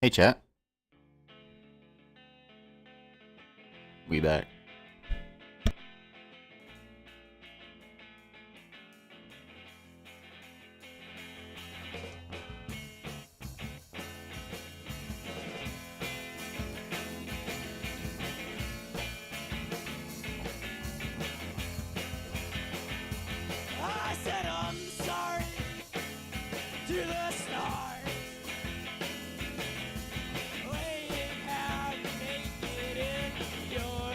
Hey chat, we back. I said I'm sorry to the stars. Laying half naked in your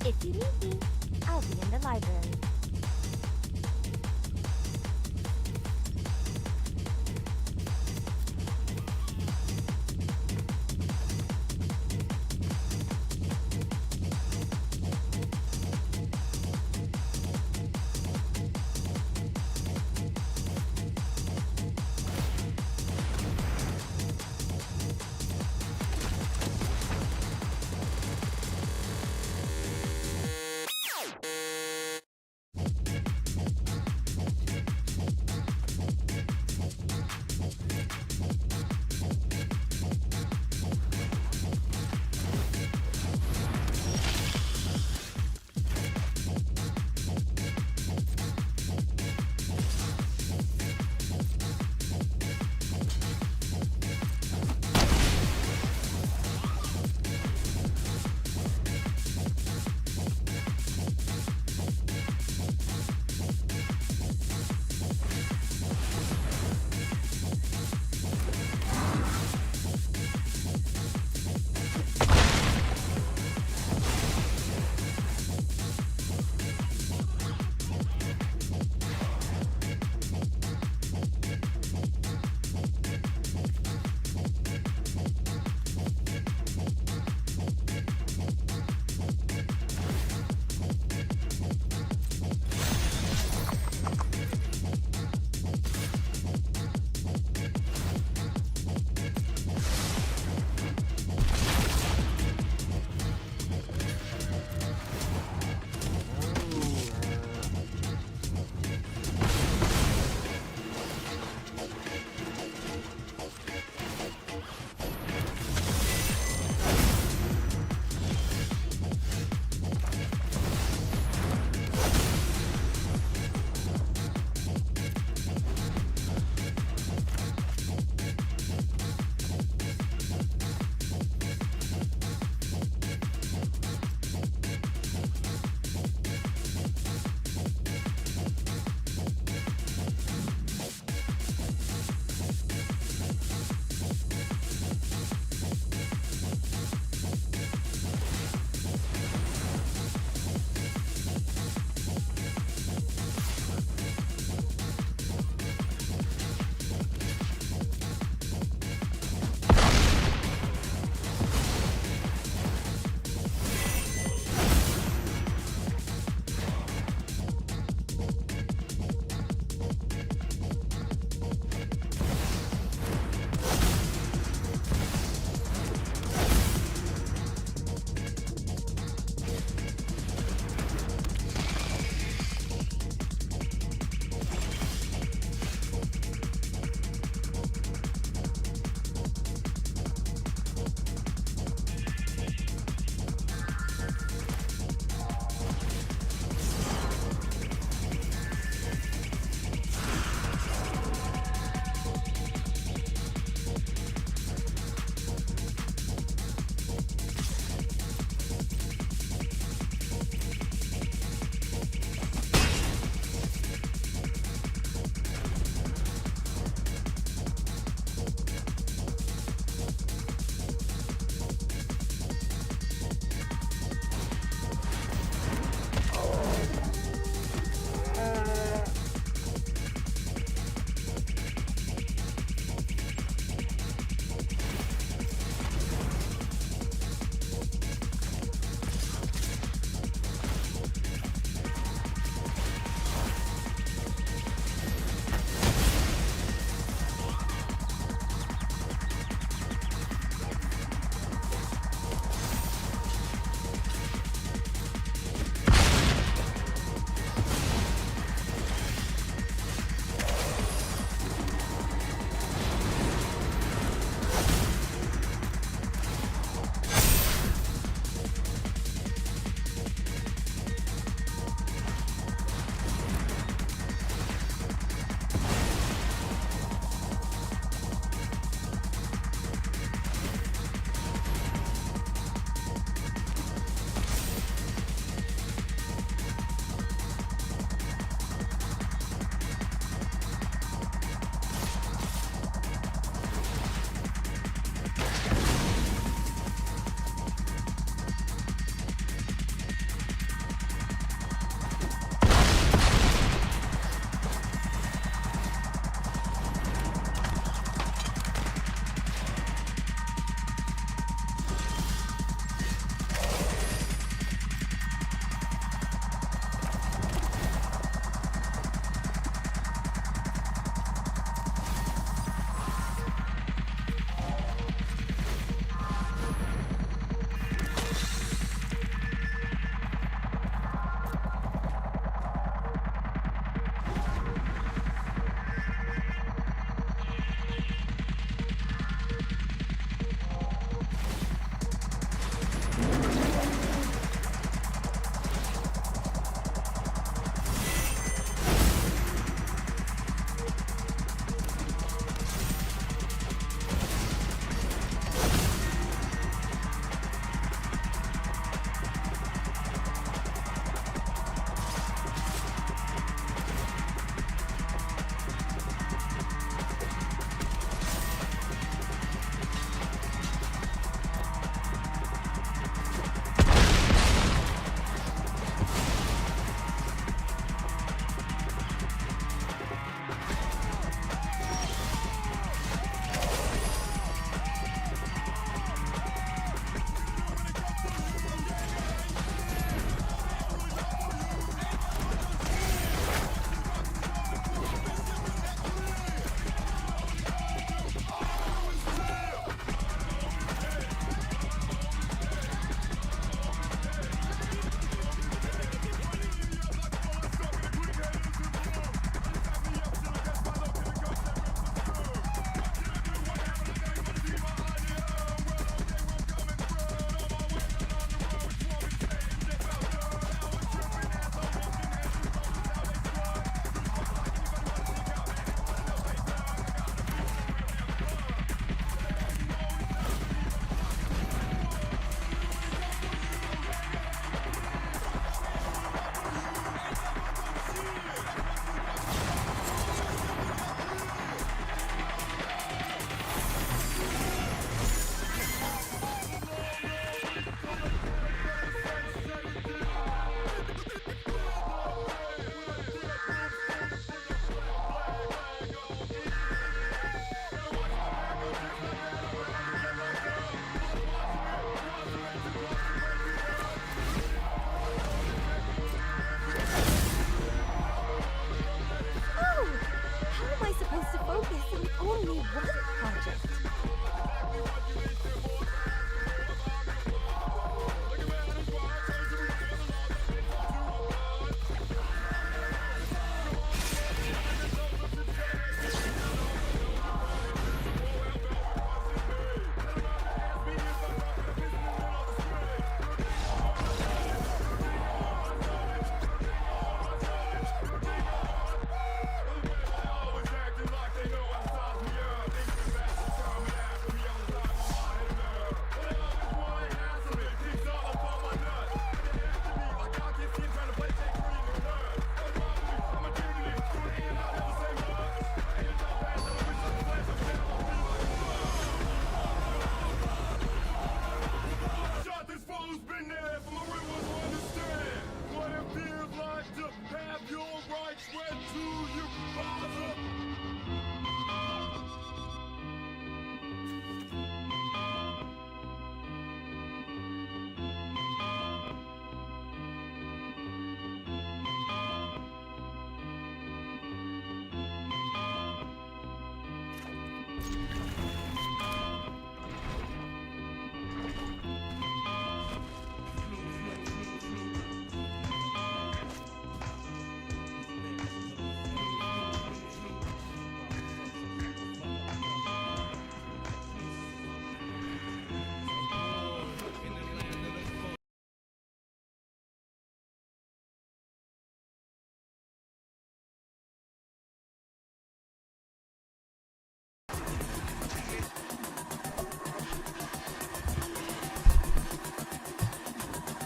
If you need me, I'll be in the library.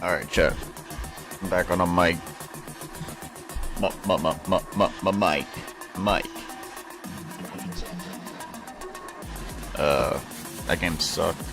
Alright, chat. I'm back on a mic. Mic. That game sucked.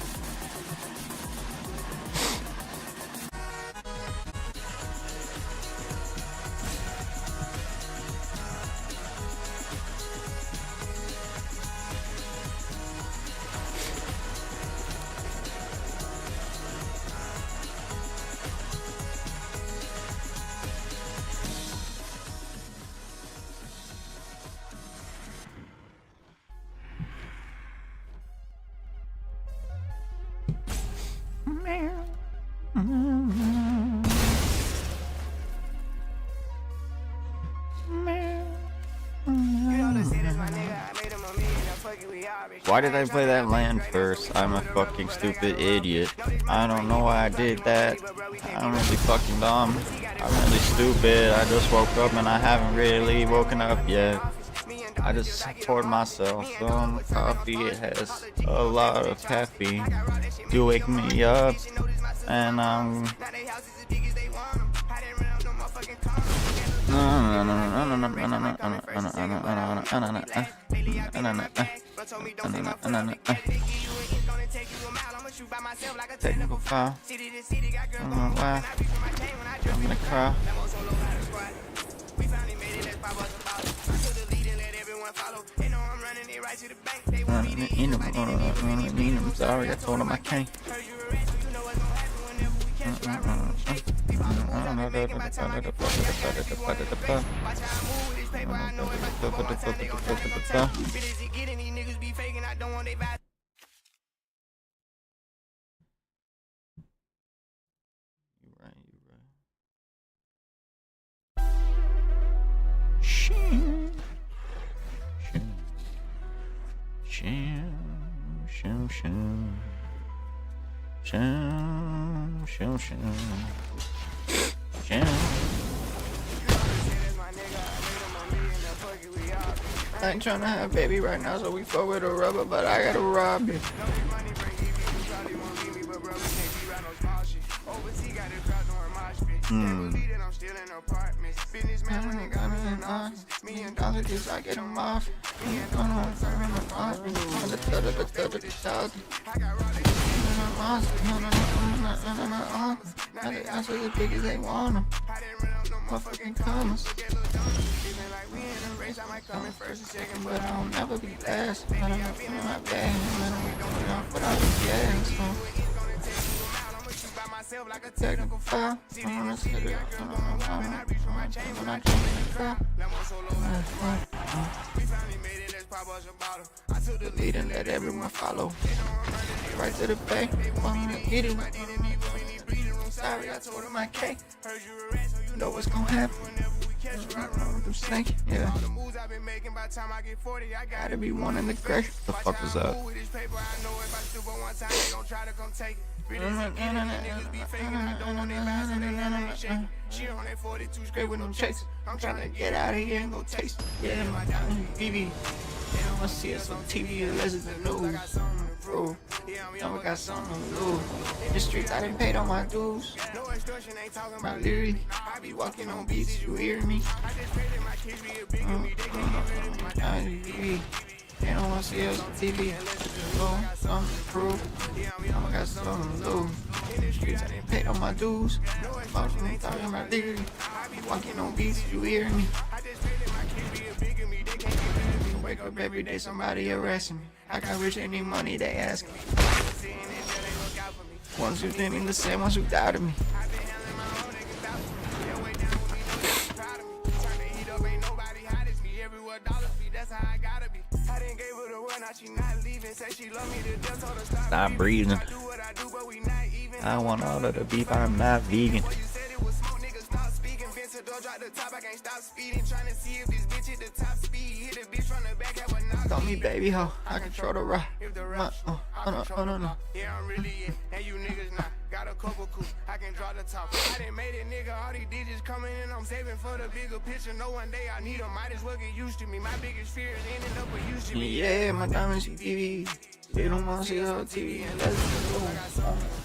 Why did I play that land first? I'm a fucking stupid idiot. I don't know why I did that. I'm really fucking dumb. I'm really stupid. I just woke up and I haven't really woken up yet. I just poured myself some coffee. It has a lot of caffeine to wake me up. And technical file. I don't know why. I'm gonna cry. I'm sorry, I told him I can't. I ain't trying to have a baby right now, so we fuck with a rubber, but I gotta rob it. I get them off. That's as big as they want them. Motherfucking commas. But I'll never be last. I don't know my bad. But I'll be gas. Technical file. I wanna sit it. When I jump in the crowd. The lead and let everyone follow. Right to the bay. Want me to eat it. Sorry, I told him I can't. You know what's gonna happen. I'm snake, yeah. Gotta be one in the grave. The fuck is that? Straight with no chase. I'm trying to get out of here and go taste. Yeah, my BB. They don't wanna see us on TV unless it's the news. Bro, I got something to lose. In the streets, I done paid all my dues. My lyrics, I be walking on beats, you hear me? They don't wanna see us on TV unless it's the news. Something to prove. I got something to lose. In the streets, I done paid all my dues. Talking about lyrics, I be walking on beats, you hear me? Wake up every day, somebody arresting me. I got rich, they need money, they ask me. Ones who didn't even say, ones who doubted me. Stop breathing. I want all of the beef, I'm not vegan. Call me baby ho, I control the rock. Yeah, I'm really it, and you niggas not. got a couple coups, I can draw the top. I done made it, nigga, all these digits coming in, I'm saving for the bigger picture. No one day I need them, might as well get used to me. My biggest fear is ending up with used to me. Yeah, my diamonds TV. They don't want to see her TV and let's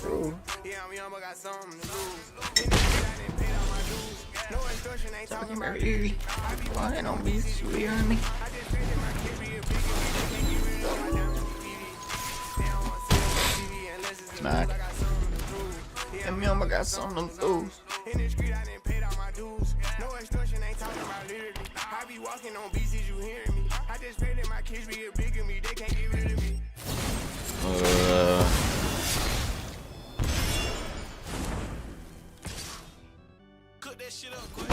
go. Yeah, I'm young, but got something to lose. In the shit, I done paid all my dues. No extortion, ain't talking about Mary, why don't be sweet on me? I just figured my kids be a bigger bitch, they can't get rid of my diamonds TV. They don't want to see them on TV unless it's a Nah. I got something to prove. Them young, I got something to lose. In the street, I done paid all my dues. No extortion, ain't talking about literally. I be walking on BCs, you hearing me? I just pray that my kids be a bigger me, they can't get rid of me. Cook that shit up quick.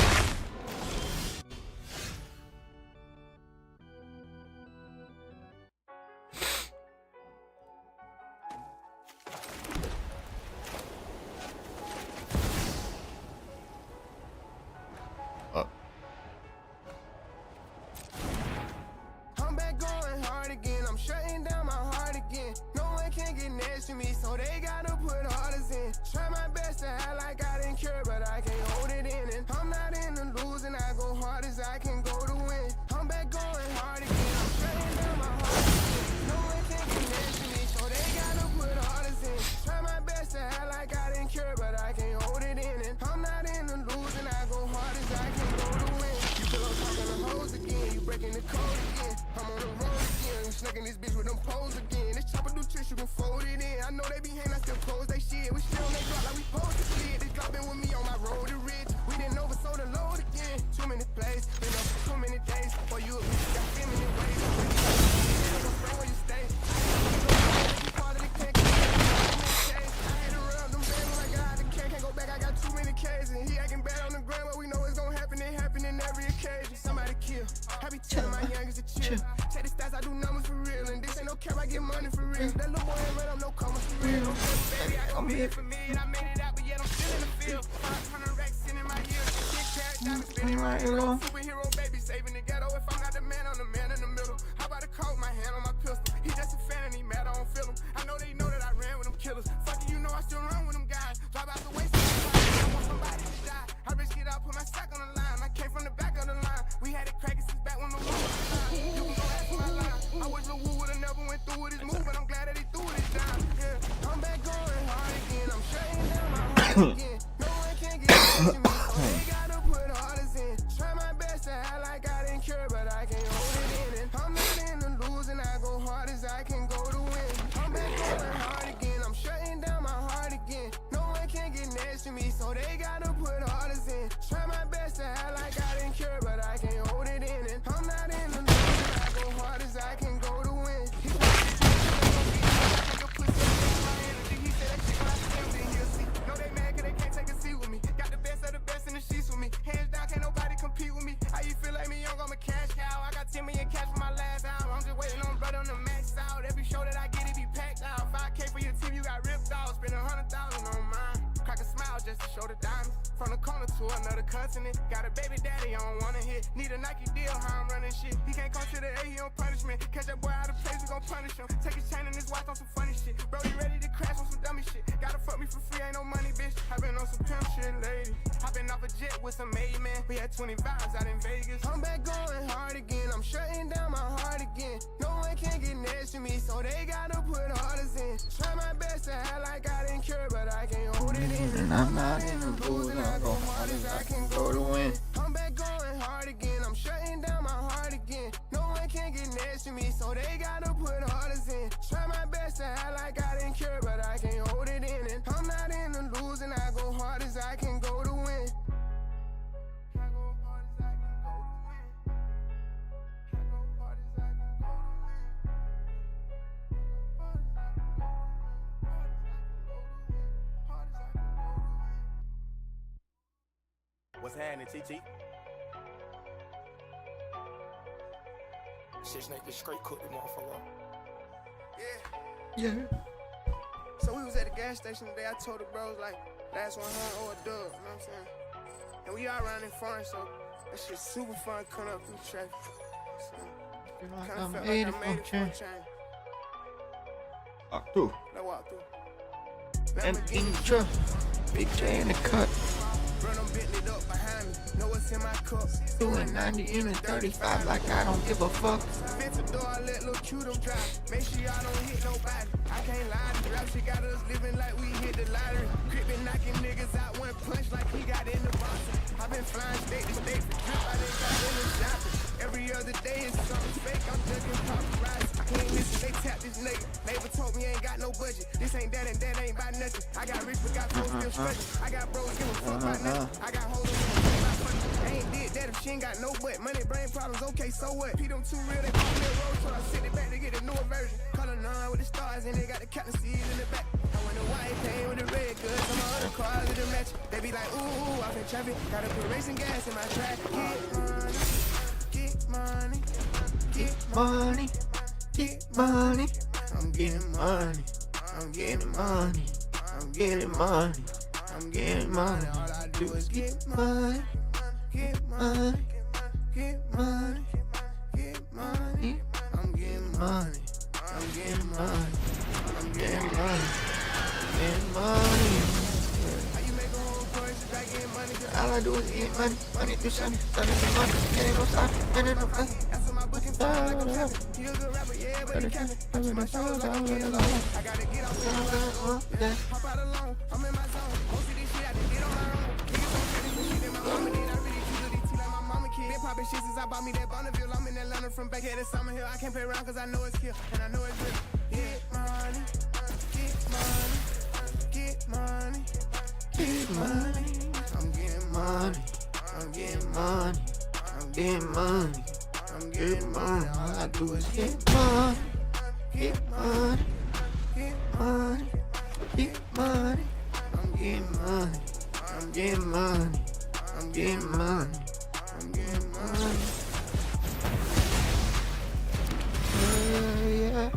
I'm back going hard again. I'm shutting down my heart again. No one can get next to me, so they gotta put orders in. Try my best to act like I didn't care, but I can't hold it in. And I'm not in the losing. I go hard as I can go to win. I'm back going hard again. I'm shutting down my heart again. No one can get next to me, so they gotta put orders in. Try my best to act like I didn't care, but I can't hold it in. And I'm not in the losing. I go hard as I can go to win. You feel I'm talking to hoes again. You breaking the code again. I'm on the road again. You snaking this bitch with them poles again. This chopper do tricks, you can fold it in. I know they be hating, I still pose they shit. We still on they block like we post the shit. They dropping with me on my road to rich. We didn't oversold the load again. Too many plays, been up for too many days. Boy, you a bitch, got feminine ways. Don't spray where you stay. You part of the cake. I had to run them bands when I got out the cake. Can't go back, I got too many K's. And he acting bad on the ground, but we know it's gonna happen. It happen in every occasion. Somebody kill. I be telling my youngest to chill. Check the stats, I do numbers for real. And this ain't no cap, I get money for real. That little boy ain't run up no commas for real. No baby, I come here for me. And I made it out, but yet I'm still in the field. 500 racks in my ear. Big cash, diamonds spinning my hero. Superhero baby, saving the ghetto. If I'm not the man, I'm the man in the middle. How about the coat, my hand on my pistol? He just a fan and he mad, I don't feel him. I know they know that I ran with them killers. Fuck it, you know I still run with them guys. Drive out the way, I want somebody to die. I risk it out, put my sack on the line. I came from the back of the line. We had it cracking since back when the war was alive. You can go ask my line. I wish Lil Wu would've never went through with his move, but I'm glad that he threw it down. Yeah, I'm back going hard again. I'm shutting down my heart again. No one can get next to me, so they gotta put orders in. Try my best to act like I didn't care, but I can't hold it in. And I'm not in the losing. I go hard as I can go to win. I'm back going hard again. I'm shutting down my heart again. No one can get next to me, so they gotta put orders in. Try my best to act like I didn't care, but I can't hold it in. And I'm not in the losing. I go hard as I can go to win. He said that shit when I stepped in here, see. No, they mad 'cause they can't take a seat with me. Got the best of the best in the sheets with me. Hands down, can't nobody compete with me. How you feel like me young, I'm a cash cow. I got 10 million cash for my last album. I'm just waiting on brother on the max out. Every show that I get, it be packed out. 5K for your team, you got ripped out. Spend 100,000 on mine. Crack a smile just to show the diamonds. From the corner to another continent. Got a baby daddy, I don't wanna hit. Need a Nike deal, how I'm running shit. He can't come to the A, he on punishment. Catch that boy out of place, we gon' punish him. Take his chain and his watch on some funny shit. Bro, you ready to crash on some dummy shit? Gotta fuck me for free, ain't no money, bitch. I been on some pimp shit, lady. I been off a jet with some made man. We had 20 vibes out in Vegas. I'm back going hard again. I'm shutting down my heart again. No one can get next to me, so they gotta put orders in. Try my best to act like I didn't care, but I can't hold it in. And I'm not in the losing. I go hard as I can go to win. I'm back going hard again. I'm shutting down my heart again. No one can get next to me, so they gotta put orders in. Try my best to act like I didn't care, but I can't hold it in. And I'm not in the losing. I go hard as I can go to win. I go hard as I can go to win. I go hard as I can go to win. Hard as I can go to win. Hard as I can go to win. What's happening, TT? Shit, snake just straight cooked the motherfucker. Yeah. So we was at the gas station today. I told the bros like, last 100 or a dub. You know what I'm saying? And we all around in foreign, so that shit's super fun coming up through traffic. So kind of felt like I made it for a change. Walk through. Let's walk through. And in the truck, Big J in the cut. Run them Bentley up behind me. Know what's in my cup. Doing 90 in a 35 like I don't give a fuck. Fence the door, I let Lil' Q them drive. Make sure y'all don't hit nobody. I can't lie, the rap shit got us living like we hit the lottery. Crip been knocking niggas out one punch like he got in the box. I been flying state to state for trip, I done got in the shopping. Every other day is something fake, I'm ducking paparazzi. He ain't listen, they tap this nigga. Neighbor told me ain't got no budget. This ain't that and that ain't by nothing. I got rich but got folks still struggling. I got bros give a fuck about nothing. I got hoes in the face, I fucking ain't did that if she ain't got no butt. Money, brain problems, okay, so what? P them too real, they call me a rose, so I send it back to get a newer version. Color 9 with the stars and they got the captain seeds in the back. I went the white paint with the red goods. Some other cars with the match. They be like, ooh, off in traffic. Gotta put racing gas in my track. Get money, get money, get money, get money. I'm getting money, I'm getting money, I'm getting money, I'm getting money. All I do is get money, get money, get money, get money. I'm getting money, I'm getting money, I'm getting money, getting money. How you make a whole course if I get money? All I do is get money, money through Sunday, Sunday through Monday. It ain't no stop, it ain't no play. After my booking time, like I'm happy. He a good rapper, yeah, but he capping. I my shows like I'm getting low. I gotta get off the road, yeah. Hop out alone, I'm in my zone. Most of this shit I just did on my own. Niggas don't credit for shit that my mama did. I really choose to DT like my mama kid. Been popping shit since I bought me that Bonneville. I'm in Atlanta from back here to Summer Hill. I can't play around cause I know it's kill, and I know it's real. Get money, get money, get money, get money. I'm getting money, I'm getting money, I'm getting money, I'm getting money. All I do is get money, get money, get money, get money. I'm getting money, I'm getting money, I'm getting money, I'm getting money. Yeah, yeah.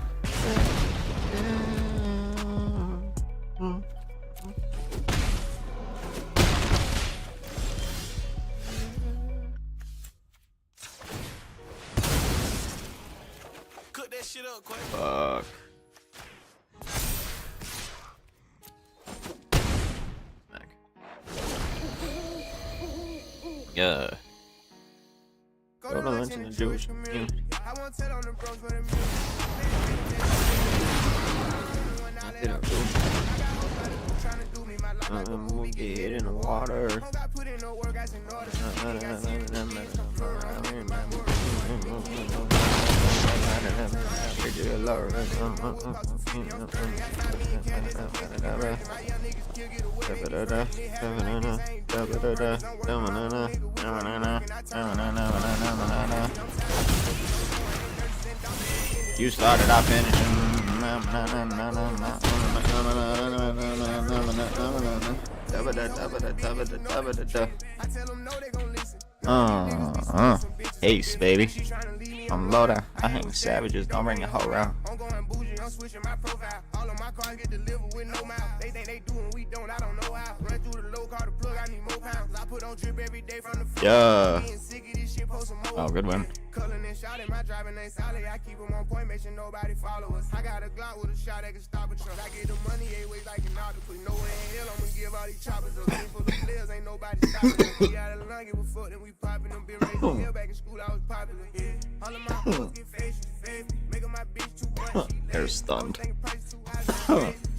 Cook that shit up, Quay. Fuck. Smack. Yeah. Go to lunch in the Jewish community. I won't tell on the bros for the music. I'm gonna get in the water. You started, I finished. Ace, baby. I'm loader. I hang savages. Don't bring your hoe around. I'm going bougie, I'm switching my profile. All of my cars get delivered with no mouth. They think they do and we don't, I don't know how. Run through the low car to plug, I need more pounds. I put on drip every day from the floor. Yeah. Being sick of this shit, post some more. Oh, good one. Cullen and shot my driving ain't solid. I keep them on point, make sure nobody follow us. I got a Glock with a shot that can stop a truck. I get the money 8 ways like an octopus. No way in hell I'm gonna give all these choppers a lane full of players. Ain't nobody stopping us. We out of line, give a fuck, then we popping them. Been raised in hell back in school, I was popular. Yeah. All of my hoes get facial, making my bitch too much. They're stunned.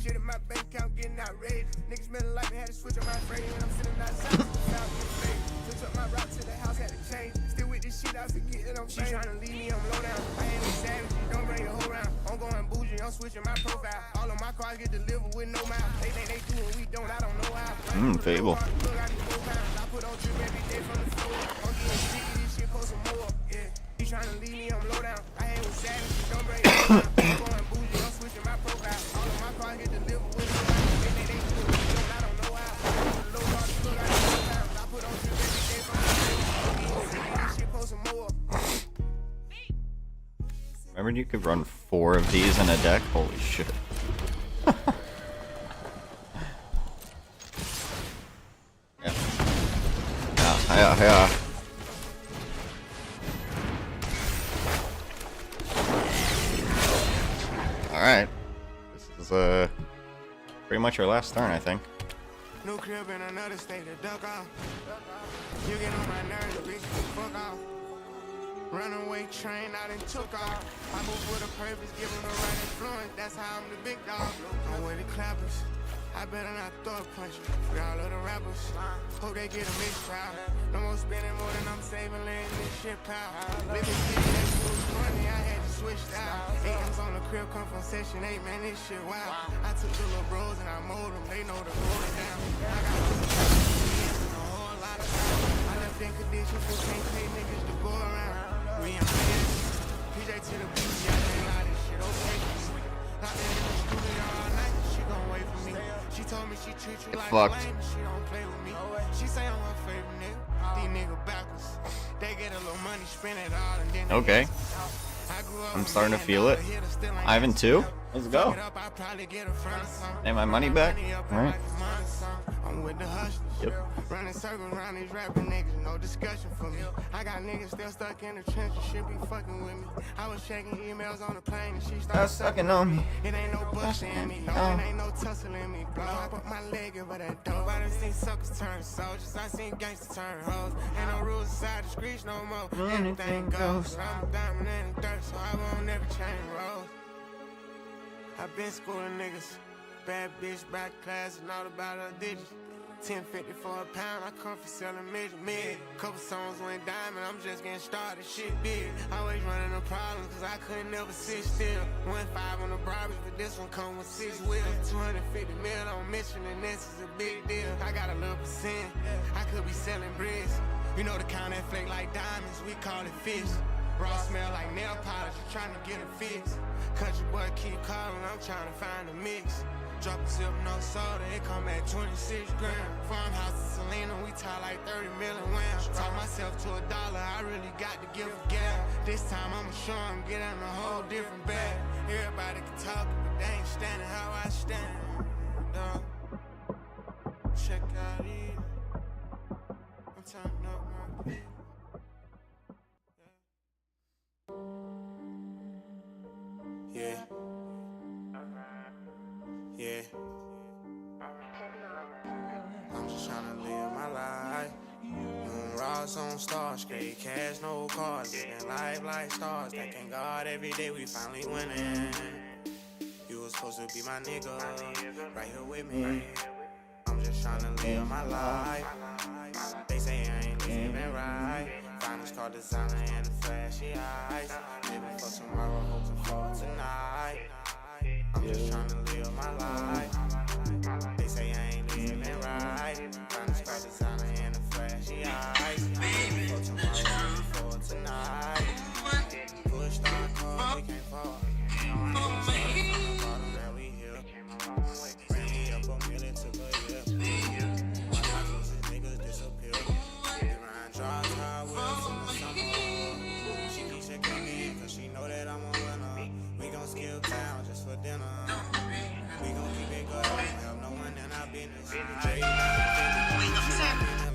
Shit in my bank account getting outrageous. Niggas smelling like me, had to switch on my frame when I'm sitting outside. Switch up my route to the house, had to change. Still with this shit, I forget that I'm famous. She tryna leave me, I'm low down. I ain't no savage, don't bring your hoe round. I'm going bougie, I'm switching my profile. All of my cars get delivered with no mouth. They think they do and we don't, I don't know how. Fable. I put on drip every day from the floor. I'm getting sick of this shit, post some more. Yeah, he tryna leave me, I'm low down. I ain't no savage, don't bring your hoe round. I'm going bougie, I'm switching my profile. All of my cars get delivered with no mouth. They think they do and we don't, I don't know how. Low car to plug, I need more pounds. I put on drip every day from the floor. I'm getting sick of this shit, post some more. Remember you could run 4 of these in a deck? Holy shit. Yeah. Alright. This is Pretty much our last turn, I think. New crib in another state to duck off. You get on my nerves, bitch, fuck off. Runaway train, I done took off. I move with a purpose, give them the right influence. That's how I'm the big dog. I'm with the clappers. I better not throw a punch. We all of the rappers. Hope they get a mixed trial. No more spending more than I'm saving, letting this shit pile. Living city, that's who's money. I had to switch out. AMs on the crib, come from Section 8, man, this shit wild. I took the little bros and I mold them. They know to hold it down. I got a whole lot of time. I left in condition for can't pay niggas to go around. We in bed. PJ to the beach, I can't lie, this shit okay. Locked in the studio all night, she gon' wait for me. She told me she treat you like Fucked. a lame, she don't play with me. She say I'm her favorite nigga. These niggas backwards. They get a little money, spend it all, and then Okay. I'm starting to feel it. Ivan 2? Let's go. Hey, my money back? Alright. I'm with the hustlers. Yep. Running circles around these rapping niggas, no discussion for me. I got niggas still stuck in the trenches, shit be fucking with me. I was checking emails on the plane and she started That's sucking on me. It ain't no bush in me, no, it ain't no tussle in me, bro. I put my leg over that door. I done seen suckers turn soldiers, I seen gangsters turn hoes. Ain't no rules inside the streets no more. Anything goes. I'm a diamond in the dirt, so I won't never change roles. I been schooling niggas, bad bitch, back class, and all about her digits. 10.50 for a pound, I come for selling mid. Couple songs went diamond, I'm just getting started, shit big. Always running a problem, cause I couldn't never sit still. 1.5 on the Barbies, but this one come with 6 wheels. 250 mil on mission, and this is a big deal. I got a little percent, I could be selling bricks. You know the kind that flake like diamonds, we call it fish. Raw smell like nail polish, you trying to get a fix. Country boy keep calling, I'm trying to find a mix. Drop a sip, no soda, it come at 26 grand. Farmhouse in Selena, we talk like 30 million whams. Talk myself to $1, I really got to give a gap. This time I'ma show I'm getting a whole different bag. Everybody can talk, but they ain't standing how I stand. Check out it. I'm turning up my beat. Yeah. Yeah. I'm just tryna live my life. Moon rocks on stars, straight cash, no cars. Living life like stars. Thanking God every day we finally winning. You was supposed to be my nigga, right here with me. I'm just tryna live my life. They say I ain't living right. Finals called designer and the flashy eyes. Living for tomorrow, hoping for tonight. I'm just tryna live my life. They say I ain't living right. Finals called designer and the flashy eyes. Living for tomorrow, hoping for tonight. Push start call, we can't fall. Bottom that we here. Ran me up a million to the year. Why not lose niggas disappear? Drive high wheels in the summer. She keeps checking me cause she know that I'm a winner. We gon' skip town just for dinner. We gon' keep it good, have no one in our business. Trade the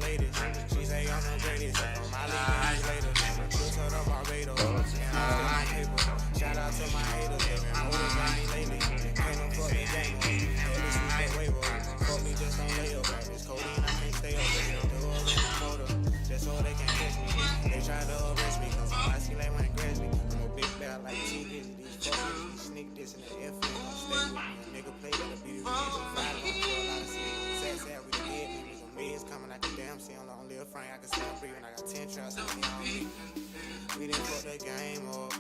latest. She say I'm the greatest. On my league later. Just her to Barbados. And I'm on paper. Shout out to my haters. Living older than me lately. Ain't no fucking game. At least we stay waiver. Fuck me just don't lay up. It's codeine, I can't stay up. Do a little motor. Just so they can't catch me. They try to arrest me cause I see they wanna grab me. I'm a big bad like T. These fuckers, these sneak this and that F. Don't stay with me. Nigga play gotta be the reason. Fight on for a lot of shit. Sad we dead. Niggas on millions coming like a damn see. I'm the only frame I can sell free when I got 10 traps on me. We didn't fuck the game up.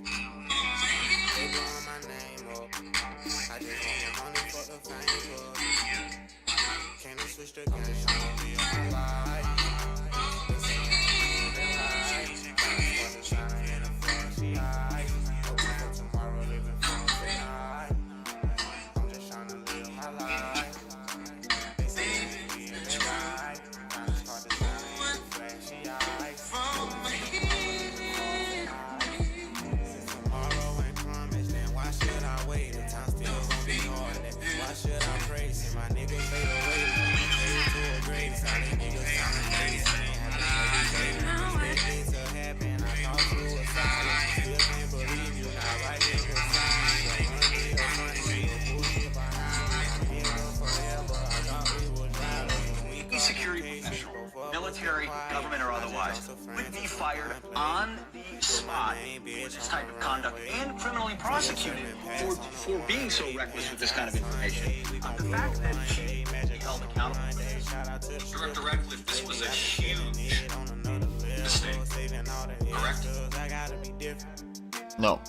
They blowing my name up. I just want the money for the fame up. Can we switch the game? Tryna be on my life. Why should I praise him? My niggas fade away. Fade to a grave. Solid niggas military, government, or otherwise, would be fired on the spot for this type of conduct and criminally prosecuted for being so reckless with this kind of information. The fact that she be held accountable. Director Radcliffe, this was a huge mistake, correct? No.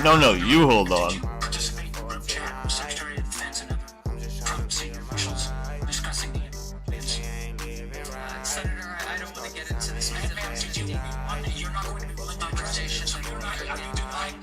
No, you hold on. Participate in the group chat with Secretary of Defense and other Trump senior officials discussing the incident. Senator, I don't want to get into this. You're not going to be willing to conversation, so you're not going to do like.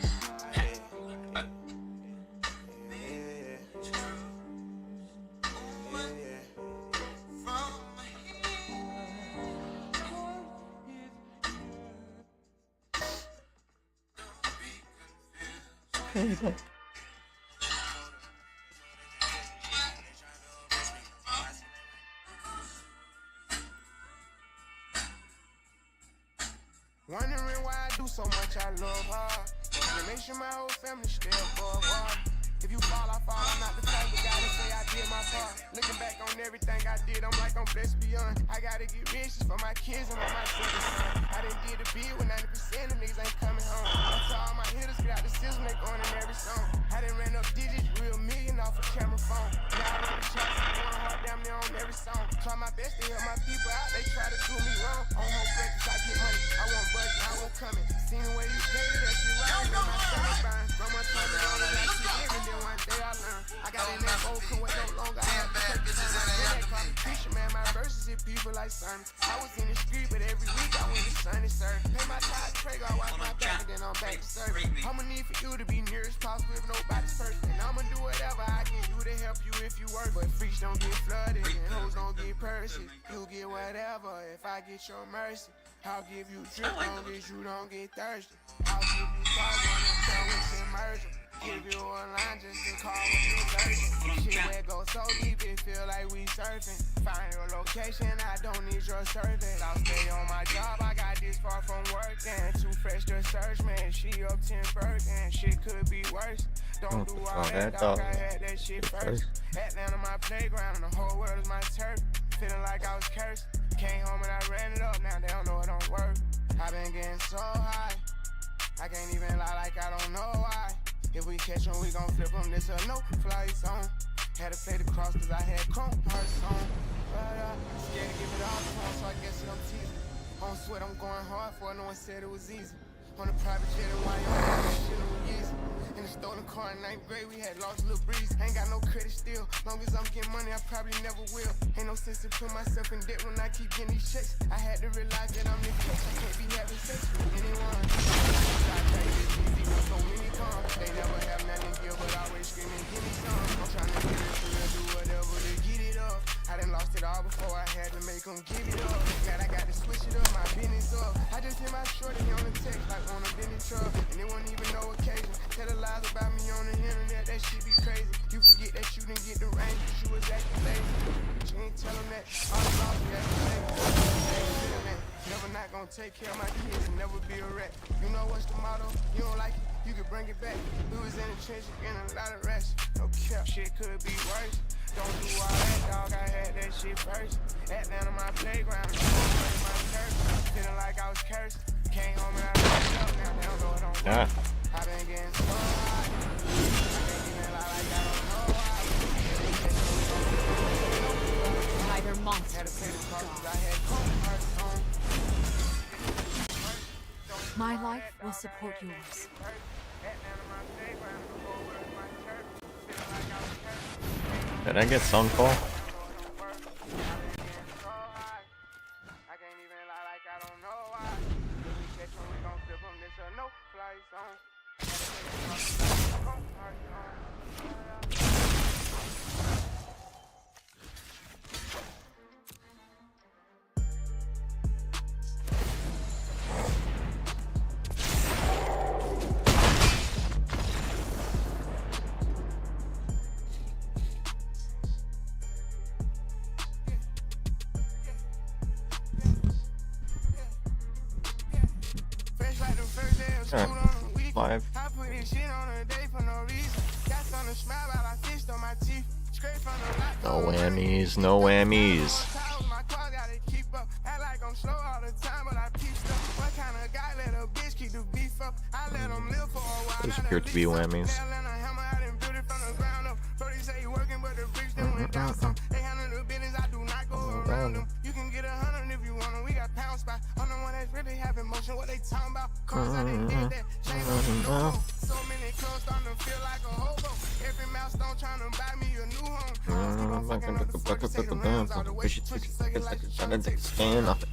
Wondering why I do so much, I love her. To make sure my whole family still above water. If you fall, I fall. I'm not the type of guy to say I did my part. Looking back on everything I did, I'm like I'm blessed beyond. I gotta get riches for my kids and for my second son. I done did a bid when 90% of niggas ain't coming home. I saw all my hitters get out the system, they going in every song. I done ran up digits, real million off a camera phone. Now I run the shots, I'm going hard damn near on every song. Try my best to help my people out, they try to do me wrong. On home breakfast, I get money. I want budget, I want coming. Seen the way you played it, that shit right. Then my stomach burn. Grandma told me all that I see every day, one day I learn. I got in that old cool, no longer I have to take the time. I feel that competition, man. My verses hit people like sun. I was in the street, but every week I went to Sunny, sir. Pay my tithe, pray God, watch my back, and then I'm back to service. I'ma need for you to be near as possible if nobody's first. And I'ma do whatever I can do to help you if you work. But freaks don't get flooded, and hoes don't get purses. You get whatever if I get your mercy. I'll give you drip, long as you don't get thirsty. I'll give you time when I'm done with immersion. Give you a line just to call me diversion. Shit where it goes so deep it feel like we surfing. Find your location, I don't need your service. I'll stay on my job, I got this far from working. Too fresh to search, man. She up 10 and shit could be worse. Don't do all that, dog. I had that shit first. Atlanta my playground and the whole world is my turf. Feeling like I was cursed. Came home and I ran it up, now they don't know it don't work. I been getting so high, I can't even lie like I don't know why. If we catch them, we gon' flip them, this a no-fly zone. Had to play the cross cause I had chrome hearts on. But scared to give it all to him, so I guess I'm teasing. On sweat, I'm going hard for it, no one said it was easy. On a private jet in Wyoming, that shit was easy. In the stolen car in 9th grade, we had lost a little breeze. Ain't got no credit still. Long as I'm getting money, I probably never will. Ain't no sense to put myself in debt when I keep getting these checks. I had to realize that I'm the catch. I can't be having sex with anyone. I tell you this easy with so many times. They never have nothing to give, but always screaming, give me some. I'm trying to get it for real, do whatever to get it up. I done lost it all before I had to make them give it up. Glad I got to switch it up, my business up. I just hit my shorty on the text like on a Benny truck. And it wasn't even no occasion. Tell the lies about me on the internet, that shit be crazy. You forget that you didn't get the range, cause you was acting lazy. But you ain't tell them that all the lost me acting lazy. Never not gonna take care of my kids and never be a rat. You know what's the motto? You don't like it, you can bring it back. We was in the trenches getting a lot of rest. No cap, shit could be worse. Don't do all that, dog, I had that shit first. Atlanta my playground, my turf. Feeling like I was cursed. Came home and I fucked up, now they don't know it don't work. I been getting so high. I can't even lie like I don't know why. Neither monster. Had to pay the cost 'cause I had cold hearts on. My life will support yours. Did I get sound call? I can't even lie like I don't know why. If we catch them, we gon' flip them. This a no-fly zone. Live. I put this shit on a day for no reason. Got something to No whammies, no whammies. My car gotta keep up. Act like I'm slow all the time, but I peep stuff. What kind of guy let a bitch keep the beef up? I let him live for a while. Those appear to be whammies. Say you working, but the bricks them went down some. They handle the business, I do not go around them. You can get 100 if you want them. We got pound spot. I'm the one that's really having motion. What they talking about? Cars out they did that. Chain on the no. So many clothes starting to feel like a hobo. Every milestone trying to buy me a new home. Throw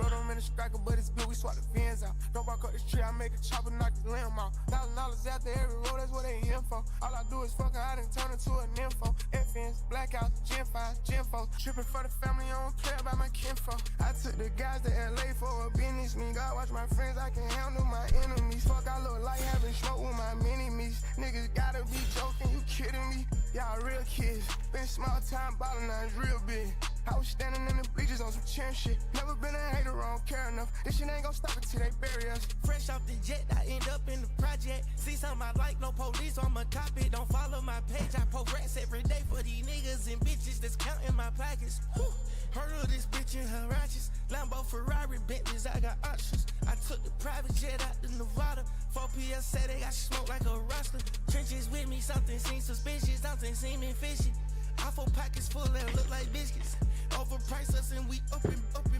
them in the striker, but it's good. We swap the fans out. Don't walk up the tree, I make a chopper, knock the limb out. $1,000 after every road, that's what they in for. All I do is fuck her, I done turn into a nympho. FNs, blackouts, Gen 5, Gen 4. Tripping for the family, I don't play about my kinfolk. I took the guys to LA for a business meet. God watch my friends, I can handle my enemies. Fuck, I look like having smoke with my mini-me's. Niggas gotta be joking, you kidding me? Y'all real kids. Been small time ballin', now it's real big. I was standing in the bleachers on some chair shit. Never been a hater, I don't care enough. This shit ain't gon' stop until they bury us. Fresh off the jet, I end up in the project. See something I like, no police on my copy. Don't follow my page, I post rats every day for these niggas and bitches that's counting my pockets. Whew. Heard of this bitch in her righteous. Lambo, Ferrari, Bentleys, I got options. I took the private jet out to Nevada. 4 PS said they got smoke like a roster. Trenches with me, something seems suspicious, something seeming fishy. iPhone pockets full that look like biscuits. Overpriced us and we up and fall,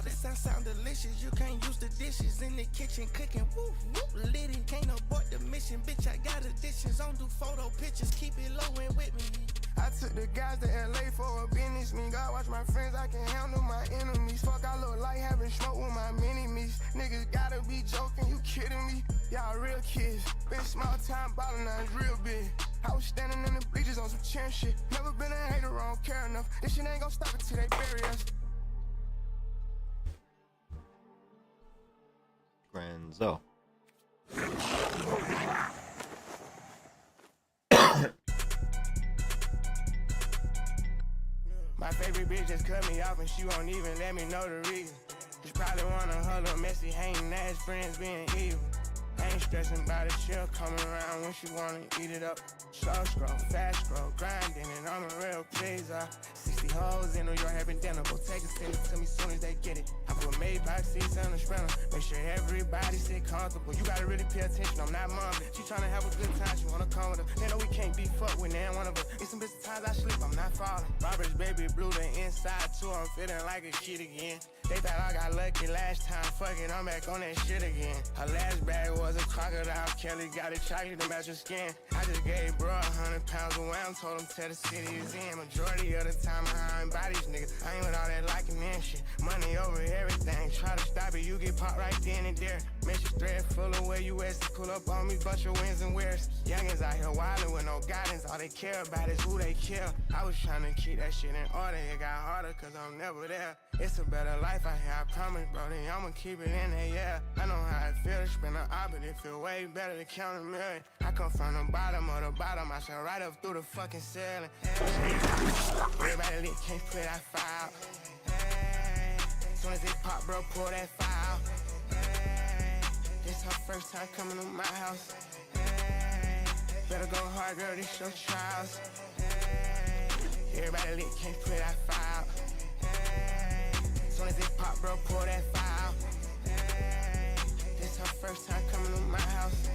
that sound delicious. You can't use the dishes in the kitchen cooking. Woo, woo, lit and can't abort the mission. Bitch, I got additions. Don't do photo pictures. Keep it low and with me. I took the guys to LA for a business meet. God watch my friends, I can handle my enemies. Fuck, I look like having smoke with my mini-me's. Niggas gotta be joking, you kidding me? Y'all real kids. Been small time ballin', now it's real big. I was standing in the bleachers on some chair shit. Never been a hater, I don't care enough. This shit ain't gon' stop until they bury us. Granzo. My favorite bitch just cut me off and she won't even let me know the reason. She probably wanna her little messy hating ass friends being evil. I ain't stressing about it, she'll come around when she wanna eat it up. Slow scroll, fast scroll, grinding, and I'm a real pleaser. 60 hoes in New York having dinner, go take a send it to me soon as they get it. I put Maybach seats on the sprinter, make sure everybody sit comfortable. You gotta really pay attention, I'm not mom. She tryna have a good time, she wanna come with her. They know we can't be fucked with, ain't one of us. It's some bitch times I sleep, I'm not falling. Robert's baby blue, the inside too, I'm feeling like a kid again. They thought I got lucky last time, fuck it, I'm back on that shit again. Her last bag was a crocodile, Kelly got it chocolate to match her skin. I just gave bro 100 pounds of wham, told him tell the city is in. Majority of the time I ain't by these niggas, I ain't with all that liking and shit. Money over everything, try to stop it, you get popped right then and there. Message thread full of where you at, pull up on me, bunch of wins and wears. Youngins out here wildin' with no guidance, all they care about is who they kill. I was trying to keep that shit in order, it got harder cause I'm never there. It's a better life out here, I promise, bro, then I'ma keep it in there, yeah. I know how it feel to spend an op, but it feel way better to count a million. I come from the bottom of the bottom, I shall right up through the fucking ceiling. Everybody lit, can't put that file. Soon as it pop, bro, pull that file. This her first time coming to my house. Better go hard, girl, this your trials. Everybody lit, can't put that file. Soon as it pop, bro, pull that file. This her first time coming to my house.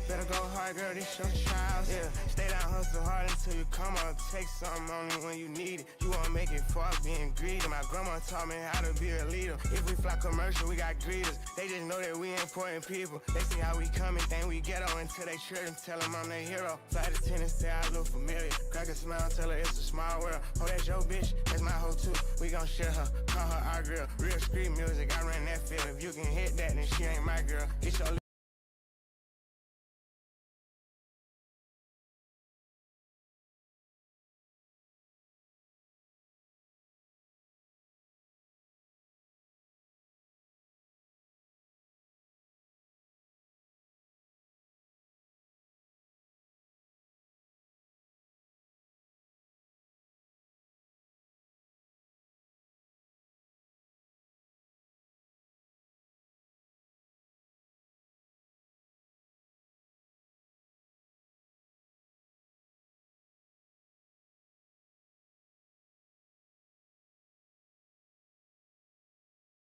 Better go hard, girl, this your trials. Yeah, stay down, hustle hard until you come up. Take something only when you need it. You won't make it far being greedy. My grandma taught me how to be a leader. If we fly commercial, we got greeters. They just know that we important people. They see how we come and think we ghetto until they trick and tell them I'm their hero. Flight attendant say I look familiar. Crack a smile, tell her it's a small world. Oh, that's your bitch, that's my hoe too. We gon' share her, call her our girl. Real street music, I ran that field. If you can hit that, then she ain't my girl. It's your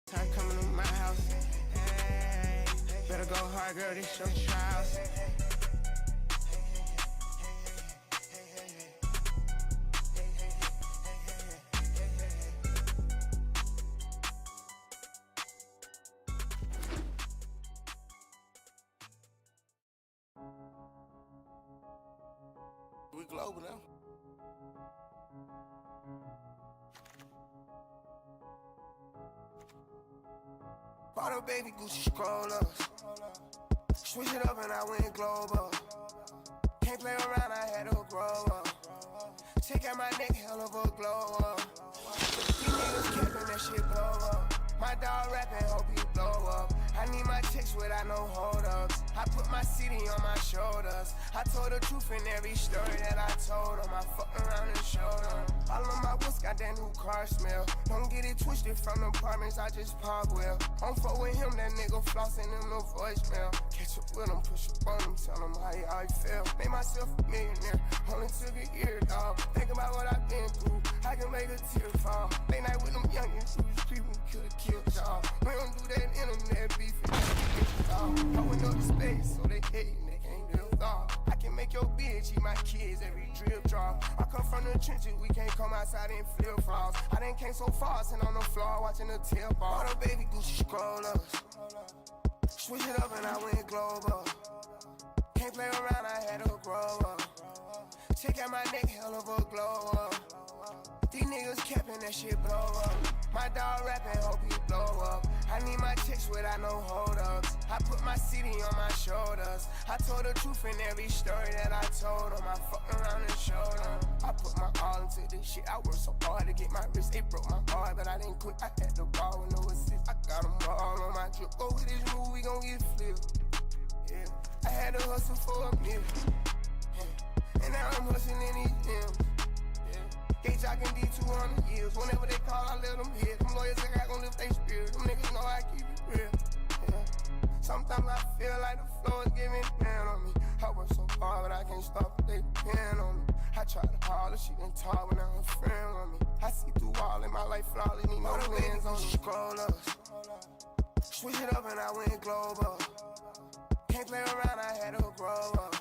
Time coming to my house. Hey, better go hard, girl, this your trials. We global now. Bought a baby Gucci scroll up. Switch it up and I went global. Can't play around, I had to grow up. Check out my neck, hell of a glow up. These niggas capping, that shit blow up. My dog rapping, hope he blow up. I need my chicks without no hold ups. I put my city on my shoulders. I told the truth in every story that I told them. I fuck around and showed them. All of my woods got that new car smell. Don't get it twisted from the apartments, I just pop well. I'm fuck with him, that nigga flossing him no voicemail. Catch up with him, push up on him, tell him how he feel. Made myself a millionaire, only took a year, dog. Think about what I've been through, I can make a tear fall. Late night with them youngins, who's people could've killed y'all. We don't do that internet beef. Going up to space, so they hatin', they can't live off. I can make your bitch eat my kids every drip drop. I come from the trenches, we can't come outside in flip flops. I done came so far, sitting on the floor watching the tail ball. Bought a baby Gucci scroll up. Switch it up and I went global. Can't play around, I had to grow up. Check out my neck, hell of a glow up. These niggas capping, that shit blow up. My dog rapping, hope he blow up. I need my chicks without no hold ups. I put my city on my shoulders. I told the truth in every story that I told them. I fuck around and showed them. I put my all into this shit. I worked so hard to get my wrist. It broke my heart, but I didn't quit. I had the ball with no assist. I got them all on my drip. Go with this move, we gon' get flipped. Yeah, I had to hustle for a meal. Yeah. And now I'm hustling in these gyms. Gate jocking D200 years. Whenever they call, I let them hit. Them lawyers think I gon' lift they spirit. Them niggas know I keep it real. Yeah. Sometimes I feel like the floor is giving down on me. I work so hard, but I can't stop, but they depend on me. I try to holler, she done talk, but now her friend on me. I see through all in my life, flawless, need no lens on me. Scroll up. Switch it up and I went global. Can't play around, I had to grow up.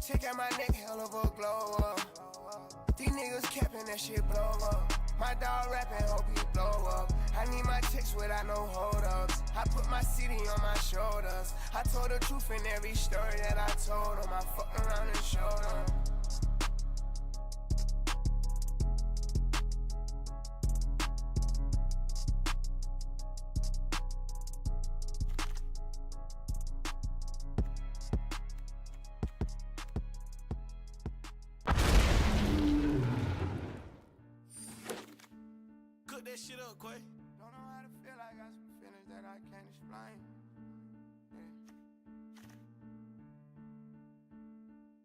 Check out my neck, hell of a glow up. These niggas capping, that shit blow up. My dog rapping, hope he blow up. I need my chicks without no hold ups. I put my city on my shoulders. I told the truth in every story that I told them. I fuck around and showed them. That shit up, Quay. Don't know how to feel, I got some feelings that I can't explain.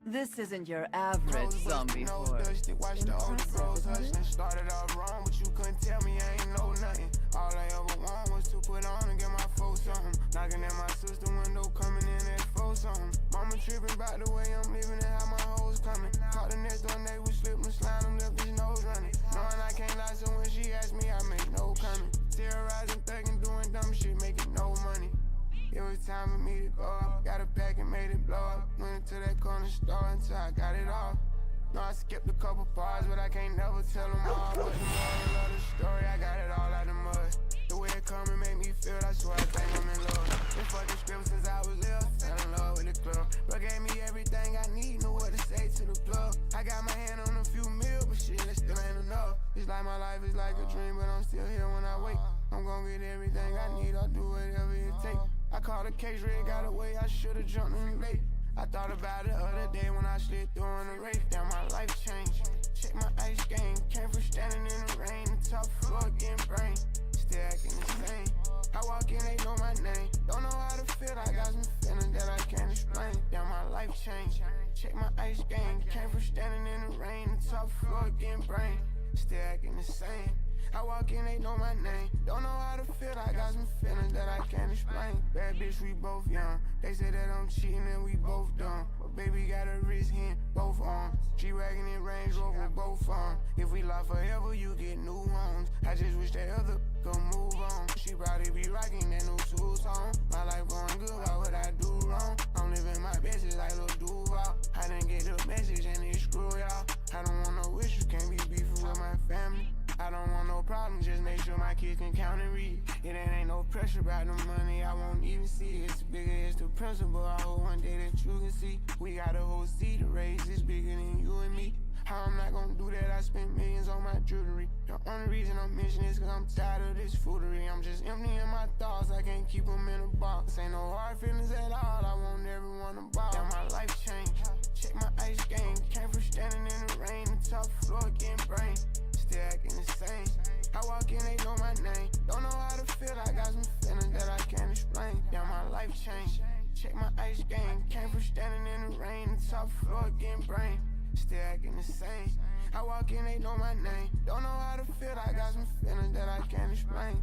This isn't your average zombie horse. horse. Watch the old bros hustling. Started off wrong, but you couldn't tell me I ain't know nothing. All I ever want was to put on and get my folks something. Knocking at my sister window, coming in at 4 something. Mama tripping about the way I'm living and how my hoes coming. Caught the next door neighbor, slipped and slide him, left his nose running. Knowing I can't lie, so when she asked me, I make no comment. Terrorizing, thugging, doing dumb shit, making no money. It was time for me to go up. Got a pack and made it blow up. Went into that corner store until I got it off. No, I skipped a couple parts, but I can't never tell them all. But the moral of the story, I got it all out the mud. The way it come and make me feel, I swear I think I'm in love. Been fucking script since I was little, fell in love with the club. Bro gave me everything I need, know what to say to the plug. I got my hand on a few mil, but shit, that still ain't enough. It's like my life is like a dream, but I'm still here when I wake. I'm gonna get everything I need, I'll do whatever it takes. I caught a case red, got away, I should've jumped in late. I thought about it the other day when I slid through in the race. Damn, my life changed. Check my ice game. Came from standing in the rain. The top floor getting brain. Still acting insane. I walk in, they know my name. Don't know how to feel, I got some feelings that I can't explain. Damn, my life changed. Check my ice game. Came from standing in the rain. The top floor getting brain. Still acting the same. I walk in, they know my name. Don't know how to feel, I got some feelings that I can't explain. Bad bitch, we both young. They say that I'm cheating and we both dumb. But baby got a wrist hand, both arms. G-Wagon and Range Rover, both arms. If we lie forever, you get new homes. I just wish that other could move on. She probably be rocking that new shoes on. My life going good, why would I do wrong? I'm living my best just like Lil Duval. I didn't get the message and it screw y'all. I don't want no issues, can't be beefing with my family. I don't want no problems, just make sure my kids can count and read. It ain't no pressure about the money, I won't even see it. It's bigger, it's the principle, I hope one day that you can see. We got a whole seed to raise, it's bigger than you and me. How I'm not gonna do that, I spent millions on my jewelry. The only reason I'm mentioning is cause I'm tired of this foolery. I'm just emptying my thoughts, I can't keep them in a box. Ain't no hard feelings at all, I want everyone to ball. Damn, my life changed, check my ice game. Came from standing in the rain, the top floor getting brain. Still acting the same. I walk in, they know my name. Don't know how to feel, I got some feelings that I can't explain. Yeah, my life changed. Check my ice game. Came from standing in the rain, the top floor getting brain. Still acting the same. I walk in, they know my name. Don't know how to feel, I got some feelings that I can't explain.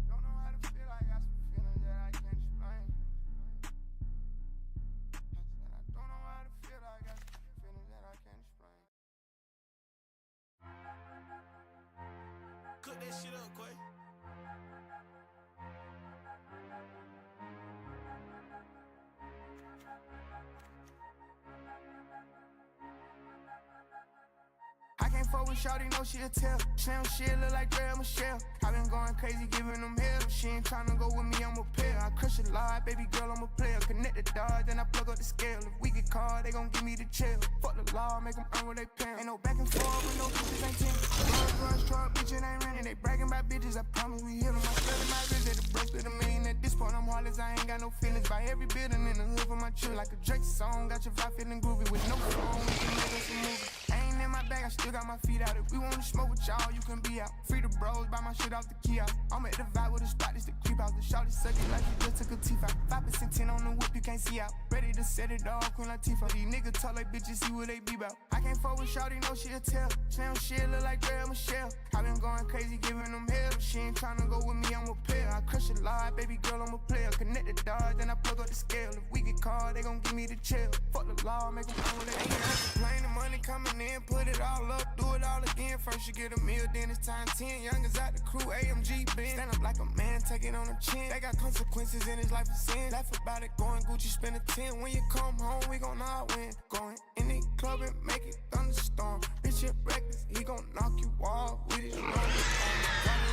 Don't know how to feel, I got some feelings that I can't explain. I don't know how to feel, I got some feelings that I can't explain. Cook that shit up, Quay. I can't fuck with shawty, no she a tell. Slim shit look like Drea Michelle. I been going crazy, giving them hell. She ain't tryna go with me, I'm a player. I crush a lot, baby girl, I'm a player. Connect the dots, then I plug up the scale. If we get caught, they gon' give me the chill. Fuck the law, make them earn what they pay. Ain't no back and forth with no bitches, ain't 10. Rush, truck, bitch, it ain't renting. They bragging about bitches, I promise we hit them. I swear to my wrist, that the broke to the million. At this point, I'm heartless, I ain't got no feelings. Buy every building in the hood for my chill. Like a Drake song, got your vibe feeling groovy. With no phone, we can make us a movie. Ain't in my bag, I still got my feet out. If we wanna smoke with y'all, you can be out. Free the bros, buy my shit off the kiosk. I'm at the vibe with a spot, it's the creep out. The shawty suck it like you just took a teeth out. 5% 10 on the whip, you can't see out. Ready to set it off, Queen Latifah. These niggas talk like bitches, see what they be about. I can't fuck with shawty, no she a tell. Slim shit look like Drea Michelle. I been going crazy, giving them hell. She ain't tryna go with me, I'm a player. I crush a lot, baby girl, I'm a player. Connect the dots, then I plug up the scale. If we get caught, they gon' give me the chill. Fuck the law, make them earn what they pay. Plain the money coming in, put it all up, do it all again. First you get a meal, then it's time 10. Youngers out the crew, AMG Ben. Stand up like a man, take it on the chin. They got consequences in his life of sin. Laugh about it, going Gucci, spend a 10. When you come home, we gon' all win. Going in the club and make it thunderstorm. Bitch, it reckless, he gon' knock you off with his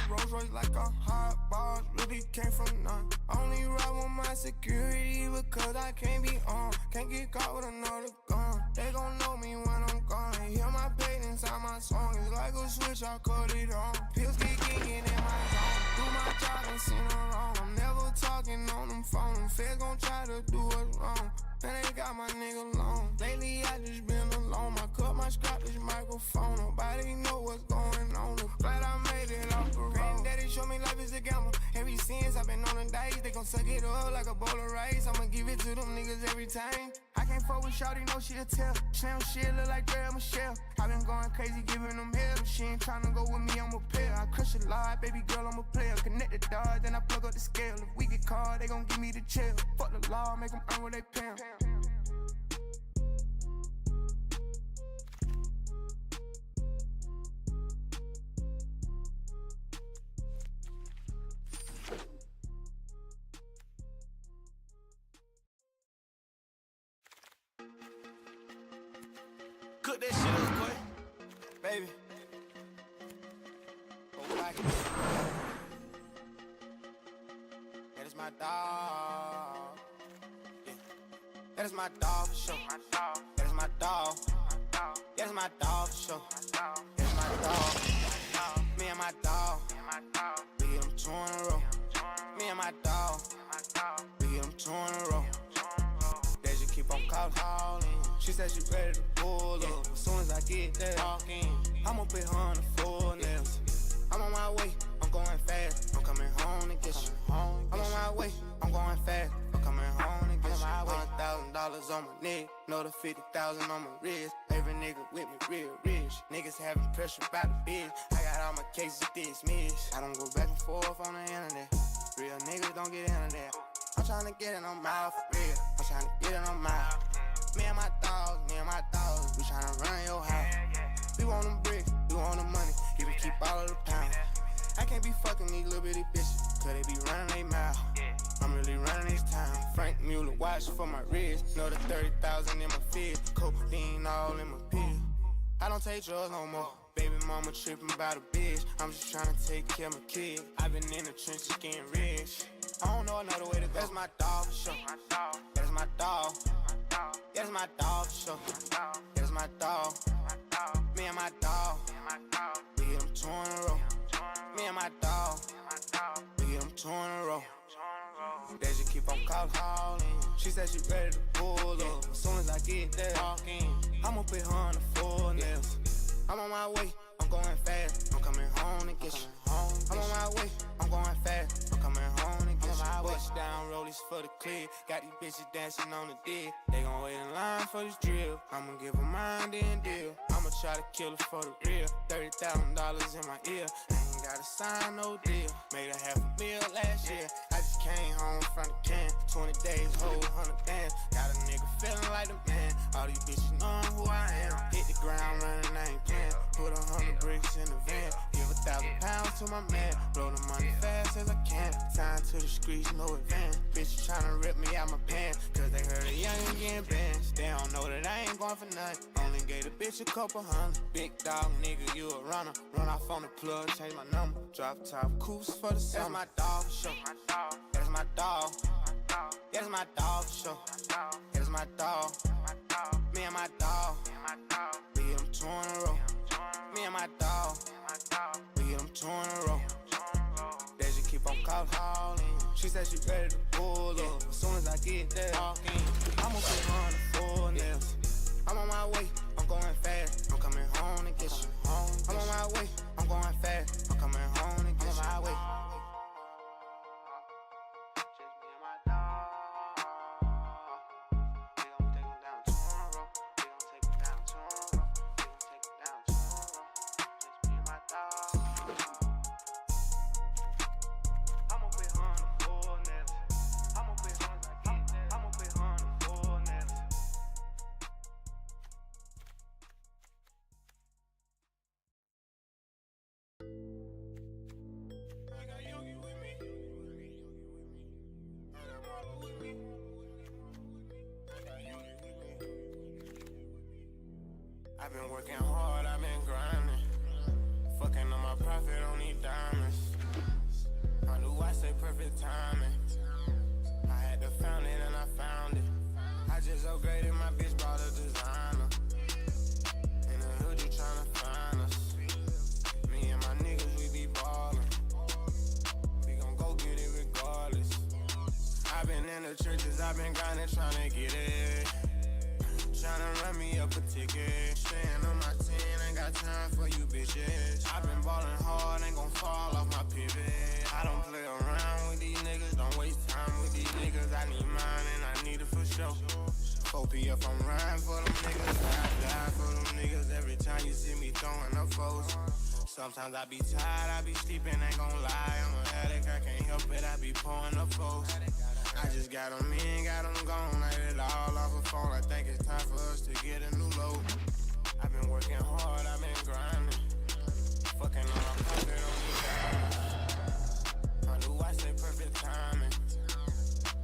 Rolls Royce like a hot boss, really came from none. Only ride with my security because I can't be on. Can't get caught with another gun. They gon' know me when I'm gone. Hear my pain inside my song. It's like a switch, I cut it on. Pills keep kicking in my zone. Do my job and seen her wrong. I'm never talking on them phone. Feds gon' try to do us wrong. And they got my nigga long. Lately I just been alone. I cut my scrap this microphone. Nobody know what's going on. Glad I made it off the road. Granddaddy showed me life is a gamble. Ever since I've been on the dice, they gon' suck it up like a bowl of rice. I'ma give it to them niggas every time. I can't fuck with shawty, no she a tell. Slim shit look like Drea Michelle. I been going crazy, giving them hell. She ain't tryna go with me, I'm a player. I crush a lot, baby girl, I'm a player. Connect the dots, then I plug up the scale. If we get caught, they gon' give me the chill. Fuck the law, make them earn what they pay. Cook that shit up, Quay. Baby. Go back. That is my dog. Yeah. That is my dog for sure. That is my dog. That is my dog for sure. That is my dog. Me and my dog. We get them 2 in a row. Me and my dog. We get them 2 in a row. They just keep on calling. She said she ready to pull up. As soon as I get there, walking, I'ma put her on the floor nails. I'm on my way, I'm going fast. I'm coming home to get you. I'm on my way, I'm going fast. I'm coming home to get you. $100,000 on my neck, another 50,000 on my wrist. Every nigga with me real rich. Niggas having pressure by the bitch. I got all my cases dismissed. I don't go back and forth on the internet. Real niggas don't get into that. I'm tryna get it on my for real. I'm tryna get it on tryna run your house. We want them bricks, we want the money, even keep all of the pounds. I can't be fucking these little bitty bitches, cause they be running they mouth. I'm really running this town. Frank Mueller watch for my wrist. Know the 30,000 in my fist. Codeine all in my pills. I don't take drugs no more. Baby mama tripping about a bitch. I'm just trying to take care of my kid. I've been in the trenches getting rich. I don't know another way to go. That's my dog for sure. That's my dog. That's my dog for sure. That's my dog. Me and my dog. We get them 2 in a row. Me and my dog. We get them 2 in a row. They just keep on calling. She said she ready to pull up. As soon as I get there, walk in, I'ma put her on the full nails. I'm on my way, I'm going fast. I'm coming home to get you. I'm on my way, I'm going fast. I'm coming home to get you. Bust down, rollies for the clear. Got these bitches dancing on the dick. They gon' wait in line for this drill. I'ma give her mine, then deal. I'ma try to kill her for the real. $30,000 in my ear. I ain't gotta sign no deal. Made a $500,000 last year. I just came home from the camp. 20 days, whole 100 bands. Got a nigga feeling like the man. All these bitches knowing who I am. Hit the ground running, I ain't playing. Put 100 bricks in the van. Give 1,000 pounds to my man. Blow the money fast as I can. Sign to the streets, no advance. Bitches tryna rip me out my pants. Cause they heard a youngin' getting banned. They don't know that I ain't going for nothing. Only gave a bitch a couple hundred. Big dog nigga, you a runner. Run off on the plug, change my number. Drop top coops for the summer. That's my dog for sure. That's my dog. That's my dog for sure. That's my dog. Me and my dog. We get them 2 in a row. Me and my dog. We get them 2 in a row. They just keep on calling. She said she ready to pull up. As soon as I get there, walk in, I'ma put her on the full nails. I'm on my way, I'm going fast. I'm coming home to get you. I'm on my way, I'm going fast. I'm coming home to get you. I'm on my way. I've been working hard, I've been grinding. Fucking on my profit, don't need diamonds. I knew I say perfect timing. I had to found it and I found it. I just upgraded my bitch, bought a designer. In the hood, you tryna find us. Me and my niggas, we be ballin'. We gon' go get it regardless. I've been in the trenches, I've been grinding, tryna get it. Tryna run me up a ticket. Staying on my 10, ain't got time for you bitches. I been ballin' hard, ain't gon' fall off my pivot. I don't play around with these niggas, don't waste time with these niggas. I need mine and I need it for sure. 4PF, I'm riding for them niggas. I die for them niggas every time you see me throwing up foes. Sometimes I be tired, I be sleeping, ain't gon' lie. I'm a addict, I can't help it, I be pouring up foes. I just got them in, got them gone. I hit it all off a phone. I think it's time for us to get a new load. I've been working hard, I've been grinding. Fucking on my pocket, don't need diamonds. I knew I said perfect timing.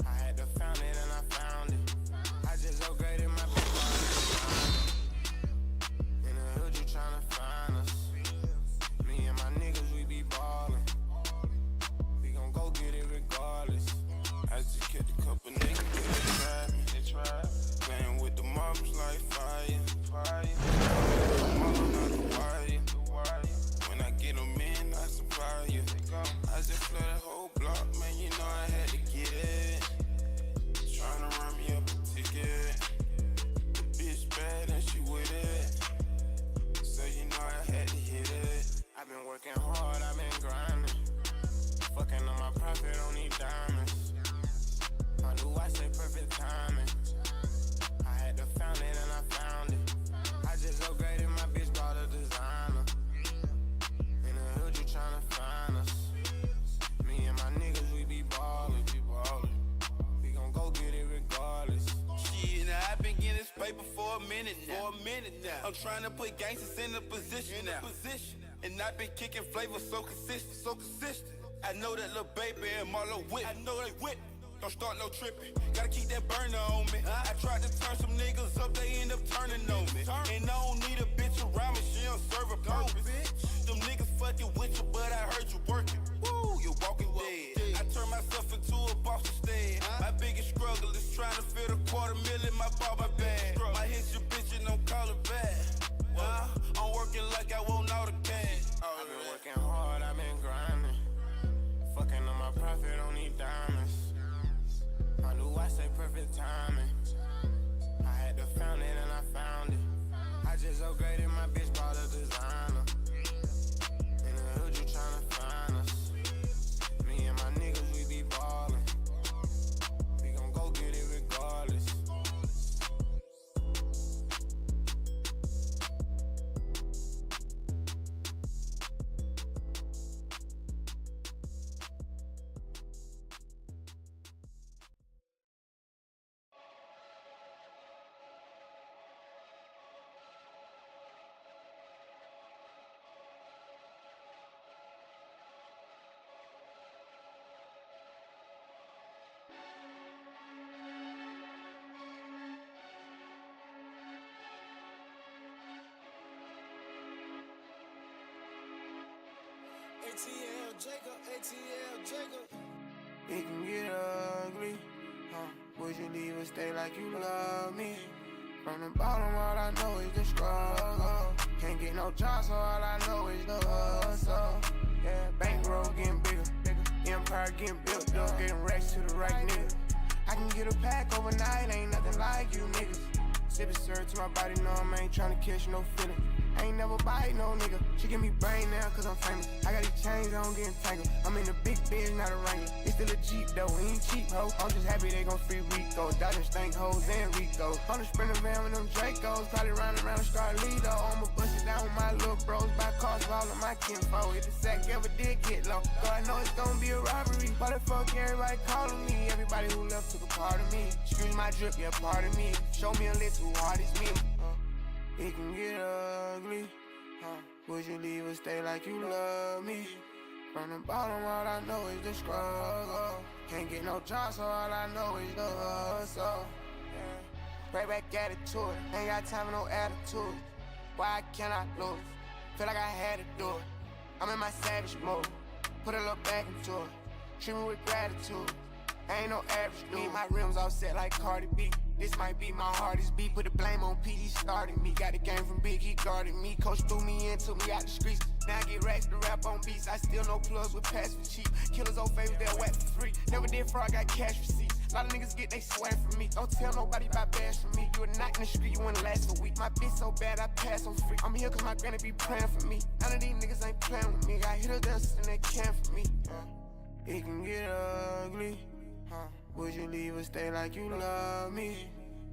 I had to found it and I found it. I just upgraded my bitch. In the hood, you tryna find us. Me and my niggas, we be ballin'. We gon' go get it regardless. I just kept a couple niggas that they tried me. Playing with the marbles like fire. When I get them in, paper for a minute now. I'm trying to put gangsters in a position now. And I've been kicking flavor so consistent. I know that little baby and Marlo whip. I know they whip. Don't start no tripping. Gotta keep that burner on me. I tried to turn some niggas up, they end up turning on me. And I don't need a bitch around me, she don't serve a purpose. Them niggas fucking with you, but I heard you working. Woo, you walking dead. I turned myself into a boss instead. My biggest struggle is trying to fit $250,000 in my ball bag. Might hit your bitch and don't call it back. I'm working like I want all the cash. I've been working hard, I've been grinding. Fucking on my profit, don't need diamonds. My new watch say perfect timing. I had to found it and I found it. I just upgraded my bitch, bought a designer. In the hood you tryna find us. Me and my niggas, we be ballin'. We gon' go get it regardless. ATL Jacob. It can get ugly, would you leave or stay like you love me? From the bottom, all I know is the struggle. Can't get no job, so all I know is the hustle. Yeah, bankroll getting bigger. Empire getting built up, getting racks to the right nigga. I can get a pack overnight, ain't nothing like you niggas. Sippin' syrup to my body, no, I ain't tryna catch no feeling. I ain't never bite no nigga. She give me brain now cause I'm famous. I got these chains, I don't get entangled. I'm in the big Benz, not a Wrangler. It's still a Jeep though, we ain't cheap ho. I'm just happy they gon' free Rico. Dodging stank hoes and Rico. On the Sprinter van with them Dracos. Probably round around Starlito. I'ma bust it down with my little bros. Buy cars for all of my kinfolk. If the sack ever did get low, so I know it's gon' be a robbery. Why the fuck everybody calling me? Everybody who left took a part of me. Excuse my drip, yeah, part of me. Show me a little too hard, it's me. It can get ugly. Would you leave or stay like you love me? From the bottom, all I know is the struggle. Can't get no job, so all I know is the hustle. Yeah. Right back attitude, ain't got time for no attitude. Why can't I lose? Feel like I had to do it. I'm in my savage mode. Put a little back into it. Treat me with gratitude. Ain't no average dude. My rims all set like Cardi B. This might be my hardest beat. Put the blame on P, he started me. Got the game from Big, he guarded me. Coach threw me in, took me out the streets. Now I get racks to rap on beats. I still know plugs with pass for cheap. Killers old favors, they're whack for free. Never did fraud, got cash receipts. A lot of niggas get they swag from me. Don't tell nobody about bash from me. You a night in the street, you wouldn't last a week. My bitch so bad, I pass on free. I'm here cause my granny be praying for me. None of these niggas ain't playing with me. I hit her dancing and they can for me. It can get ugly. Would you leave or stay like you love me?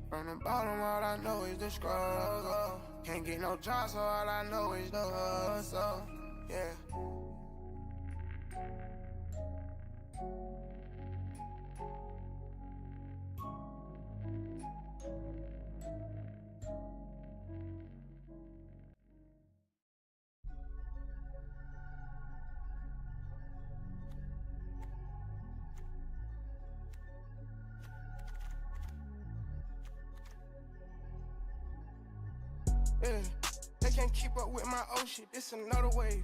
From the bottom, all I know is the struggle. Can't get no job, so all I know is the hustle. Yeah. Yeah, they can't keep up with my old shit, this another wave.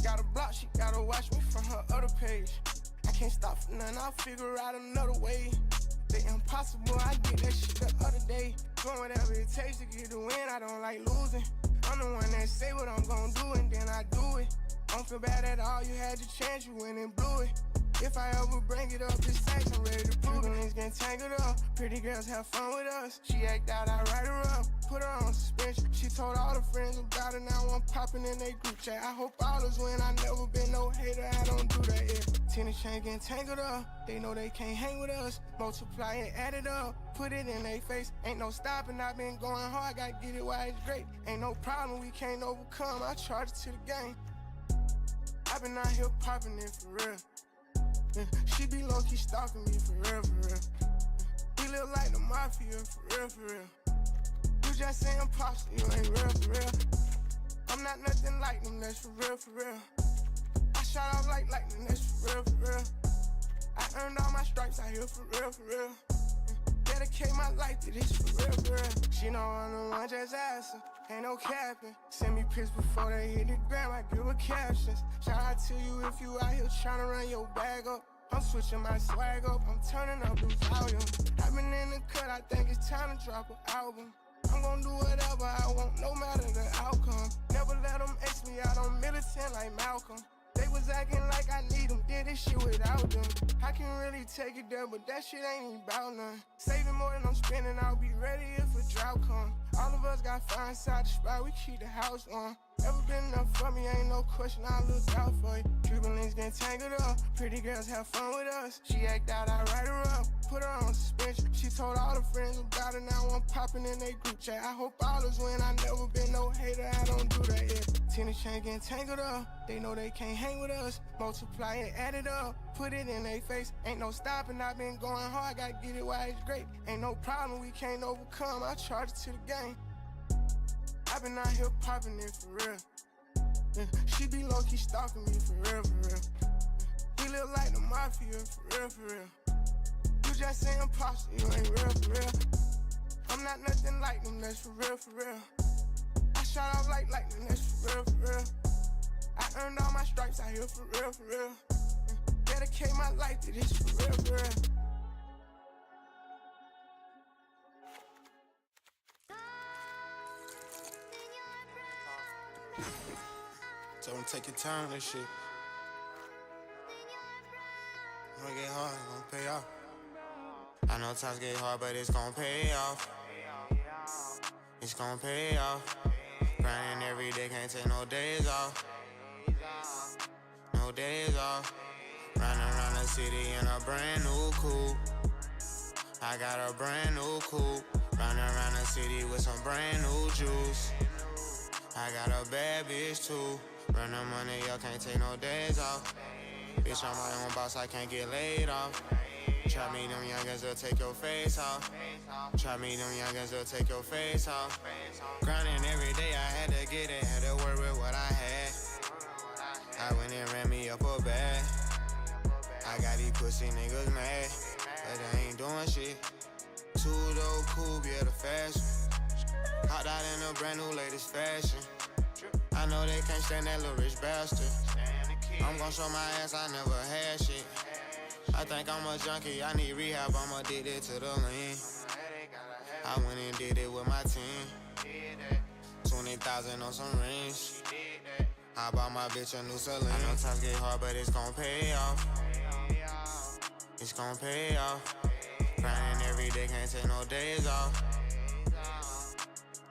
Got a block, she gotta watch me from her other page. I can't stop for nothing, I'll figure out another way. The impossible, I did that shit the other day. Doing whatever it takes to get the win, I don't like losing. I'm the one that say what I'm gonna do and then I do it. Don't feel bad at all, you had your chance, you went and blew it. If I ever bring it up, it's thanks, I'm ready to prove it. Things getting tangled up, pretty girls have fun with us. She act out, I write her up, put her on suspension. She told all her friends about it, now I'm popping in they group chat. I hope all is win, I never been no hater, I don't do that, yeah. Tennis chain getting tangled up, they know they can't hang with us. Multiply and add it up, put it in they face. Ain't no stopping, I been going hard, gotta get it while it's great. Ain't no problem we can't overcome, I charge it to the game. I been out here popping it for real. Yeah, she be low-key stalking me for real, for real. We live like the mafia, for real, for real. just an imposter, you ain't real for real. I'm not nothing like them, that's for real, for real. I shot off like lightning, that's for real, for real. I earned all my stripes out here for real, for real. Dedicate my life to this for real, for real. She know I'm the one, just ask her, ain't no capping. Send me pics before they hit the gram, I give her captions. Shout out to you if you out here tryna run your bag up. I'm switching my swag up, I'm turning up the volume. I've been in the cut, I think it's time to drop an album. I'm gon' do whatever I want, no matter the outcome. Never let them X me out on militant like Malcolm. They was acting like I need them, did this shit without them. I can really take it there, but that shit ain't even about none. Saving more than I'm spending, I'll be ready if a drought come. All of us got fire inside the spot, we keep the house on. Ever been enough for me, ain't no question, I look out for you. Cuban links get tangled up, pretty girls have fun with us. She act out, I write her up, put her on suspension. She told all her friends about it, now I'm popping in they group chat. I hope all is win, I never been no hater, I don't do that yet. Tennis chain getting tangled up, they know they can't hang with us. Multiply and add it up, put it in their face. Ain't no stopping, I been going hard, gotta get it while it's great. Ain't no problem we can't overcome, I charge it to the game. I been out here popping it for real. Yeah, she be low-key stalking me for real, for real. We look like the mafia for real, for real. You just an imposter, you ain't real, for real. I'm not nothing like them, that's for real, for real. I shot off like lightning, that's for real, for real. I earned all my stripes out here for real, for real. Dedicate my life to this for real, for real. So don't take your time on this shit. Gonna get hard, it's gonna pay off. I know times get hard, but it's gonna pay off. It's gonna pay off. Grinding every day, can't take no days off. No days off. Running around the city in a brand new coupe. I got a brand new coupe. Running around the city with some brand new juice. I got a bad bitch too. Running money, y'all can't take no days off. Bitch, I'm my own boss, I can't get laid off. Try me, them youngins, they'll take your face off. Try me, them youngins, they'll take your face off. Grinding every day, I had to get it, had to work with what I had. I went and ran me up a bag. I got these pussy niggas mad, but they ain't doing shit. Two-door coupe, yeah, the fashion. Hopped out in a brand new latest fashion. I know they can't stand that little rich bastard. I'm gon' show my ass I never had shit. I think I'm a junkie, I need rehab, I'm addicted to the lean. I went and did it with my team. 20,000 on some rings. I bought my bitch a new Celine. I know times get hard, but it's gon' pay off. It's gon' pay off. Grinding every day, can't take no days off.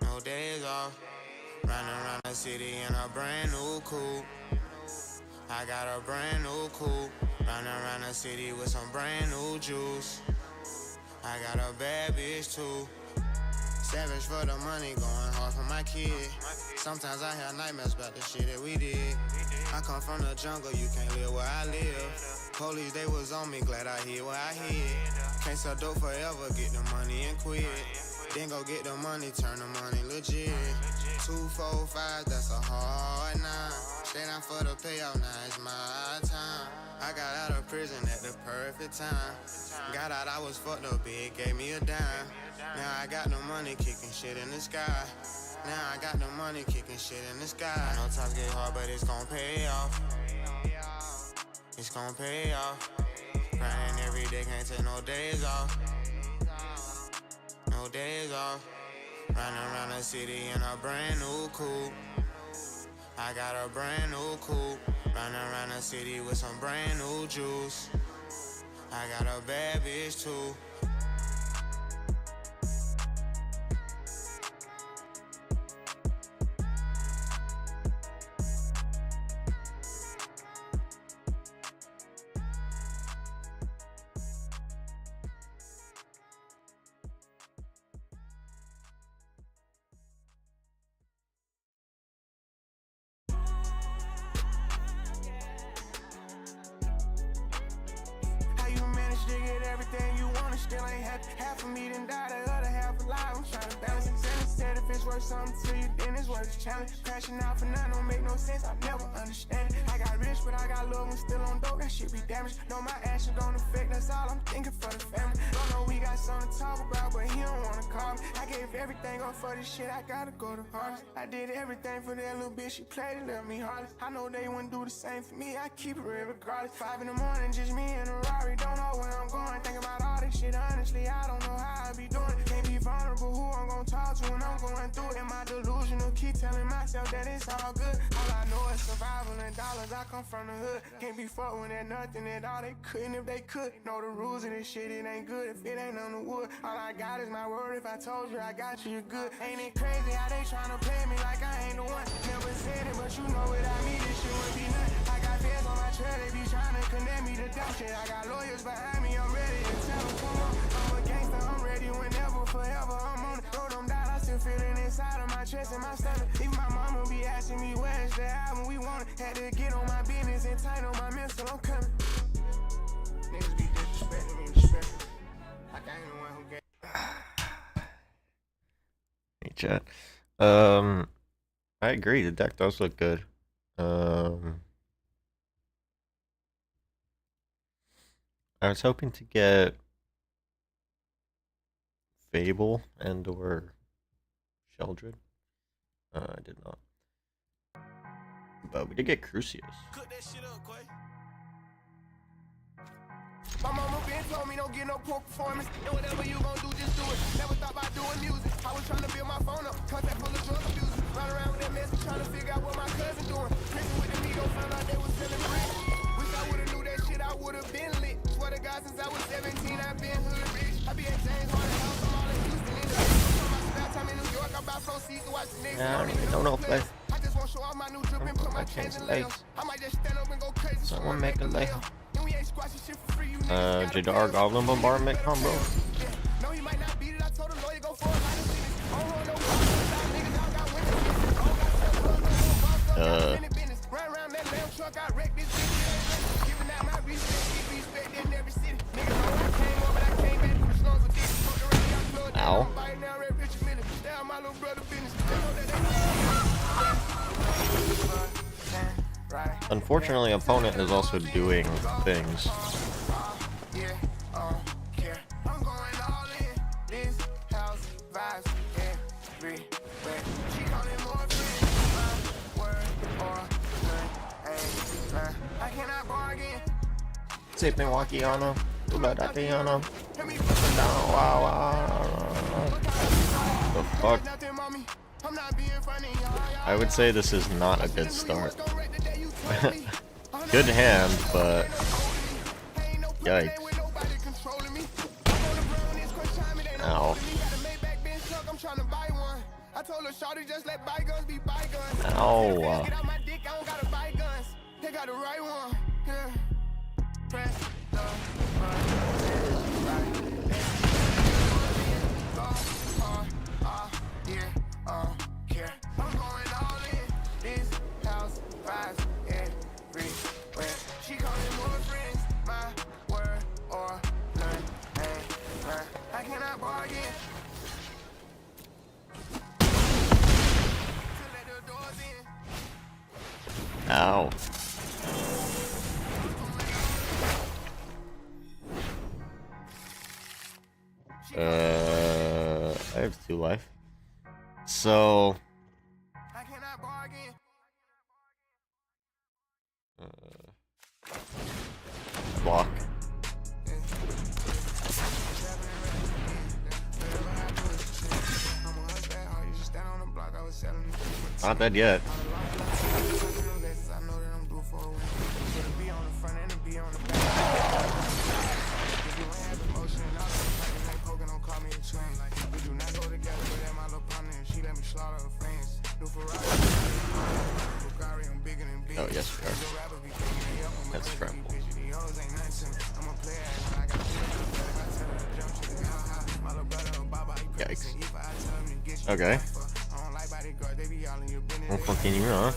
No days off. Running around the city in a brand new coupe. I got a brand new coupe. Running around the city with some brand new juice. I got a bad bitch too. Savage for the money, going hard for my kid. Sometimes I have nightmares about the shit that we did. I come from the jungle, you can't live where I live. Police, they was on me, glad I hid where I hid. Can't sell dope forever, get the money and quit. Then go get the money, turn the money legit. 2, 4, 5, that's a hard 9. Stay down for the payout, now it's my time. I got out of prison at the perfect time. Got out, I was fucked up, big, gave me a dime. Now I got no money, kicking shit in the sky. Now I got the money, kicking shit in the sky. I know times get hard, but it's gon' pay off. It's gon' pay off. Grinding every day, can't take no days off. No days off. Running around the city in a brand new coupe. I got a brand new coupe. Running around the city with some brand new juice. I got a bad bitch too. Still ain't happy. Half of me done died, the other half alive. I'm trying to balance it. Said if worth something to you, then it's worth the challenge. Crashing out for nothing don't make no sense, I never understand it. I got rich, but I got love and still on dope, that shit be damaged. Know my action don't affect, that's all I'm thinking for the family. Don't know we got something to talk about, but he don't wanna call me. I gave everything up for this shit, I gotta go to hardest. I did everything for that little bitch, she played it, left me heartless. I know they wouldn't do the same for me, I keep it real regardless. 5 in the morning, just me and a Rari, don't know where I'm going. Think about all this shit, honestly, I don't know how I be doing it. Can't be vulnerable, who I'm gonna talk to when I'm going through it. Am I delusional? Keep telling myself that it's all good. All I know is survival and dollars, I come from the hood. Can't be fucked when there's nothing at all, they couldn't if they could. Know the rules of this shit, it ain't good if it ain't on the wood. All I got is my word, if I told you I got you, you're good. Ain't it crazy how they tryna play me like I ain't the one? Never said it, but you know without me this shit wouldn't be nothing. I got feds on my trail, they be tryna connect me to dumb shit. I got lawyers behind me, I'm ready to tell them, come on. I'm a gangster, I'm ready whenever, forever, I'm on it. Wrote them down, I still feel it inside of my chest and my stomach. Even my mama be asking me where's the album we want it. Had to get on my business and tight on my mental, I'm coming. Niggas be disrespecting me, respecting. Like I ain't the one who gave. Hey chat. I agree, the deck does look good. I was hoping to get Fable and or Sheldred. I did not. But we did get Crucius. Cook that shit up, Quay. My mama been told me don't get no poor performance. And whatever you gon' do, just do it. Never thought about doing music. I was trying to build my phone up. Contact full of drug abusers. Run around with that message trying to figure out what my cousin doing. Prison with the Migo, found out they was selling bricks. Wish I would've knew that shit, I would've been lit. Swear to God, since I was 17, I've been hood rich. I be at James Harden House, I'm all in Houston. In the spare time in New York, I buy flow seats to watch the niggas. Yeah, I don't even know play. I just want to show off my new drip and put my chains in layers. I might just stand up and go crazy. Someone make a layup. Jadar Goblin Bombardment combo. No, you might not beat it. I told the lawyer go for Ow. Unfortunately, opponent is also doing things. Say Milwaukeeano, Ubadatiano. The fuck? I would say this is not a good start. Good hand, but yikes. Ow. Ow. Ow. I have 2 life. So block. Not dead yet. Oh yes, we are. That's trample. Yikes. Okay. Well, fucking you, huh?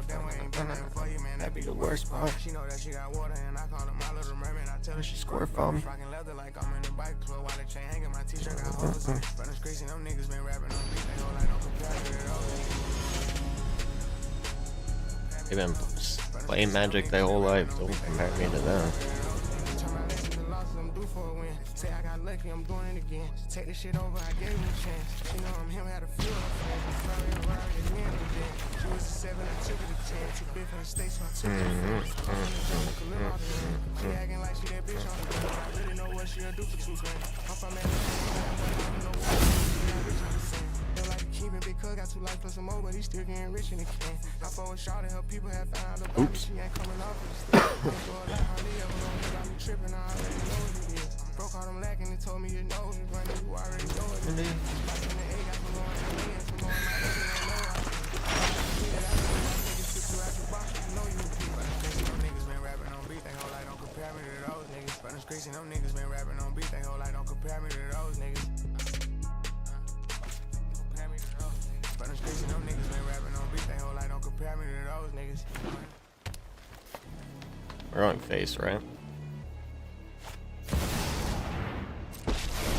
That'd be the worst part. She know that she got water and I call her my little mermaid. I tell her she Squirt for me. rockin' leather like I'm in the bike club. While the chain hanging, my t-shirt got holes in it. Running crazy, them niggas been rapping on beat. They gon' like don't compare to it all. They've been playing Magic their whole life. Don't compare me to them. Turn my lessons and losses, I'm due for a win. Say I got lucky, I'm doing it again. Take this shit over, I gave him a chance. She know I'm him, had a few of her friends. Sorry, I'm right again and again. She was a 7, I took it a 10. Too big for the state, so I took it a 4. She acting like she that bitch on the ground. I really know what she'll do for 2 grand. I'm from Atlanta, I don't know what that bitch on the same. Feel like a keeping big cuz got 2 life plus some more, but he still getting rich in the can. I fought with Shawty, her people have found out about me. She ain't coming off of the stick. Don't go like hardly ever know me, got me tripping, I already know what it is. Broke all them lacking and told me your nose is running, you already know it. Back in the A, got some more in LA and some more in my head, you don't know I niggas sit you out your box, you know you a peep. But it's crazy, them niggas been rapping on beat, they whole like don't compare me to those niggas. But it's crazy, them niggas been rapping on beat, they whole like don't compare me to those niggas. Compare me to those niggas. But it's crazy, them niggas been rapping on beat, they whole like don't compare me to those niggas. We're on face, right?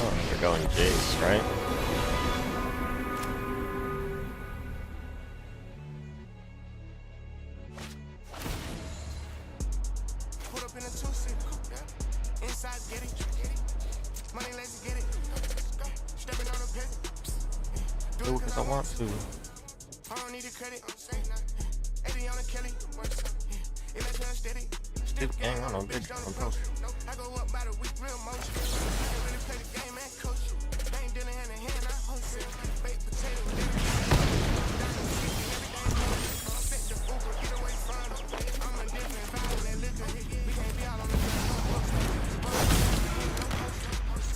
Oh, we're going Jace, right? Put up in a 2-seat, inside get it, money let's get it, stepping on the pivot, Do it 'cause I want to. I don't need the credit, 80 on the Kelly, it let you steady, Stiff gang on a bitch on post. I go up by the week, real motion, I can really play the game and coach it, I ain't dealing hand in hand, I host it, baked potato with everything, down the street, everything, I'm set the Uber, get away from it, I'm a different vibe when that liquor hit, we can't be out on the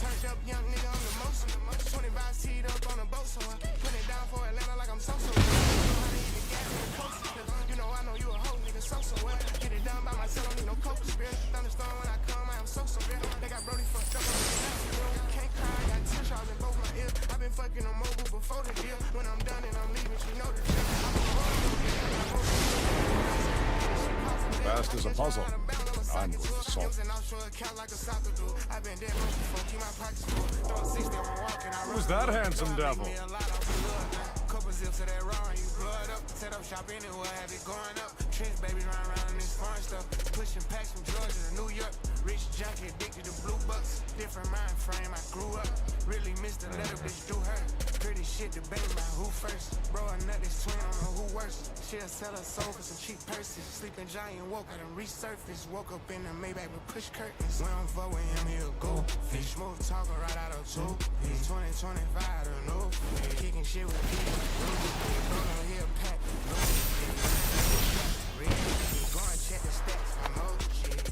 turned up young nigga, I'm the most, 25 teed up on a boat, so I put it down for Atlanta like I'm so-so, you know how to eat the gas in the coast, you know I know you a hoe nigga, so-so well, get it done by myself, don't need no coke, spirit, thunderstorm when I come, I am so-so real, they got Brody fucked up on the house, can't cry, I got tear shards in both my ears, I've been fucking on mobile before the deal, when I'm done and I'm leaving, she know the deal, Fast as a puzzle. I'm with salt. Who's that handsome devil? Couple zips of that raw and you blood up. Set up shop anywhere, have it going up. Trench baby run around in this foreign stuff. Pushing packs from Georgia to New York. Rich junkie addicted to blue bucks. Different mind frame, I grew up. Really missed the letter, bitch do her. Pretty shit debating about who first. Bro, a nut is twin, I don't know who worse. She'll sell her soul for some cheap purses. Sleeping giant woke, I done resurfaced. Woke up in the Maybach with push curtains. When I'm fuck with him, he'll go. Fish smooth talker right out of 2. He's 2025, I don't know. Kicking shit with people. Don't hear pack. Going check the stats, I know shit.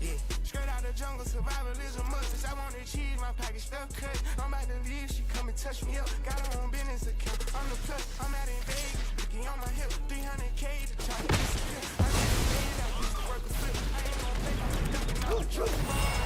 Yeah. Straight out the jungle, survivalism must. I want to cheese, my package stuff cut. I'm about to leave, she come and touch me up. Got her own business account. I'm the plus, I'm out in Vegas. Biggie on my hip, 300K to try to disappear. I got paid, I used to work a flip. I ain't gon' play, I'm ducking out the truth.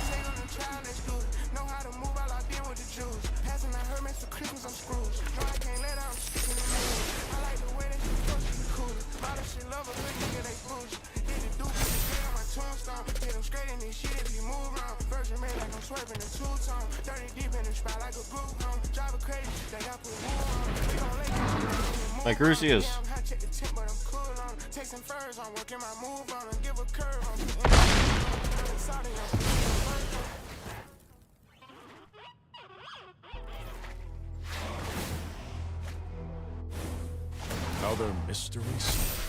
Say on the trial, let's do it. Know how to move, I locked in with the Jews. Passing my Hermes for Christmas, I'm screwed. No, I can't let her, I'm sticking in the mood. I like the way that she fuck, she cool. A lot of shit love her, but nigga, they bougie. Hit the dude, put the gate on my tombstone. Hit him straight in this shit if he move wrong. Virgin man like I'm swerving a two-tone. 30 deep in the spot like a group home. Drive her crazy, they got put woo on. We gon' lay you. Like Crucius. Yeah, I'm hot, check the temp, but I'm cool on. Take some furs on, working my move on. And give a curve on. Another mystery solved.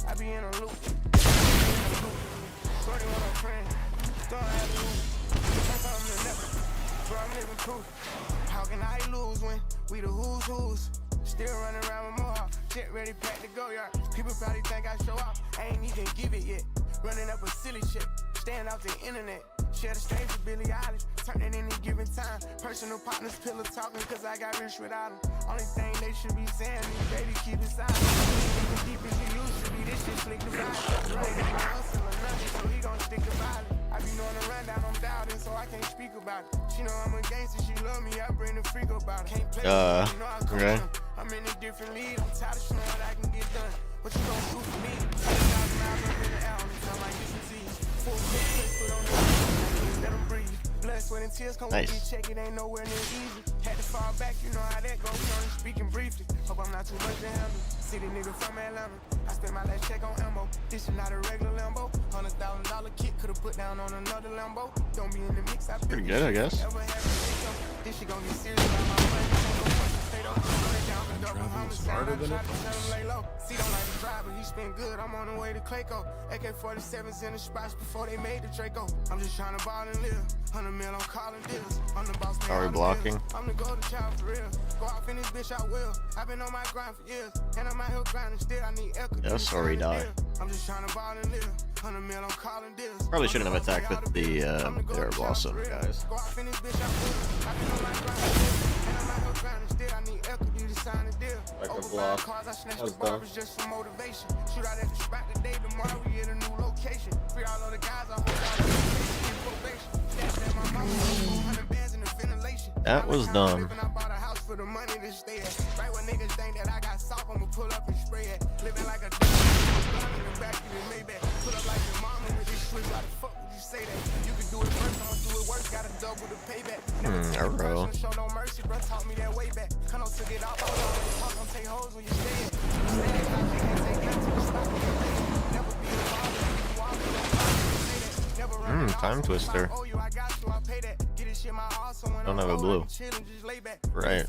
I be in a loop. Flirting with a friend. Don't have to lose. I'm the never. Bro, I'm living proof. How can I lose when we the who's? Still running around with more. Jet ready, packed to go yard. People probably think I show off. I ain't even give it yet. Running up a silly shit. Staying off the internet. Share the stage with Billie Eilish, turning any given time. Personal partners, pillow talking, cause I got rich without them. Only thing they should be saying is, baby, keep it silent. As deep as you used to be, this shit slick the vibe. Ain't no hustle or nothing, so he gon' stick about it. I be knowing the rundown, I'm doubting, so I can't speak about it. She know I'm a gangster, she love me, I bring the freak about it. Can't play with me, you know I come okay. from. I'm in a different league, I'm tired of showing what I can get done. What you gon' do for me? 10,000 miles up in the air, I'm sound like this is easy. Full clip, put on the let them breathe. Blood, sweat, and tears come with me, check it ain't nowhere near easy. Had to fall back, you know how that go, we only speaking briefly. Hope I'm not too much to handle. City nigga from Atlanta, I spent my last check on ammo. This is not a regular Lambo. $100,000 kit could've put down on another Lambo. Don't be in the mix, I Pretty good, I guess. Ever have a this shit gon' get serious about my money. Travel's harder than it looks. See, don't like the driver, he spin good. I'm on the way to Clayco. AK-47s in the spots before they made the Draco. I'm just trying to ball and live. 100 mil on calling deals. I'm the boss. Are we blocking? I'm the golden child for real. Go off in this bitch, I will. I've been on my grind for years. And I'm out here grinding still. I need equity. Yeah, sorry, die. I'm just trying to ball and live. 100 mil on calling deals. Probably shouldn't have attacked with the air blossom, guys. Go off in this bitch, I will. I've been on my grind for years. And I'm out here grinding still. I need equity to sign a deal. Like a Over block. cars, I snatched That's the barbers just for motivation. Shoot out at the spot today, tomorrow we get a new location. Free all of the guys, I hold out in probation. That's at my mama, 400 bands in the ventilation. That was dumb. I bought a house for the money to stay at. Right when niggas think that I got soft, I'ma pull up and spray it. Living like a in the back of the Maybach. Pull up like your mama with this switch. Why the fuck would you say that? You can do it first, I'ma do it worse. Gotta double the payback. Never take a person, show no mercy, bro. Taught me that way back. Kano took it off, don't take hoes when you stay at. You stay at, you can't take that to the spot. Never be a father, Time Twister. Don't have a blue. Right.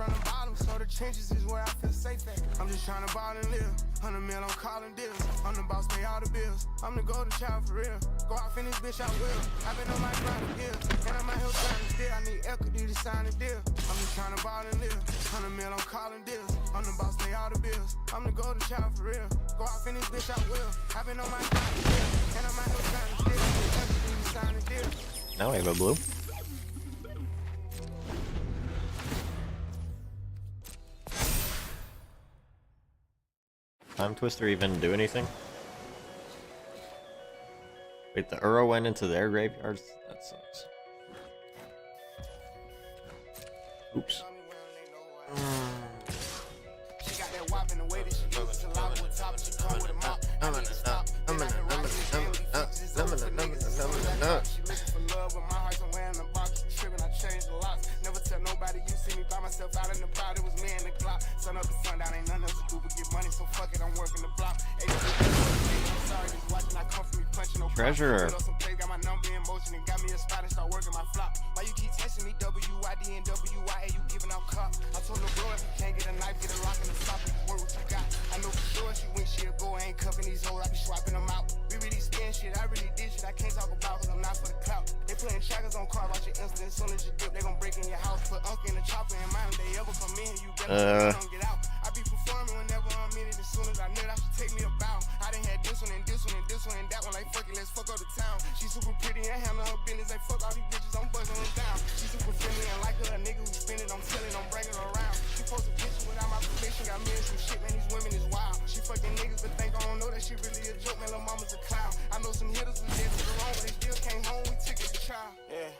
I'm just trying to ball and live. 100 mil on calling deals. I'm the boss, pay all the bills. I'm the golden child for real. Go off in this bitch, I will. I've been on my grind for years. And I'm out here grinding still. I need equity to sign a deal. I'm just trying to ball and live. 100 mil on calling deals. I'm the boss, pay all the bills. I'm the golden child for real. Go off in this bitch, I will. I've been on my grind for years. And I'm out here grinding still. I need equity to sign a deal. Now I have a blue. Time Twister even do anything? Wait, the Uro went into their graveyards? That sucks. Oops. She got that wop in the way that she goes to lava with top and she come with a mop. I need to stop. She looking for love, but my heart's somewhere in the box. Tripping, I changed the locks. Never tell nobody you see me by myself out in the crowd. It was me and the clock. Sun up to sundown, ain't nothing else to do but get money. So fuck it, I'm working the block. I'm sorry, just watching. I come from me punching no Treasurer. some play, got my number in motion and got me a spot and start working my flop. Why you keep texting me WID and WYA? You giving out cop? I told her bro, if you can't get a knife, get a lock in the socket. Work what you got. I know for sure she win, she'll go. I ain't cuffing these hoes, I be swapping them out. We really spin shit, I really did shit. I can't talk about cause I'm not for the clout. They playing trackers on car, watch your instant. As soon as you dip, they gon' break in your house. Put Uncle in the chopper and mind if they ever come in, you better don't get out. I be performing whenever I'm in it. As soon as I knew that should take me a bow. I done had this one and this one and this one and that one. Like fuck it, let's fuck up the town. She super pretty and handle her business. Like fuck all these bitches, I'm buzzing them down. She super friendly and like her, a nigga who spin it, I'm selling, I'm bringing her around. She post a picture without my permission, got me in some shit, man, these women is wild. She fucking niggas but think I don't know that she really a joke, man, her mama's a clown. I know some hitters was dead to the wrong, but they still came home, we took it to trial. Yeah.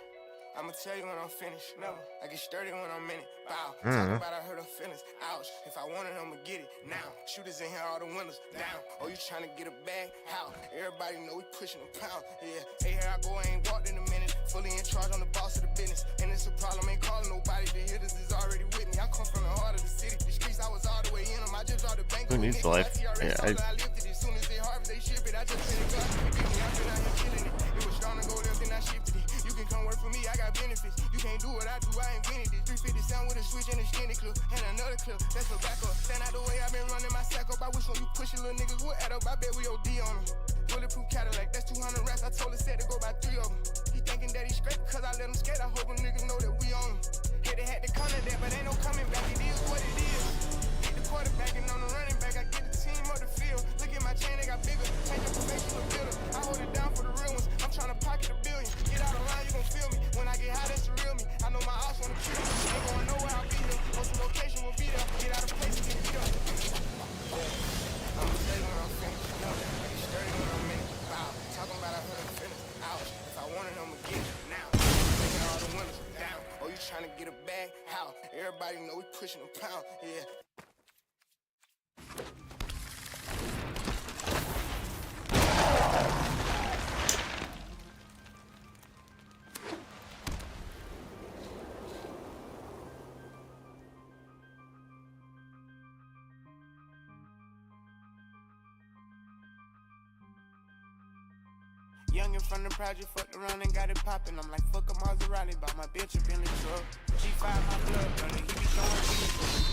I'ma tell you when I'm finished. Never. I get sturdy when I'm in it. Bow. Talk about I hurt her feelings. Ouch. If I want it, I'ma get it now. Shooters in here, all the windows down. Oh, you tryna get a bag? How? Everybody know we pushing a pound. Yeah. Hey, here I go. I ain't walked in a minute. Fully in charge, on the boss of the business. And it's a problem. Ain't calling nobody. The hitters is already with me. I come from the heart of the city. The streets, I was all the way in them. I just dropped the bank. Who needs life? Yeah, I lifted it. As soon as they harvest, they ship it. I just been a god. I've been out here killing it. It was strong to go left and I shifted it. You can come work for me. I got benefits. You can't do what I do, I invented this. 350 sound with a switch and a extended clip. And another clip, that's a backup. Stand out the way, I've been running my sack up. I wish when you push it, little niggas would add up. I bet we OD on them. Bulletproof Cadillac, that's 200 racks. I told her set to go by 3 of them. He thinking that he's straight cause I let him skate. I hope them niggas know that we on him. Hey, they had to come to that, but ain't no coming back. It is what it is. Get the quarterback and on the running back. I get the team up the field. Look at my chain, they got bigger. Change the professional builder. I hold it down for the real ones. I'm trying to pocket $1 billion. Get out of line, you everybody know we pushing a pound, yeah. Youngin' from the project, fucked around and got it poppin'. I'm like, fuck a Maserati, bought my bitch a Bentley truck. G5 my blood brother, he be showing me.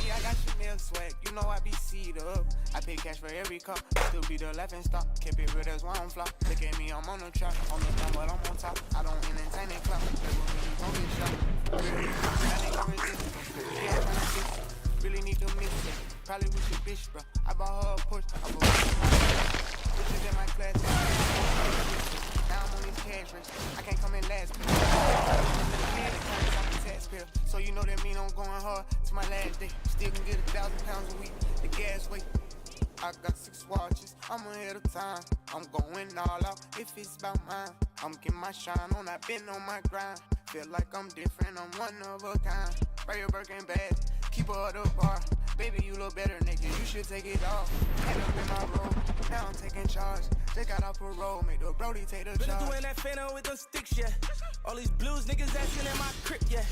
Me, I got Chanel swag, you know I be seed up. I pay cash for every cup, still be the laughing stock. Keep it real, that's why I'm flop. Look at me, I'm on the track, on the thumb, but I'm on top. I don't entertain it, clout. Play with me, you gon' get shot. Really, I ain't gon' resist. Yeah, tryna get it. Really need to miss it. Probably with your bitch, bro. I bought her a Porsche, I bought her my bitches in my class. Now I'm on these cash race. I can't come in last. So you know that mean I'm going hard to my last day. Still can get 1,000 pounds a week. The gas weight. I got 6 watches. I'm ahead of time. I'm going all out. If it's about mine, I'm getting my shine on. I've been on my grind. Feel like I'm different. I'm one of a kind. Spray your Birkin bag. Keep her at the bar. Baby, you look better, nigga. You should take it off. Head up in my road. Now I'm taking charge. Just got off parole. Make the Brody take the charge. Been doing that phantom with them sticks, yeah. All these blues niggas asking in my crib, yeah.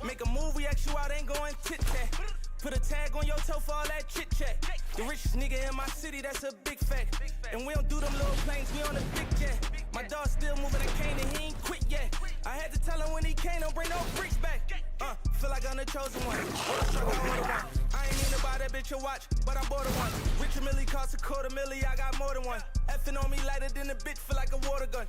Make a move, we ask you out, ain't going tit-tat. Put a tag on your toe for all that chit-chat. The richest nigga in my city, that's a big fact. And we don't do them little planes, we on a big jet. My dog still moving a cane and he ain't quit yet. I had to tell him when he came, don't bring no bricks back. Feel like I'm the chosen one. I ain't need to buy that bitch a watch, but I bought her one. Richard Millie cost $250,000, I got more than one. Effing on me lighter than a bitch, feel like a water gun.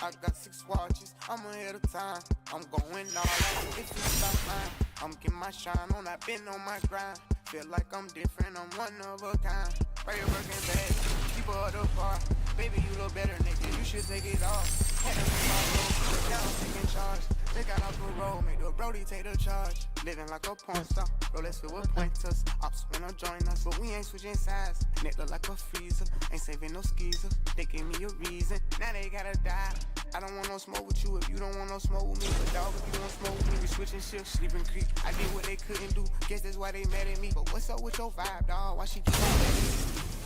I got 6 watches, I'm ahead of time. I'm going all out, if it's about mine. I'm getting my shine on, I've been on my grind. Feel like I'm different, I'm one of a kind. Spray your Birkin bag, keep her at the bar. Baby, you look better, nigga, you should take it off. Head up in my road, now I'm taking charge. They got off the road, make the Brody take the charge. Living like a porn star, rollers filled with pointers. Ops wanna join us, but we ain't switching sides. Neck look like a freezer, ain't saving no skeezer. They gave me a reason, now they gotta die. I don't want no smoke with you if you don't want no smoke with me. But dog, if you don't smoke with me, we switching shifts, sleeping creep. I did what they couldn't do, guess that's why they mad at me. But what's up with your vibe, dog? Why she keep on at me?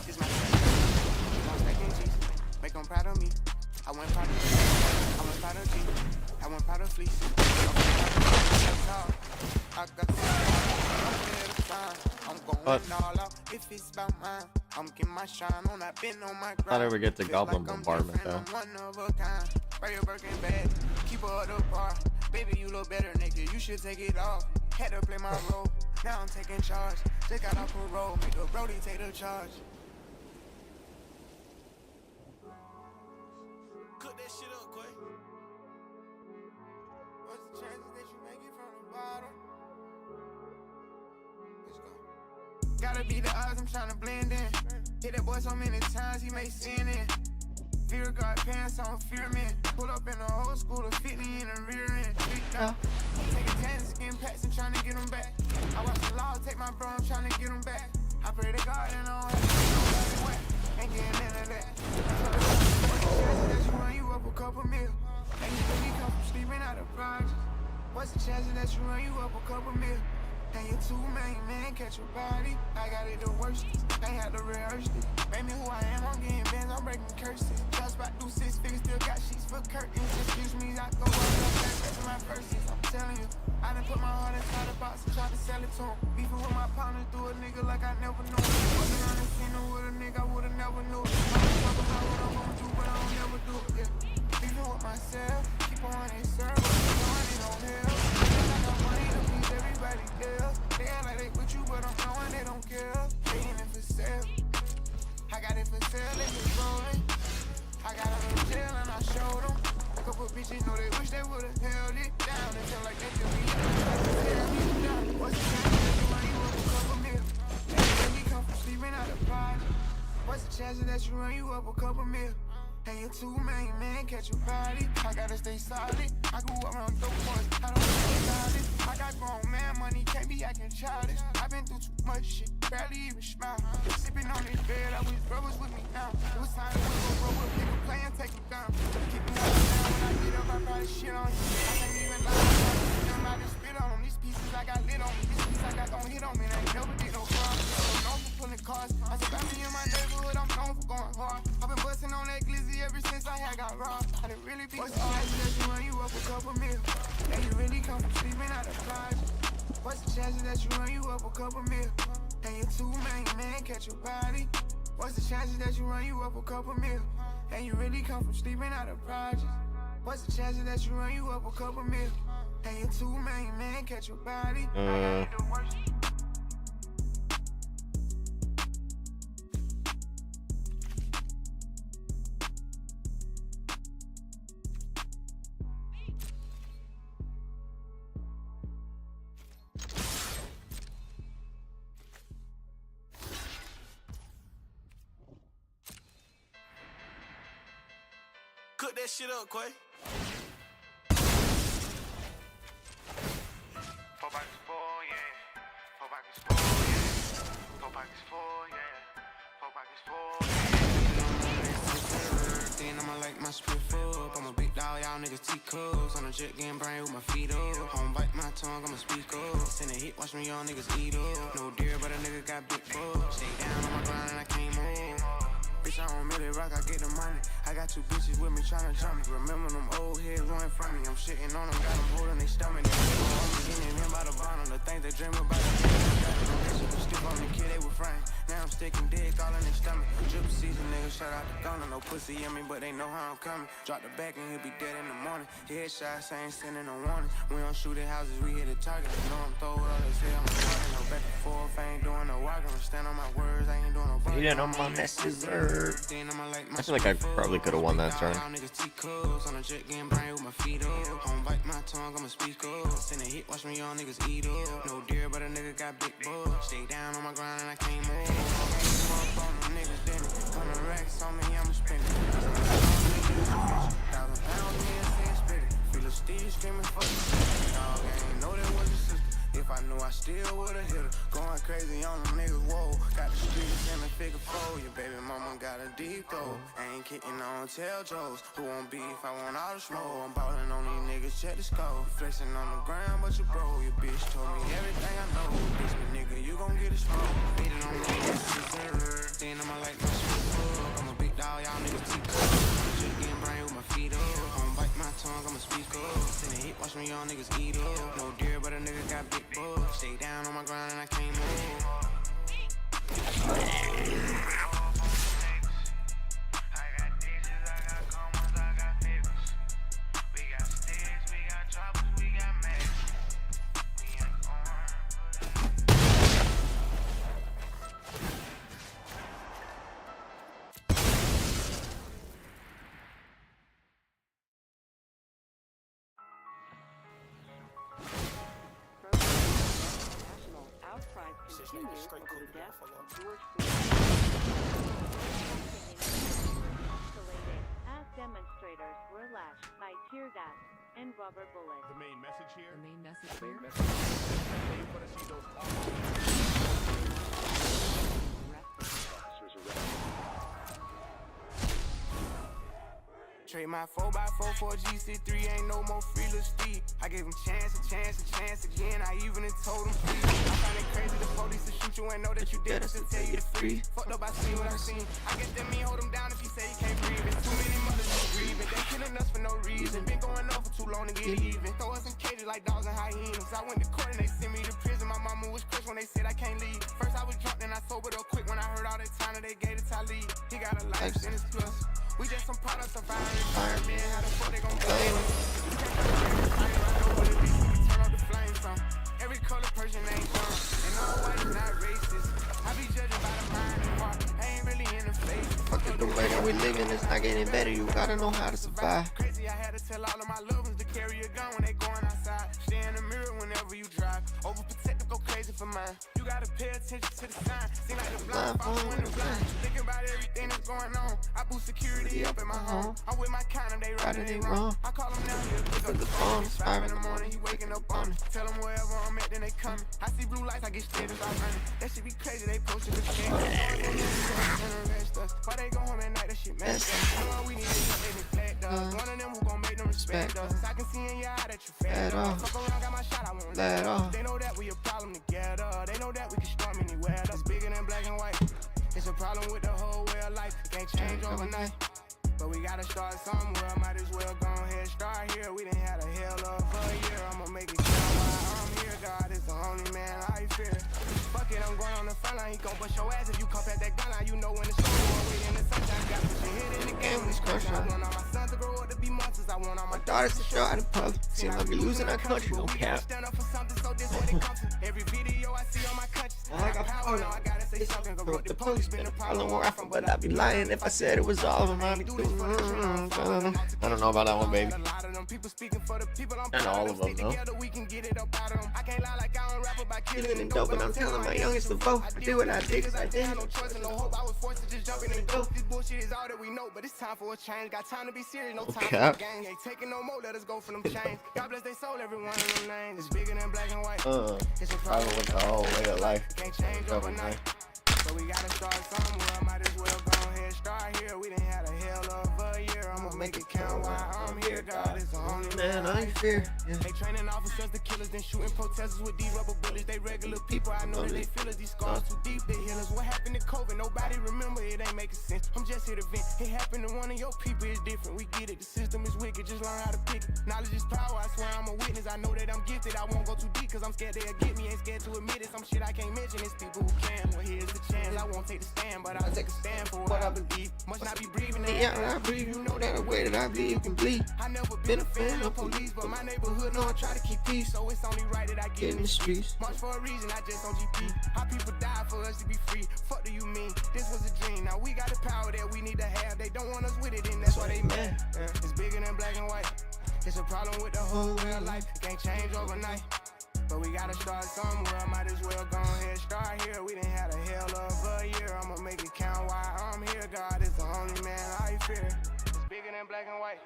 It's my friend, I'm stacking G's, make them proud of me. I went proud of G, I went proud of G, I went proud of fleece. I got I'm going all out if it's about mine. I'm getting my shine on, I've been on my grind. Not ever get the Goblin Bombardment though. One of a kind. Spray your Birkin bag, keep her at the bar. Baby, you look better, nigga, you should take it off. Had to play my role, now I'm taking charge. Just got off parole, make the Brody take the charge. Cook that shit up, Quay. What's the chances that you make it from the bottom? Let's go. Gotta be the odds, I'm tryna blend in. Hit that boy so many times, he may sin in. Fear got pants on, fear man. Pull up in the whole school to fit me in the rear end. Taking chances, getting pats and tryna get them back. I watch the law take my bro, I'm tryna get them back. I pray to God and I don't have to get wet. Ain't getting into that. What's the chances that you run you up a couple mil? And you really come from sleeping out of projects. What's the chances that you run you up a couple mil? And you too main man, catch your body. I got it the worst, ain't had to rehearse it. Made me who I am, I'm getting bands, I'm breaking curses. Just about do 6 figures, still got sheets for curtains. Excuse me, I go up back to my verses. I'm telling you, I done put my heart inside the box and tried to sell it to him. Beefing with my partners, do a nigga like I never knew. Wasn't around the scene with a nigga, I would've never knew. I'm talking about what I'm gonna do, but I don't never do it. Yeah. Beefing with myself, keep on it, sir. Knowing it don't help. I got money to please everybody else. They act like they with you, but I'm knowing they don't care. They ain't it for sale. I got it for sale, they just rolling. I got a little jail and I showed them. A couple bitches know they wish they would've held it down. They feel like they could be up. What's the chance that you run you up a couple mil? And you come from sleeping out of pride. What's the chances that you run you up a couple mil? And you too main man, catch your body. I gotta stay solid. I grew up around dope boys, I don't know about it. I got grown man money, can't be acting childish. I've been through too much shit, barely even smile. Sipping on this bed, I wish brothers with me now. It was time to go bro, we'll pick a play and take it down. Keep me down when I get up, I probably shit on you. I can't even lie, I'm out and spit on them. These pieces I got lit on me. know me, I ain't never did no fraud. I'm known for pulling cars. I said, got me in my neighborhood, I'm known for going hard. I've been busting on that glizzy ever since I had got robbed. I didn't really be. What's the chances that you run you up a couple mil? And you really come from sleeping out the lodge? What's the chances that you run you up a couple mil? And you 2 million, man, catch your body. What's the chances that you run you up a couple mil? And you really come from sleeping out of projects? What's the chances that you run you up a couple mil? And you 2 million, man, catch your body. Cook that shit up, Quay. 4 pockets full, yeah. 4 pockets full, yeah. 4 pockets full, yeah. 4 pockets full, yeah. Then I'ma like my split full. I'm a big dog, y'all niggas T-Cubs. On a jet getting brain with my feet up. Home bite my tongue, I'ma speak up. Send a hit, watch me y'all niggas eat up. No deer, but a nigga got big bucks. Stay down on my grind and I came up. Bitch, I don't really rock, I get the money. I got 2 bitches with me tryna jump me. Remember them old heads running from me. I'm shitting on them, got them holding they stomach. They getting in by the bottom. The things they dream about. They shit was stiff on the kid, they were framed. Now I'm sticking dick all in their stomach. Drip season, nigga, shout out to Gunna. No pussy in me, but they know how I'm coming. Drop the back and he'll be dead in the morning. Headshots, I ain't sending no warning. We don't shoot at houses, we hit a target. They know I'm throwing all this hell, I'm talking. No back and forth, I ain't doing no walking. I'm stand on my words, I ain't doing no barking. You didn't know my message. I feel like I probably could have won that turn. On a jet getting brain with my feet up. Home bite my tongue, I'ma speak up. Send a hit, watch me y'all niggas eat up. No deer, but a nigga got big bucks. Stay down on my grind and I came up. On them niggas, then 100 racks on me, I'ma spend it. 1,000 pounds, me and say split it. Feel a Steve screaming fuck it. Dog, I ain't know that was your sister. If I knew, I still would've hit her. Going crazy on them niggas, whoa. Got the streets in the figure 4. Your baby mama got a deep throat. I ain't kidding on tell Joes. Who want beef? I want all the smoke. I'm ballin' on these niggas, check the scope. Flexing on the ground, but you bro. Your bitch told me everything I know. Bitch, me nigga, you gon' get a smoke. Beatin' on me, then I'ma like my shit fuck. I'm a big dog, y'all niggas T-Cubs. Just getting brain with my feet up. Home bite my tongue, I'ma speak up. Send a hit, watch me y'all niggas eat up. No deer, but a nigga got big bucks. Stay down on my grind and I came up. As demonstrators were lashed by tear gas and rubber bullets. The main message here. The main message here. They want to see those officers arrested. Trade my 4x4 for a GC3, ain't no more free little Steve. I gave him chance again, I even told him please. I find it crazy the police to shoot you and know that you did it to tell you to free. Fucked up, I seen what I seen. I guess that mean hold him down if he say he can't breathe. It's too many mothers just grieving, they killing us for no reason. Been going on for too long to get even. Throw us in cages like dogs and hyenas. I went to court and they sent me to prison. My mama was crushed when they said I can't leave. First I was drunk, then I sobered up quick when I heard all that time that they gave to Talib. He got a life sentence plus. We just some products of environment. How the fuck they gon' blame us? We can't I know what it is. Turn off the flames from. Every color person ain't dumb. And all white is not racist. I be judging by the mind and heart. I ain't really in the face. Fuck it, the way that we living is not getting better. You gotta know how to survive. Crazy, I had to tell all of my loved ones to carry a gun when they going outside. Stay in the mirror whenever you drive. Overprotective, go crazy for mine. You gotta pay attention to the sign. Seem like the blind follow in the blind. Thinking about everything that's going on. I boost security up in my home. I'm with my kind, they right or they wrong. I call them down here, pick up the phone. It's 5 in the morning, he waking up on me. Tell them wherever I'm at, then they coming. I see blue lights, I get scared if I run it. That shit be crazy, they posted the shit. Why they go home at night, that shit messed up. You know what we need to get they flagged up. One of them who gon' make them respect us. I can see in your eye that you fed up. Fuck around, got my shot, I won't let up. They know that we a problem together. They know that But we gotta start somewhere, might as well go ahead, start here. We done had a hell of a year, I'ma make it count while I'm here. God is the only man I fear. Fuck it, I'm going on the front line, he gon' bust your ass if you come past that gun line. You know when it's storm, wait in the sunshine, got put your head in the game when it's crushing. I want all my sons to grow up to be monsters, I want all my daughters to show out in public. Seem like we losing our country, no cap. Stand up for something, so this what it comes to. Every video I see on my conscience, I got power now, I gotta say something. Go road the police, been a problem where I'm from, but I'd be lying if I said it was all of them. I'd be doing I don't know about that one, baby. And all of them, though. I can't lie like I don't rap about Killing and dope, and I'm telling my youngest to vote. I do what I did, cause I did. No choice and no hope. I was forced to just jump in and go. This bullshit is all that we know, but it's time for a change. Got time to be serious, no time Okay. for the gang. Ain't taking no more, let us go for them chains. God bless they soul, every one of them names. It's bigger than black and white. It's a Problem with the whole way of life. Can't change overnight. So we gotta start somewhere. Might as well go ahead, start here. We done had a hell of a year. I'ma make it count while I'm here. God is the only man I fear. They training officers, the killers, then shooting protesters with these rubber bullets. They regular people, I know that they feel us. These scars too deep, they heal us. What happened to COVID? Nobody remember, it ain't making sense. I'm just here to vent. It happened to one of your people, it's different. We get it, the system is wicked, just learn how to pick it. Knowledge is power, I swear I'm a witness. I know that I'm gifted, I won't go too deep, cause I'm scared they'll get me. Ain't scared to admit it, some shit I can't mention. It's people who can, well here's the chance. I won't take the stand, but I'll take a stand for what I believe. Must not be breathing. Yeah, I breathe, you know that the way that I bleed, you can bleed. I never been a fan of police, but my neighborhood know I try to keep peace. So it's only right that I get in the streets. March for a reason, I just on GP. How people die for us to be free. Fuck do you mean? This was a dream. Now we got the power that we need to have. They don't want us with it, and that's why they mad. It's bigger than black and white. It's a problem with the whole way of life. It can't change overnight. But we gotta start somewhere. Might as well go ahead, start here. We done had a hell of a year. I'ma make it count while I'm here. God is the only man I fear. It's bigger than black and white.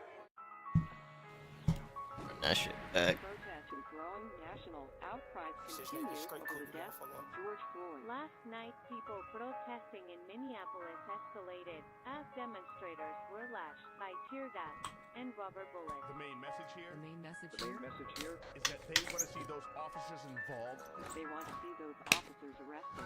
Run that shit back. Protests and growing national outcries continue over the death of George Floyd. Last night, people protesting in Minneapolis escalated as demonstrators were lashed by tear gas and rubber bullets. The main message here The main message is that they want to see those officers involved. They want to see those officers arrested.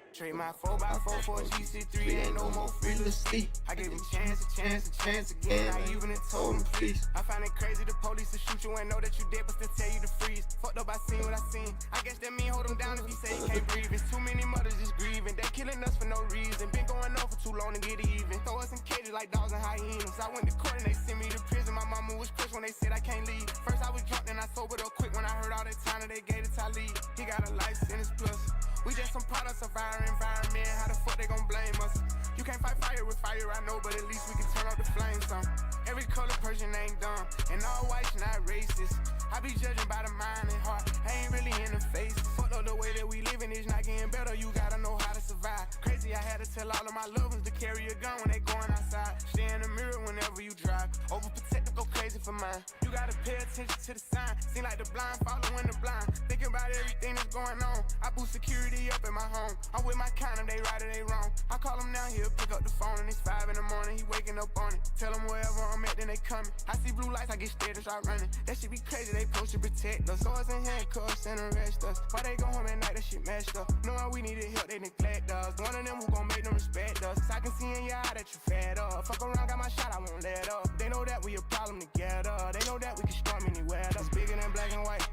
Trade my 4x4 for a GC3, ain't no more fearlessly. I gave him chance again. I even told him please. I find it crazy the police to shoot you and know that you dead, but still tell you to freeze. Fucked up, I seen what I seen. I guess that mean hold him down if he say he can't breathe. It's too many mothers just grieving. They killing us for no reason. Been going on for too long to get even. Throw us in cages like dogs and hyenas. I went to court and they sent me to prison. My mama was crushed when they said I can't leave. First I was drunk, then I sobered up quick when I heard all that time that they gave to Talib. He got a life sentence plus. We just some products of our environment. How the fuck they gon' blame us? You can't fight fire with fire, I know, but at least we can turn up the flames some. Every color person ain't dumb, and all whites not racist. I be judging by the mind and heart, I ain't really in the face. Fuck up the way that we living is not getting better, you gotta know how to survive. Crazy, I had to tell all of my loved ones to carry a gun when they going outside. Stay in the mirror whenever you drive, overprotective, go crazy for mine. You gotta pay attention to the sign, seem like the blind following the blind. Thinking about everything that's going on, I boost security up in my home. I'm with my kind of, they right or they wrong. I call him now, he'll pick up the phone and it's 5 in the morning, he waking up on it. Tell him wherever I'm at, then they coming. I see blue lights, I get scared and start running. That shit be crazy, they supposed to protect us. Swords and handcuffs and arrest us. Why they go home at night, that shit messed up. Knowing we needed help, they neglect us. One of them who gon' make them respect us. Cause I can see in your eye that you fed up. Fuck around, got my shot, I won't let up. They know that we a problem together. They know that we can storm anywhere. That's bigger than black and white.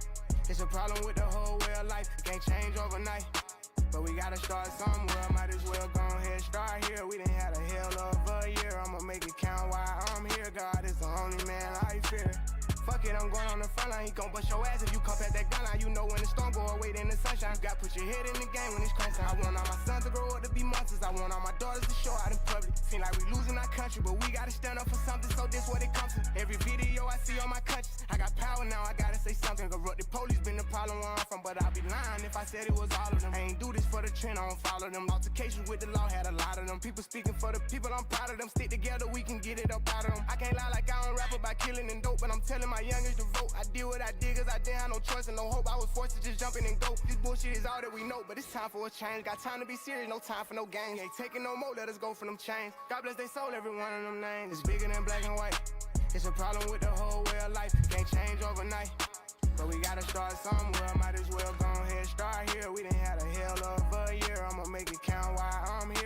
It's a problem with the whole way of life. It can't change overnight. But we gotta start somewhere. Might as well go ahead, start here. We done had a hell of a year. I'ma make it count while I'm here. God is the only man I fear. Fuck it, I'm going on the front line. He gon' bust your ass if you come past that gun line. You know when the storm go away, then the sunshine. You gotta put your head in the game when it's crunch time. I want all my sons to grow up to be monsters. I want all my daughters to show out in public. Seem like we losing our country, but we gotta stand up for something. So this what it comes to. Every video I see on my conscience, I got power now. I gotta say something. Corrupt the police been the problem where I'm from, but I'd be lying if I said it was all of them. I ain't do this for the trend, I don't follow them. Altercations with the law had a lot of them. People speaking for the people, I'm proud of them. Stick together, we can get it up out of them. I can't lie like I don't rap about killing and dope, but I'm telling my youngest to vote. I did what I did cause I didn't have no choice and no hope. I was forced to just jump in and go. This bullshit is all that we know, but it's time for a change. Got time to be serious, no time for no games. Ain't taking no more, let us go for them chains. God bless they soul, every one of them names. It's bigger than black and white. It's a problem with the whole way of life. It can't change overnight. But we gotta start somewhere. Might as well go ahead, start here. We done had a hell of a year. I'ma make it count while I'm here.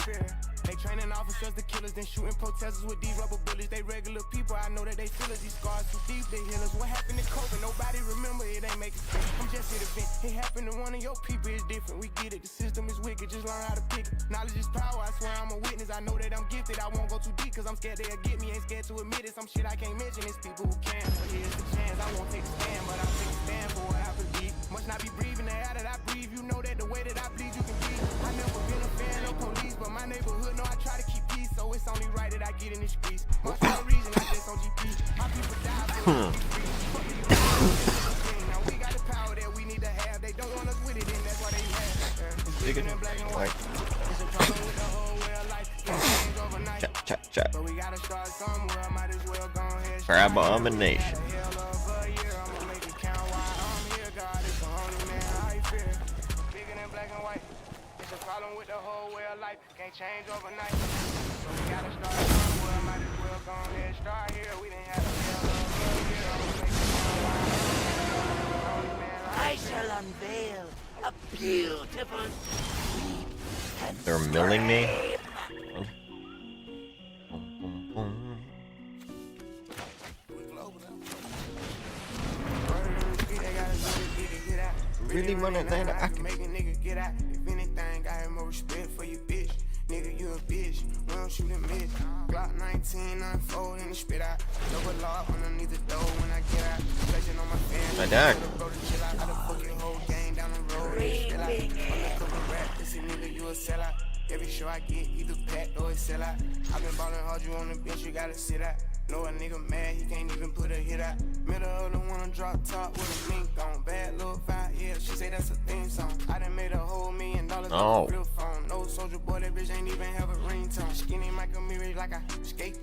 fear. They training officers, the killers, then shooting protesters with these rubber bullets. They regular people, I know that they feel us. These scars too deep, they heal us. What happened to COVID? Nobody remember, it ain't making sense. I'm just here to vent. It happened to one of your people, it's different. We get it, the system is wicked, just learn how to pick it. Knowledge is power, I swear I'm a witness. I know that I'm gifted, I won't go too deep, cause I'm scared they'll get me. Ain't scared to admit it, some shit I can't mention. It's people who can, but here's the chance. I won't take a stand, but I'll take a stand for what I believe. Must not be breathing the air that I breathe. You know that the way that I bleed, you can breathe. I never been a fan of police, but my neighborhood know I try to keep peace, so it's only right that I get in the streets. Much for the reason I just on GP. My people die for us to be free. Now we got the power that we need to have. They don't want us with it, and that's why they have. It's bigger than black and white. It's a problem with the whole way of life. Can't change overnight. Chat. But we gotta start somewhere. Might as well go ahead. Grab abomination. With the whole way of life, can't change overnight. So we gotta start somewhere. Might as well go ahead, start here. We didn't have to I shall unveil a beautiful sleep. They're milling me. Really running that I can make a nigga get out. If anything, I have more respect for you, bitch. Nigga, you a bitch. We don't shoot and miss. Glock 19, unfold and spit out. Double lock underneath the door when I get out. Flashing on my fan. My dad. I done fucking whole gang down the road. Still out. Undercover rap. This nigga, you a sellout. Every show I get, either packed or a sellout. I been ballin' hard, you on the bench, you gotta sit out. Know a nigga mad, he can't even put a hit out. Middle of the one drop top with a mink on. Bad little vibe, yeah, she say that's a theme song. I done made a whole $1 million off a flip phone. No soldier boy, that bitch ain't even have a ringtone. Skinny Michael Mirage like I skate.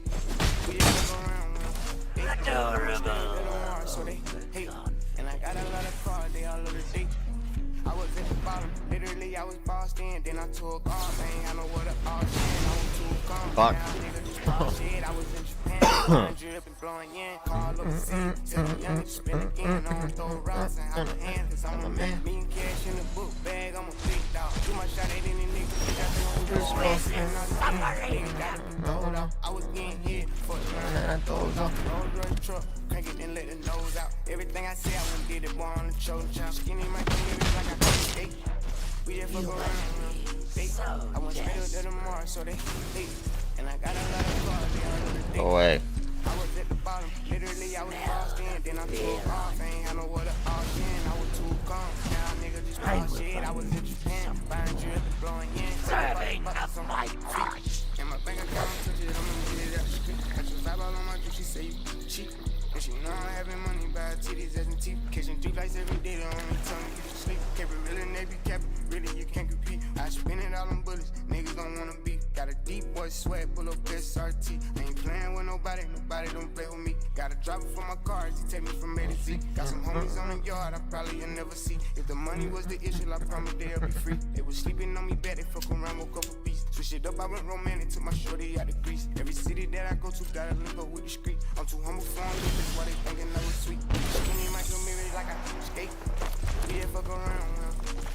We just go around with adorable. So they hate. And I got a lot of cars, they all over the date. I was at the bottom, literally I was bossed in, then I took off, I ain't had no water off, I was too calm, now nigga just boss shit, I was in Japan, dripping, blowing in, call up the scene, tell the young spin again, I'ma throw rocks and have a hand, cause I'm a man, me and cash in the book bag, I'm a big dog, do my shot at any nigga, I was getting hit, for the run, I throws off, road run truck, crank it and let the nose out, everything I say I wouldn't get it, boy on the chosen child, skinny might come here like I hey, we just fuck around. I went straight up to the Mars, so they hate. And I got a lot of cars, they all over the Go away. I was at the bottom, literally I was bossed in, then I took off. I ain't had no water off in, I was too calm. Now nigga just boss shit, I was in Japan, buying drip, blowing in. Serving up my crotch. And my bank account touch it, I'm gonna get it up. Got your vibe all on my drip, she say you cheap. And she know I'm having money by titties as in teeth. Catching 3 lights every day, they only tell me you sleep. Keep it real and they be capping, really you can't compete. I spin it all on bullets, niggas don't wanna be. Got a deep boy sweat, pull up SRT. I ain't playing with nobody don't play with me. Got a driver for my cars, he take me from A to Z. Got some homies on the yard, I probably you'll never see. If the money was the issue, I promise they'll be free. They was sleeping on me bad, they fuck around, woke up a piece. Switch it up, I went romantic, took my shorty out the grease. Every city that I go to, gotta link up with the street. I'm too humble for them, that's why they thinking I was sweet. Skinny Michael Mirage like I skate. We just fuck around,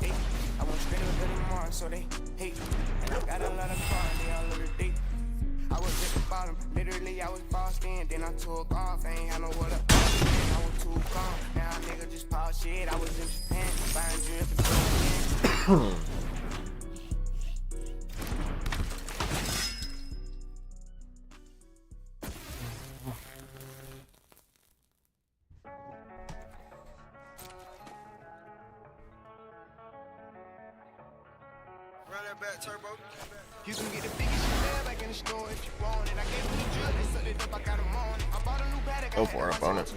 hey. I went straight up to the Mars, so they hate. And I got a lot of cars, they all over the date. I was at the bottom, literally I was bossed in, then I took off, I ain't had no water off, I was too calm, now nigga just pop shit, I was in Japan, buying drip and blowing in. Run that back, turbo. You can get the biggest shit back in the store if you want it. I gave them the drill, they set it up, I got them on it. I bought a new paddock, Go for it, opponent.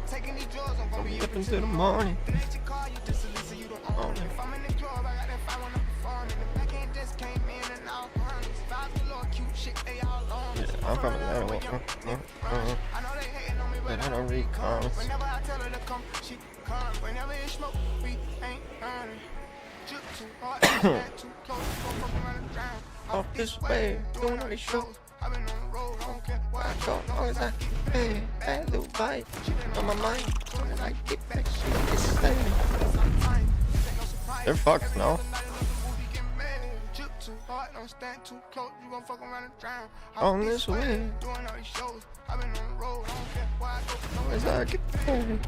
Taking these drugs, I'm gonna be up until the morning. Then they should call you just to listen, you don't own it. If I'm in the club, I got that 5 when I'm performing. The back end just came in and all honest. 5 little cute shit, they all on it. I'm from Atlanta. I know they hating on me, but I don't read comments. Whenever I tell her to come, she come. Whenever it's smoke, we ain't earning. Too hard, too close, off this way, doing all these shows. I've been on the road, I don't care where I go. Long as I get paid, bad little bite on my mind. When I get back, shit is staying. They're fucked now. too hard, don't stand too close, you gon' fuck around and drown. On this way. Doing all these shows, I've been on the road, I don't care where I go. As I get there.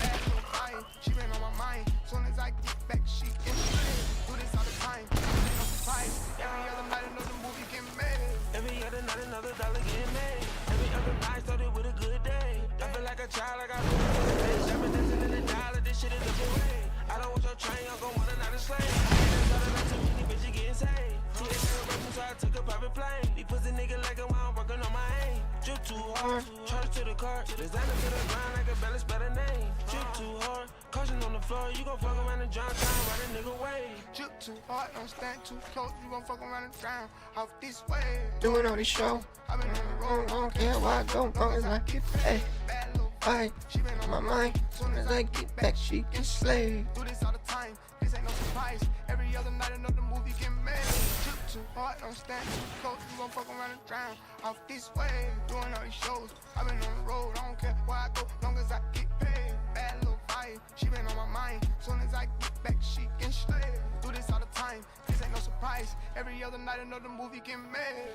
She been on my mind, soon as I get back, she in shit. Do this all the time, no surprise. Every other night another movie get made. Every other night another dollar get made. Every other night started with a good day. I feel like a child, I got a good face. Every dancing in the dollar, this shit is a way. I don't want your train, I'm gon' want another slave. Not too many bitches getting saved. Too expensive, so I took a private plane. These pussy niggas like it while I'm working on my aim. Drip too hard, charge to the car. Designer to the grind like a balance better name. Drip too hard, caution on the floor. You gon' fuck around and drown, time right a nigga way. Drip too hard, don't stand too close, you gon' fuck around and drown. Off this way. Doing all these shows. I've been on the road, I don't care where I go, long as I get paid. bad little Alright, she been on my mind. Soon as I get back, she get slayed. Do this all the time, this ain't no surprise. Every other night another movie get made. Drip too hard, don't stand too close, you gon' fuck around and drown. Off this way, doing all these shows. I've been on the road, I don't care where I go, long as I get paid. Bad little vibe, she been on my mind. Soon as I get back, she get slayed. Do this all the time, this ain't no surprise. Every other night another movie get made.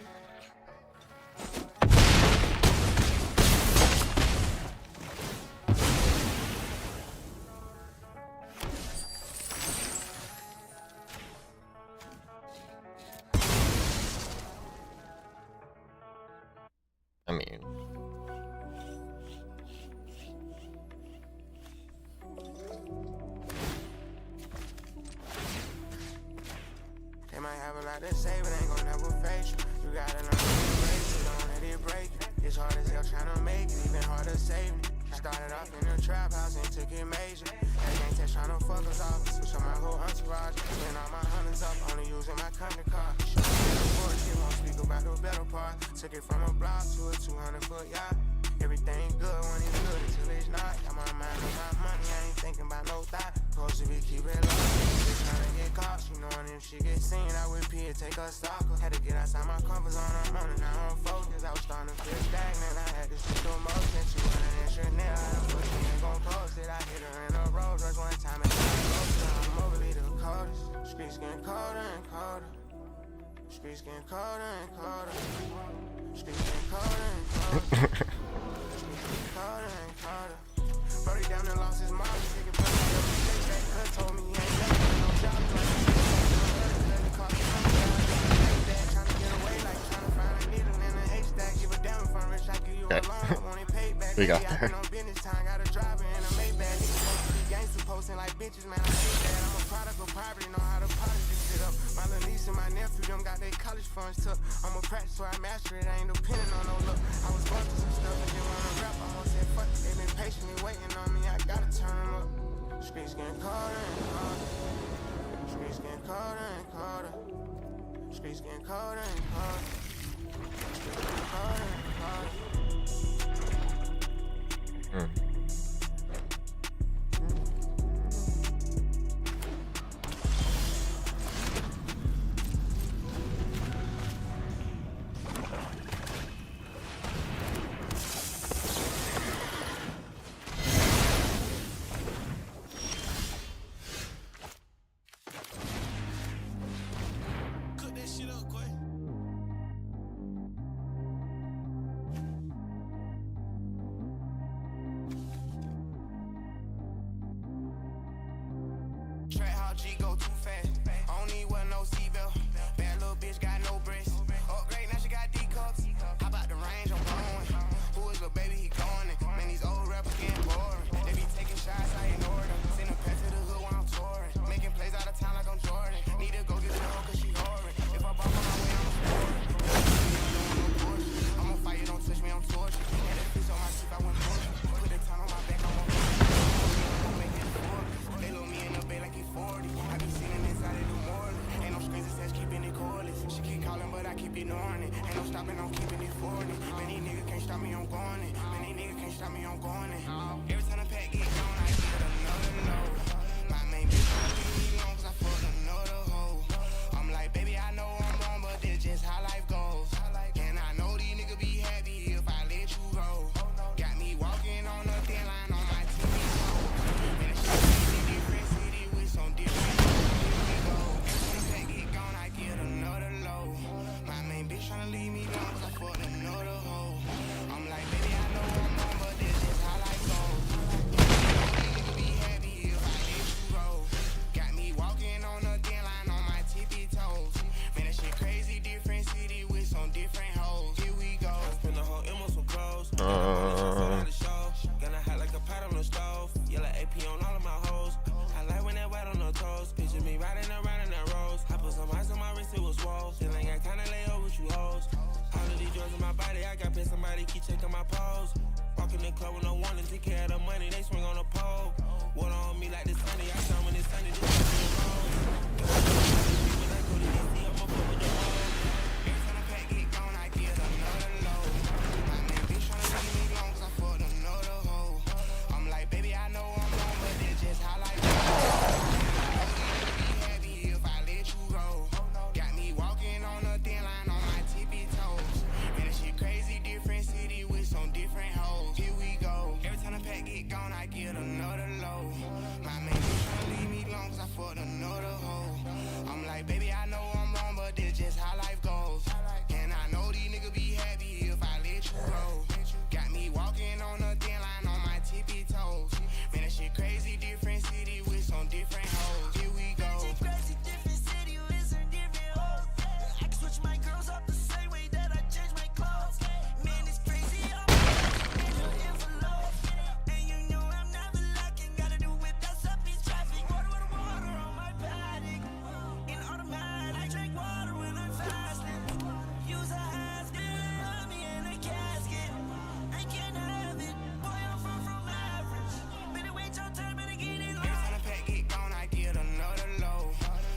I mean, They might have a lot to say, but ain't gon' never face you. You gotta learn to break it, don't let it break you. It's hard as hell tryna make it, even harder saving it. Started off in the trap house and took it major. That gang test tryna fuck us off, switch on my whole entourage. Spend all my hundreds up, only using my company car. Show me the bullshit, won't speak about the better part. Took it from a block to a 200-foot yacht. Everything good when it's good until it's not. Got my mind on my money, I ain't thinking about no thought. Supposed to be keeping low, just trying to get caught. You knowing if she get seen, I would pee and take a stalker. Had to get outside my comfort zone, I'm on it, now I'm focused. I was starting to feel stagnant, I had to switch to motion. She wanted an Chanel, I done put she ain't gon' post it. I hit her in a Rolls Royce one time and got closer. I'm overly the coldest. Streets getting colder and colder. Streets getting colder and colder. Streets getting colder and colder. Colder and colder. Brody down there lost his mom. Taking plenty of mistakes. That cut told me he ain't never got no job. Trying to get away like trying to find a needle in a haystack. Give a damn if I'm rich, I give you a loan. I want it paid back. We got there. No business time, got a driver in a Maybach. Gangsta posting like bitches, man. I hate that. I'm a product of poverty, know how to polish this shit up. My little niece and my nephew, them got their college funds took. I'm a practice, so I master it. I ain't depending on no look. I was going through some stuff and didn't wanna rap. I almost said fuck it. They been patiently waiting on me. I gotta turn them up. Streets getting colder and colder. Streets getting colder and colder. Streets getting colder and colder. Streets getting colder and colder. Cook that shit up, Quay. Trap how G go too fast. I don't need one no seatbelt. Bad little bitch got no breasts. Upgrade, now she got D cups. How about the range I'm going? Who is little baby? He going in. Man, these old rappers getting boring. They be taking shots, I ignore them. Send them past to the hood while I'm touring. Making plays out of town like I'm Jordan. Need to go get the hoe cause she whoring. If I bop on my way, I'm a I'ma fight, you don't touch me, I'm tortured. Had a piece on my seat, I went torture. Put the time on my back, I'm on they load me in the bed like he 40. I be sitting inside of the morning. Ain't no screens, it says keeping it cordless. She keep calling, but I keep ignoring it. Ain't no stopping, I'm keeping it 40. Many niggas can't stop me, I'm going it. Many niggas can't stop me, I'm going it. Every time the pack get gone, I get another load. My main bitch tryna leave me alone cause I fucked another hoe. I'm like, baby, I know I'm wrong, but this just how life goes. And I know these niggas be happy if I let you go. Got me walking on a thin line on my TV show. And it's a different city with some different go. When the pack get gone, I get another load. swole. Feeling I kinda lay over with you hoes. All of these drugs in my body, I got pissed, somebody keep checking my pose. Walk in the club with no warning, take care of the money, they swing on the pole. Water on me like the sunny, I shine when it's sunny, this is the road. When I go to DC, I'ma fuck with the road. Every time the pack get gone, I get another load. My man bitch tryna leave me long, cause I fucked another hoe. I'm like, baby, I know I'm wrong, but that's just how life goes. Be happy if I let you go. Got me walking on a thin line on my tippy toes. Man, that shit crazy, different city with some different hoes. Here we go. Every time the pack get gone, I get another load. My man bitch tryna leave me long, cause I fucked another hoe. I'm like, baby, I know I'm wrong, but that's just how life goes. And I know these niggas be happy if I let you go. Got me walking on a thin line on my tippy toes. Man, that shit crazy, different city with some different hoes. Here we go. Crazy different city with some different hoes. I can switch my girls up the same way that I change my clothes. Man, it's crazy. I'm in your envelope. And you know I'm never lacking. Gotta do it, that's up in traffic. Water on my body. In automatic, I drink water when I'm fasting. Use a mask, put me in a casket. I can't have it. Boy, I'm far from average. Better wait your turn, better get it Every time the pack get gone, I get another load.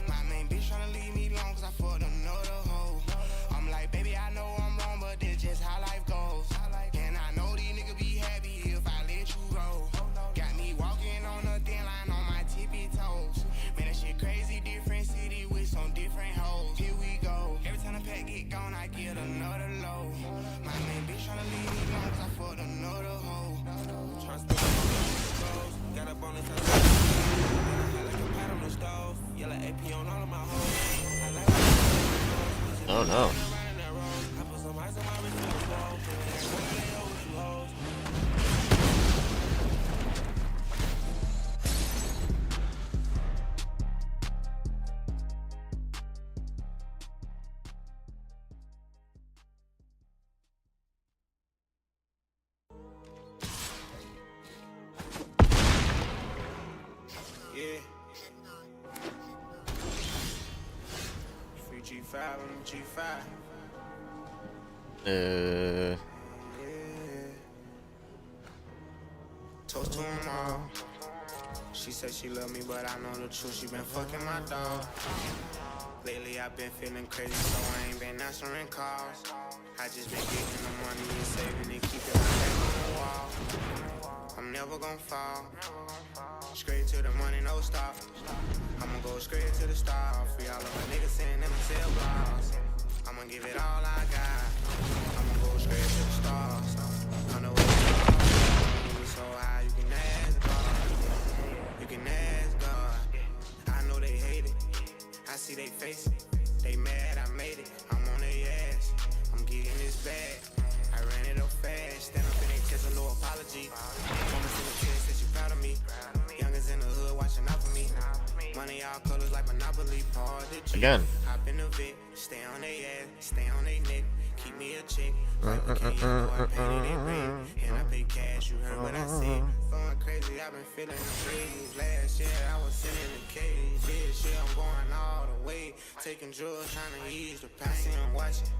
My main bitch tryna leave me long, cause I fucked another hoe. I'm like, baby, I know I'm wrong, but that's just how life goes. And I know these niggas be happy if I let you go. Got me walking on a thin line on my tippy toes. Man, that shit crazy, different city with some different hoes. Here we go. Every time the pack get gone, I get another load. My main bitch tryna leave me long, cause I fucked another hoe. Trust me, got up on the top. Like a pot on the stove. Yellow AP on all of my hoes. I like Oh no. riding that road. I put some ice on my wrist and the wall. When I lay over with you hoes. Yeah. Free G5 on the G5. Yeah. Toast to 'em all. She said she love me, but I know the truth. She been fucking my dog. Lately I've been feeling crazy, so I ain't been answering calls. I just been getting the money and saving it, keeping my back on the wall. I'm never gon' fall. Straight to the money, no stop. I'ma go straight to the stars. Free all of my niggas sitting in them cell blocks. I'ma give it all I got. I'ma go straight to the stars. I know what it's all. You so high, you can ask God. You can ask God. I know they hate it. I see they face it. They mad, I made it. I'm on their ass. I'm getting this bag. I ran it up fast. Stand up in their chest, no apology. Woman in the chest, said she proud of me. Youngers in the hood watching out for me. Money all colors like Monopoly. Hard to cheat. Again. Hop in the Vic, stay on their ass, stay on their neck. Keep me a chick. Like a king, you know I paid it red. And I pay cash, you heard what I said. Going crazy, I've been feeling the breeze. Last year I was sitting in the cage. This year I'm going all the way. Taking drugs, trying to ease the pain. See 'em watching,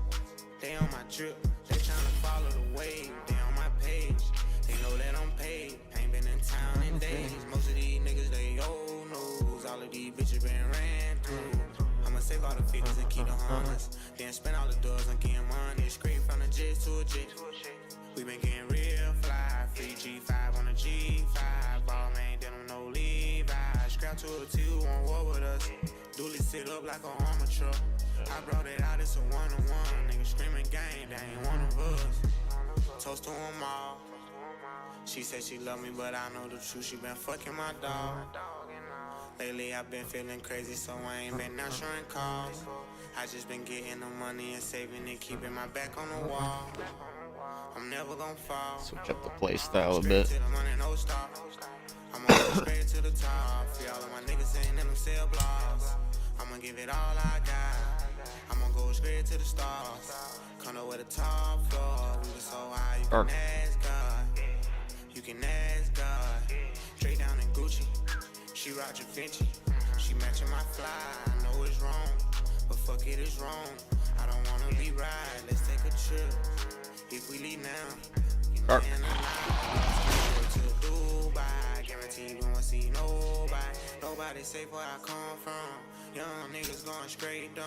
they on my trip. They trying to follow the wave. They on my page. They know that I'm paid. Ain't been in town in days. Most of these niggas, they old news. All of these bitches been ran through. I'ma save all the figures and keep the hunters. Then spend all the dubs on getting money. Straight from the jet to a jet. We been getting real fly. Free G5 on the G5. Ball man, they don't know Levi. Scrap to a T who won't war with us. Dually sit up like an armor truck. I brought it out, it's a one-on-one. Niggas screaming gang, they ain't one of us. Toast to 'em all. She said she love me, but I know the truth. She been fucking my dog. Lately I've been feeling crazy, so I ain't been answering calls. I just been getting the money and saving it, keeping my back on the wall. I'm never gon' fall. Switch up the play style a bit. To the money, no stop. I'ma go straight to the top. Free all of my niggas sitting in them cell blocks. I'ma give it all I got. I'ma go straight to the stars. Come up with a top floor. We was so high, you can ask God. You can ask God. Straight down in Gucci. She Roger Vinci. She matching my fly. I know it's wrong. but fuck it, it's wrong. I don't wanna be right, let's take a trip. If we leave now, to Dubai, guarantee we won't see nobody. Nobody safe where I come from. Young niggas going straight down.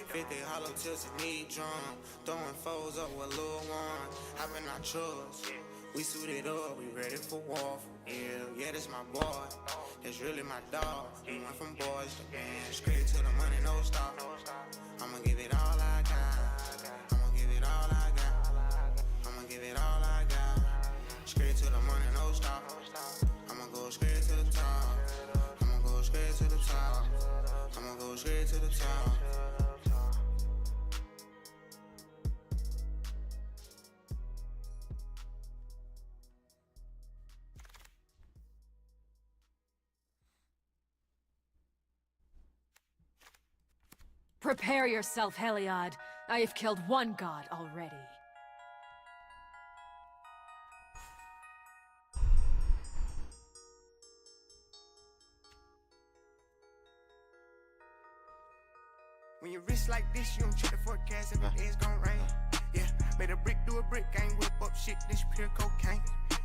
50 hollow tips and need drum. Throwing foes up with Lil One. Hop in our trucks. We suited up, we ready for war. Yeah, that's my boy. That's really my dog. We went from boys to man. Straight to the money, no stop. I'ma give it all I got. I'ma give it all I got. I'ma give it all I got. Straight to the money, no stop. I'ma go straight to the top. I'ma go straight to the top. I'ma go straight to the top. Prepare yourself, Heliod. I have killed one god already. When you rich like this, you don't check the forecast, every day it's gon' rain. Yeah, made a brick do a brick, ain't whip up shit, this pure cocaine.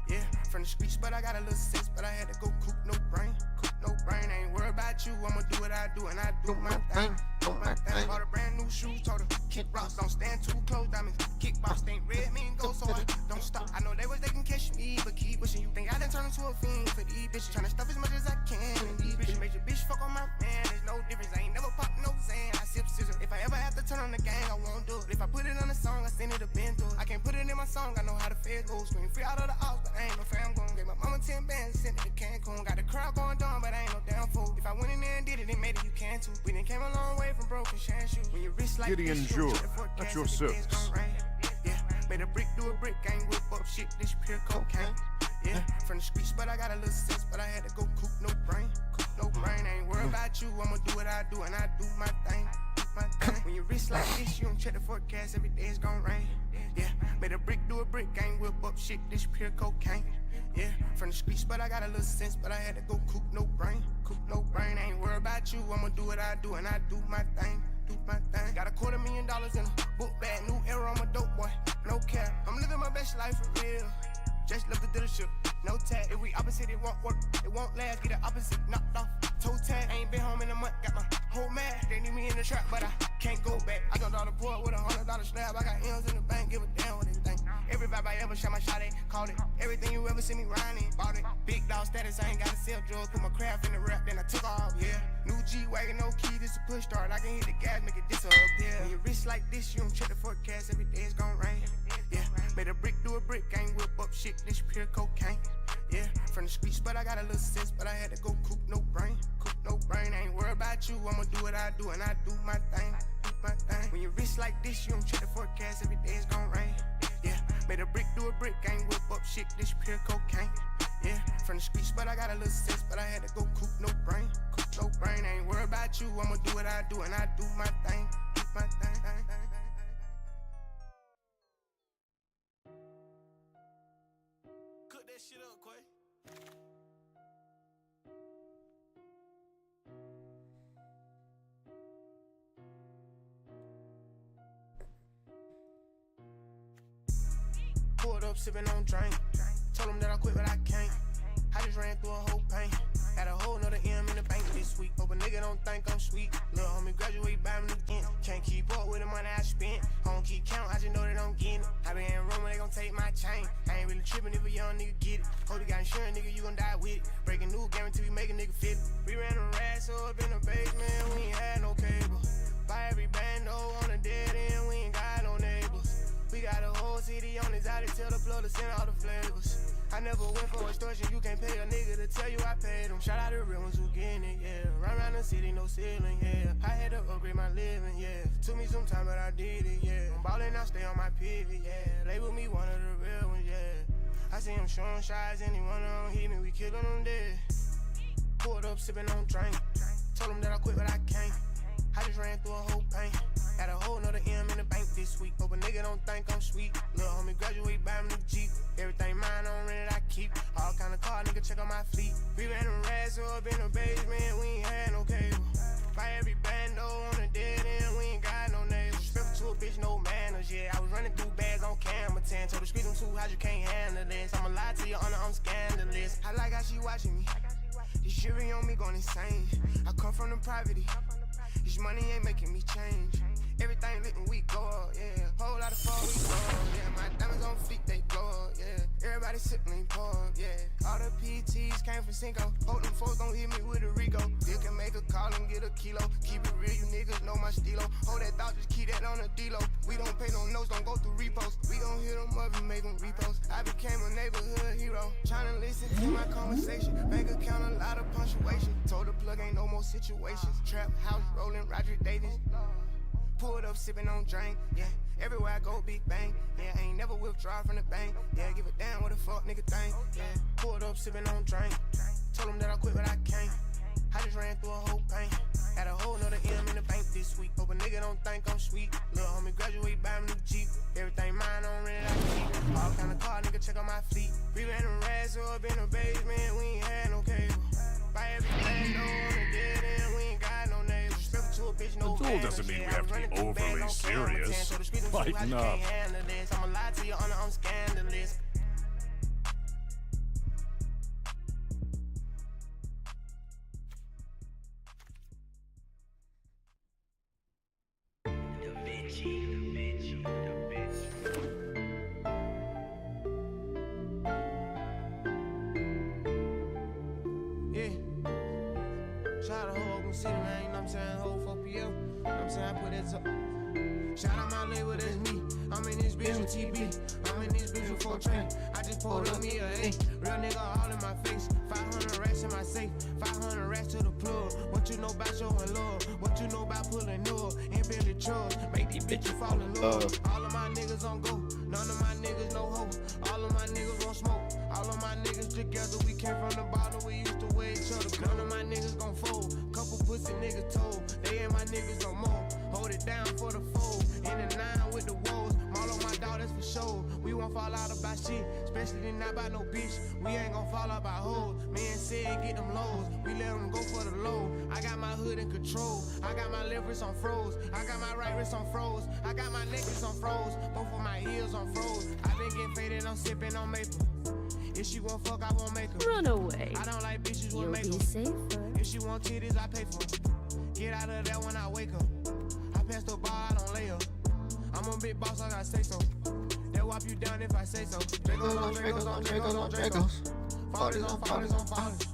Yeah, from the streets, but I got a little sense, but I had to go coop no brain. Coop no brain, I ain't worried about you, I'ma do what I do, and I do my thing. Do my thing. Bought a brand new shoes, told her, kick rocks, don't stand too close, diamonds. Kickbox ain't red, mean go, so I don't stop. I know they was they can catch me, but keep wishing you think I done turned into a fiend for these bitches. Tryna stuff as much as I can, and these bitches made your bitch fuck on my man. There's no difference, I ain't never pop no Zan. I sip scissor. If I ever have to turn on the gang, I won't do it. If I put it on a song, I send it a bend through it. I can't put it in my song, I know how the feds go. Scream free out of the house, but I ain't no fam gon'. Gave my mama 10 bands, sent it to Cancun. Got the crowd going down, but I ain't no damn fool. If I went in there and did it, it made it, you can too. We done came a long way from broken shan shoes. When you rich like Gideon this, Jour, you check the forecast, at your every day it's service. gon' rain. Yeah, made a brick do a brick, ain't whip up shit, this pure cocaine. Yeah, from the streets, but I got a little sense, but I had to go coop no brain. Coop no brain, I ain't worried about you, I'ma do what I do, and I do my thing. When you rich like this, you don't check the forecast, every day it's gon' rain. Yeah, made a brick do a brick, ain't whip up shit, this pure cocaine. Yeah, from the streets, but I got a little sense, but I had to go coop no brain. Coop no brain, I ain't worried about you, I'ma do what I do, and I do my thing. Do my thing. Got $250,000 in a book bag, new era, I'm a dope boy, no cap. I'm living my best life for real. Just love the dealership, no tag. If we opposite, it won't work, it won't last. Get the opposite knocked off, toe tag. I ain't been home in a month, got my whole mad. They need me in the trap, but I can't go back. I jumped out the port with $100 slab. I got M's in the bank, give a damn what they think. Every vibe I ever shot my shot at, called it. Everything you ever see me riding, bought it. Big dog status, I ain't gotta sell drugs. Put my craft in the rap, then I took off, yeah. New G-Wagon, no key, this a push start. I can hit the gas, make it disappear. When you rich like this, you don't check the forecast, every day it's gon' rain. Yeah, made a brick do a brick, ain't whip up shit, this pure cocaine. Yeah, from the streets, but I got a little sense, but I had to go coop no brain. Coop no brain, I ain't worried about you, I'ma do what I do, and I do my thing. Do my thing. When you rich like this, you don't check the forecast, every day it's gon' rain. Yeah, made a brick do a brick, ain't whip up shit, this pure cocaine. Yeah, from the streets, but I got a little sense, but I had to go coop no brain. Coop no brain, I ain't worried about you, I'ma do what I do, and I do my thing. Do my thing. Cook that shit up, Quay. Pulled up, sipping on drink. Told him that I quit, but I can't. I just ran through a whole pain. Had a whole nother M in the bank this week. Hope a nigga don't think I'm sweet. Lil' homie graduate by me again. Can't keep up with the money I spent. I don't keep count, I just know that I'm getting it. I been in room when they gon' take my chain. I ain't really tripping if a young nigga get it. Hope you got insurance, nigga, you gon' die with it. Breaking new guarantee we make a nigga fit it. We ran a rats up in the basement, we ain't had no cable. Buy every bando on the dead end, we ain't got no neighbors. We got a whole city on his out, tell the plug to send all the flavors. I never went for extortion, you can't pay a nigga to tell you I paid him. Shout out to the real ones who getting it, yeah. Run around the city, no ceiling, yeah. I had to upgrade my living, yeah. Took me some time, but I did it, yeah. I'm ballin', I stay on my pivot, yeah. Label me one of the real ones, yeah. I see him showing shots, any one of them hit me, we killin' them dead. Pulled up, sippin' on drink. Told him that I quit, but I can't. I just ran through a whole pain. Had a whole nother M in the bank this week. Hope a nigga don't think I'm sweet. Lil' homie graduate by me Jeep. Everything mine on rent I keep. All kind of car, nigga check on my fleet. We ran them rats up in the basement, we ain't had no cable. Buy every bando on the dead end, we how you can't handle this. I'ma lie to you, I'm scandalous. I like how she watching me. This jury on me going insane. I come from the poverty. This money ain't making me change. Everything lit when we go up, yeah. Whole lot of fun, we go up, yeah. My diamonds on feet, they glow up, yeah. Everybody sipping, pour up, yeah. All the PTs came from Cinco. Hope them folks don't hit me with a Rico. You can make a call and get a kilo. Keep it real, you niggas know my stilo. Hold that thought, just keep that on the D-Lo. We don't pay no notes, don't go through repos. We gon' hit them up and make them repost. I became a neighborhood hero. Tryna listen to my conversation. Bank account, a lot of punctuation. Told the plug ain't no more situations. Trap house, rolling Roger Davis. Pulled up, sipping on drink, yeah. Everywhere I go, big bang, yeah. Ain't never withdraw from the bank, yeah. Give a damn what the fuck nigga think, yeah. Pulled up, sipping on drink. Told him that I quit, but I can't. I just ran through a whole pain. Had a whole nother M in the bank this week. Hope a nigga don't think I'm sweet. Lil' homie graduate, buy me new Jeep. Everything mine on rent, I keep. All kind of car, nigga, check out my fleet. We ran them rats up in the basement, we ain't had no cable. Buy everything, no on the dead end, we ain't got no neighbors. The duel doesn't mean we have to be overly serious. Lighten up. I'ma lie to you, I'm scandalous. Yeah. Shout out to Oakland City, man, you know what I'm saying? Whole 4 p.m. You know what I'm saying? I put that up. Shout out my label, that's me. I'm in this bitch with TB. I'm in this bitch with 4 train. I just pulled up me a A. Real nigga all in my face. 500 racks in my safe. 500 racks to the plug. What you know about showing love? What you know about pulling up? And Billy Trucks. Make these bitches fall in love. All of my niggas on go. None of my niggas no hope. All of my niggas won't smoke. All of my niggas together. We came from the bottom. We used to wear each other. None of my niggas gon' fold. Couple pussy niggas told. They ain't my niggas no more. Hold it down for the fold. In the 9 with the woes. All of my daughters for sure. We won't fall out about shit. Especially not about no bitch. We ain't gon' fall out by hoes. Man said get them lows. We let them go for the low. I got my hood in control. I got my left wrist on froze. I got my right wrist on froze. I got my necklace on froze. Both of my ears on froze. I been getting faded, I'm sipping on maple. If she won't fuck, I won't make her. Run away. I don't like bitches with You'll makeup. be safer. If she want titties, I pay for them. Get out of there when I wake up. I pass the bar, I don't lay up. I'm a big boss, I gotta say so. They'll whop you down if I say so. Dragos on Dragos on Dragos on Dragos. Fathers on fathers on fathers.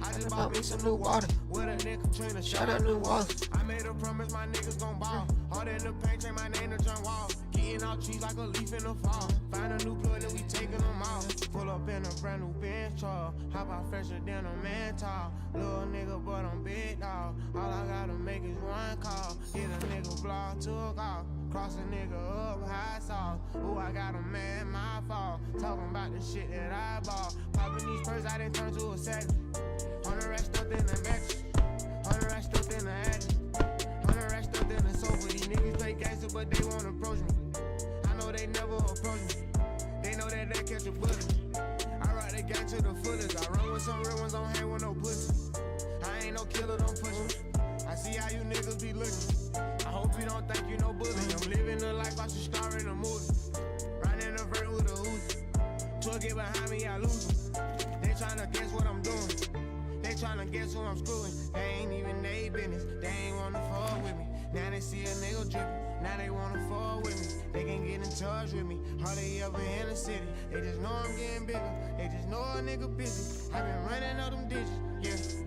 I just bought me some new water. With a nigga trainer, shout out new walls. I made a promise my niggas gon' ball. Hard in the paint, change my name to John Wall. Getting out trees like a leaf in the fall. Find a new plug and we taking them out. Pull up in a brand new Benz truck. Hop out fresher than a man tall. Little nigga, but I'm big dog. All I gotta make is one call. Get a nigga block, took off. Cross a nigga up, high sauce. Ooh, I got a man, my fault. Talking about the shit that I bought. Popping these purses, I done turn to a savage. 100 racks stuffed in the mattress. 100 racks stuffed in the attic. 100 racks stuffed in the sofa. These niggas play gangster, but they won't approach me. I know they never approach me. They know that they catch a bullet. I rock the gang to the fullest. I run with some real ones, don't hang with no pussy. I ain't no killer, don't push me. I see how you niggas be looking. I hope you don't think you no bully. I'm living the life I should star in a movie. Riding in the vert with a Uzi. 12 get behind me, I lose them. They tryna guess what I'm doing. They tryna guess who I'm screwing. They ain't even they business. They ain't wanna fuck with me. Now they see a nigga drippin'. Now they wanna fuck with me. They can get in touch with me. Hardly ever in the city. They just know I'm getting bigger. They just know a nigga busy. I been running up them digits, yeah.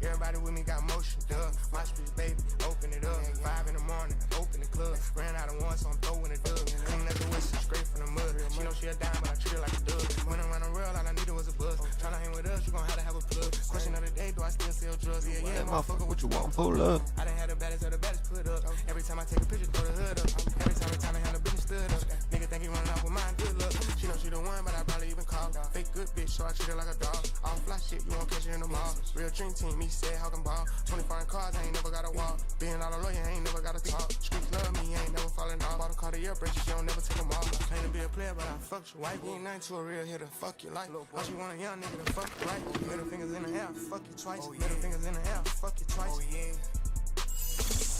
Everybody with me got motion, duh. My streets, baby, open it up. 5 in the morning, open the club. Ran out of one, so I'm throwing it up. Clean up the waist, straight from the mud. She know she a dime, but I treat her like a dub. When I'm running real, all I needed was a buzz. Tryna hang with us, you gon' have to have a plug. Question of the day, do I still sell drugs? Yeah, yeah, motherfucker, what you want? Pull up. I done had the baddest of the baddest put up. Every time I take a picture, throw the hood up. Every time I have the business stood up. Nigga think he running off with mine, good luck. She know she the one, but I probably even call. Fake good bitch, so I treat her like a dog. All fly shit, you won't catch her in the mall. Real dream team, me said how can ball. 20 foreign cars, I ain't never got a walk. Being all a lawyer, I ain't never got a talk. Streets love me, I ain't never falling off. Bought a car to your braces, she don't never take them off. Claim to be a player, but I fucked your wife. You ain't nothing to a real hitter, fuck your life. All you want a young nigga to fuck you right. Middle fingers in the air, fuck you twice. Middle fingers in the air, fuck you twice. Oh yeah.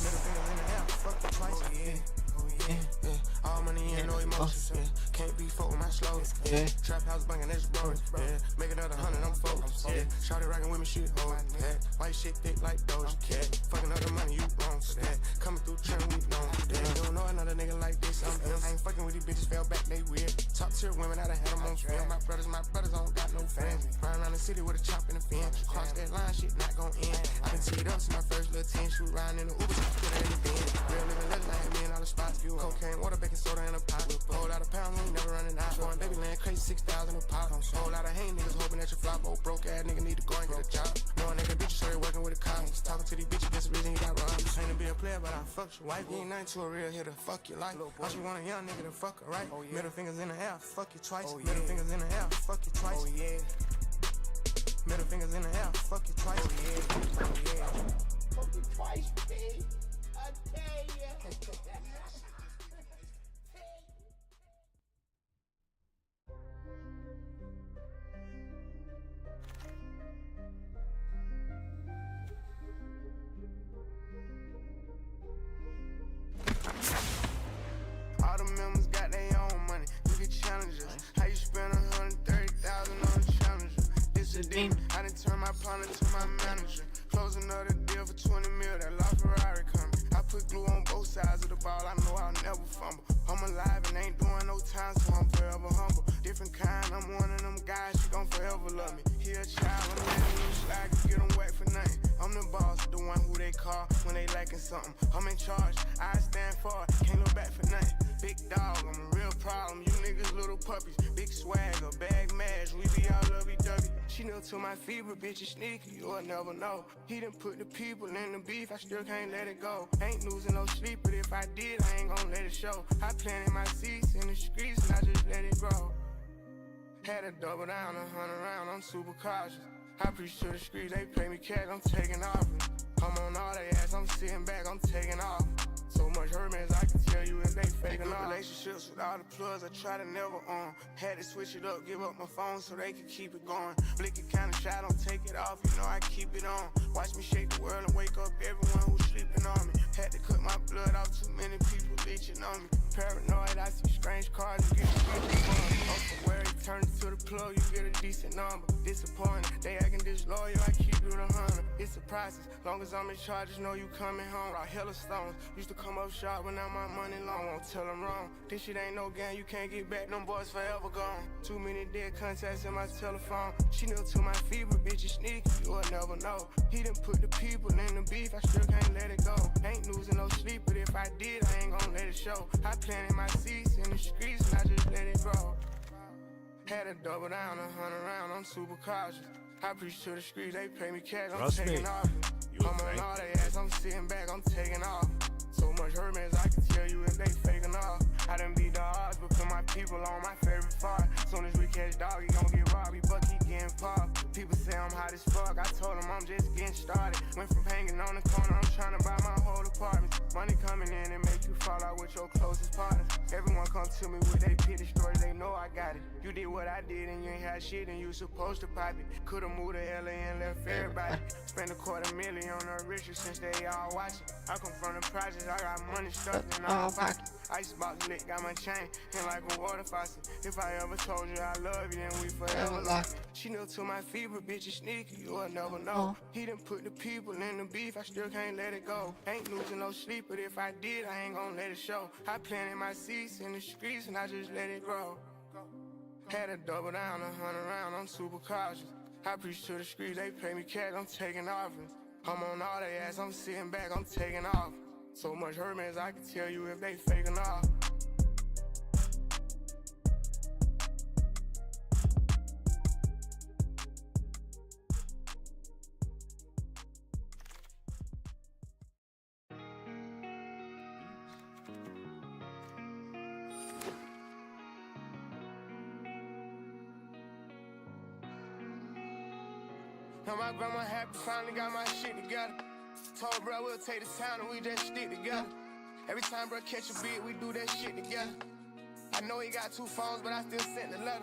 Middle fingers in the air, fuck you twice. Oh yeah. All money and no emotions. Yeah. Can't be fucked with my slogan. Yeah. Trap house banging, that's broken. Yeah. Make another 100, I'm focused. Yeah. Shawty rockin' with me, shit hold. Yeah. White shit thick like Doja Cat. Fucking other money, you wrong for that. Coming through trend, we know that. Don't know another nigga like this. I ain't fucking with these bitches, fell back, they weird. Top tier women, I done had them on film. My brothers don't got no fans. Riding around the city with a chop in the fin. Cross that line, shit not gon' end. I been teed up since my first little 10. Shoot riding in the Uber, put her in the bin. Real living legend, I had me in all the spots. Cocaine, water, baking soda in a pot. Whole lot of pounds, we ain't never running out. Going baby land, crazy 6,000 a pop. Whole lot of hate niggas hoping that you flop. Old broke ass nigga need to go and get a job. Knowing nigga bitches started working with the cops. Talking to these bitches, that's the reason you got robbed. Ain't to be a player, but I fuck your wife. You ain't nothing to a real hitter, fuck your life. All she want a young nigga to fuck her right. Middle fingers in the air, fuck you twice. Middle fingers in the air, fuck you twice. Oh yeah. Middle fingers in the air, fuck you twice. Oh yeah. Fuck you twice, babe. I tell ya. All the members got their own money. You can challenge us. How you spend 130,000 on a challenger? This a deal. I done turn my partner to my manager. Close another deal for 20 mil. That law Ferrari coming. I put glue on both sides of the ball. I know I'll never fumble. I'm alive and ain't doing no time, so I'm forever humble. Different kind, I'm one of them guys. She gon' forever love me. He a child, I'm letting you slide. Get them wet for nothing. I'm the boss, the one who they call when they lacking something. I'm in charge, I stand for it. Can't look back for nothing. Big dog, I'm a real problem. You niggas little puppies. Big swagger, bag mash. We be all lovey-dovey. She knew to my feet, but bitch is sneaky. You'll never know. He done put the people in the beef. I still can't let it go. Ain't losing no sleep, but if I did, I ain't gon' let it show. I planted my seeds in the streets and I just let it grow. Had to double down, 100 round. I'm super cautious. I preach to the streets, they pay me cash. I'm taking off. I'm on all they ass. I'm sitting back. I'm taking off. So much hurt, man, I can tell you if they faking off. Relationships with all the plugs, I try to never on. Had to switch it up, give up my phone so they could keep it going. Blick it kinda shy, don't take it off, you know I keep it on. Watch me shake the world and wake up everyone who's sleeping on me. Had to cut my blood off, too many people leeching on me. Paranoid, I see strange cars and get I'm somewhere you turn it to the plug, you get a decent number. Disappointed, they acting disloyal, I keep it 100. It's a process, long as I'm in charge, just know you coming home. Rock hella stones, used to come up short, but now my money long, won't tell them wrong. This shit ain't no game, you can't get back, them boys forever gone. Too many dead contacts in my telephone. She knew to my feet, but bitch is sneaky, you'll never know. He done put the people in the beef, I still can't let it go. Ain't losing no sleep, but if I did, I ain't gon' let it show. I planted my seeds in the streets and I just let it grow. Had to double down, 100 round, I'm super cautious. I preach to the streets, they pay me cash, I'm taking off. I'm on all they ass, I'm sitting back, I'm taking off. So much hurt, man, I can tell you if they faking off. I done beat the odds, but put my people on my favorite part. Soon as we catch dog, he gon' get robbed, he buck, he getting popped. People say I'm hot as fuck, I told them I'm just getting started. Went from hanging on the corner, I'm trying to buy my whole apartment. Money coming in and make you fall out with your closest partners. Everyone come to me with they pity stories, they know I got it. You did what I did and you ain't had shit and you supposed to pop it. Could've moved to LA and left everybody. Spent $250,000 on the richer since they all watching. I come from the projects, I got money stuffed in all pockets. Icebox lit, got my chain, and like a water faucet. If I ever told you I love you, then we forever locked. She knew to my feet, but bitch is sneaky, you'll never know. He done put the people in the beef, I still can't let it go. Ain't losing no sleep, but if I did, I ain't gon' let it show. I planted my seeds in the streets and I just let it grow. Had to double down, 100 round, I'm super cautious. I preach to the streets, they pay me cash, I'm taking off. I'm on all they ass, I'm sitting back, I'm taking off. So much hurt, man, I can tell you if they faking off. Now my grandma happy, finally got my shit together. Told bro we'll take the town and we just stick together. Every time bro catch a beat, we do that shit together. I know he got 2 phones, but I still sent the letter.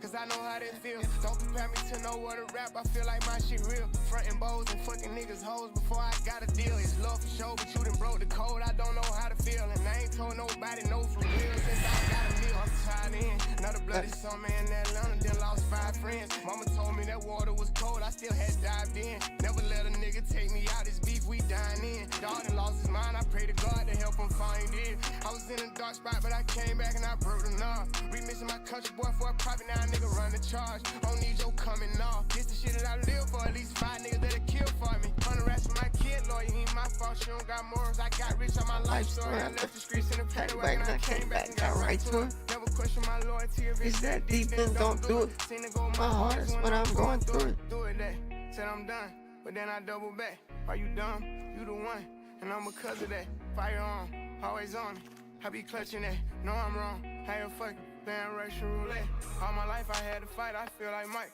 cause I know how they feel. Don't prepare me to know what a rap, I feel like my shit real. Frontin' bows and fucking niggas hoes before I got a deal. It's love for sure, but you done broke the code, I don't know how to feel. And I ain't told nobody no for real since I got a meal. I'm tied in, another bloody summer in Atlanta, then lost 5 friends. Mama told me that water was cold, I still had dived in. Never let a nigga take me out, this beef we dying in. Dog done lost his mind, I pray to God to help him find it. I was in a dark spot, but I came back and I broke the knob. Remixing my country boy for a profit, now a nigga run the charge. Don't need your coming off. This the shit that I live for, at least 5 niggas that'll kill for me. 100 rats for my kid, lawyer, ain't my fault, she don't got morals. I got rich on my life story, I left the streets in the paddy wagon, I came back and got right to it. Never question my loyalty, if it's that deep, then don't do it. Seen it go my hardest when I'm going through it. Do it that, said I'm done, but then I double back. Are you dumb? You the one, and I'm because of that. Fire on, always on it. I be clutching that, no I'm wrong. I ain't fucking playing Russian roulette. All my life I had to fight, I feel like Mike.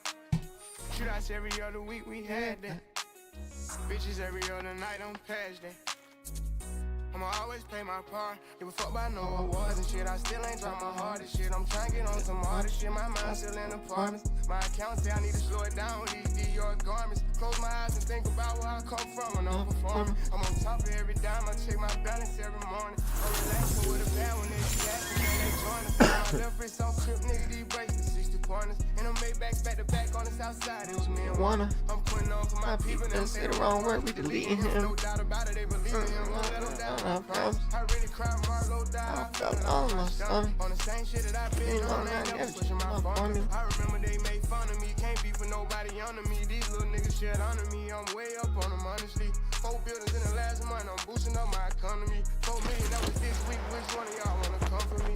Shootouts every other week, we had that. Bitches every other night, I'm past that. I'ma always play my part. Give a fuck about no awards and shit. I still ain't trying my hardest shit. I'm trying to get on some harder shit. My mind still in apartments. My account say I need to slow it down with these Dior garments. Close my eyes and think about where I come from when I'm performing. I'm on top of every dime. I check my balance every morning. I'm relaxing with a bad when they be acting and they join us. My left wrist on crib, nigga, these bracelets, 60 pointers. And I'm Maybachs back to back on the south side. It was me and Wanna. I'm putting on for my people. Them say the wrong word, we deleting him. No doubt about it, they believe in him. Won't let them down. I really cried, Marlo died. I felt all my stomach. On the same shit that I've been on, I never pushing my phone. I remember they made fun of me. Can't be for nobody under me. These little niggas shit under me. I'm way up on them, honestly. 4 buildings in the last month. I'm boosting up my economy. 4 million, that was this week. Which one of y'all wanna come for me?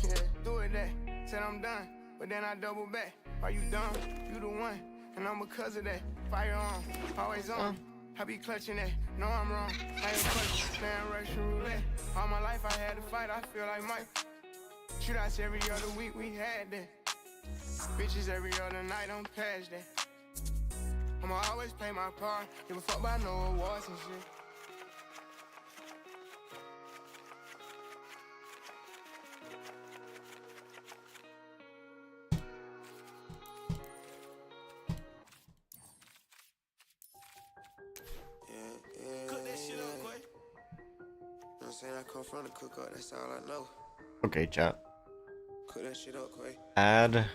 Yeah, do it that. Said I'm done, but then I double back. Are you dumb? You the one, and I'm because of that. Fire on, always on. I be clutching that, no I'm wrong. I ain't clutching, playing Russian roulette. All my life I had to fight, I feel like Mike. Shootouts every other week, we had that. Bitches every other night, I'm past that. I'ma always play my part, give a fuck about no awards and shit. Cook that shit up, boy. You know what I'm saying? I come from the cook up, that's all I know. Okay, chat. Cook that shit up, Quay. Add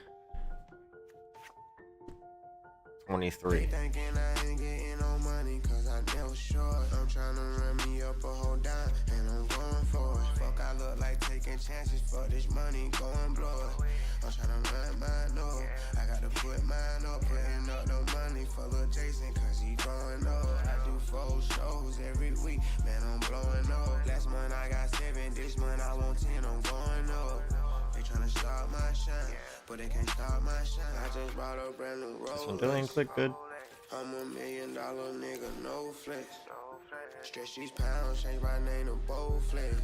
23. They thinking I ain't getting no money, cause I never short. I'm trying to run me up a whole dime, and I'm going for it. Fuck, I look like taking chances for this money, go and blow it. I'm trying to run mine up, I gotta put mine up, putting up the money for Lil Jason, cause he growing up. I do 4 shows every week, man, I'm blowing up. Last month I got 7, this month I want 10, I'm going up. They tryna stop my shine, but they can't stop my shine. I just bought a brand new Rolex. This one didn't click good. I'm $1 million nigga, no flex. Stretch these pounds, change my name to Bowflex.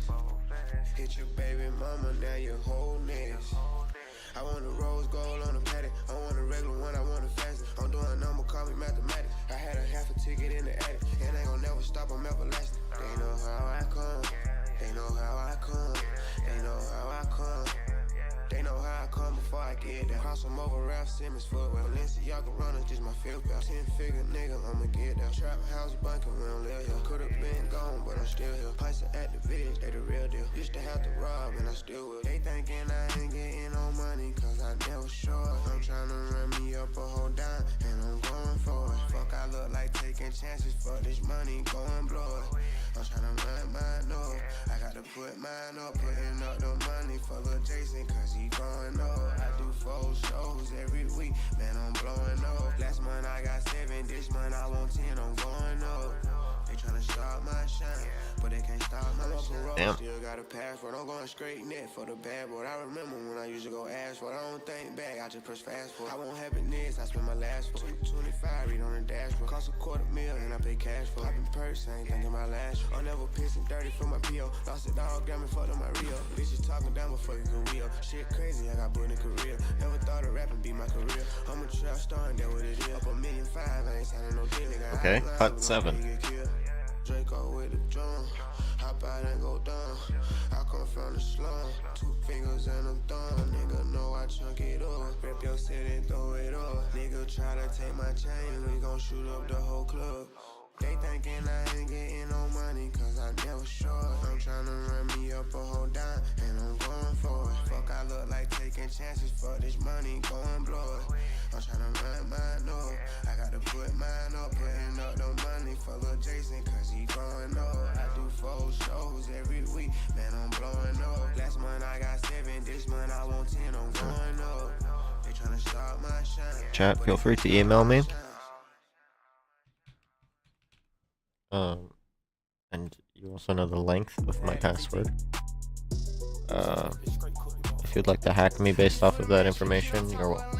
Hit your baby mama, now your whole next. I want a rose gold on the paddock. I want a regular one, I want a fast. I'm doing number, call me mathematics. I had a half a ticket in the attic, and they gon' never stop, I'm everlasting. They know how I come, they know how I come, they know how I come. They know how I come before I get there. Cross them over Ralph Simmons footwear. Balenciaga runners, just my field belt. 10-figure nigga, I'ma get there. Trap house bunker, we don't live here. Could've been gone, but I'm still here. Pints of activities, they the real deal. Used to have to rob, and I still will. They thinking I ain't getting no money, cause I never short. I'm tryna run me up a whole dime, and I'm going for it. Fuck, I look like taking chances for this money, go and blow it. I'm tryna run mine up, I gotta put mine up, putting up the money for Lil Jason, cause he growing up. I do 4 shows every week, man, I'm blowing up. Last month I got 7, this month I want 10, I'm going up. They tryna stop my shine, but they can't stop my shine. Damn. Still got a passport, I'm going straight net for the bad boy. I remember when I used to go ask for it. I don't think back, I just press fast forward. I won't happiness, I spend my last for 25, read on the dashboard. Cost $250,000 and I pay cash for it. Poppin' perks, I ain't thinking my last one. I'm never pissing dirty for my P.O. Lost a dog, got me fucked on my Rio. Bitches talking down my fucking career. Shit crazy, I got put in a career. Never thought of rapping be my career. I'm a trap star and that what it is. Up $1.5 million, I ain't signing no deal. Nigga, Okay, cut 7. Draco with the drum, hop out and go down. I come from the slum. 2 fingers and I'm done. Nigga know I chunk it up. Rip your city and throw it up. Nigga try to take my chain, we gon' shoot up the whole club. They thinking I ain't getting no money, cause I never short. I'm tryna run me up a whole dime, and I'm going for it. Fuck, I look like taking chances, for this money, go and blow it. I'm tryna run mine up, I gotta put mine up, putting up the money for Lil Jason, cause he growing up. I do 4 shows every week, man, I'm blowing up. Last month I got 7, this month I want 10, I'm going up. They tryna stop my shine. Chat, feel free to email me. And you also know the length of my password. If you'd like to hack me based off of that information, you're welcome.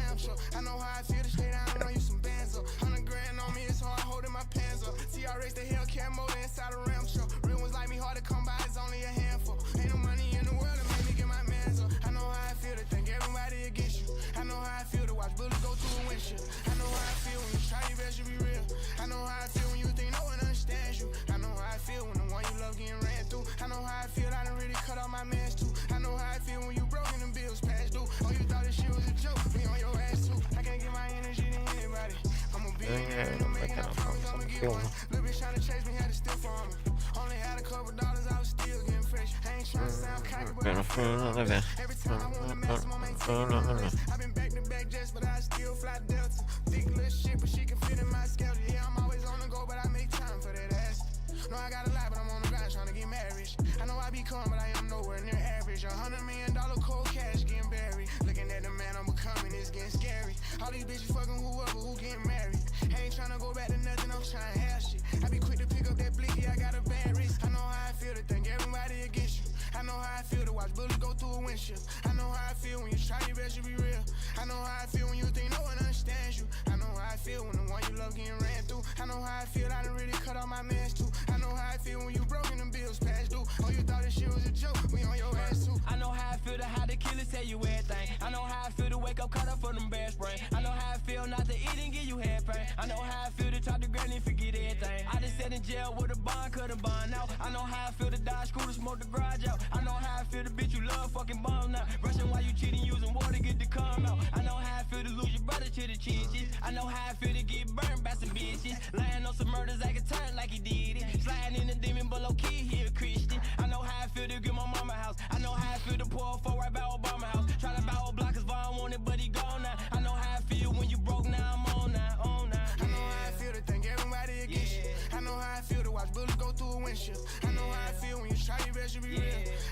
No, I got a lot, but I'm on the grind trying to get married. I know I be calm, but I am nowhere near average. $100 million cold cash getting buried. Looking at the man I'm becoming, it's getting scary. All these bitches fucking whoever who getting married. I ain't trying to go back to nothing, I'm trying to have shit. I be quick to pick up that blicky, I got a bad wrist. I know how I feel to think everybody against you. I know how I feel to watch bullets go through a windshield. I know how I feel when you try your best to be real. I know how I feel when you think no one understands you. I know how I feel when the one you love getting ran through. I know how I feel, I done really cut off my mans too. I know how I feel when you broke and them bills past due. Oh, you thought this shit was a joke, we on your ass too. I know how I feel to how the killers tell you everything. I know how I feel to wake up caught up for them bad sprain. I know how I feel not to eat and give you head pain. I know how I feel to talk to granny and forget everything. I just sat in jail with a bond, cut a bond out. I know how I feel to die, screw to smoke the garage out. I know how I feel to bitch you love fucking bomb now. Rushing while you cheating, using water get to come out. I know how I feel to lose your brother to the cheeses. I know how I feel to get burned by some bitches. Lying on some murders, I can turn like he did it. Sliding in the demon, but low key he a Christian. I know how I feel to get my mama house. I know how I feel to pour a 4 right by Obama house. Try to buy a block cause Vaughn wanted, but he gone now. I know how I feel when you broke, now I'm on now, on now. I know how I feel to think everybody against you. I know how I feel to watch bullets go through a windshield. I know how I feel when you try your best to be real.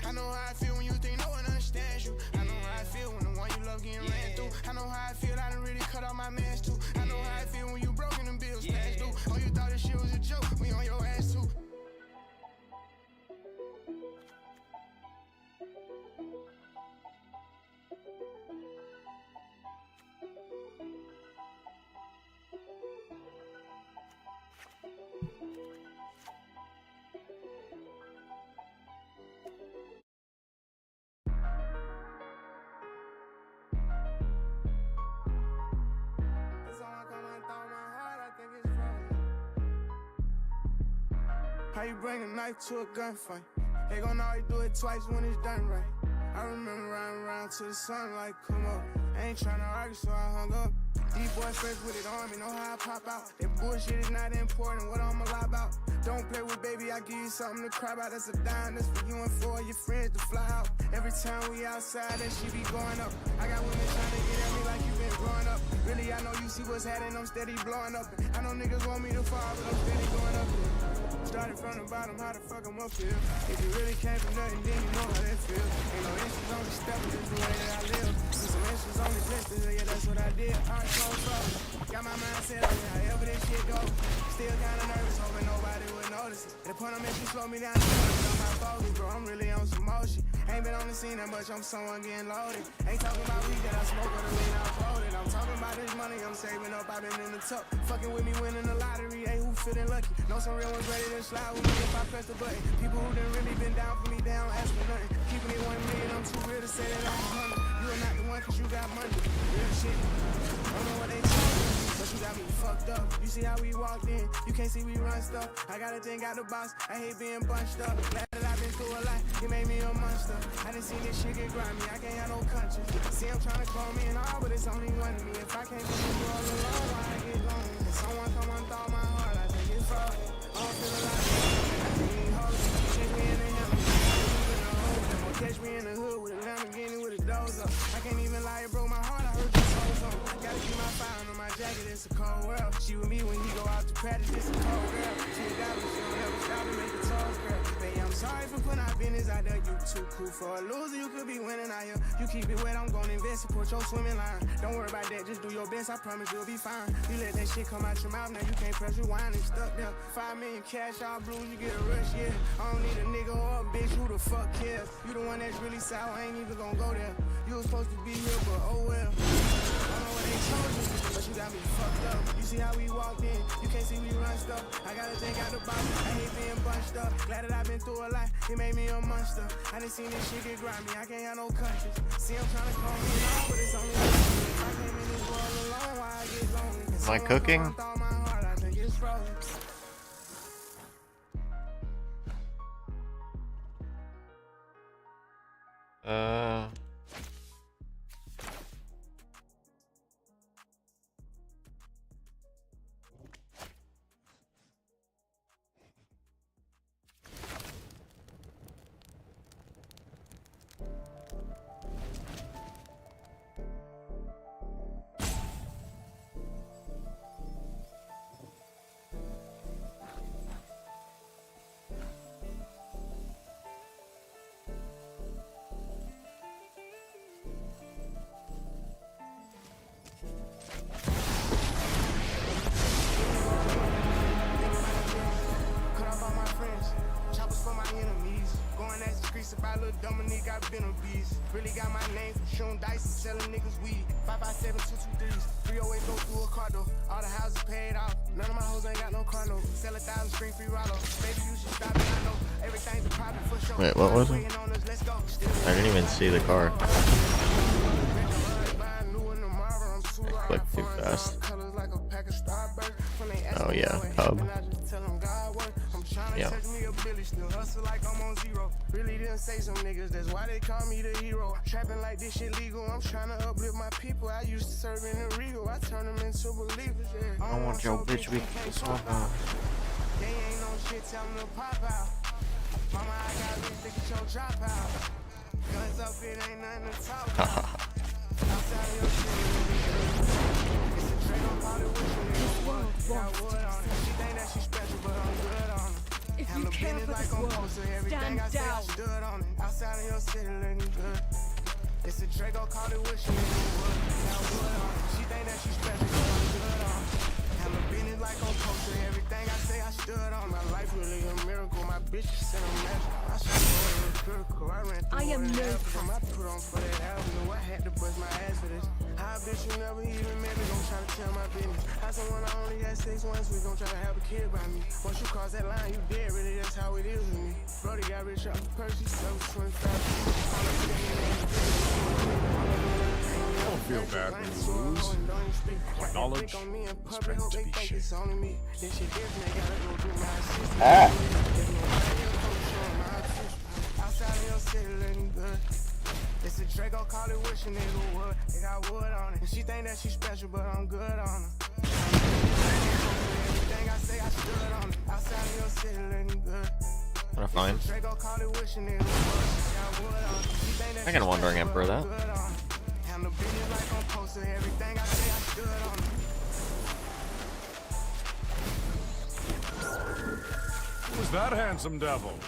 I know how I feel when you think no one understands you. I know how I feel when the one you love getting ran through. I know how I feel, I done really cut off my mans too. I know how I feel when you broke and them bills past due. Oh, you thought this shit was a joke, we on your ass too. How you bring a knife to a gunfight? They gon' always do it twice when it's done right. I remember riding around to the sunlight come up. I ain't tryna argue, so I hung up. These boys fresh with it on me, know how I pop out. That bullshit is not important, what I'ma lie about. Don't play with baby, I give you something to cry about. That's a dime, that's for you and 4 of your friends to fly out. Every time we outside, that shit be going up. I got women trying to get at me like you been growing up. Really, I know you see what's happening, I'm steady blowing up. I know niggas want me to fall, but I'm steady going up. Started from the bottom, how the fuck I'm up here? If you really came from nothing, then you know how that feel. Ain't no issues on the step, just the way that I live. See some issues on the distance, yeah, that's what I did. Hard close up. Got my mind set on it, however this shit go. Still kinda nervous, hoping nobody would notice it. At the point I'm at, you slow me down, on my focus, bro. I'm really on some motion. Ain't been on the scene that much, I'm someone getting loaded. Ain't talking about weed that I smoke or the lean I folded. I'm talking about this money I'm saving up, I've been in the tuck. Fucking with me winning the lottery, hey, who feeling lucky? Know some real ones ready to slide with me if I press the button. People who done really been down for me, they don't ask for nothing. Keeping it 1 million, I'm too real to say that I'm 100. You are not the one cause you got money. Real shit. Don't know what they talking, but you got me fucked up. You see how we walked in, you can't see we run stuff. I gotta think out the box, I hate being bunched up. Glad that I've been been through a lot, it made me a monster. I done seen this shit get grimy, I can't have no conscience. See, I'm trying to call me and all, but it's only one of me. If I can't be you all alone, why I get lonely? If someone come on through my heart, I think it's fraud. I don't feel alive, I think he holds me. Catch me in the hammer, catch me in the hood with a Lamborghini with a doze up. I can't even lie, it broke my heart, I heard the soul song. Gotta keep my fire on my jacket, it's a cold world. She with me when he go out to practice, it's a cold girl. She a goblin, she don't ever stop to make a tall girl. Baby, I'm sorry for putting our business out there, you too cool for a loser, you could be winning out here. You keep it wet, I'm gonna invest, support your swimming line. Don't worry about that, just do your best, I promise you'll be fine. You let that shit come out your mouth, now you can't press rewind, it's stuck there. 5 million cash, all blues, you get a rush, yeah. I don't need a nigga or a bitch, who the fuck cares? You the one that's really sour, I ain't even gonna go there. You was supposed to be here, but oh well. I don't know what they told you, but you got me fucked up. You see how we walked in, you can't see we run stuff. I gotta take out the box, I hate being bunched up. Glad that I've been through a lot, it made me a monster. I done seen this shit get grimy, I can't have no conscience. See, I'm trying to call me now, but it's only one. If I came in this world alone, why I get lonely? Am I cooking? I think it's frozen. By Lil Dominique, I've been a beast. Really got my name from shooting dice and selling niggas weed. 557 223s, 308 go through a car though. All the houses paid off. None of my hoes ain't got no car no. Sell 1,000 screen free Rollo. Baby, you should stop it. I know everything's a profit for sure. Wait, what was it? I didn't even see the car. I clicked too fast. Oh yeah, Cub. Yeah. Really didn't say some niggas, that's why they call me the hero. Trapping like this shit legal, I'm trying to uplift my people. I used to serve in the Regal, I turn them into believers, yeah. I want your bitch weak. They ain't no shit, tell them to pop out. Mama, I got rich, they get your drop out. Guns up, it ain't nothing to talk about. Outside of your shit, it's a trade on party with you, nigga. Got wood on it. She think that she special, but I'm good on it. If you care for this world, stand down. Outside of your city, looking good. It's a Draco, call it wish, nigga. Got wood on it. She think that she special, but I'm good on it. Handle business like on poster. Everything I say, I stood on. My life really a miracle. My bitch is cinematic. I should go critical. I ran through I am no I put on for that album. I had to bust my ass for this. How bitch you never even met me, gon' try to tell my business. I someone I only had 6 once, we gon' try to have a kid by me. Once you cross that line, you dead, really, that's how it is with me. Brody got rich off Percy, so 25. Don't feel bad when you lose. Acknowledge, it's meant to be shit. Outside of your city, looking good. It's a Draco, call it wish, nigga wood. They got wood on it. And she think that she special, but I'm good on her. Everything I say, I stood on it. Outside of your city, looking good. What a find. I kinda wondering Emperor that. Who's that handsome devil?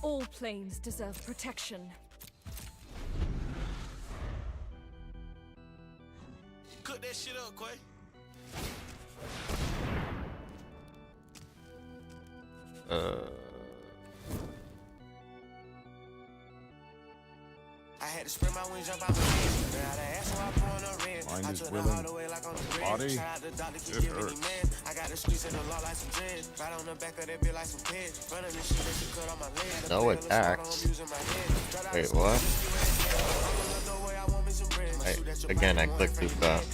All planes deserve protection. Cook that shit up, Quay. I had to spread my wings, jump out my hands. Got an ass, so I put on a red. Mind I is took the willing. hard away like on the Body, Tried the doctor, keep it giving me hurts. man. I got the squeeze in the law like some dread. Right on the back of that bit like some pins. Running the shit that you cut on my leg. No attacks. Wait, what? Again, I clicked too fast.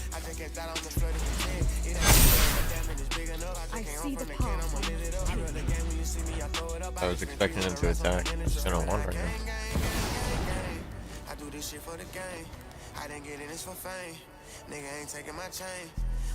I see the path. I was expecting him to attack. I was gonna wonder him. I do this shit for the game. I didn't get in this for fame. Nigga ain't taking my chain.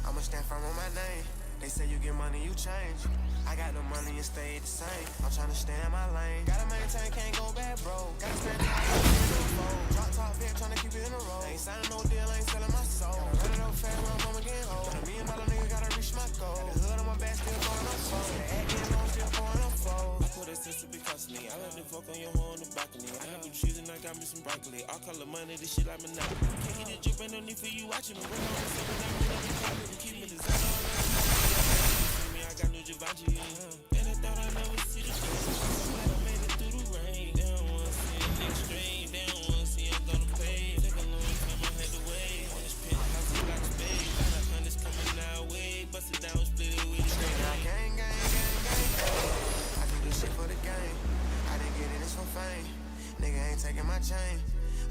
I'ma stand firm on my name. They say you get money, you change. I got the money and stay the same. I'm tryna stay in my lane. Gotta maintain, can't go bad, bro. Gotta stand high, drop top vet, tryna keep it in a row. Ain't signing no deal, ain't selling my soul. Run it up fast, run home again, ho. $1 million nigga gotta reach my goal. The hood on my back, still going up fold. The ad getting long, still pouring up fold. I put that sister be costly. I let the fuck on your hoe on the balcony. I have blue cheese and I got me some broccoli. I'll call the money, this shit like Monopoly. Can't get the drip, ain't no need for you watching me. Run on the seven, I'm gonna be copping. Keep me designer on I got new Givenchy, and I thought I'd never see the show. I made it through the rain. They don't wanna see it extreme. They don't wanna see I'm gonna pay. Take a long time, I had to wait. On this penthouse, I got space. Got a hundreds coming our way. Bust it down, split it with the gang. I do this shit for the game. I didn't get in this for fame. Nigga ain't taking my chain.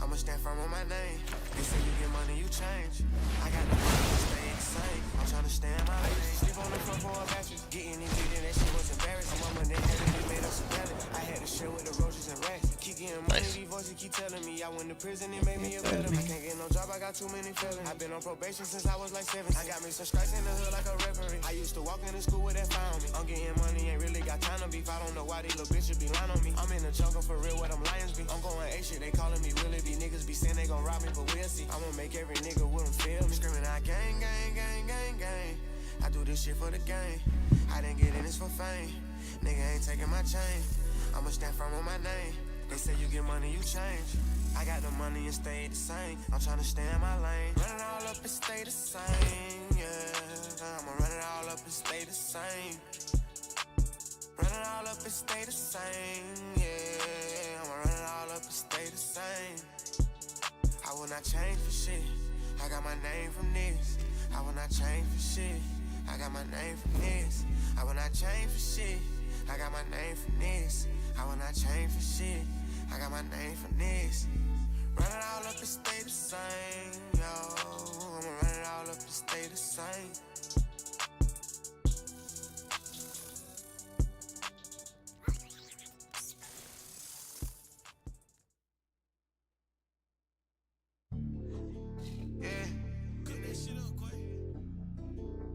I'ma stand firm on my name. They say you get money, you change. I got the money, stay the same. I'm tryna stay in my lane. Sleep on the front for a mattress. Getting it, that shit was embarrassing. My mama didn't have it, we made up some salad. I had to share with the roaches and rats. Keep getting money, these voices keep telling me I went to prison, it made me a better. I can't get no job, I got too many felons. I've been on probation since I was like 17. I got me some stripes in the hood like a referee. I used to walk into school with that fire on me. I'm getting money, ain't really got time to beef. I don't know why these little bitches be lying on me. I'm in the jungle for real where them lions be. I'm going A shit, they calling me Willie B. Niggas be saying they gon' rob me, but we'll see. I'ma make every nigga with them feel me. Screaming out gang, gang, gang, gang, gang. I do this shit for the game. I didn't get in this for fame. Nigga ain't taking my chain. I'ma stand firm on my name. They say you get money, you change. I got the money and stay the same. I'm tryna stay in my lane. Run it all up and stay the same, yeah. I'ma run it all up and stay the same. Run it all up and stay the same, yeah. I'ma run it all up and stay the same. I will not change for shit. I got my name from this. I will not change for shit. I got my name from this. I will not change for shit. I got my name from this. I will not change for shit. I got my name from this. Run it all up and stay the same, yo. I'ma run it all up and stay the same.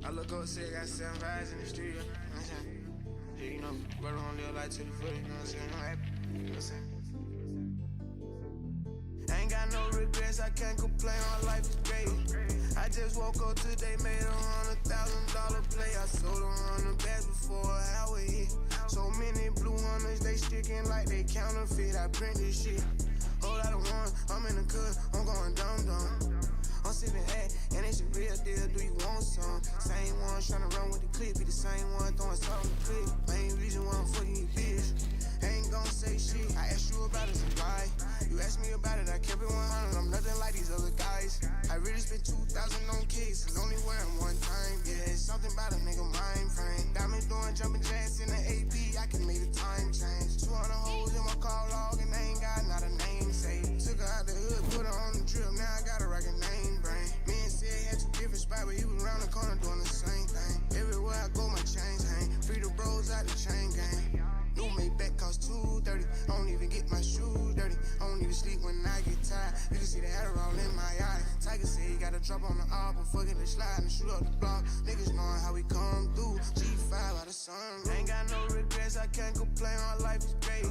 I look up, say I got 7 vibes in the street, you know what I'm saying? Yeah, you know, brother on live life to the foot, you know what I'm saying? I'm happy, you know what I'm saying? I ain't got no regrets, I can't complain, my life is great. I just woke up today, made $100,000 play. I sold 100 bags before an hour hit. So many blue hunters, they sticking like they counterfeit. I print this shit, whole lot of one, I'm in the cut, I'm going dumb. I'm sipping hat, and it's a real deal, do you want some? Same one tryna run with the clip, be the same one throwing salt on the clip. Main reason why I'm fucking you, bitch. Ain't gon' say shit, I asked you about it, it's a lie. You asked me about it, I kept it 100, I'm nothing like these other guys. I really spent 2,000 on kicks, and only wear them one time. Yeah, it's something about a nigga mind frame. Got me doing jumping jacks in the AP, I can make the time change. 200 hoes in my call log, and they ain't got not a name saved. Took her out the hood, put her on the drip, now I got a record name brain. Me and Sid had 2 different spots, but he was around the corner doing the same thing. Everywhere I go, my chains hang. Free the bros out the chain gang. New Maybach cost $230. I don't even get my shoes dirty. I don't even sleep when I get tired. You can see the Adderall in my eye. Tiger said he got a drop on the album. Fucking the slide and shoot up the block. Niggas knowing how we come through. G5 out of sun. Ain't got no regrets. I can't complain. My life is great.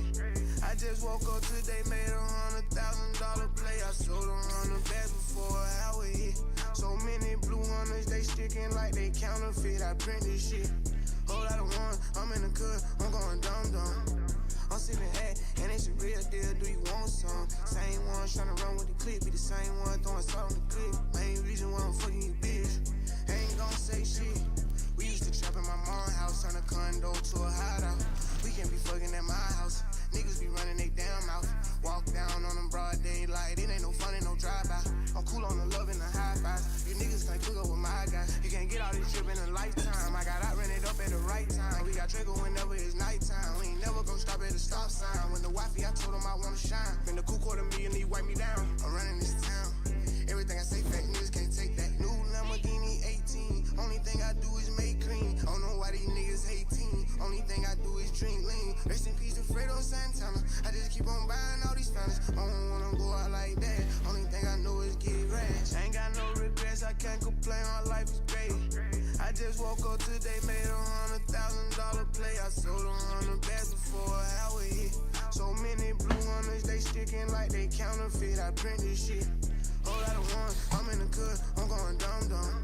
I just woke up today, made $100,000 play. I sold 100 bags before an hour hit. So many blue hunters, they sticking like they counterfeit. I print this shit. Whole lot of one, I'm in the cut, I'm going dumb. I'm sipping hat, and it's a real deal, do you want some? Same one tryna run with the clip, be the same one throwing salt on the clip. Main reason why I'm fucking you, bitch. Ain't gon' say shit. We used to trap in my mom's house, turn a condo to a hideout. We can't be fucking at my house. Niggas be running they damn mouth. Walk down on them broad daylight. It ain't no fun, ain't no drive-by. I'm cool on the love and the high fives. You niggas can't cook up with my guys. You can't get all this trip in a lifetime. I got out rented up at the right time. We got Draco whenever it's nighttime. We ain't never gon' stop at the stop sign. When the wifey, I told him I wanna shine. Been the cool $250,000, he wipe me down. I'm running this town. looking like they counterfeit. I print this shit. Whole lot of ones, I'm in the good, I'm going dumb.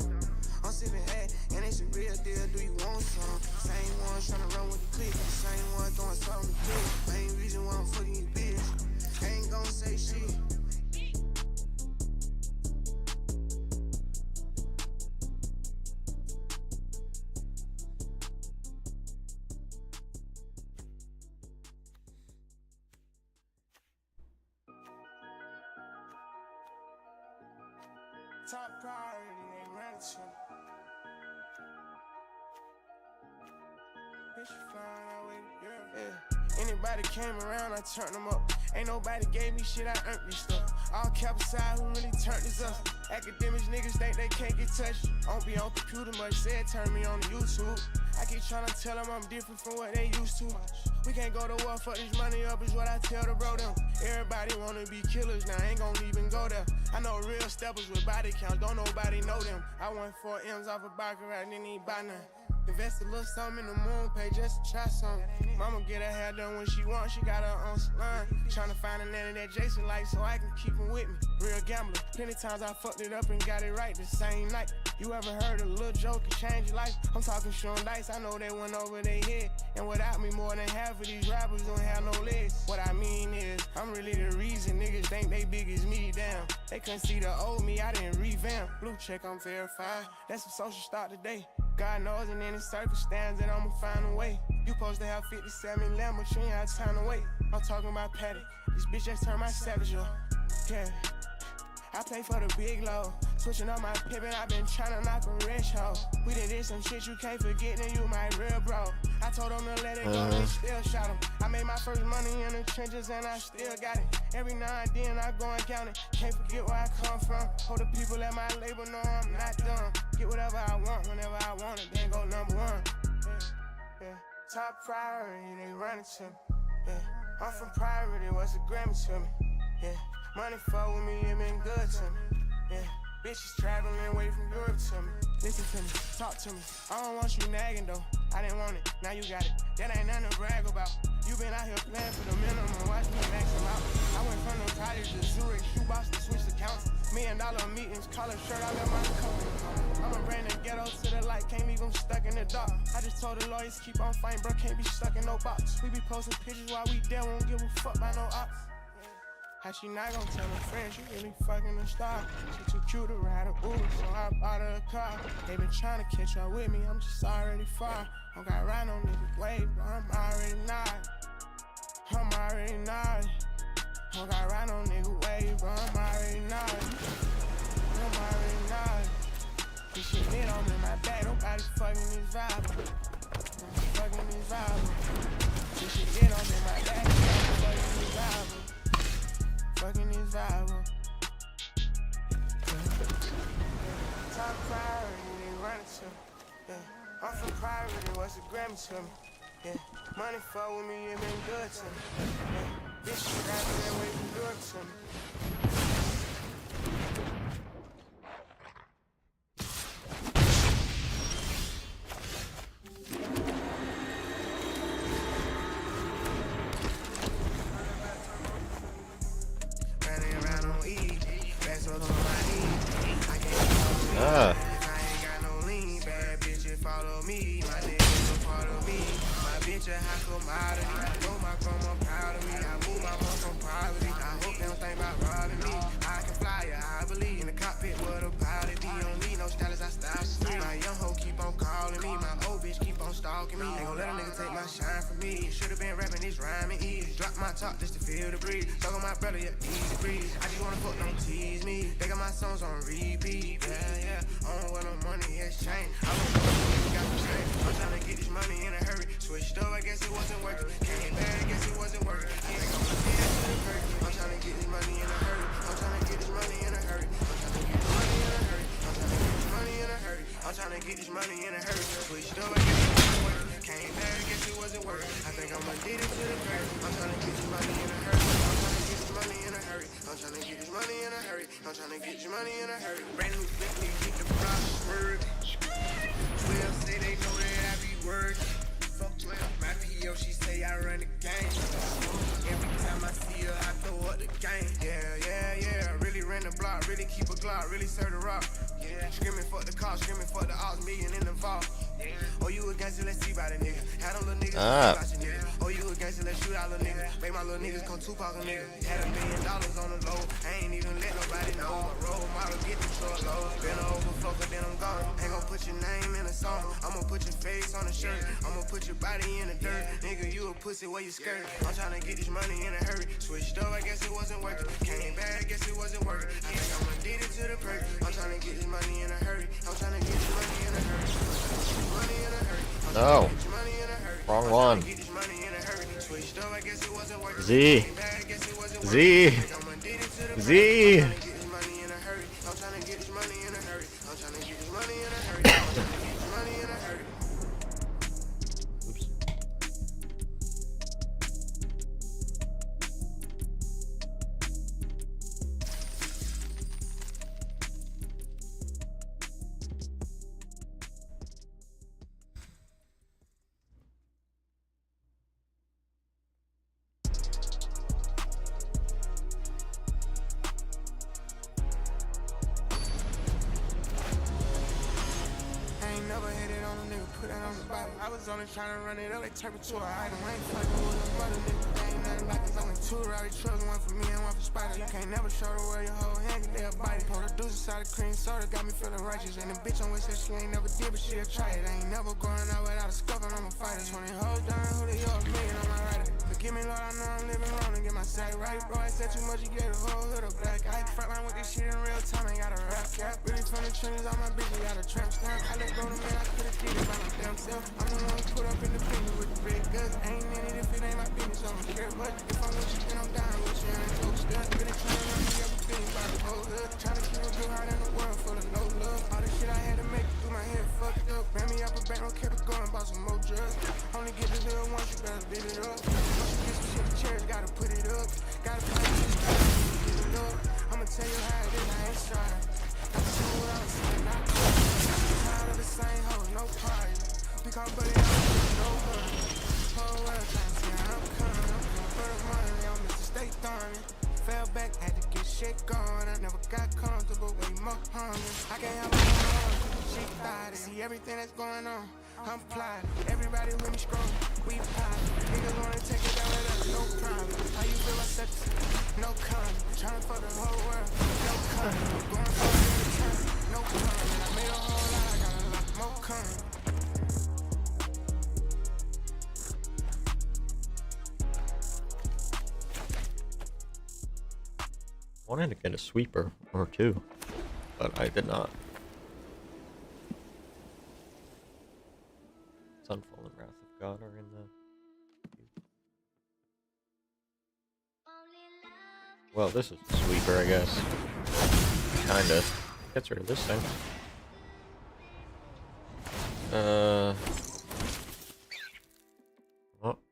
I'm sipping A, and it's a real deal, do you want some? Same one tryna run with the clique, same one throwing salt on the clip. Main reason why I'm fucking you, bitch. Ain't gon' say shit. Top priority, they run to me. Bitch, you flying out with a girl. Yeah. Anybody came around, I turned them up. Ain't nobody gave me shit, I earned this stuff. All cap aside, who really turned this up? Academics niggas think they can't get touched. I don't be on computer much, said turn me on to YouTube. I keep trying to tell them I'm different from what they used to. We can't go to war, fuck this money up is what I tell the bro them. Everybody wanna be killers, now I ain't gon' even go there. I know real steppers with body counts, don't nobody know them. I won 4 M's off a Baccarat, didn't even buy none. Invest a little something in the moon pay just to try something. Mama get her hair done when she wants, she got her own salon. Tryna find a nanny that Jason likes so I can keep him with me. Real gambler, plenty times I fucked it up and got it right the same night. You ever heard a little joke can change your life? I'm talking shooting dice, I know they went over their head. And without me, more than half of these rappers don't have no legs. What I mean is, I'm really the reason niggas think they big as me, damn. They couldn't see the old me, I didn't revamp. Blue check, I'm verified, that's a social start today. God knows in any circumstance that I'ma find a way. You supposed to have 57 lamb, but you ain't had time to wait. I'm talking about Patty, this bitch just turned my savage up. Yeah, I play for the big low. Switching up my pippin', I been tryna knock a rich hoe. We did some shit you can't forget, then you my real bro. I told them to let it go, they still shot him. I made my first money in the trenches and I still got it. Every now and then I go and count it. Can't forget where I come from. Hope the people at my label know I'm not dumb. Get whatever I want, whenever I want it, then go number one. Yeah. Top priority, they run it to me. Yeah. I'm from priority, what's a Grammy to me? Yeah. Money fuck with me, it been good to me. Yeah. Bitches traveling away from Europe to me. Listen to me, talk to me. I don't want you nagging though. I didn't want it, now you got it. That ain't nothing to brag about. You been out here playing for the minimum, watch me max them out. I went from the cottage to Zurich, shoebox to switch accounts. $1 million meetings, collar shirt, I left my coat. I'ma bring the ghetto to the light, can't leave them stuck in the dark. I just told the lawyers keep on fighting, bro, can't be stuck in no box. We be posting pictures while we there, won't give a fuck by no ops. How she not gon' tell her friends she really fucking a star? She too cute to ride a Uber, so I bought her a car. They been trying to catch up with me, I'm just already far. Don't got right on niggas' way, but I'm already not. I'm already not. Don't got right on niggas' way, but I'm already not. I'm already not. This shit lit on in my back, nobody fucking this vibe. Fucking this vibe. This shit lit on in my back, nobody fucking this vibe. Fucking is viable. Top priority, they run it to me. Yeah. I'm from priority, what's a Grammy to me? Yeah. Money fuck with me, it been good to me. Yeah. Bitch, you rapping away from Europe to me. Talk just to feel the breeze. Talk on my brother, yeah, easy breeze. I just wanna fuck, don't tease me. They got my songs on repeat. Yeah. I don't know where no money has changed. I don't know if you got some change. I'm trying to get this money in a hurry. Switched up, I guess it wasn't working. Came back, I guess it wasn't working. I ain't gonna see that to the curtain. I'm trying to get this money in a hurry. I'm trying to get this money in a hurry. I'm trying to get this money in a hurry. I'm trying to get this money in a hurry. I'm trying to get this money in a hurry. Switched up, I guess it wasn't working. Came back, I guess it wasn't working. I think I'ma get it to the curtain. I'm trying to get this money in a hurry. I'm trying to get this money in a hurry. I'm trying to get this money in a hurry. I'm trying to get your money in a hurry. Brand new Bentley, get the prosper. 12 say they know that I be working. Fuck 12, my PO, she say I run the game. Every time I see her, I throw up the block, really keep a Glock, really serve the rock. Yeah, screaming fuck the cops, screaming fuck the odds, million in the vault. Oh, you a gangster, let's see about it, nigga. Had them little niggas, nigga. Oh, you a gangster, let's shoot out little nigga. Make my little niggas come Tupac a nigga. Had $1 million on the low, I ain't even let nobody know. My role model get the truck low. Been over fucker, then I'm gone. Ain't gon' put your name in a song. I'ma put your face on a shirt. I'ma put your body in the dirt. Nigga, you a pussy, where you skirt. I'm tryna get this money in a hurry. Switched up, I guess it wasn't working. Came back, I guess it wasn't working. I think I'ma get it to the perk. I'm tryna get this money in a hurry. I'm tryna get this money in a hurry. Money in a hurry. No. Wrong one. Z. Z. Z. I was only trying to run it up, they turn it to a item. I ain't fucking with a mother nigga, they ain't nothing like it's only 2 rowdy trucks, one for me and one for Spider. You can't never show the world your whole hand, they'll bite it. Pour the deuce inside of cream soda, got me feeling righteous. And the bitch on which said she ain't never did, but she'll try it. I ain't never going out without a scuffle, I'm a fighter. 20 hoes down, who they all million on my rider. Forgive me, Lord, I know I'm living wrong to get my sack right. Bro, I said too much, you get a whole hood of black eye. Frontline with this shit in real time, ain't got a rap cap. Really from the trenches, all my bitches got a tramp stamp. I let go to man, I could've did it by my damn self. I'm the one who put up in the finger with the big guns. I ain't in it if it ain't my business, I don't care much. If I'm with you, then I'm down with you, and so stuck. Really trying to run me everything by the whole hood. Trying to keep a good heart in the world full of no love. All the shit I had to make it through my head fucked up. Ran me up a bank, kept it going, bought some more drugs. Only get this little once, you better beat it up. Once you get some shit to cherish, gotta put it up. Gotta find it, get it up. I'ma tell you how it is, I ain't sorry. I see what I'm saying, not tired of the same hoes, no party. We call buddy out, no money. Whole world trying to see how I'm coming. For the money, I'm Mr. Stay Thorny. Fell back, had to get shit going. I never got comfortable, way more hungry. I can't have my own, she thought it. See everything that's going on, I'm plotting. Everybody with me strong, we plotting. Niggas wanna take it down with us, no problem. How you feel like such no comment. Tryna fuck the whole world, no comment. Going for it every time, no comment. I made a whole lot, I got a lot more coming. I wanted to get a sweeper or two, but I did not. Sunfall and Wrath of God are in the... Well, this is a sweeper, I guess. Kinda. Gets rid of this thing.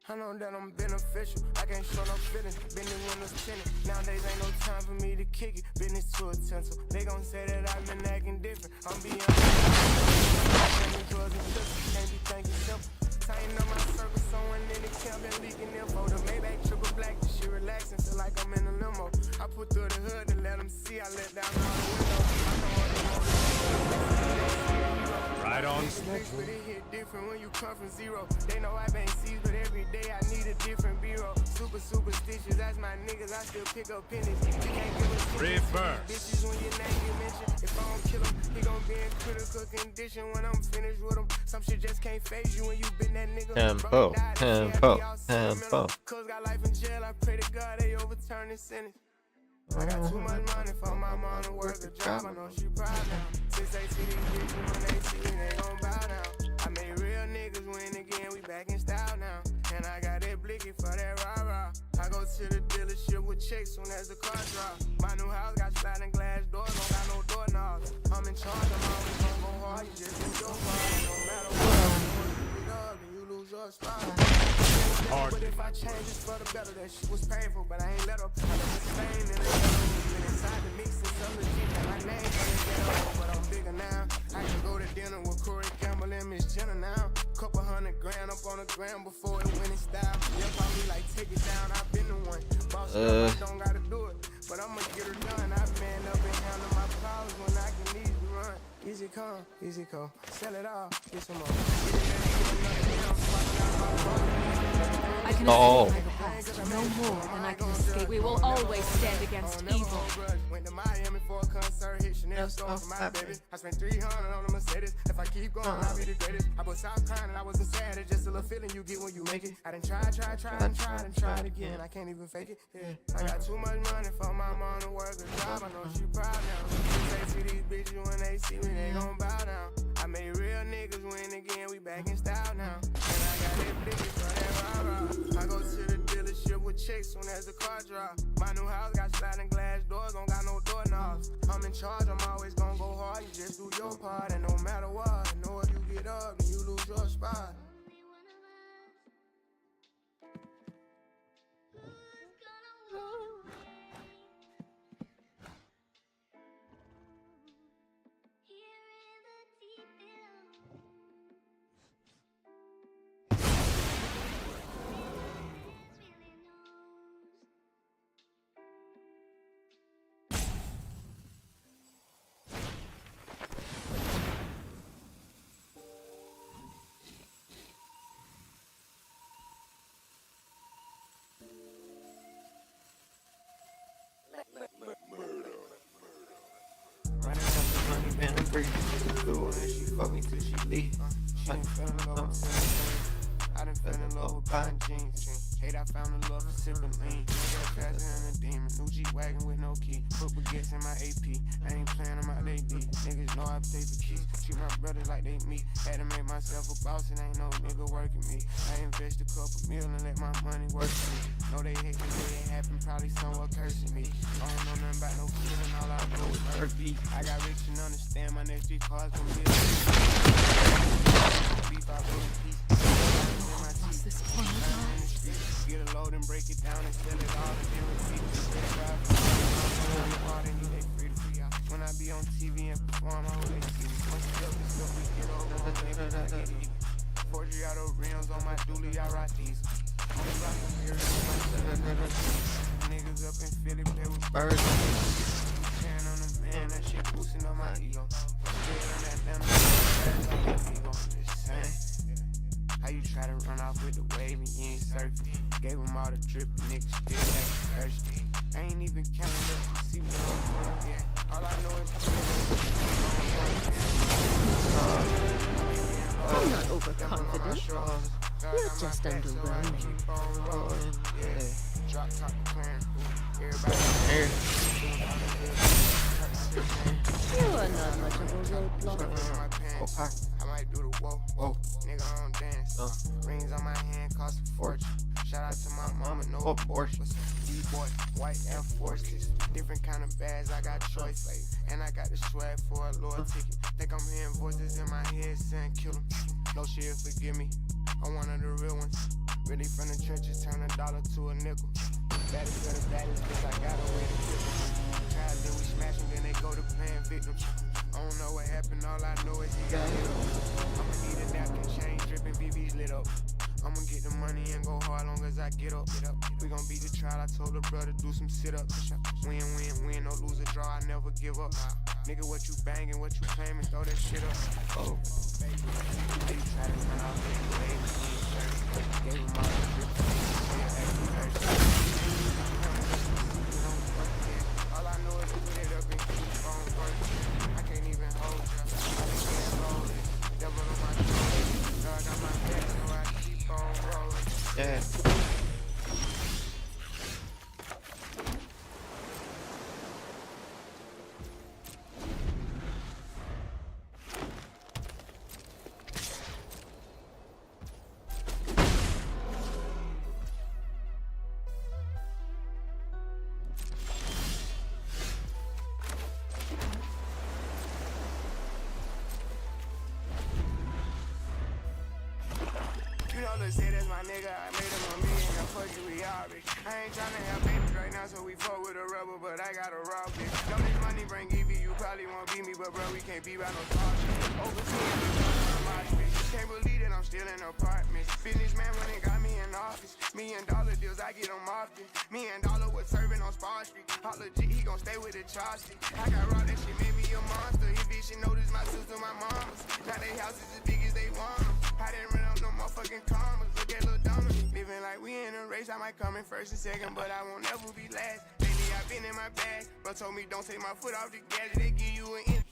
I know that I'm beneficial, I can't show no feelings. Been in windows tinted, nowadays ain't no time for me to kick it. Business to a tinsel, they gon' say that I've been acting different. I'm beyond drugs and sugar, can't be thinking simple. Tighten up my circle, someone in the camp and leaking info. The Maybach triple black, this shit relaxing, feel like I'm in a limo. I put through the hood and let them see, I let down all the windows. Right on schedule. But it hit different when you come from zero. They know I bang C's, but every day I need a different bureau. Super superstitious, that's my niggas, I still pick up pennies. You can't give a reverse. Bitches when your name get mentioned. If I don't kill him, he gon' be in critical condition when I'm finished with him. Some shit just can't phase you when you been that nigga. Tempo, tempo, tempo. Cuz got life in jail, I pray to God they overturn this sentence. I got too much money for my mom to work a job. I know she proud now. Since they see these bitches when they see me, they gon' bow down. I made real niggas win again, we back in style now. And I got that blicky for that rah-rah. I go to the dealership with checks soon as the car drop. My new house got sliding glass doors, don't got no doorknobs. I'm in charge, I'm always gon' go hard. You just do your part, no matter what. You up, then you lose your spot. But if I change it for the better, that shit was painful. But I ain't let up. I left the Spain in the ghetto. Been inside the mix and some legit. Got my name for the ghetto, but I'm bigger now. I can go to dinner with Corey Campbell and Miss Jenna now. Couple $100 grand up on the gram before it went in style. Yeah, probably like take it down. I've been the one. Boss, I don't gotta do it, but I'ma get her done. I've been up in come, easy come. Sell it all, get some more. I can escape my past, no more than I can escape. We will always stand against evil. Went to Miami for a concert, hit Chanel store for my baby. I spent 300 on a Mercedes. If I keep going, I'll be the greatest. I bust out crying and I wasn't sad. It's just a little feeling you get when you make it. I done tried again. I can't even fake it. Yeah. I got too much money for my mom to work a job. I know she proud now. They see these bitches when they see me, they gon' bow down. I made real niggas win again. We back in style now. And I got that bitch for that rah-rah. I go to the dealership with checks soon as the car drop. My new house got sliding glass doors, don't got no doorknobs. I'm in charge, I'm always gonna go hard. You just do your part, and no matter what, I know if you get up, then you lose your spot. Running out the money, man, I'm breathing. Cool, and she fuck me till she leave. She done fell in love with I done fell in love with buying jeans. Hate I found the love for sipping lean. Got faster than a demon. New G-Wagon with no key. Put baguettes in my AP. I ain't playing them out they deep. Niggas know I pay for keys. Treat my brothers like they me. Had to make myself a boss and ain't no nigga working me. I invest a couple mil and let my money work for me. Know they hate the way it happened. Probably someone cursing me. I don't know nothing about no feeling. All I know is hurt beat. I got rich and understand my next 3 cars from me. Beef I wouldn't peace. What's this point? Get a load and break it down and sell it all to different people. When I be on TV and perform, I hope they see me. Once you up this stuff, we get over on niggas, I get it. 40 auto rims on my dually, I rock these. Only rock them here, niggas up in Philly, play with birds. Tearing on the man, that shit boosting on my ego. Scared on that damn ego. Just saying. How you try to run off with the wave and you ain't surfing? Gave them all the drip, niggas still acting thirsty. I ain't even counting up to see what I'm doing. Yeah, all I know is I'm not overconfident. You're just underwhelming. Drop top clearing. Everybody here. You are not much of a roadblock. I might do the whoa. Nigga, I don't dance. Rings on my hand cost a fortune. Shout out to my mama, no abortion. D-boy, white Air Force kiss. Different kind of bags, I got choice. And I got the swag for a lower ticket. Think I'm hearing voices in my head saying kill him. No shit, forgive me. I'm one of the real ones. Really from the trenches, turn $1 to a nickel. Baddest of the baddest, bitch, I got a way to kill them. Trials, then we smash them, then they go to playing victims. I don't know what happened, all I know is he got hit up. I'ma need a napkin, chain dripping, BB's lit up. I'ma get the money and go hard long as I get up. We gon' beat the trial, I told the brother do some sit-ups. Win, no lose or draw, I never give up. Nigga, what you banging, what you claiming, throw that shit up. Oh, baby, they try to run off with the baby, gave him all the drip, all I know is to put it up and keep on working. I can't even hold you. I can't hold it. Devil on my shoulder. God on my back, so I keep on rolling. Yeah. Say that's my nigga, I made him a million, I fuck you, we already. I ain't tryna have babies right now, so we fuck with a rubber, but I got a raw bitch. Know this money bring EV, you probably won't beat me, but bro, we can't be by no talk shit. Overseas, my bitch. Can't believe that I'm still in apartments. Businessman when they got me in office. Me $1 deals, I get them often. $1 was serving on Spar Street. All legit, he gon' stay with the chopstick. I got raw, that shit made me a monster. If bitch should notice my sister, my mama's. Now they houses as big as they want them. I didn't run up no motherfucking commas. Look at Lil Dummy. Living like we in a race, I might come in first and second, but I won't ever be last. Lately, I've been in my bag. Bro told me don't take my foot off the gas. They give you an in.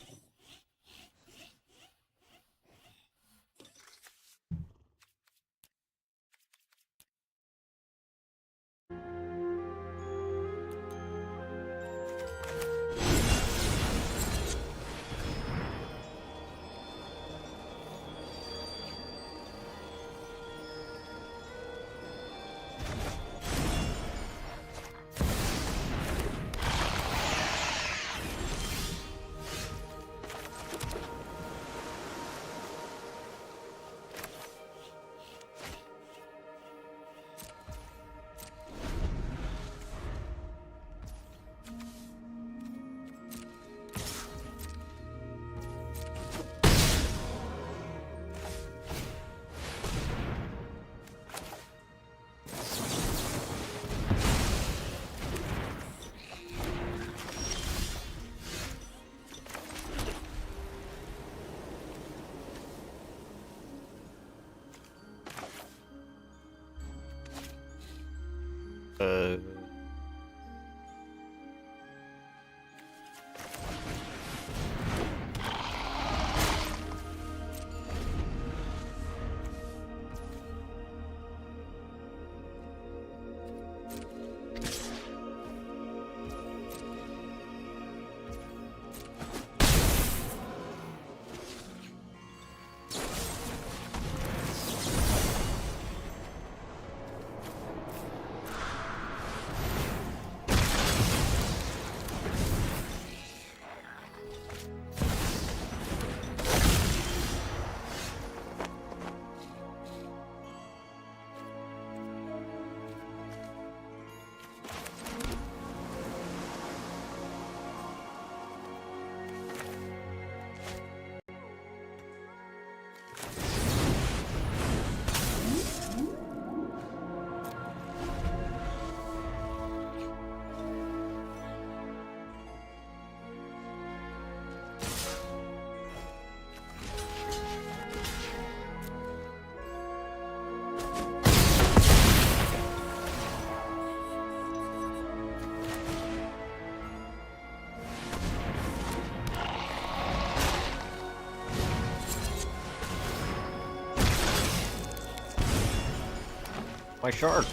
My shark.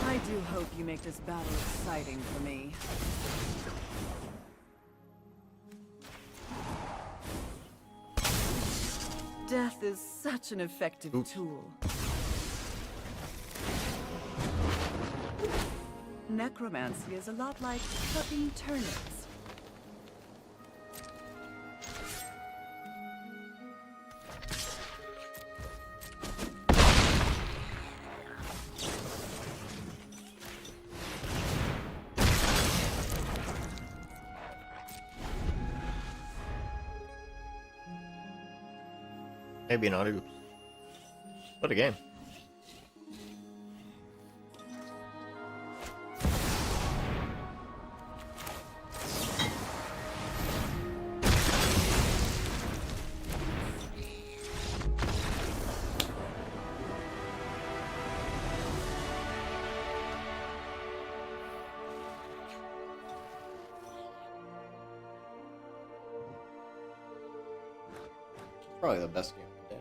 I do hope you make this battle exciting for me. Death is such an effective tool. Necromancy is a lot like cutting turnips. Maybe not oops. What a game. Probably the best game of the day.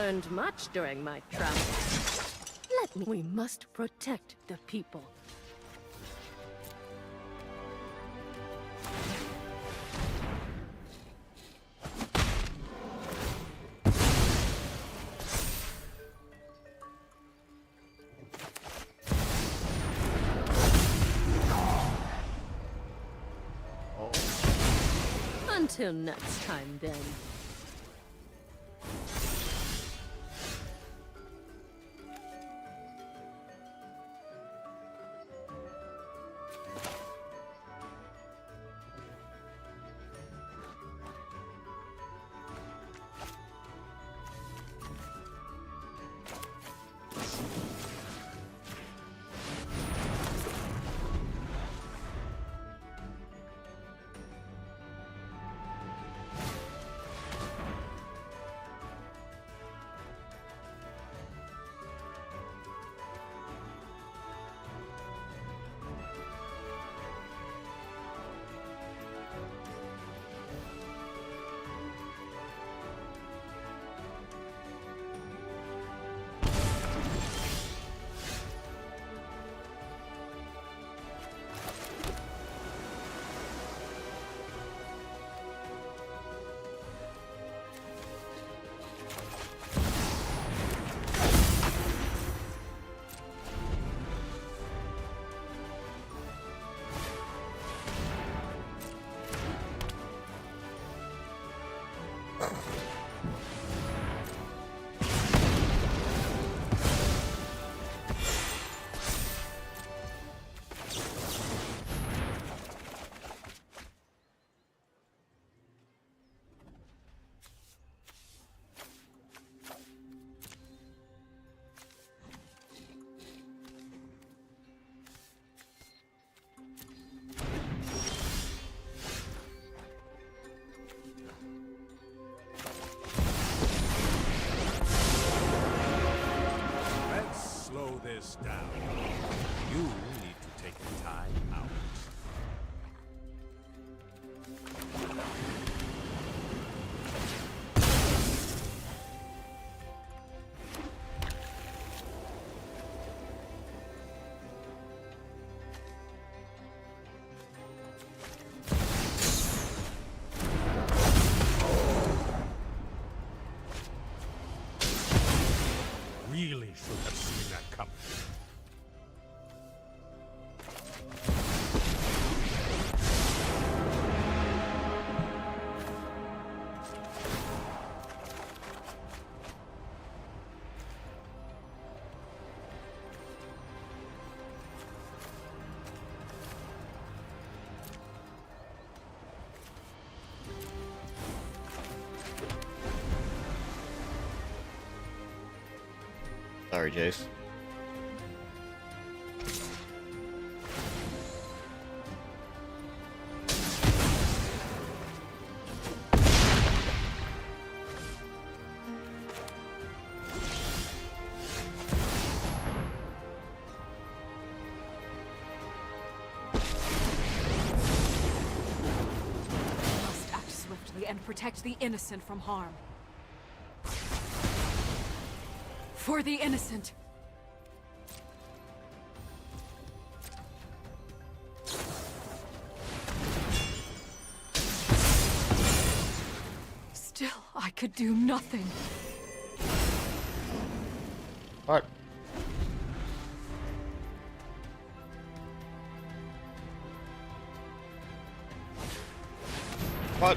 learned much during my travels. Let me. We must protect the people. Until next time, then. This down. You need to take the time out. Really should have seen that coming. Sorry, Jace. Must act swiftly and protect the innocent from harm. For the innocent. Still, I could do nothing. What? What?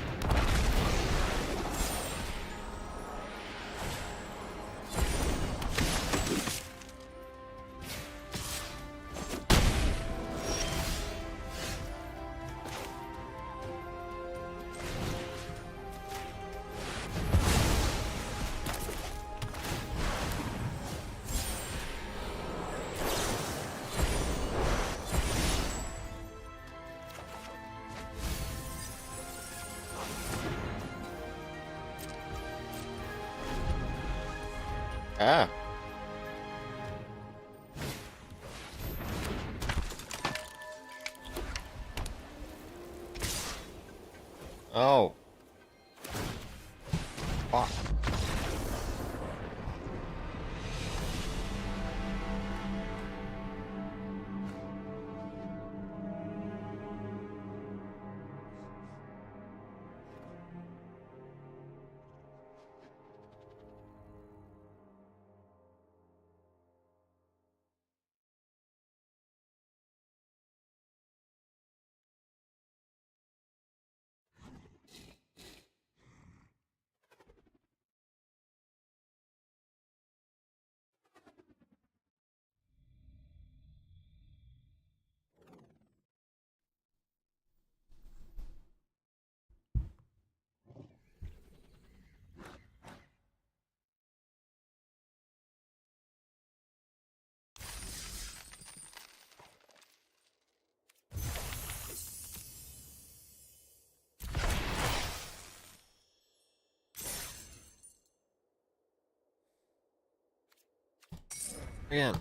Ah. Oh. Fuck. Again.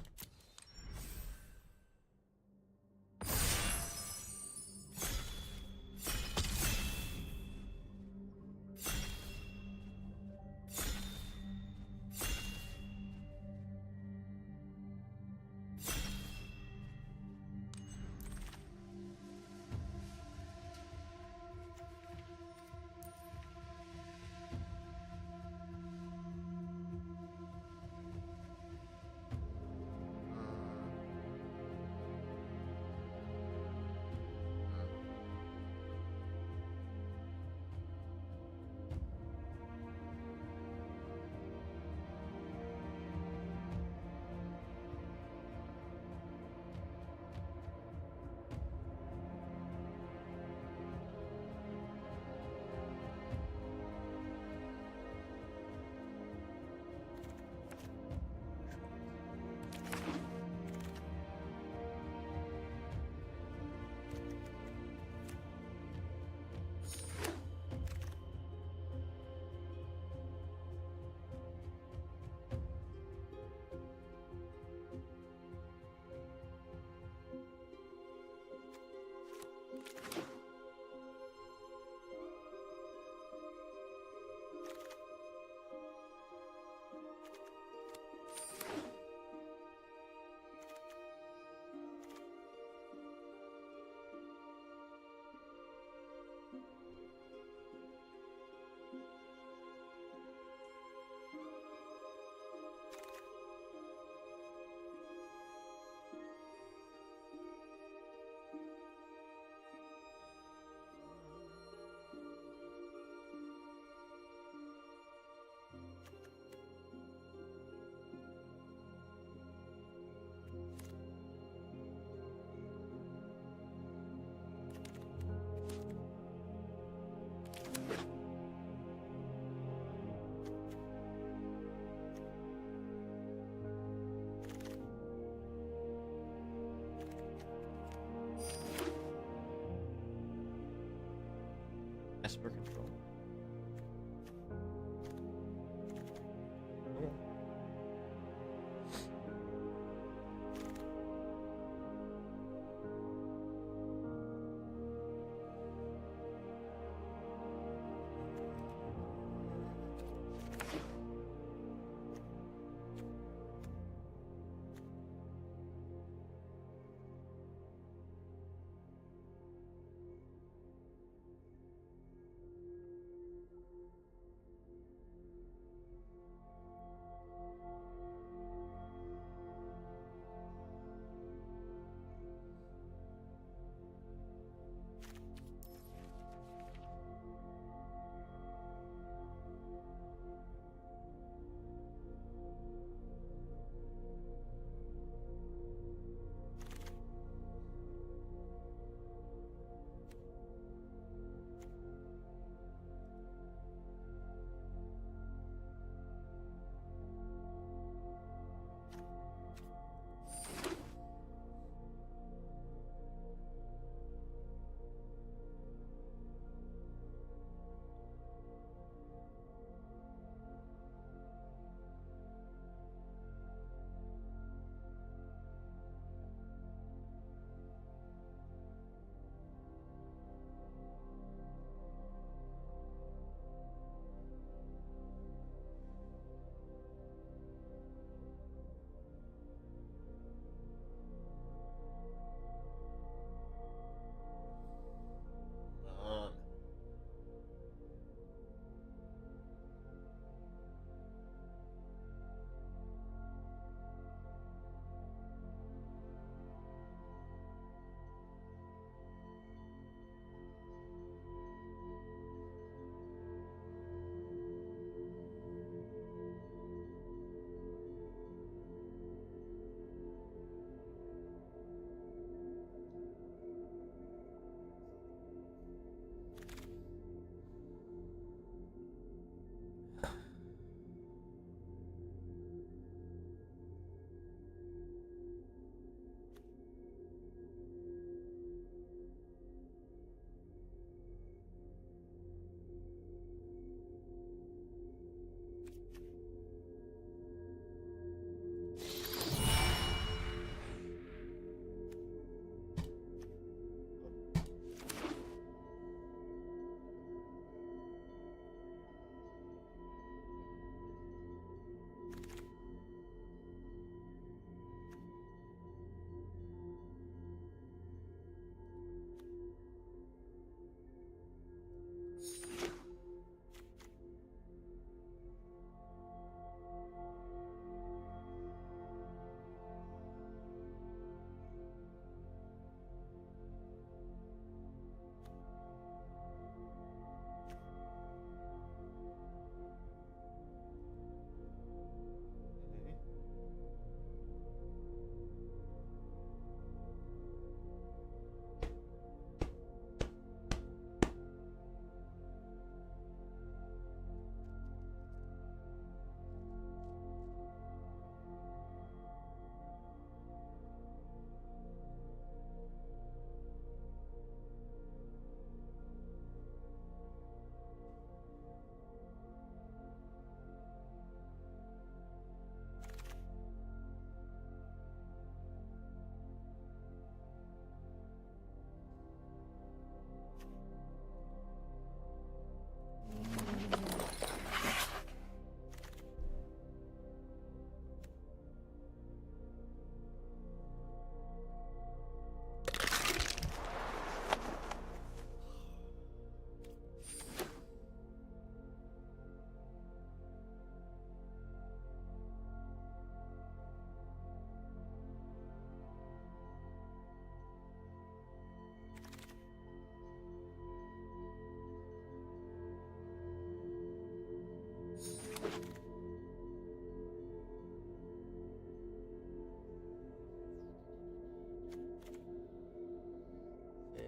Esper control. Okay.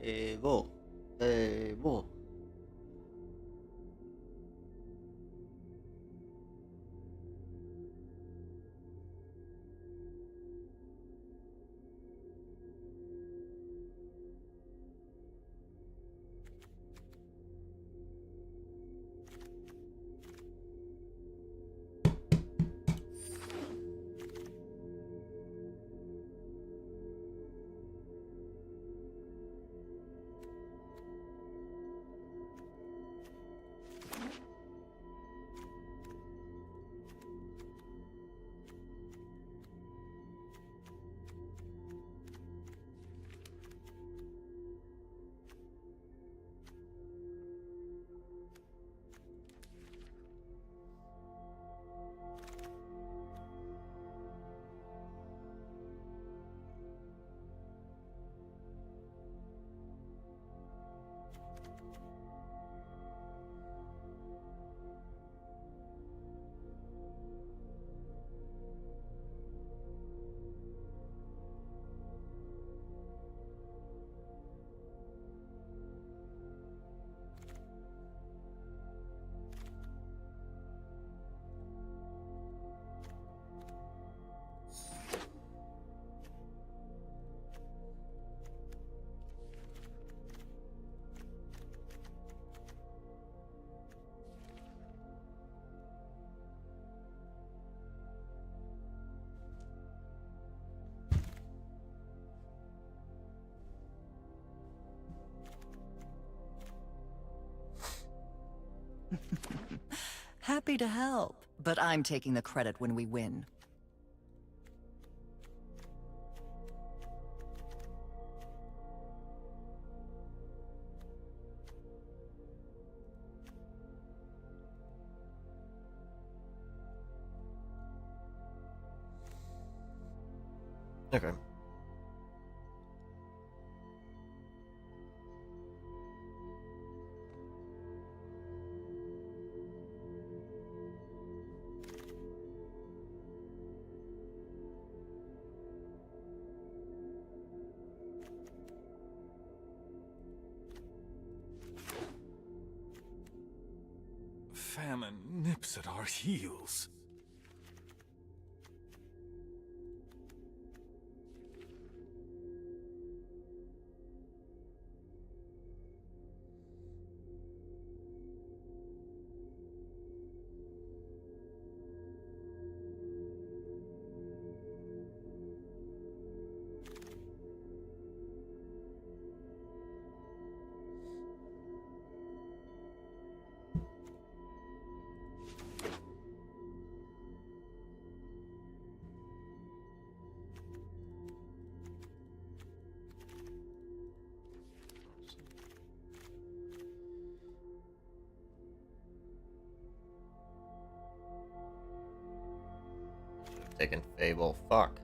Table. Table. Happy to help, but I'm taking the credit when we win. Okay. Famine nips at our heels. Taking Fable. Fuck.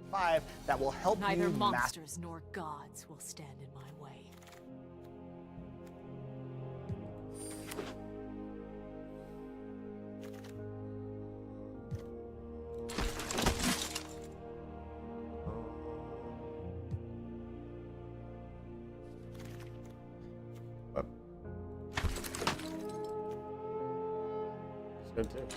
5 that will help Neither you monsters nor gods will stand in my way. It's good too.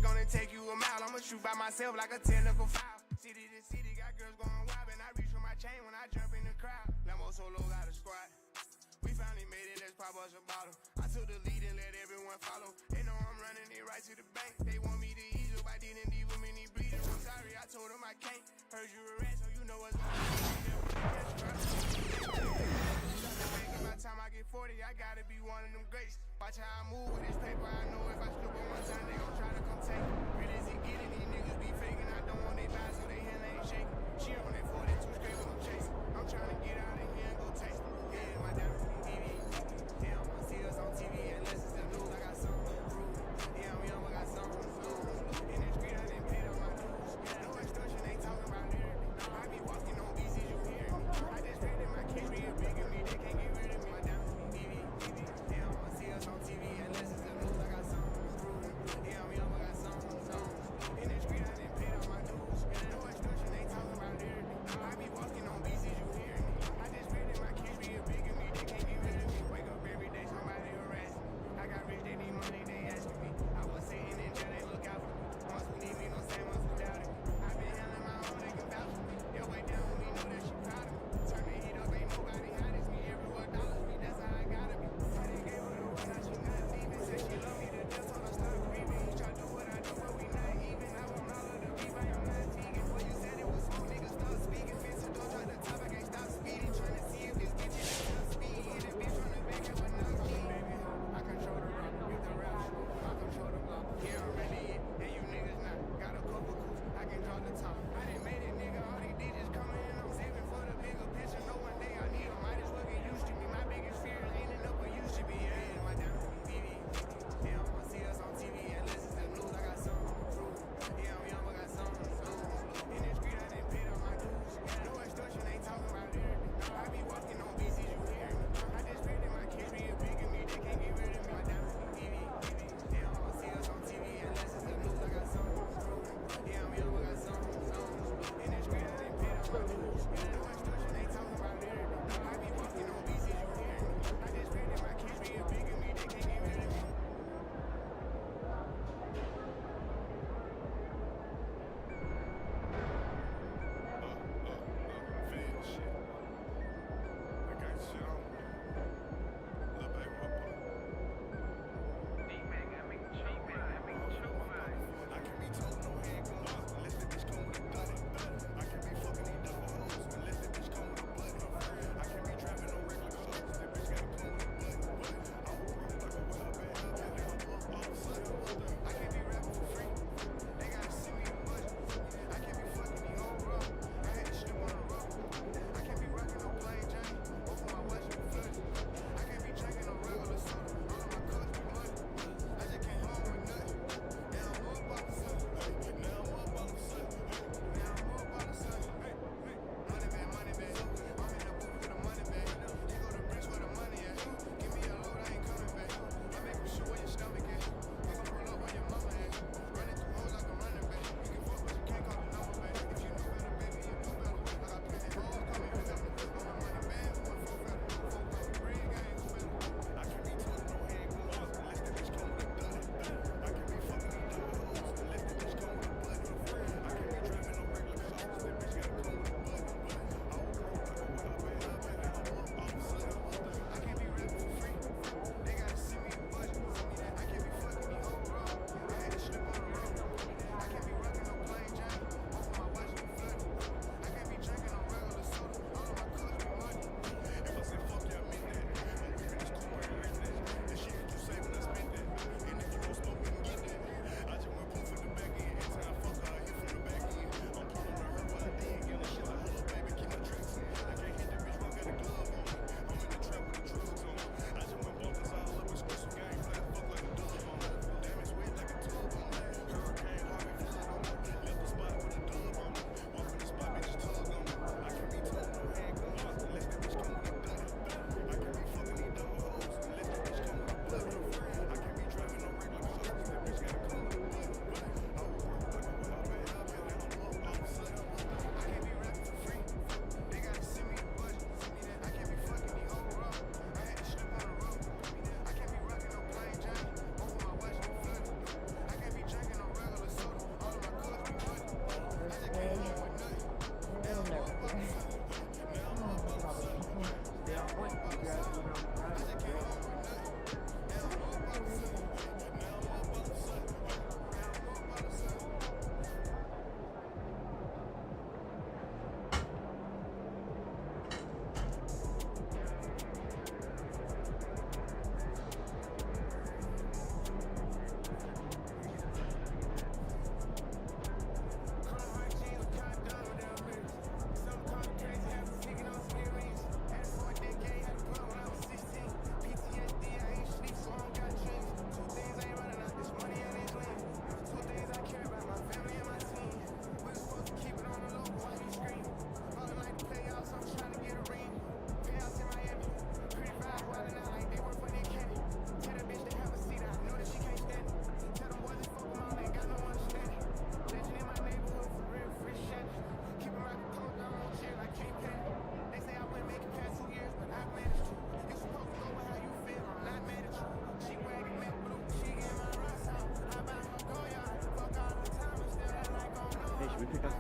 Gonna take you a mile, I'ma shoot by myself like a technical foul. City to city, got girls going wild, and I reach for my chain when I jump in the crowd. Lambo solo got a squad. We finally made it, let's pop us a bottle. I took the lead and let everyone follow. They know I'm running it right to the bank. They want me to ease up, I didn't even many breathers. I'm sorry, I told them I can't. Heard you a rat, so you know what's going on. By the time I get 40, I gotta be one of them greats. Watch how I move with this paper. I know if I slip on one time, they gon' try to come take it. Real as it get it, these niggas be faking. I don't want they buy, so they hand ain't shaking. She on that 42 straight when I'm chasing. I'm trying to get out of here and go taste it. Yeah, my diamonds be TV. Damn, I see us on TV unless it's the news. I got something to prove. Yeah, I'm young, I got something to lose. In the street, I didn't pay up my dues. No instruction, ain't talking about lyrically. I be walking on BCs, you hear me. I just read that my kids real big of me. They can't get rid of me. My diamonds be TV. Damn, I see us on TV unless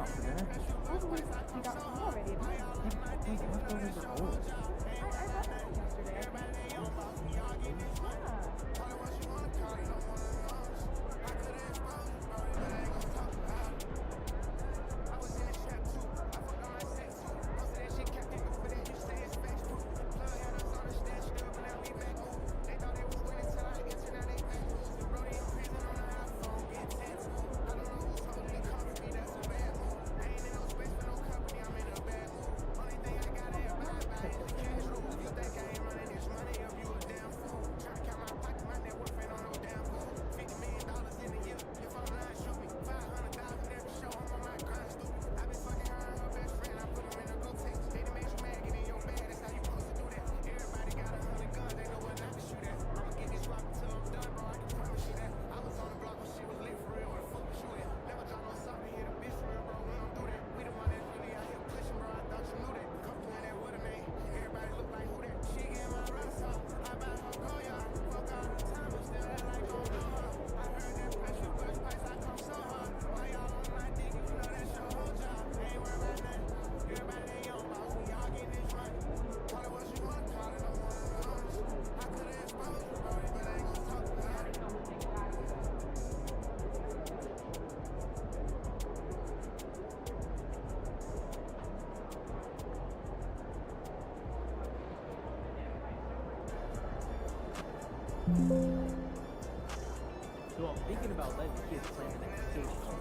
out for dinner? Oh, we got food already. Yeah, leftovers are old. I bought them yesterday. So I'm thinking about letting the kids plan the next vacation.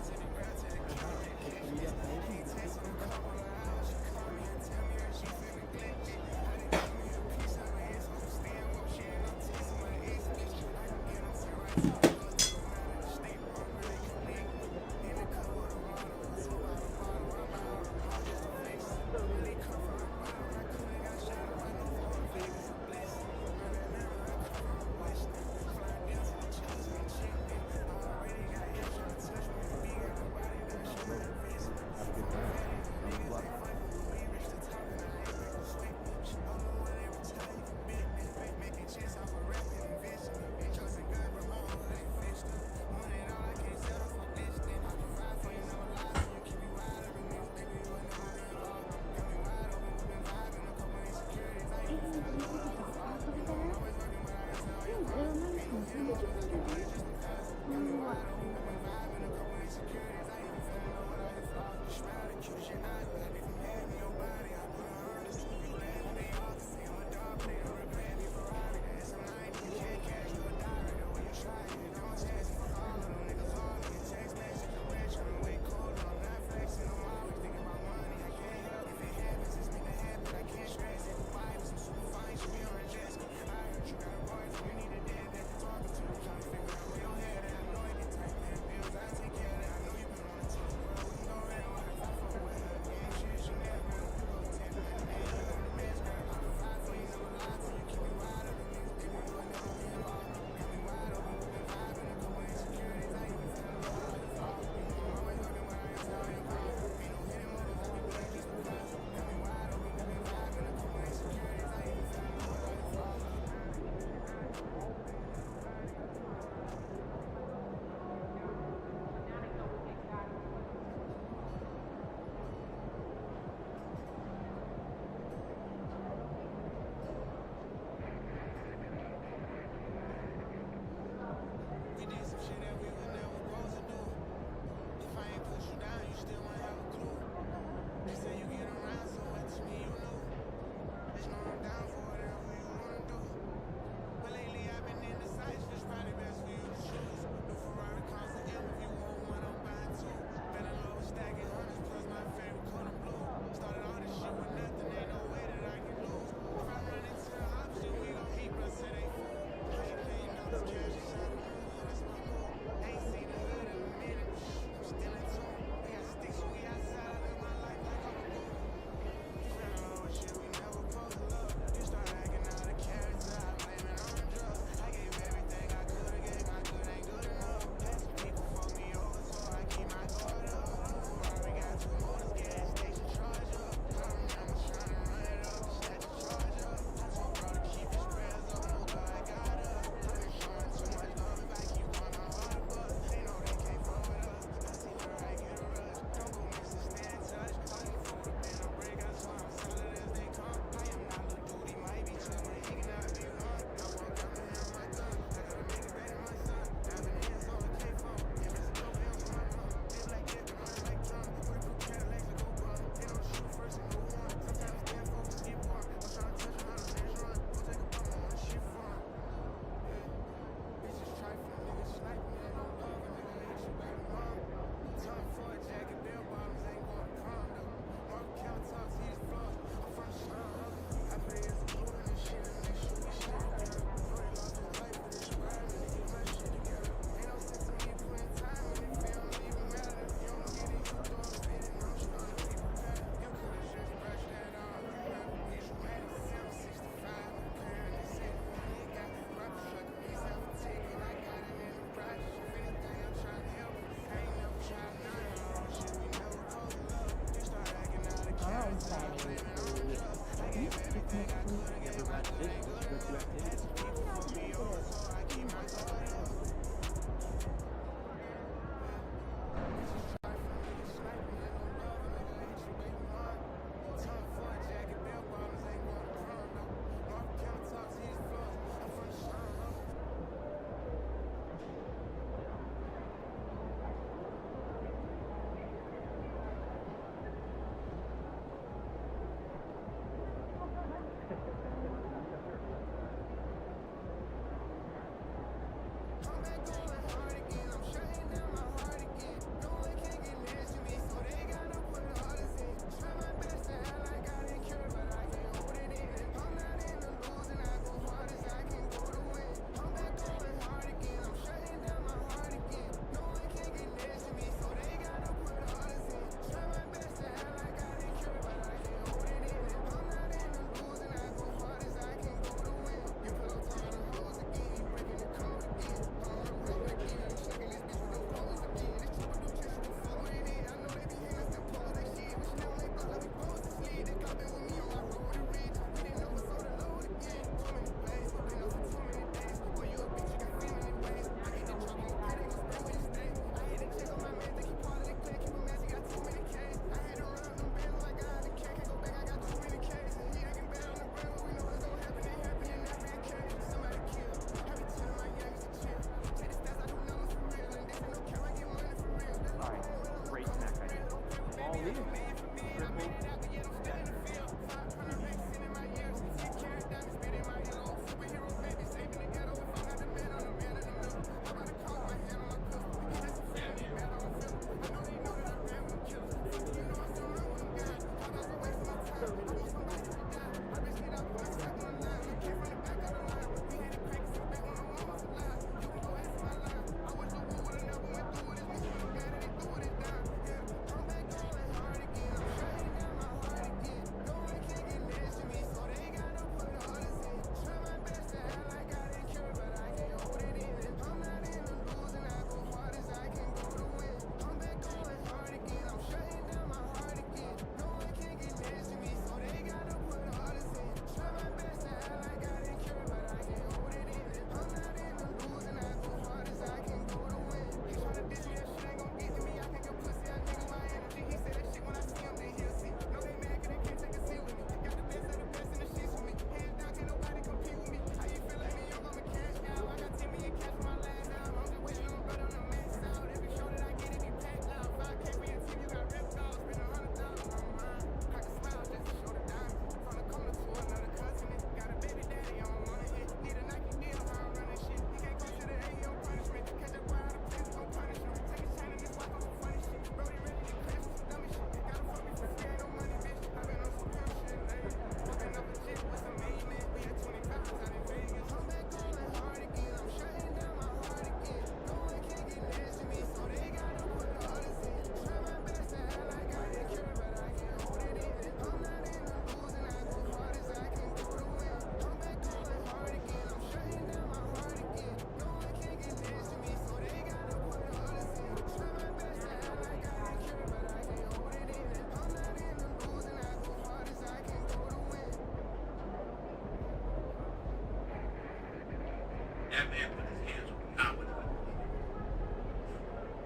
that man put his hands on me, not with a...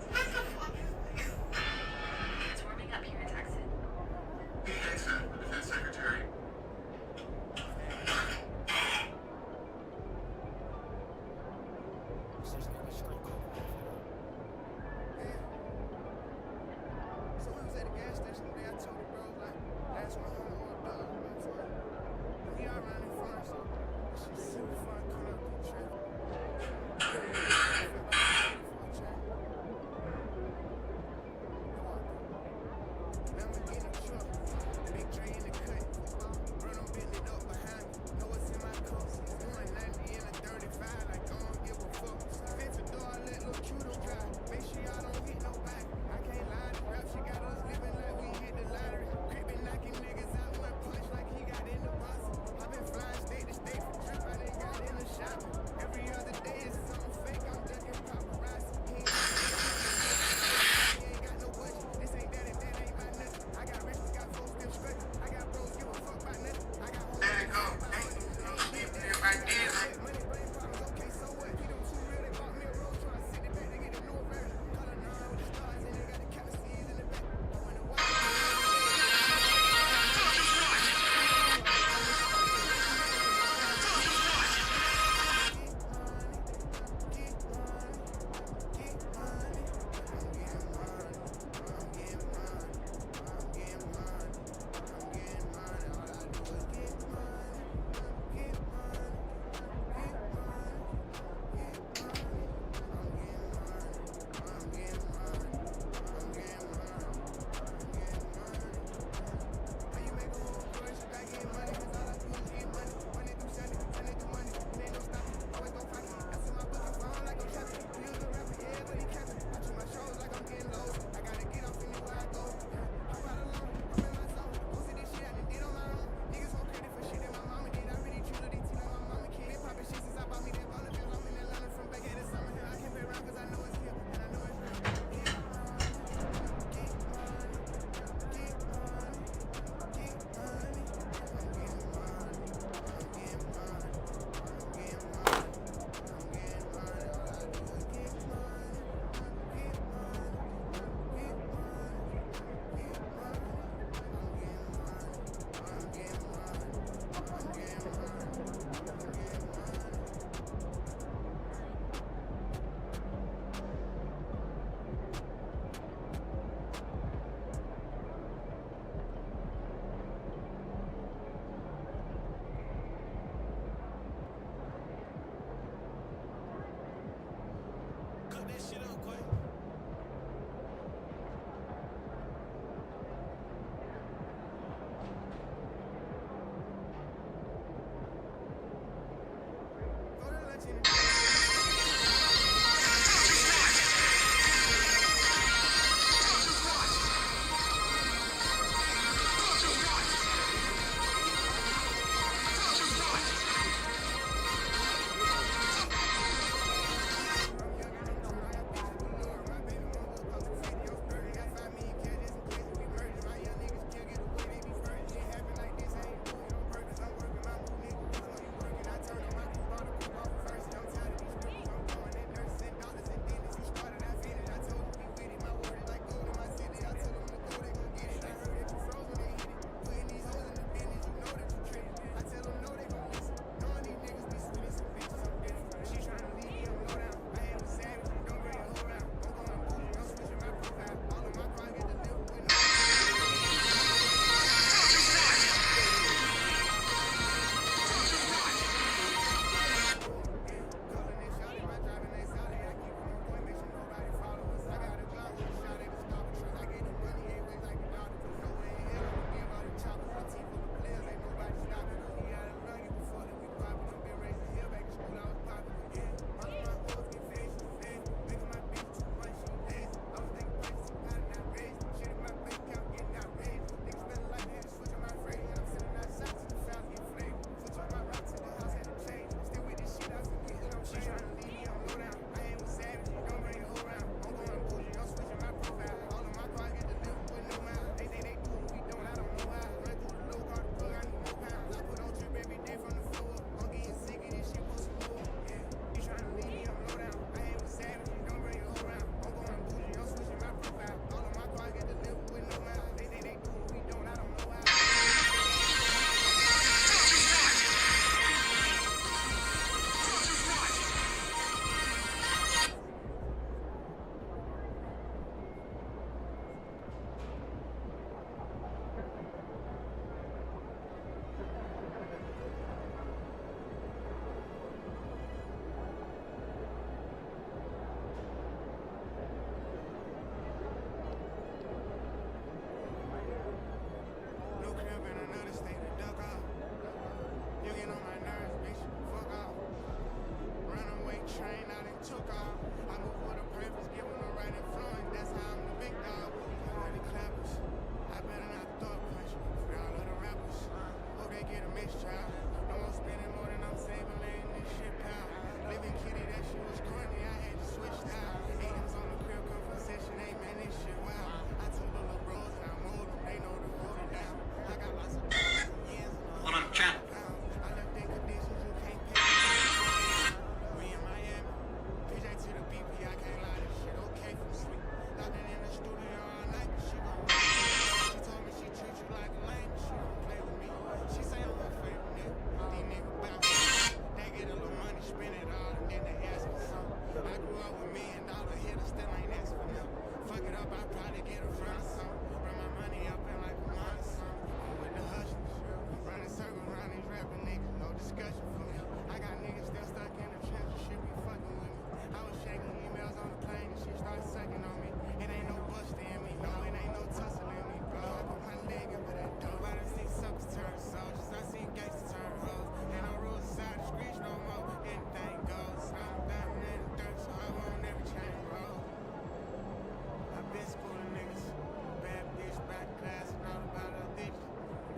What the fuck is this? It's warming up here in Texas. Texas, the defense secretary. So we was at the gas station today. I told the bro, like, that's my homie or dog, man. So we are around in front, so she's super fun coming up the traffic. Lamborghini truck, big tray in the cut. Bro, I'm bending up behind me. Know what's in my cup. Doing 90 in a 35, like I don't give a fuck. Fence the door, I let little Q drive. Make sure y'all don't hit no back. I can't lie, the rap she got us living like we hit the lottery. Crippin' knocking niggas out, one punch like he got in the box. I been flying state to state for trip, I done got in the shop. Every other day is something fake, I'm ducking paparazzi. He ain't got no budget, this ain't that and that ain't my nothing. I got riches, got folks still struggling. I got bros, give a fuck about nothing. I got hoes. There it go. If I did, Money, brain problems, okay, so what? He don't too real, they bought me a road, trying to sit it back, they get the newer version. Color 9 with the stars, and they got the captaincies in the back. I wonder why.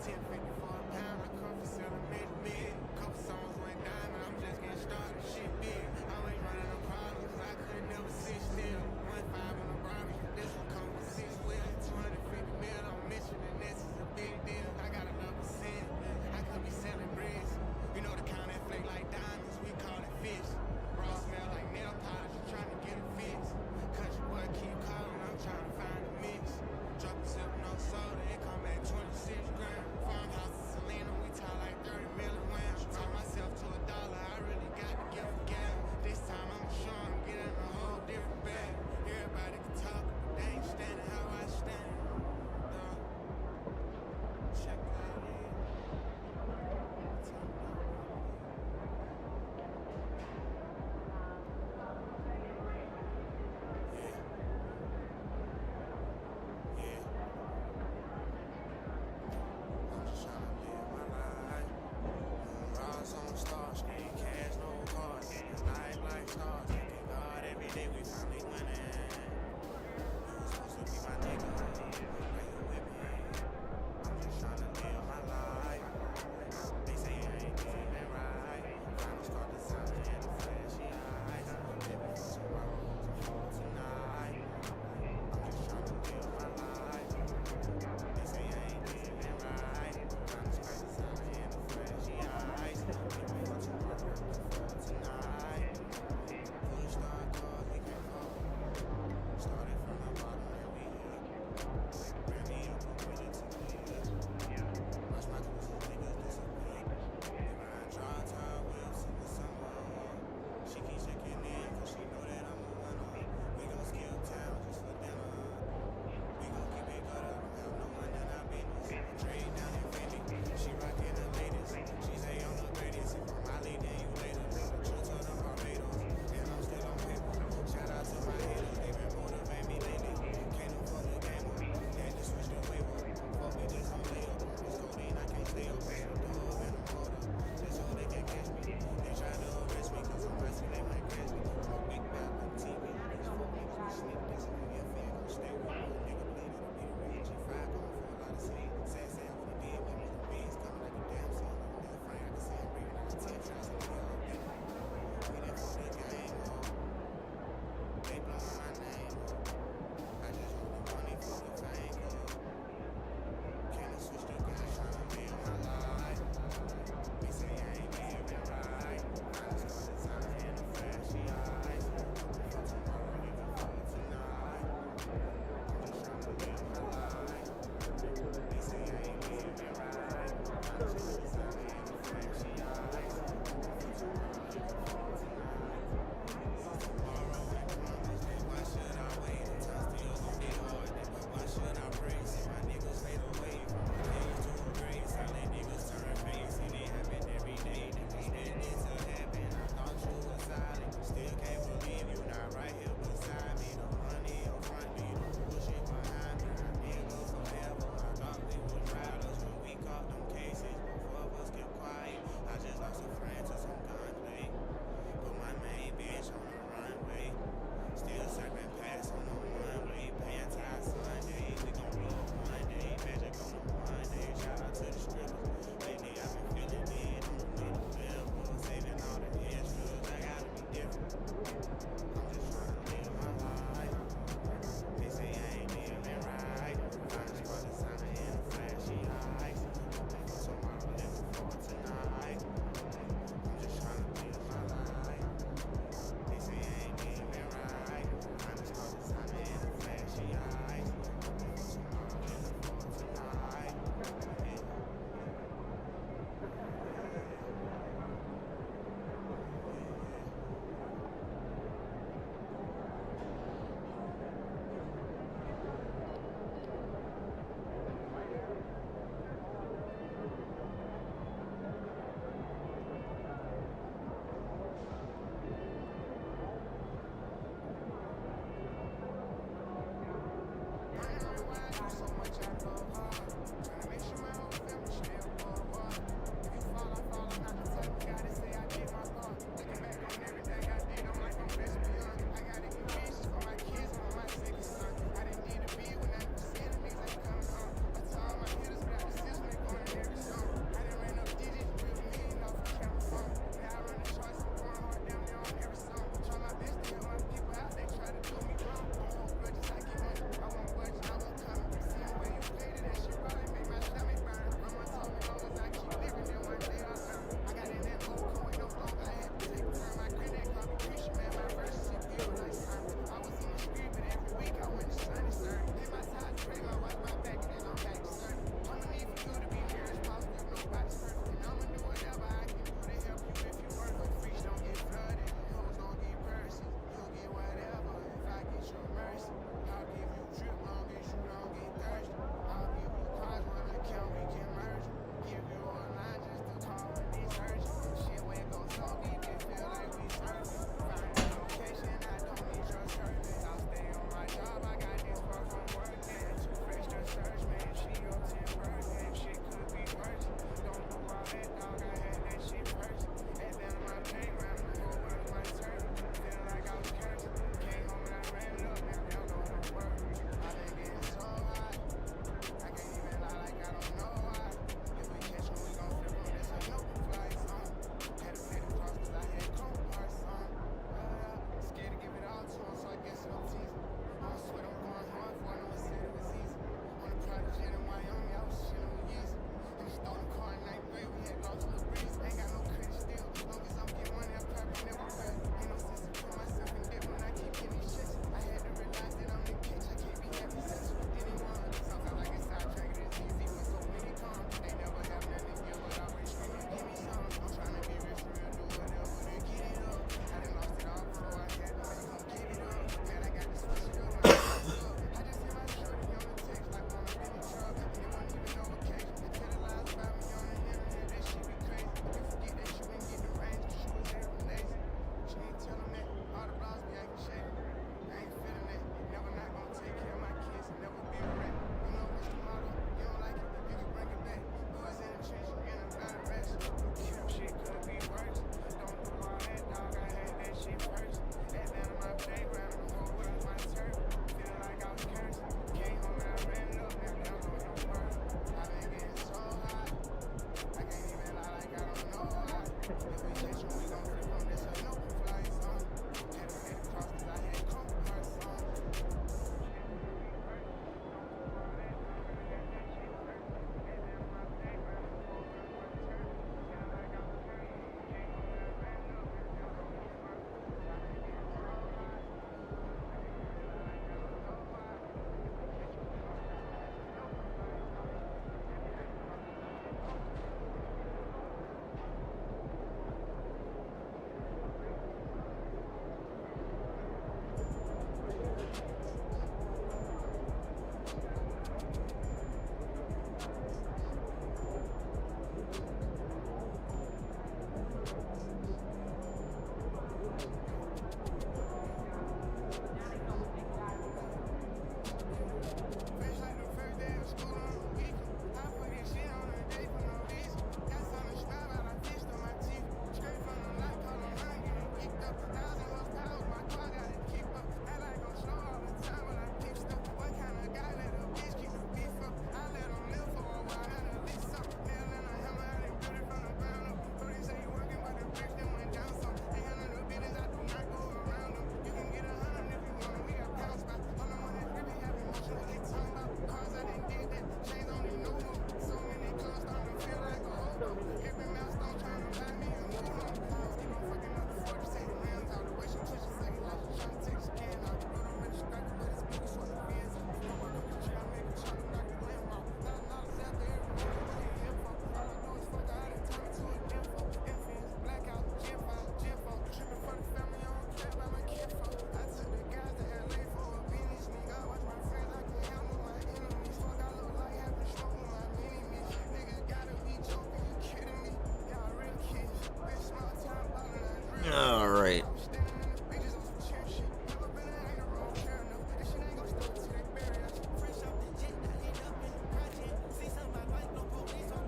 1050 for a pound, I come for selling mid. Couple songs went diamond, I'm just getting started, shit big. Always running a problem, cause I couldn't never sit still. 1.5 on the Brownie, this one come with 6 wheels. 250 mil on mission, and this is a big deal. I got another cent, I could be selling bricks. You know the kind that flake like diamonds, we call it fish. Raw smell like nail polish, you trying to get a fix. Country boy keep calling, I'm trying to find a mix. Drop a sip, no soda, it come back 26 grand. Farmhouse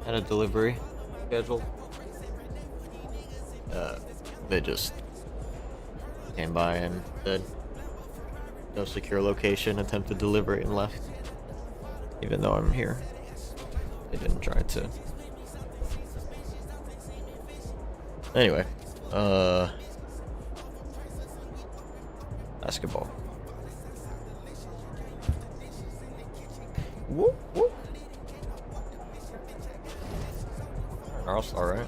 had a delivery scheduled. They just came by and said no secure location, attempted delivery, and left. Even though I'm here, they didn't try to. Anyway, basketball. Whoop whoop. All right.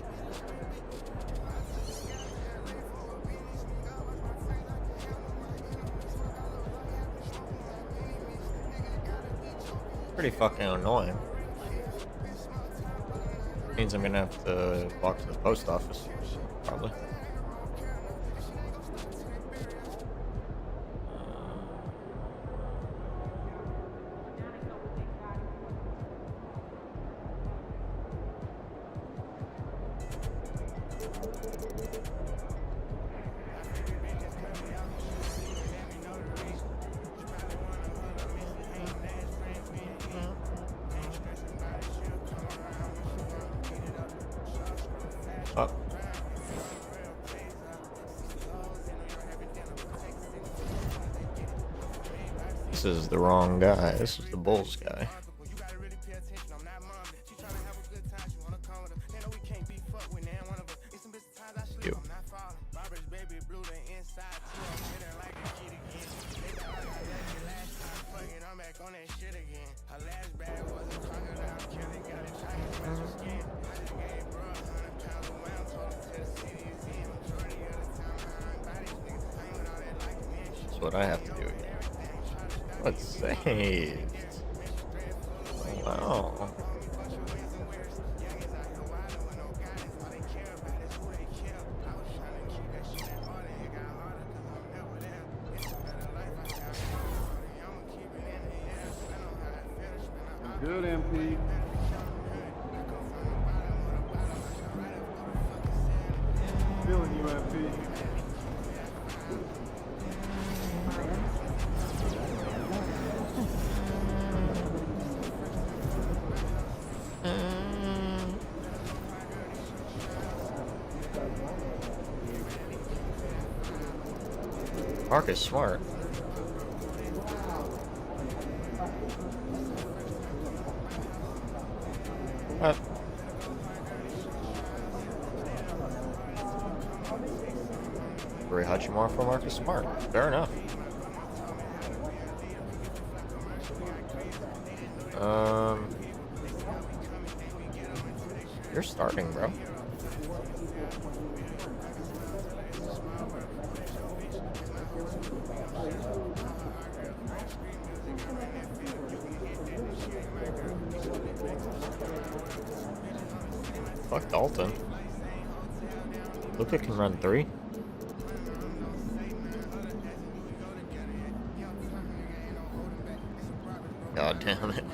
Pretty fucking annoying. Means I'm gonna have to walk to the post office, probably. Oh. This is the wrong guy. This is the Bulls guy. You. That's what I have to do again. Let's save. Wow. Good, MP. Feeling you, MP. Mark is smart. What? Ray Hachimura for Marcus Smart. Fair enough. You're starting, bro. Fuck Dalton. Luka can run 3. God damn it.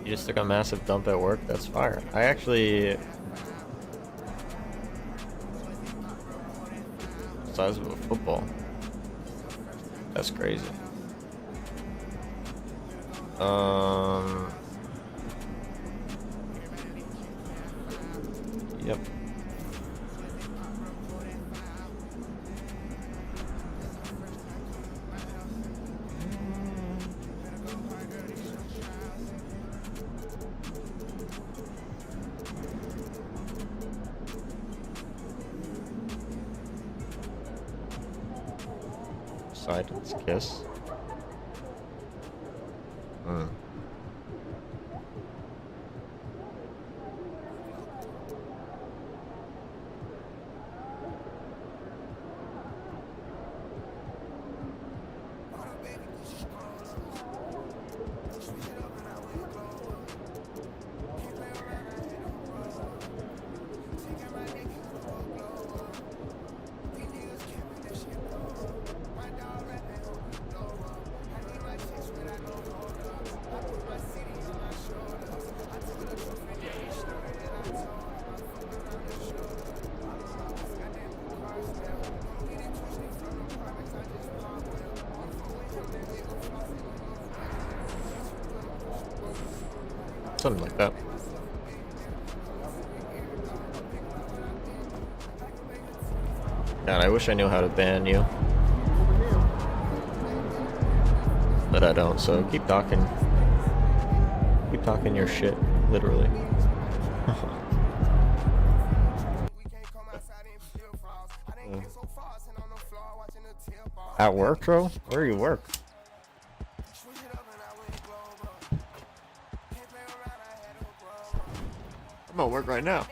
You just took a massive dump at work? That's fire. I actually... size of a football. That's crazy. Yep. Poseidon's kiss. Something like that. God, I wish I knew how to ban you. But I don't, so keep talking. Keep talking your shit, literally. At work, bro? Where do you work? I'm at work right now.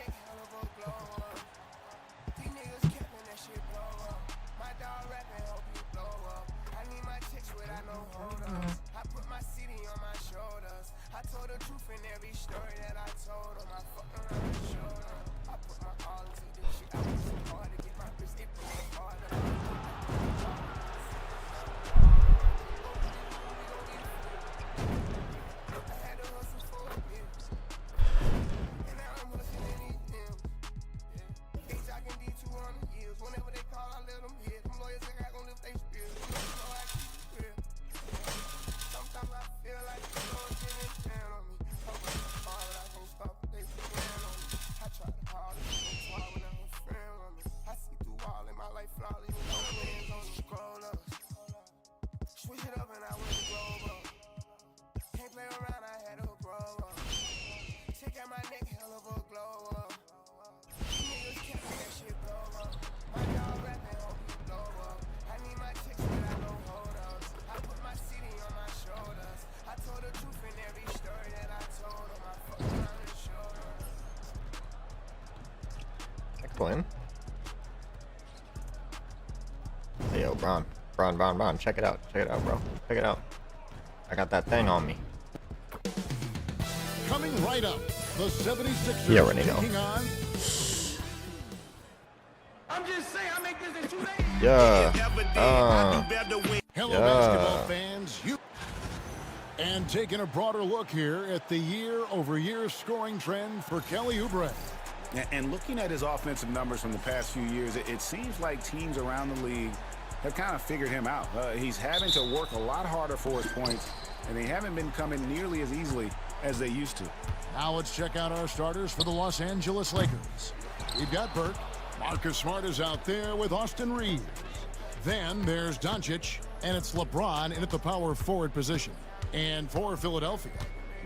Explain. Hey, yo, Bron, check it out, bro, check it out. I got that thing on me. Coming right up, the 76ers You already know. on. I'm just saying, I make this in 2 days. Yeah. Hello, basketball fans. And taking a broader look here at the year-over-year scoring trend for Kelly Oubre. And looking at his offensive numbers from the past few years, it seems like teams around the league have kind of figured him out. He's having to work a lot harder for his points, and they haven't been coming nearly as easily as they used to. Now let's check out our starters for the Los Angeles Lakers. We've got Burke. Marcus Smart is out there with Austin Reeves. Then there's Doncic, and it's LeBron in at the power forward position. And for Philadelphia,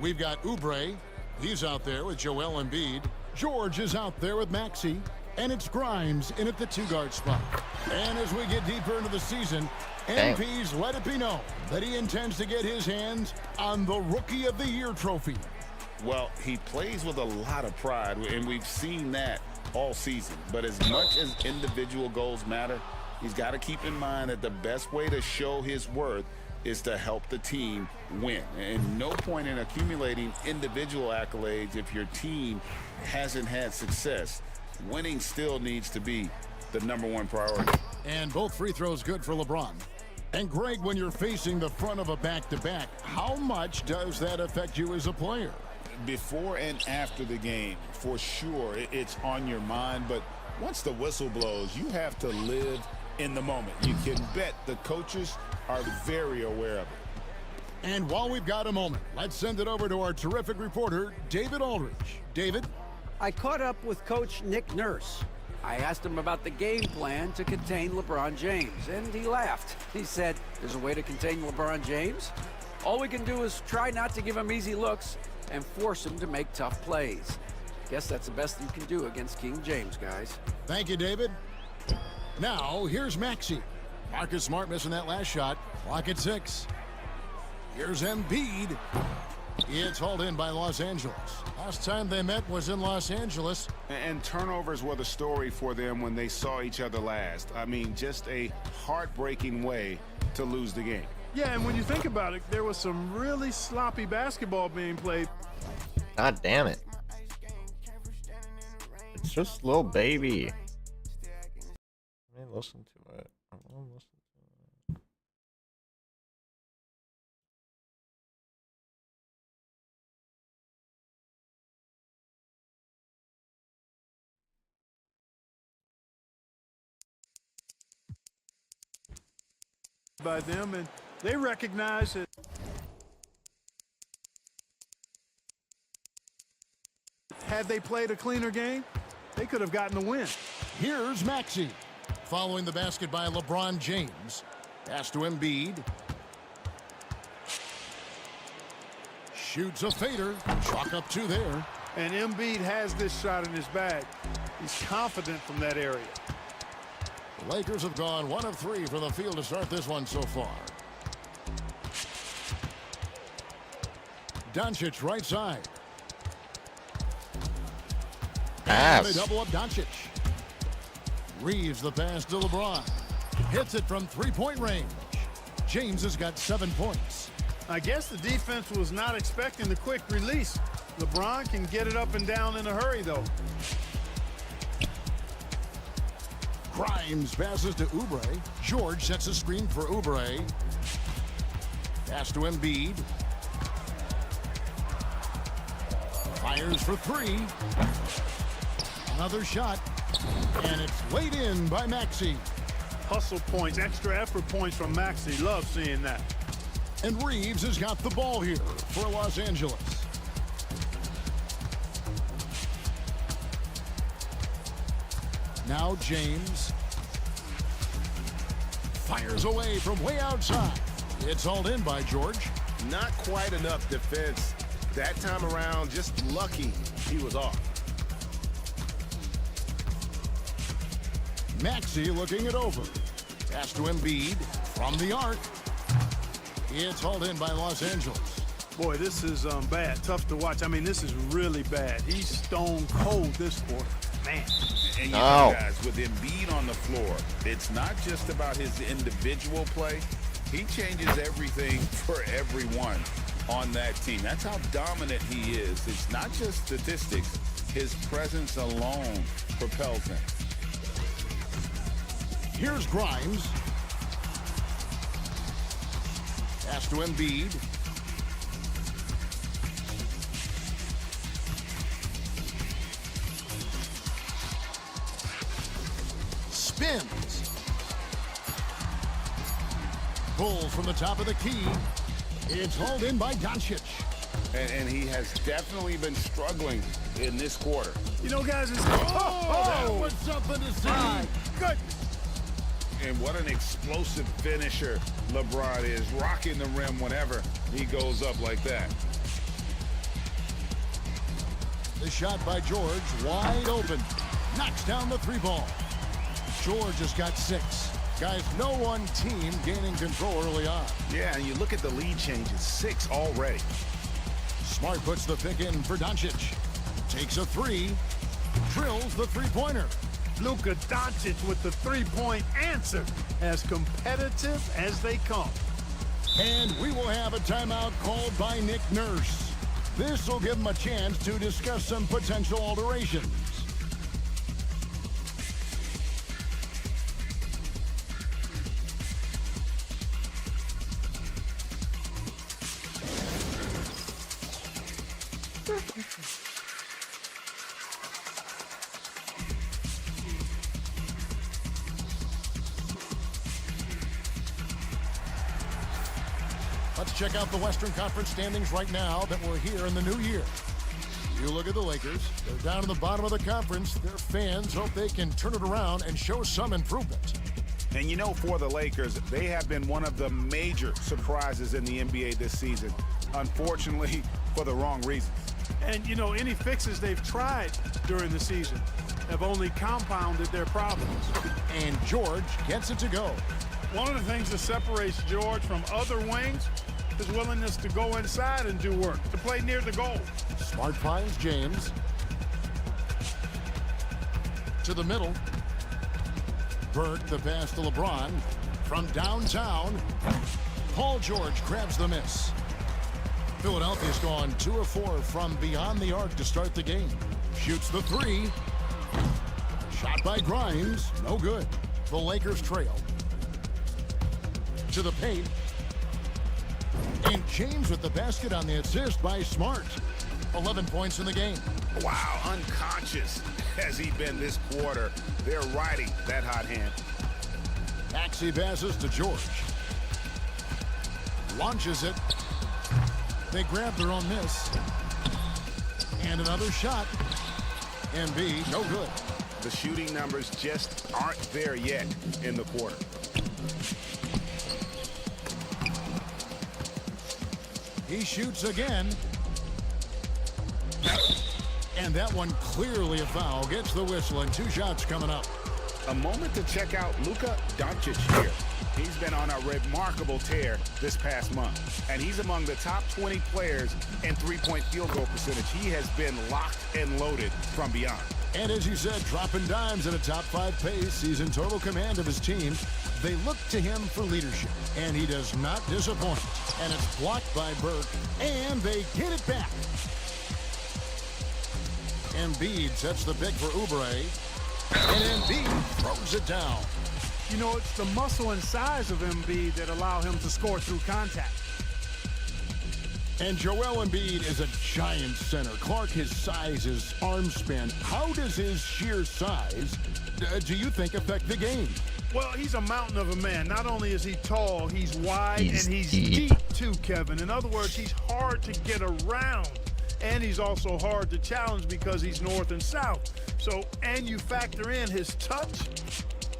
we've got Oubre. He's out there with Joel Embiid. George is out there with Maxey. And it's Grimes in at the 2-guard spot. And as we get deeper into the season, MP's let it be known that he intends to get his hands on the Rookie of the Year trophy. Well, he plays with a lot of pride, and we've seen that all season. But as much as individual goals matter, he's got to keep in mind that the best way to show his worth is to help the team win. And no point in accumulating individual accolades if your team hasn't had success. Winning still needs to be the #1 priority. And both free throws good for LeBron. And Greg, when you're facing the front of a back-to-back, how much does that affect you as a player? Before and after the game, for sure, it's on your mind. But once the whistle blows, you have to live in the moment. You can bet the coaches are very aware of it. And while we've got a moment, let's send it over to our terrific reporter, David Aldridge. David? I caught up with Coach Nick Nurse. I asked him about the game plan to contain LeBron James, and he laughed. He said, there's a way to contain LeBron James. All we can do is try not to give him easy looks and force him to make tough plays. Guess that's the best you can do against King James, guys. Thank you, David. Now, here's Maxey. Marcus Smart missing that last shot. Clock at 6. Here's Embiid. It's hauled in by Los Angeles. Last time they met was in Los Angeles. And turnovers were the story for them when they saw each other last. I mean, just a heartbreaking way to lose the game. Yeah, and when you think about it, there was some really sloppy basketball being played. God damn it. It's just Lil Baby. Let me listen to it. I want to listen to it. By them, and they recognize it. Had they played a cleaner game, they could have gotten the win. Here's Maxey. Following the basket by LeBron James. Pass to Embiid. Shoots a fader. Chalk up 2 there. And Embiid has this shot in his bag. He's confident from that area. The Lakers have gone 1 of 3 from the field to start this one so far. Doncic right side. And they double up Doncic. Reeves the pass to LeBron. Hits it from 3-point range. James has got 7 points. I guess the defense was not expecting the quick release. LeBron can get it up and down in a hurry, though. Grimes passes to Oubre. George sets a screen for Oubre. Pass to Embiid. Fires for 3. Another shot. And it's laid in by Maxey. Hustle points, extra effort points from Maxey. Love seeing that. And Reeves has got the ball here for Los Angeles. Now James. Fires away from way outside. It's hauled in by George. Not quite enough defense. That time around, just lucky he was off. Maxey looking it over. Pass to Embiid from the arc. It's hauled in by Los Angeles. Boy, this is bad. Tough to watch. I mean, this is really bad. He's stone cold this quarter. Man. And you know, guys, with Embiid on the floor, it's not just about his individual play. He changes everything for everyone on that team. That's how dominant he is. It's not just statistics. His presence alone propels him. Here's Grimes. Pass to Embiid. Spins. Pulls from the top of the key. It's hauled in by Doncic. And he has definitely been struggling in this quarter. You know, guys, it's... That was something to see. My goodness. And what an explosive finisher LeBron is, rocking the rim whenever he goes up like that. The shot by George, wide open. Knocks down the 3-ball. George has got 6. Guys, no one team gaining control early on. Yeah, and you look at the lead changes, 6 already. Smart puts the pick in for Doncic. Takes a 3. Drills the 3-pointer. Luka Doncic with the 3-point answer. As competitive as they come. And we will have a timeout called by Nick Nurse. This will give him a chance to discuss some potential alterations. Let's check out the Western Conference standings right now that we're here in the new year. You look at the Lakers. They're down in the bottom of the conference. Their fans hope they can turn it around and show some improvement. And you know, for the Lakers, they have been one of the major surprises in the NBA this season. Unfortunately, for the wrong reasons. And, you know, any fixes they've tried during the season have only compounded their problems. And George gets it to go. One of the things that separates George from other wings is willingness to go inside and do work, to play near the goal. Smart finds James. To the middle. Burke the pass to LeBron. From downtown, Paul George grabs the miss. Philadelphia's gone 2 of 4 from beyond the arc to start the game. Shoots the 3. Shot by Grimes, no good. The Lakers trail. To the paint. And James with the basket on the assist by Smart. 11 points in the game. Wow, unconscious has he been this quarter. They're riding that hot hand. Maxey passes to George. Launches it. They grab their own miss. And another shot. Embiid, no good. The shooting numbers just aren't there yet in the quarter. He shoots again. And that one clearly a foul. Gets the whistle and 2 shots coming up. A moment to check out Luka Doncic here. He's been on a remarkable tear this past month, and he's among the top 20 players in three-point field goal percentage. He has been locked and loaded from beyond. And as you said, dropping dimes at a top 5 pace. He's in total command of his team. They look to him for leadership, and he does not disappoint. And it's blocked by Burke, and they get it back. Embiid sets the pick for Oubre, and Embiid throws it down. You know, it's the muscle and size of Embiid that allow him to score through contact. And Joel Embiid is a giant center. Clark, his size, his arm span. How does his sheer size, do you think, affect the game? Well, he's a mountain of a man. Not only is he tall, he's wide, and he's deep too, Kevin. In other words, he's hard to get around. And he's also hard to challenge because he's north and south. So, and you factor in his touch,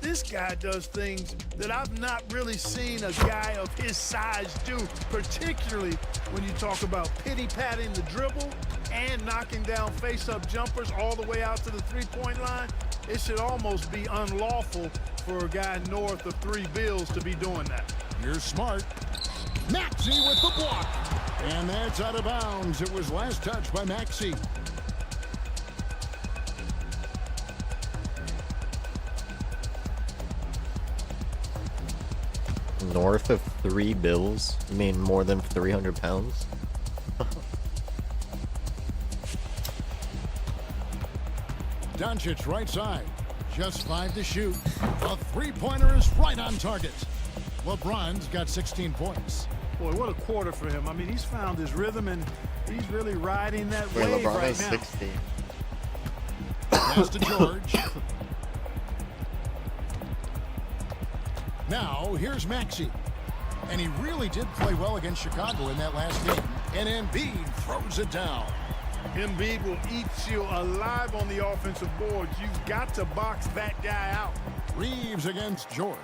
this guy does things that I've not really seen a guy of his size do, particularly when you talk about pity-patting the dribble and knocking down face-up jumpers all the way out to the three-point line. It should almost be unlawful for a guy north of 3 bills to be doing that. You're smart. Maxey with the block. And that's out of bounds. It was last touched by Maxey. North of 3 bills? You mean more than 300 pounds? Doncic right side. Just 5 to shoot. A 3-pointer is right on target. LeBron's got 16 points. Boy, what a quarter for him. I mean, he's found his rhythm, and he's really riding that wave LeBron right has now. 16. Pass to George. Now, here's Maxey. And he really did play well against Chicago in that last game. And Embiid throws it down. Embiid will eat you alive on the offensive boards. You've got to box that guy out. Reeves against George.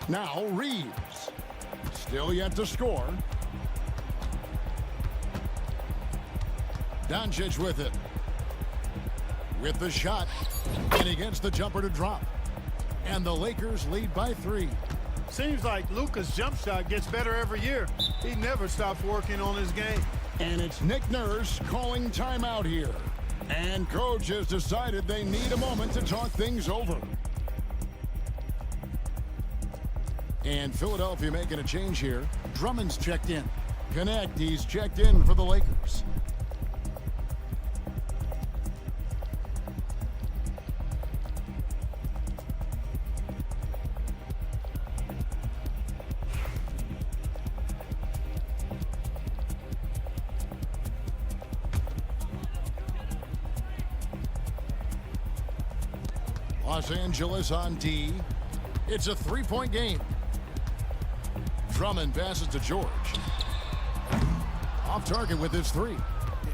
Now Reeves. Still yet to score. Doncic with it. With the shot. And he gets the jumper to drop. And the Lakers lead by 3. Seems like Luka's jump shot gets better every year. He never stops working on his game. And it's Nick Nurse calling timeout here. And coach has decided they need a moment to talk things over. And Philadelphia making a change here. Drummond's checked in. Connect, he's checked in for the Lakers. Los Angeles on D. It's a 3-point game. Drummond passes to George. Off target with his 3.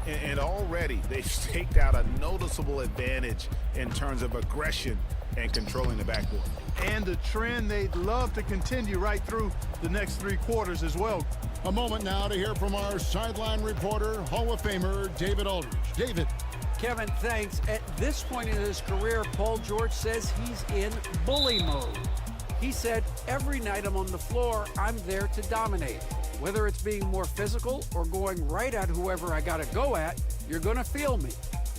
And already they've staked out a noticeable advantage in terms of aggression and controlling the backboard. And a trend they'd love to continue right through the next 3 quarters as well. A moment now to hear from our sideline reporter, Hall of Famer David Aldridge. David. Kevin, thanks. At this point in his career, Paul George says he's in bully mode. He said, every night I'm on the floor, I'm there to dominate. Whether it's being more physical or going right at whoever I gotta go at, you're gonna feel me.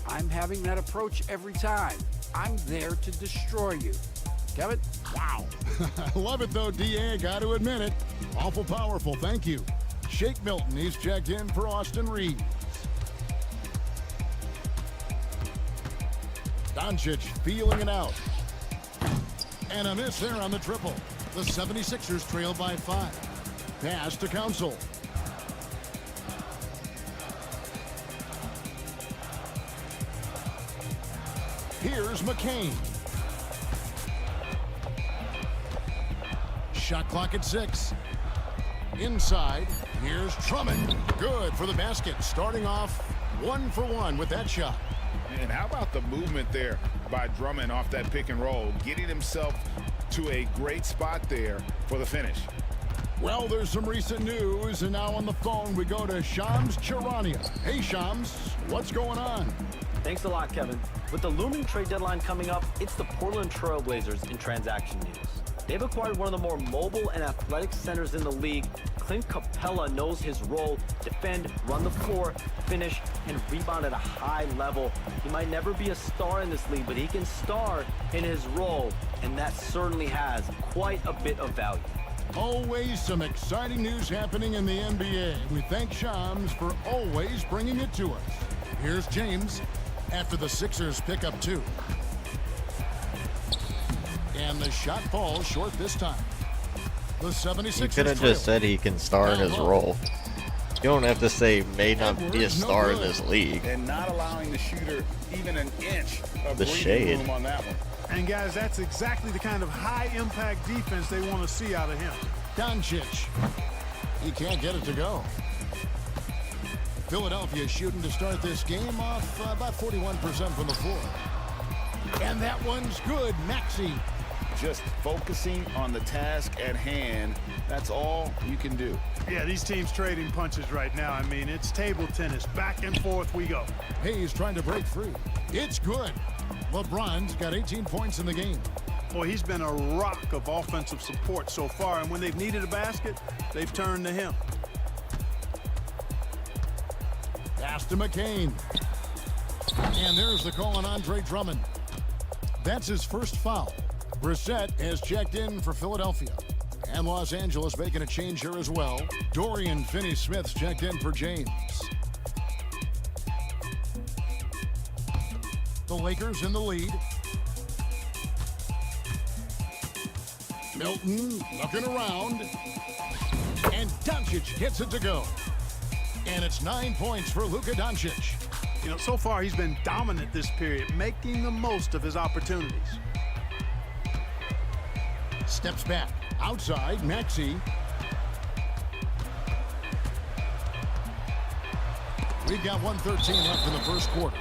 I'm having that approach every time. I'm there to destroy you. Kevin? Wow. I love it though, DA, got to admit it. Awful powerful, thank you. Shake Milton, he's checked in for Austin Reeves. Doncic feeling it out. And a miss there on the triple. The 76ers trail by 5. Pass to Council. Here's McCain. Shot clock at 6. Inside. Here's Drummond. Good for the basket. Starting off 1-for-1 with that shot. And how about the movement there by Drummond off that pick and roll, getting himself to a great spot there for the finish. Well, there's some recent news, and now on the phone we go to Shams Charania. Hey, Shams, what's going on? Thanks a lot, Kevin. With the looming trade deadline coming up, it's the Portland Trail Blazers in transaction news. They've acquired one of the more mobile and athletic centers in the league. Clint Capella knows his role: defend, run the floor, finish, and rebound at a high level. He might never be a star in this league, but he can star in his role, and that certainly has quite a bit of value. Always some exciting news happening in the NBA. We thank Shams for always bringing it to us. Here's James after the Sixers pick up 2. And the shot falls short this time. The 76ers You could have just said he can star in his role. You don't have to say may not be a star in this league. And not allowing the shooter even an inch of The breathing shade. room on that one. And guys, that's exactly the kind of high-impact defense they want to see out of him. Doncic. He can't get it to go. Philadelphia shooting to start this game off about 41% from the floor. And that one's good. Maxey. Just focusing on the task at hand. That's all you can do. Yeah, these teams trading punches right now. I mean, it's table tennis. Back and forth we go. Hayes trying to break free. It's good. LeBron's got 18 points in the game. Boy, he's been a rock of offensive support so far, and when they've needed a basket, they've turned to him. Pass to McCain. And there's the call on Andre Drummond. That's his first foul. Brissett has checked in for Philadelphia. And Los Angeles making a change here as well. Dorian Finney-Smith's checked in for James. The Lakers in the lead. Milton looking around. And Doncic gets it to go. And it's 9 points for Luka Doncic. You know, so far he's been dominant this period, making the most of his opportunities. Steps back. Outside, Maxey. We've got 1:13 left in the first quarter.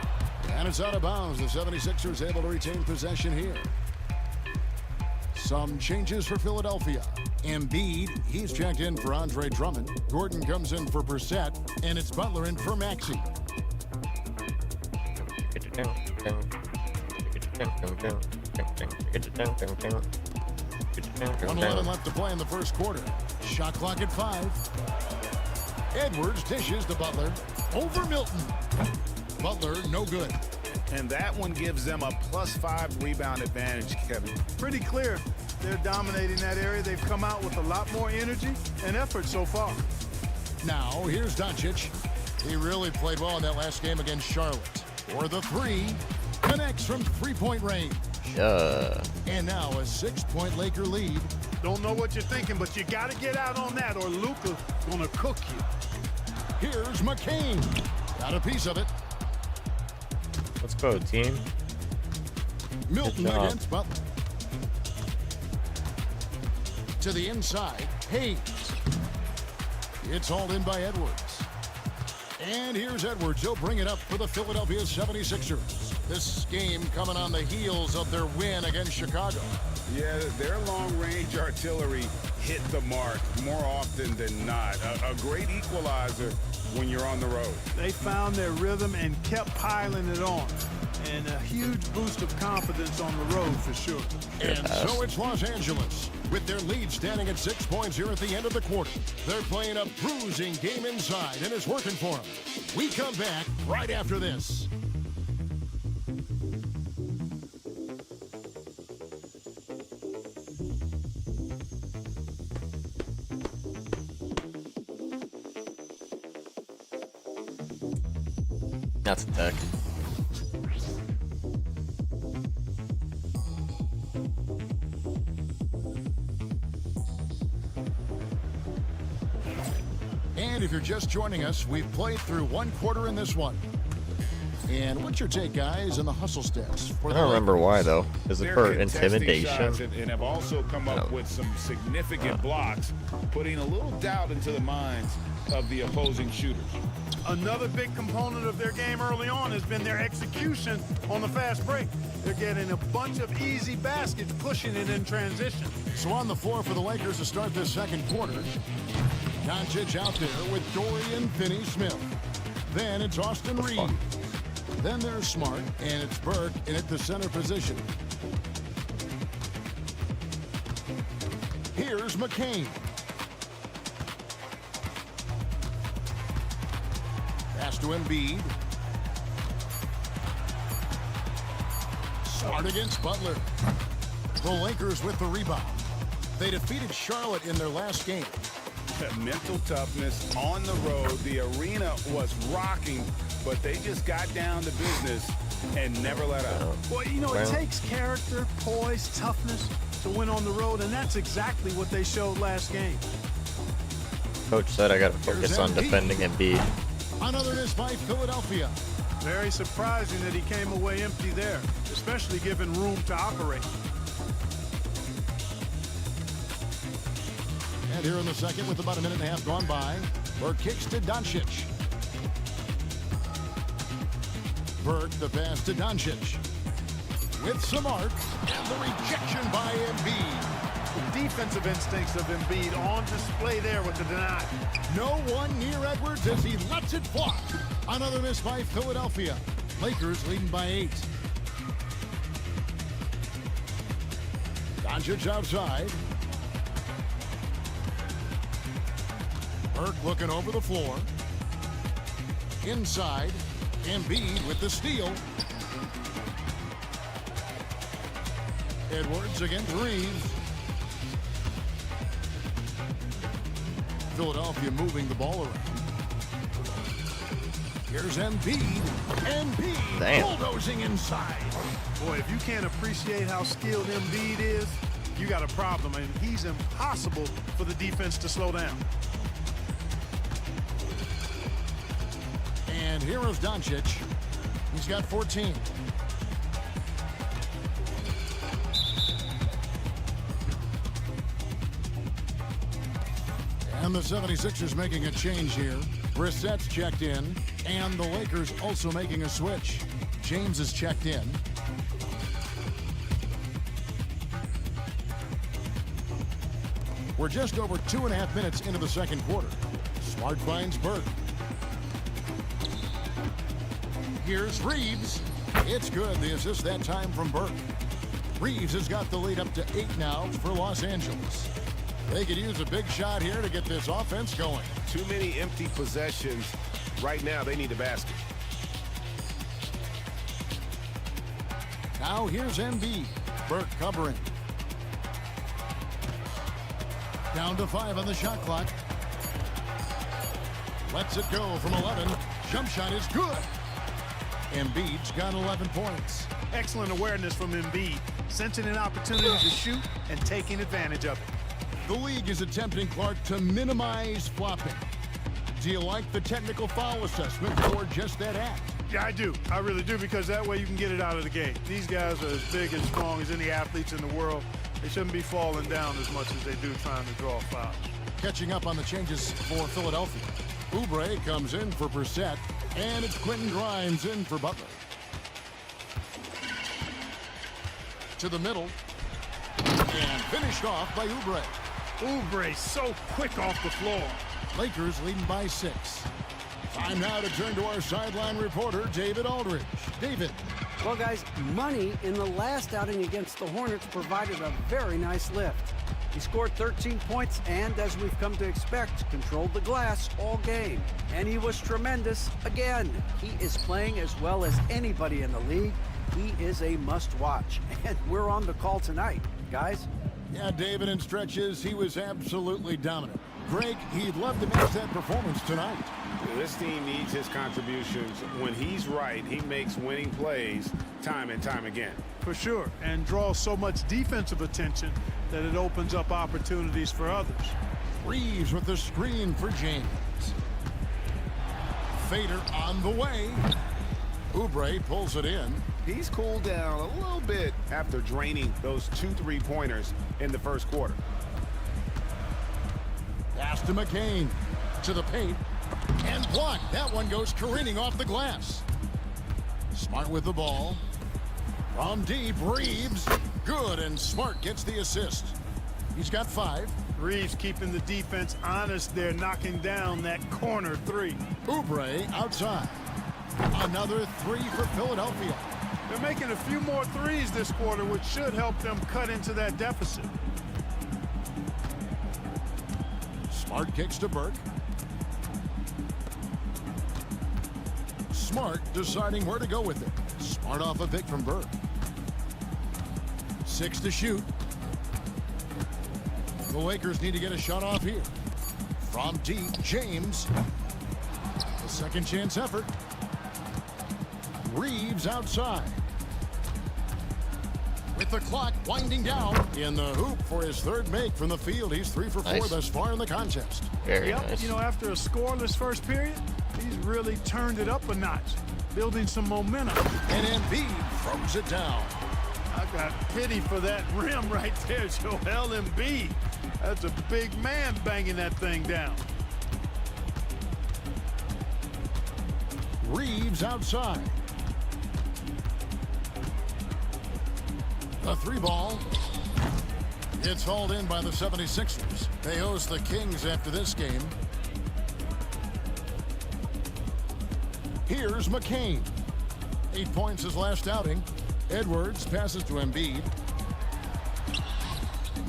And it's out of bounds. The 76ers able to retain possession here. Some changes for Philadelphia. Embiid, he's checked in for Andre Drummond. Gordon comes in for Brissett. And it's Butler in for Maxey. 1:11 left to play in the first quarter. Shot clock at 5. Edwards dishes to Butler. Over Milton. Butler, no good. And that one gives them a +5 rebound advantage, Kevin. Pretty clear. They're dominating that area. They've come out with a lot more energy and effort so far. Now, here's Doncic. He really played well in that last game against Charlotte. For the 3, connects from three-point range. And now a 6-point Laker lead. Don't know what you're thinking, but you got to get out on that or Luka's going to cook you. Here's McCain. Got a piece of it. Let's go, team. Milton against Butler. To the inside, Hayes. It's hauled in by Edwards. And here's Edwards. He'll bring it up for the Philadelphia 76ers. This game coming on the heels of their win against Chicago. Yeah, their long-range artillery hit the mark more often than not. A great equalizer when you're on the road. They found their rhythm and kept piling it on. And a huge boost of confidence on the road for sure. And so it's Los Angeles with their lead standing at 6 points here at the end of the quarter. They're playing a bruising game inside, and it's working for them. We come back right after this. That's a tech. And if you're just joining us, we've played through one quarter in this one. And what's your take, guys, on the hustle stats? I don't remember why, though. Is it They're for contesting intimidation? shots and have also come up with some significant blocks, putting a little doubt into the minds of the opposing shooters. Another big component of their game early on has been their execution on the fast break. They're getting a bunch of easy baskets, pushing it in transition. So on the floor for the Lakers to start this second quarter, Doncic out there with Dorian Finney-Smith. Then it's Austin Reed. Then there's Smart, and it's Burke in at the center position. Here's McCain. Pass to Embiid. Smart against Butler. The Lakers with the rebound. They defeated Charlotte in their last game. Mental toughness on the road. The arena was rocking, but they just got down to business and never let up. Well, you know, it takes character, poise, toughness to win on the road, and that's exactly what they showed last game. Coach said I got to focus on defending Embiid. Another miss by Philadelphia. Very surprising that he came away empty there, especially given room to operate. And here in the second, with about a minute and a half gone by, Burke kicks to Doncic. Burke, the pass to Doncic. With Smart, and the rejection by Embiid. The defensive instincts of Embiid on display there with the deny. No one near Edwards as he lets it fly. Another miss by Philadelphia. Lakers leading by 8. Doncic outside. Burke looking over the floor. Inside. Embiid with the steal. Edwards against Reeves. Philadelphia moving the ball around. Here's Embiid. Embiid bulldozing inside. Boy, if you can't appreciate how skilled Embiid is, you got a problem. And he's impossible for the defense to slow down. And here is Doncic. He's got 14. And the 76ers making a change here. Brissett's checked in, and the Lakers also making a switch. James is checked in. We're just over 2.5 minutes into the second quarter. Smart finds Burke. Here's Reeves. It's good. The assist that time from Burke. Reeves has got the lead up to 8 now for Los Angeles. They could use a big shot here to get this offense going. Too many empty possessions. Right now, they need a basket. Now here's Embiid. Burke covering. Down to 5 on the shot clock. Lets it go from 11. Jump shot is good. Embiid's got 11 points. Excellent awareness from Embiid, sensing an opportunity to shoot and taking advantage of it. The league is attempting, Clark, to minimize flopping. Do you like the technical foul assessment or just that act? Yeah, I do. I really do, because that way you can get it out of the game. These guys are as big and strong as any athletes in the world. They shouldn't be falling down as much as they do trying to draw fouls. Catching up on the changes for Philadelphia. Oubre comes in for Brissett, and it's Quentin Grimes in for Butler. To the middle, and finished off by Oubre. Oubre so quick off the floor. Lakers leading by 6. Time now to turn to our sideline reporter, David Aldridge. David. Well, guys, Money in the last outing against the Hornets provided a very nice lift. He scored 13 points and, as we've come to expect, controlled the glass all game. And he was tremendous again. He is playing as well as anybody in the league. He is a must-watch. And we're on the call tonight, guys. Yeah, David, in stretches, he was absolutely dominant. Greg, he'd love to match that performance tonight. This team needs his contributions. When he's right, he makes winning plays time and time again. For sure, and draws so much defensive attention that it opens up opportunities for others. Reeves with the screen for James. Fader on the way. Oubre pulls it in. He's cooled down a little bit after draining those 2 3-pointers in the first quarter. Pass to McCain. To the paint. And blocked. That one goes careening off the glass. Smart with the ball. From deep, Reeves. Good, and Smart gets the assist. He's got 5. Reeves keeping the defense honest there, knocking down that corner 3. Oubre outside. Another 3 for Philadelphia. They're making a few more threes this quarter, which should help them cut into that deficit. Smart kicks to Burke. Smart deciding where to go with it. Smart off a pick from Burke. 6 to shoot. The Lakers need to get a shot off here. From deep, James. A second chance effort. Reeves outside. With the clock winding down in the hoop for his third make from the field. He's 3 for 4 Nice. thus far in the contest. Very nice. You know, after a scoreless first period, he's really turned it up a notch, building some momentum. And Embiid throws it down. I got pity for that rim right there, Joel Embiid. That's a big man banging that thing down. Reeves outside. The 3 ball. It's hauled in by the 76ers. They host the Kings after this game. Here's McCain. 8 points his last outing. Edwards passes to Embiid.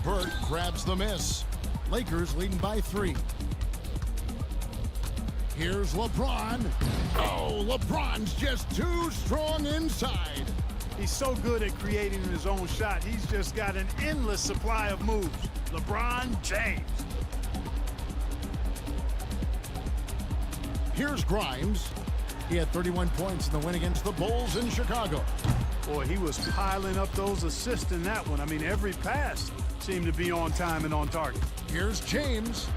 Burke grabs the miss. Lakers leading by 3. Here's LeBron. Oh, LeBron's just too strong inside. He's so good at creating his own shot. He's just got an endless supply of moves. LeBron James. Here's Grimes. He had 31 points in the win against the Bulls in Chicago. Boy, he was piling up those assists in that one. I mean, every pass seemed to be on time and on target. Here's James.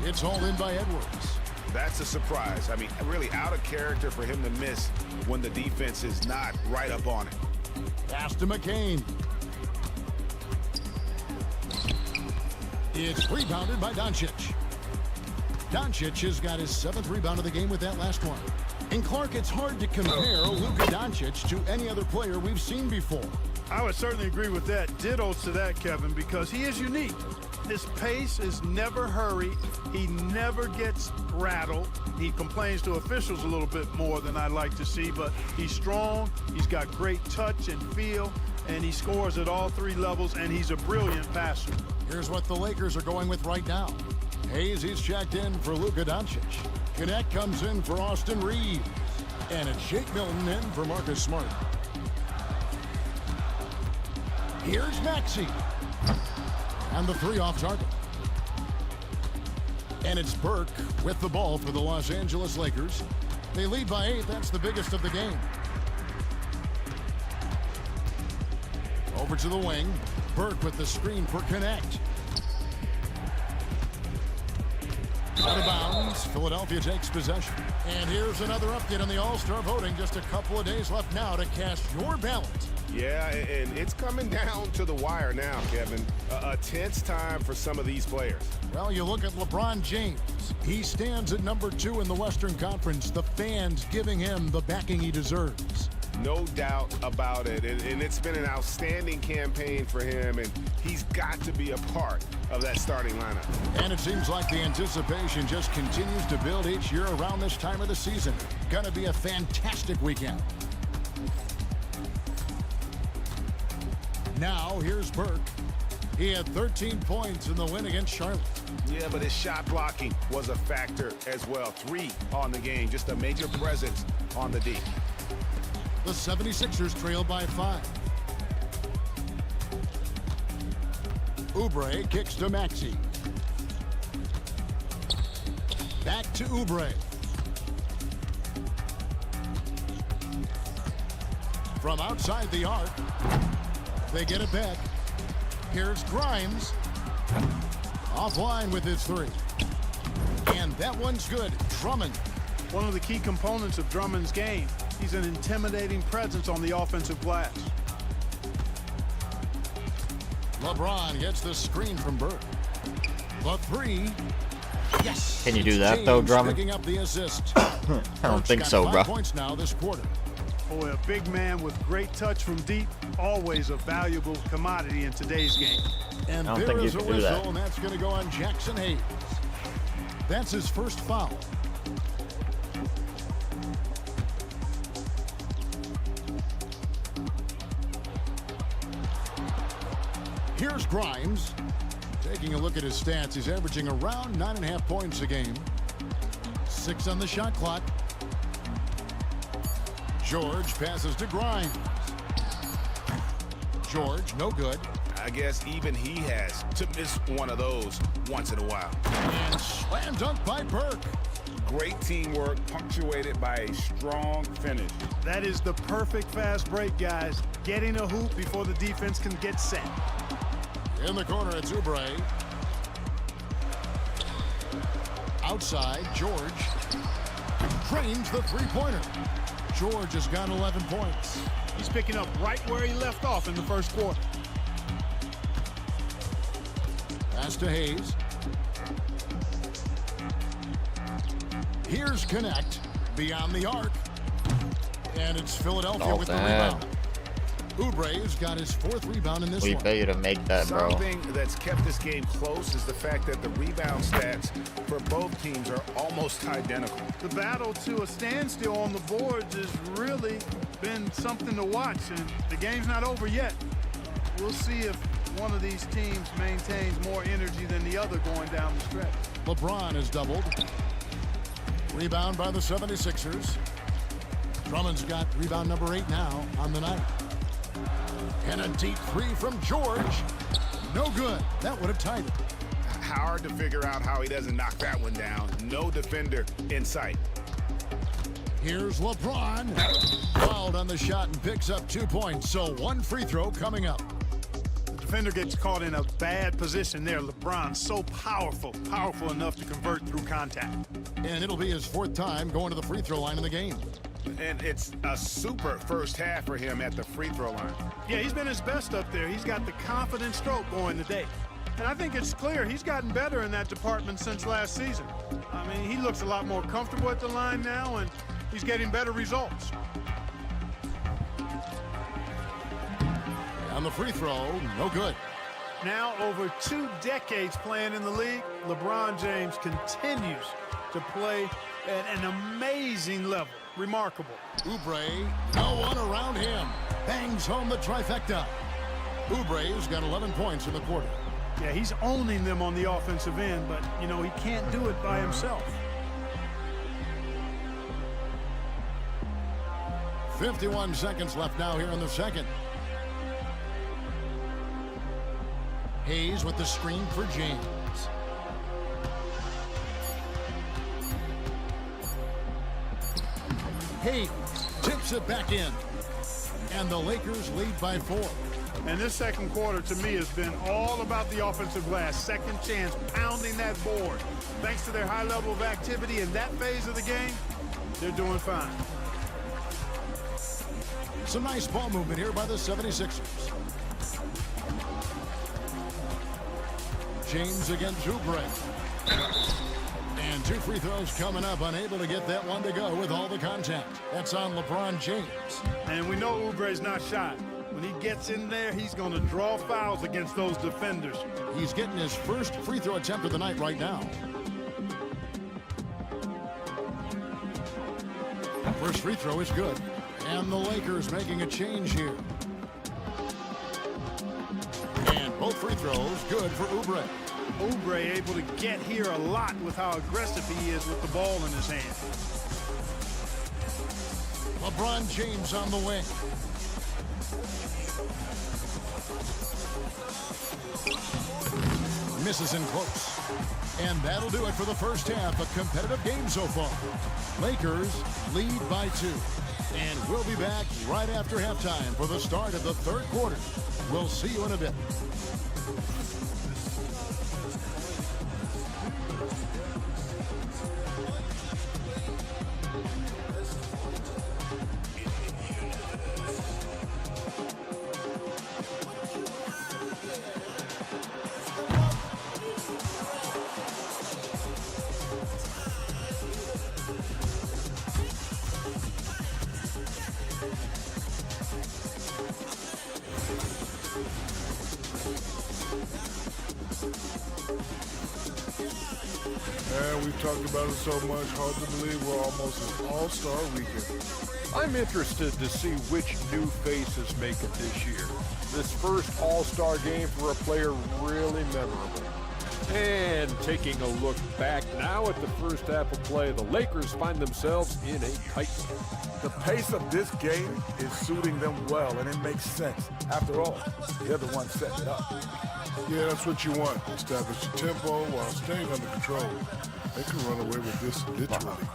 It's hauled in by Edwards. That's a surprise. I mean, really out of character for him to miss when the defense is not right up on it. Pass to McCain. It's rebounded by Doncic. Doncic has got his 7th rebound of the game with that last one. And Clark, it's hard to compare Luka Doncic to any other player we've seen before. I would certainly agree with that. Ditto to that, Kevin, because he is unique. His pace is never hurried. He never gets rattled. He complains to officials a little bit more than I'd like to see, but he's strong. He's got great touch and feel, and he scores at all 3 levels, and he's a brilliant passer. Here's what the Lakers are going with right now. Hayes, he's checked in for Luka Doncic. Connect comes in for Austin Reeves. And it's Shake Milton in for Marcus Smart. Here's Maxey. And the 3 off target. And it's Burke with the ball for the Los Angeles Lakers. They lead by 8. That's the biggest of the game. Over to the wing. Burke with the screen for Connect. Out of bounds. Philadelphia takes possession. And here's another update on the All-Star voting. Just a couple of days left now to cast your ballot. Yeah, and it's coming down to the wire now, Kevin. A tense time for some of these players. Well, you look at LeBron James. He stands at number 2 in the Western Conference. The fans giving him the backing he deserves. No doubt about it. And it's been an outstanding campaign for him, and he's got to be a part of that starting lineup. And it seems like the anticipation just continues to build each year around this time of the season. Gonna be a fantastic weekend. Now, here's Burke. He had 13 points in the win against Charlotte. Yeah, but his shot blocking was a factor as well. 3 on the game, just a major presence on the D. The 76ers trail by 5. Oubre kicks to Maxey. Back to Oubre. From outside the arc, they get it back. Here's Grimes. Offline with his 3. And that one's good. Drummond. One of the key components of Drummond's game He's an intimidating presence on the offensive glass. LeBron gets the screen from Burke. The three. Yes. Can you do that though, Drummond? Picking up the assist. I don't think so, bro. 5 points now this quarter. Boy, a big man with great touch from deep, always a valuable commodity in today's game. And I don't there think is you a can do whistle, that. and that's going to go on Jackson Hayes. That's his first foul. Here's Grimes. Taking a look at his stats, he's averaging around 9.5 points a game. 6 on the shot clock. George passes to Grimes. George, no good. I guess even he has to miss one of those once in a while. And slam dunk by Burke. Great teamwork punctuated by a strong finish. That is the perfect fast break, guys. Getting a hoop before the defense can get set. In the corner, it's Oubre. Outside, George drains the three-pointer. George has got 11 points. He's picking up right where he left off in the first quarter. Pass to Hayes. Here's Connect beyond the arc. And it's Philadelphia with the rebound. Oubre's got his 4th rebound in this We one. pay you to make that, bro. Something that's kept this game close is the fact that the rebound stats for both teams are almost identical. The battle to a standstill on the boards has really been something to watch, and the game's not over yet. We'll see if one of these teams maintains more energy than the other going down the stretch. LeBron is doubled. Rebound by the 76ers. Drummond's got rebound number 8 now on the night. And a deep 3 from George. No good. That would have tied it. Hard to figure out how he doesn't knock that one down. No defender in sight. Here's LeBron. Fouled on the shot and picks up 2 points. So 1 free throw coming up. The defender gets caught in a bad position there. LeBron so powerful enough to convert through contact. And it'll be his 4th time going to the free throw line in the game. And it's a super first half for him at the free throw line. Yeah, he's been his best up there. He's got the confident stroke going today. And I think it's clear he's gotten better in that department since last season. I mean, he looks a lot more comfortable at the line now, and he's getting better results. On the free throw, no good. Now, over 2 decades playing in the league, LeBron James continues to play at an amazing level. Remarkable. Oubre, no one around him. Bangs home the trifecta. Oubre's got 11 points in the quarter. Yeah, he's owning them on the offensive end, but, you know, he can't do it by himself. 51 seconds left now here in the second. Hayes with the screen for James. Hayes tips it back in. And the Lakers lead by 4. And this second quarter, to me, has been all about the offensive glass. Second chance, pounding that board. Thanks to their high level of activity in that phase of the game, they're doing fine. Some nice ball movement here by the 76ers. James against Oubre. And 2 free throws coming up, unable to get that one to go with all the contact. That's on LeBron James. And we know Oubre's not shy. When he gets in there, he's going to draw fouls against those defenders. He's getting his first free throw attempt of the night right now. First free throw is good. And the Lakers making a change here. And both free throws good for Oubre. Oubre able to get here a lot with how aggressive he is with the ball in his hand. LeBron James on the wing. Misses in close. And that'll do it for the first half. A competitive game so far. Lakers lead by 2. And we'll be back right after halftime for the start of the third quarter. We'll see you in a bit. we've talked about it so much, hard to believe we're almost an all-star weekend. I'm interested to see which new faces make it this year. This first all-star game for a player really memorable. And taking a look back now at the first half of play, the Lakers find themselves in a tight one. The pace of this game is suiting them well, and it makes sense. After all, they're the ones setting it up. Yeah, that's what you want. Establish the tempo while staying under control. They can run away with this literally.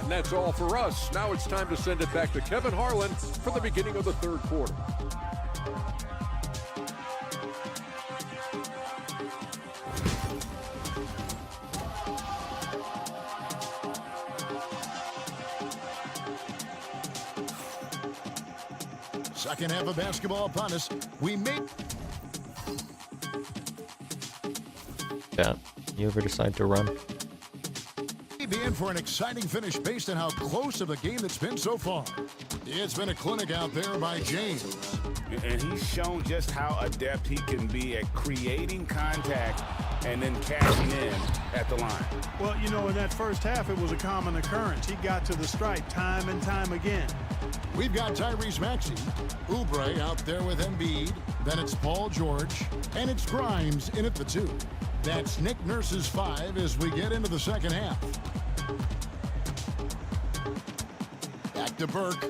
And that's all for us. Now it's time to send it back to Kevin Harlan for the beginning of the third quarter. Second half of basketball upon us. We made... Yeah, you ever decide to run? Be in for an exciting finish based on how close of a game it's been so far. It's been a clinic out there by James. And he's shown just how adept he can be at creating contact and then cashing in at the line. Well, you know, in that first half, it was a common occurrence. He got to the stripe time and time again. We've got Tyrese Maxey, Oubre out there with Embiid, then it's Paul George, and it's Grimes in at the 2. That's Nick Nurse's 5 as we get into the second half. Back to Burke.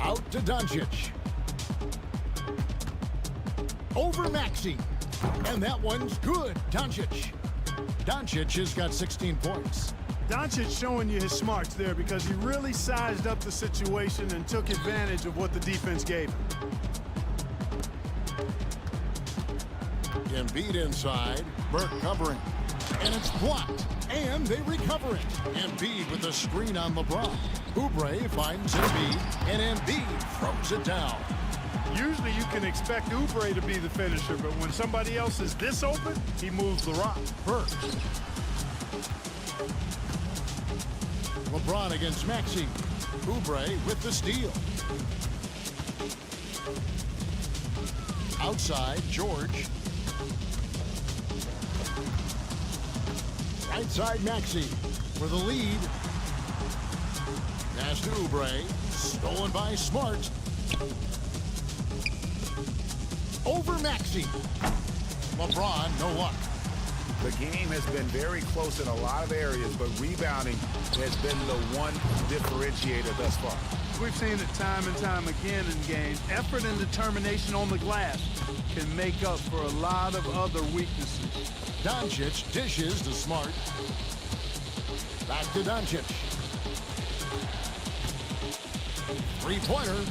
Out to Doncic. Over Maxey. And that one's good. Doncic. Doncic has got 16 points. Doncic showing you his smarts there because he really sized up the situation and took advantage of what the defense gave him. Embiid inside, Burke covering, and it's blocked, and they recover it. Embiid with the screen on LeBron. Oubre finds Embiid, and Embiid throws it down. Usually you can expect Oubre to be the finisher, but when somebody else is this open, he moves the rock. Burke. LeBron against Maxey. Oubre with the steal. Outside, George. Right side, Maxey for the lead. Pass to Oubre. Stolen by Smart. Over Maxey. LeBron, no luck. The game has been very close in a lot of areas, but rebounding has been the one differentiator thus far. We've seen it time and time again in games. Effort and determination on the glass can make up for a lot of other weaknesses. Doncic dishes to Smart. Back to Doncic. Three-pointer.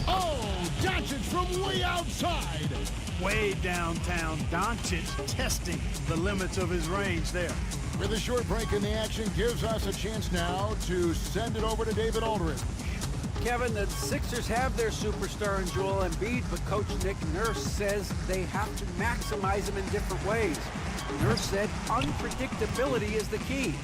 Oh, Doncic from way outside. Way downtown, Doncic testing the limits of his range there. With a short break in the action, gives us a chance now to send it over to David Aldridge. Kevin, the Sixers have their superstar in Joel Embiid, but Coach Nick Nurse says they have to maximize him in different ways. Nurse said unpredictability is the key.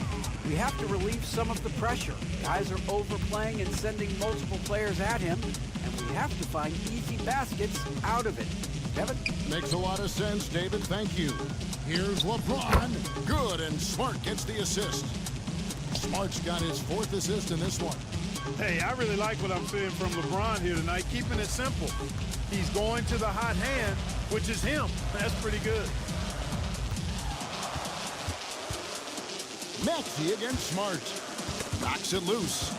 We have to relieve some of the pressure. Guys are overplaying and sending multiple players at him, and we have to find easy baskets out of it. Kevin? Makes a lot of sense, David. Thank you. Here's LeBron. Good, and Smart gets the assist. Smart's got his 4th assist in this one. Hey, I really like what I'm seeing from LeBron here tonight, keeping it simple. He's going to the hot hand, which is him. That's pretty good. Maxey against Smart. Knocks it loose.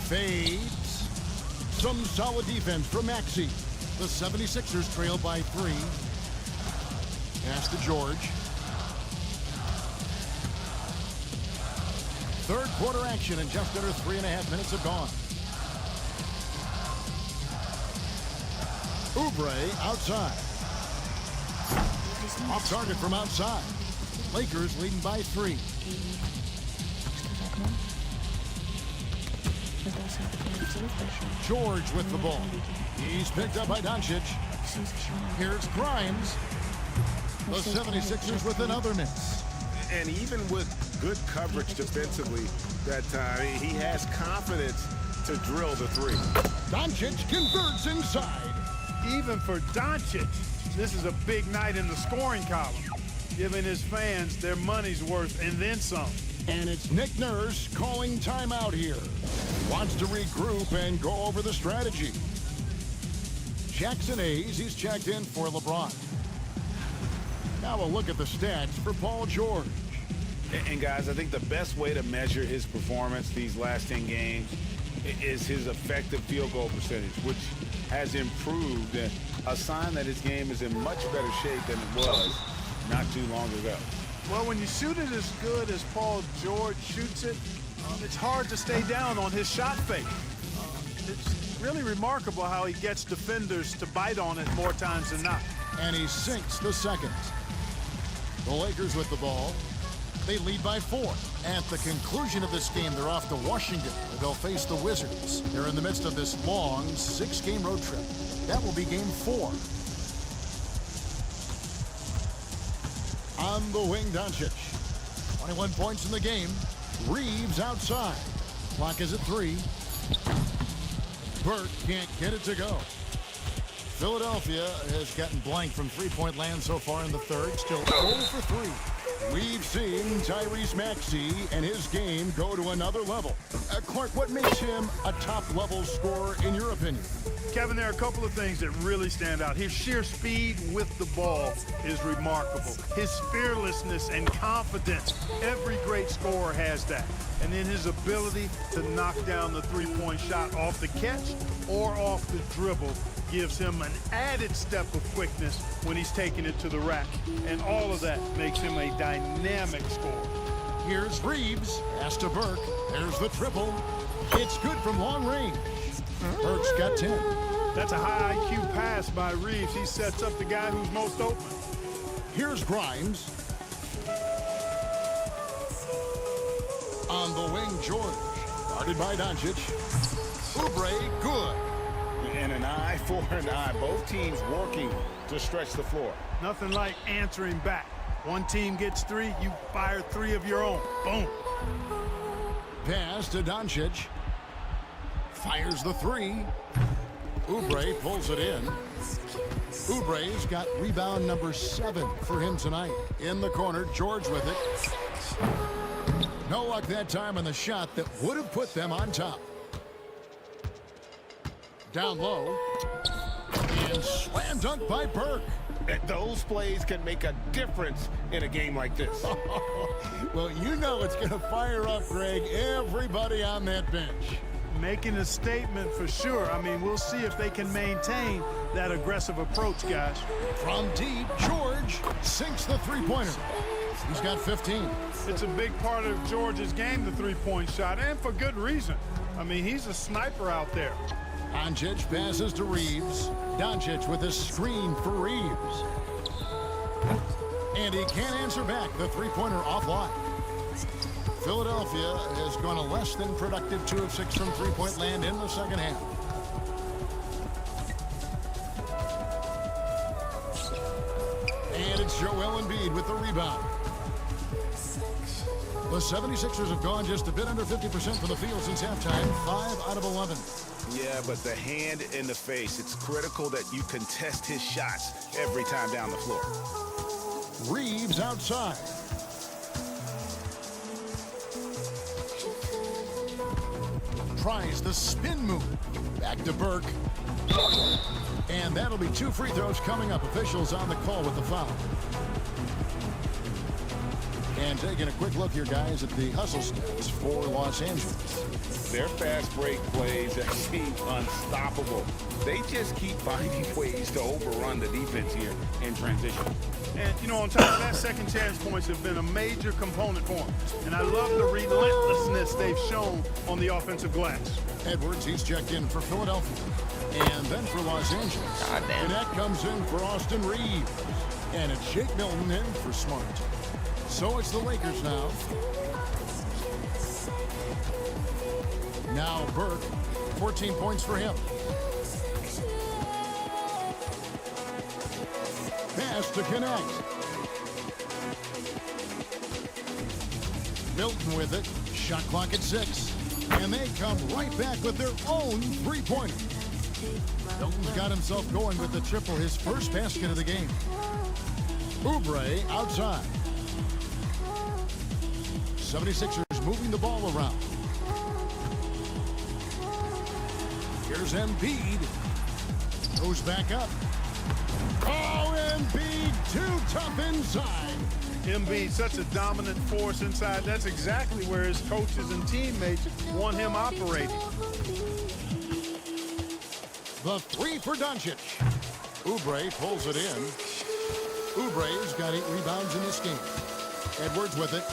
Fades. Some solid defense from Maxey. The 76ers trail by 3. Pass to George. Third quarter action, and just under 3.5 minutes have gone. Oubre outside. Off target from outside. Lakers leading by 3. George with the ball. He's picked up by Doncic. Here's Grimes. The 76ers with another miss. And even with good coverage defensively that time, he has confidence to drill the three. Doncic converts inside. Even for Doncic, this is a big night in the scoring column, giving his fans their money's worth and then some. And it's Nick Nurse calling timeout here. Wants to regroup and go over the strategy. Jackson Hayes, he's checked in for LeBron. Now a look at the stats for Paul George. And guys, I think the best way to measure his performance these last 10 games is his effective field goal percentage, which has improved, a sign that his game is in much better shape than it was not too long ago. Well, when you shoot it as good as Paul George shoots it, it's hard to stay down on his shot fake. It's really remarkable how he gets defenders to bite on it more times than not. And he sinks the second. The Lakers with the ball. They lead by 4. At the conclusion of this game, they're off to Washington, where they'll face the Wizards. They're in the midst of this long 6-game road trip. That will be game 4. On the wing, Doncic. 21 points in the game. Reeves outside. Clock is at 3. Burke can't get it to go. Philadelphia has gotten blank from three-point land so far in the third. Still 0 for 3. We've seen Tyrese Maxey and his game go to another level. Clark, what makes him a top-level scorer in your opinion? Kevin, there are a couple of things that really stand out. His sheer speed with the ball is remarkable. His fearlessness and confidence, every great scorer has that. And then his ability to knock down the three-point shot off the catch or off the dribble gives him an added step of quickness when he's taking it to the rack. And all of that makes him a dynamic scorer. Here's Reeves. Pass to Burke. There's the triple. It's good from long range. Burke's got 10. That's a high IQ pass by Reeves. He sets up the guy who's most open. Here's Grimes. On the wing, George. Guarded by Doncic. Oubre, good. And an eye for an eye. Both teams working to stretch the floor. Nothing like answering back. One team gets 3, you fire 3 of your own. Boom. Pass to Doncic. Fires the 3. Oubre pulls it in. Oubre's got rebound number 7 for him tonight. In the corner, George with it. No luck that time on the shot that would have put them on top. Down low. And slam dunk by Burke. And those plays can make a difference in a game like this. Well, you know it's going to fire up, Greg, everybody on that bench. Making a statement for sure. I mean, we'll see if they can maintain that aggressive approach, guys. From deep, George sinks the three-pointer. He's got 15. It's a big part of George's game, the three-point shot, and for good reason. I mean, he's a sniper out there. Doncic passes to Reeves. Doncic with a screen for Reeves. And he can't answer back. The three-pointer offline. Philadelphia has gone a less than productive 2 of 6 from three-point land in the second half. And it's Joel Embiid with the rebound. The 76ers have gone just a bit under 50% from the field since halftime, 5 out of 11. Yeah, but the hand in the face, it's critical that you contest his shots every time down the floor. Reeves outside. Tries the spin move. Back to Burke. And that'll be 2 free throws coming up. Officials on the call with the foul. And taking a quick look here, guys, at the hustle stats for Los Angeles. Their fast break plays have seemed unstoppable. They just keep finding ways to overrun the defense here in transition. And, you know, on top of that, second chance points have been a major component for them. And I love the relentlessness they've shown on the offensive glass. Edwards, he's checked in for Philadelphia. And then for Los Angeles. And that comes in for Austin Reeves. And it's Jake Milton in for Smart. So it's the Lakers now. Now Burke, 14 points for him. Pass to connect. Milton with it. Shot clock at 6. And And they come right back with their own three-pointer. Milton's got himself going with the triple, his first basket of the game. Oubre outside. 76ers moving the ball around. Here's Embiid. Goes back up. Oh, Embiid too tough inside. Embiid, such a dominant force inside. That's exactly where his coaches and teammates want him operating. The three for Doncic. Oubre pulls it in. Oubre's got 8 rebounds in this game. Edwards with it.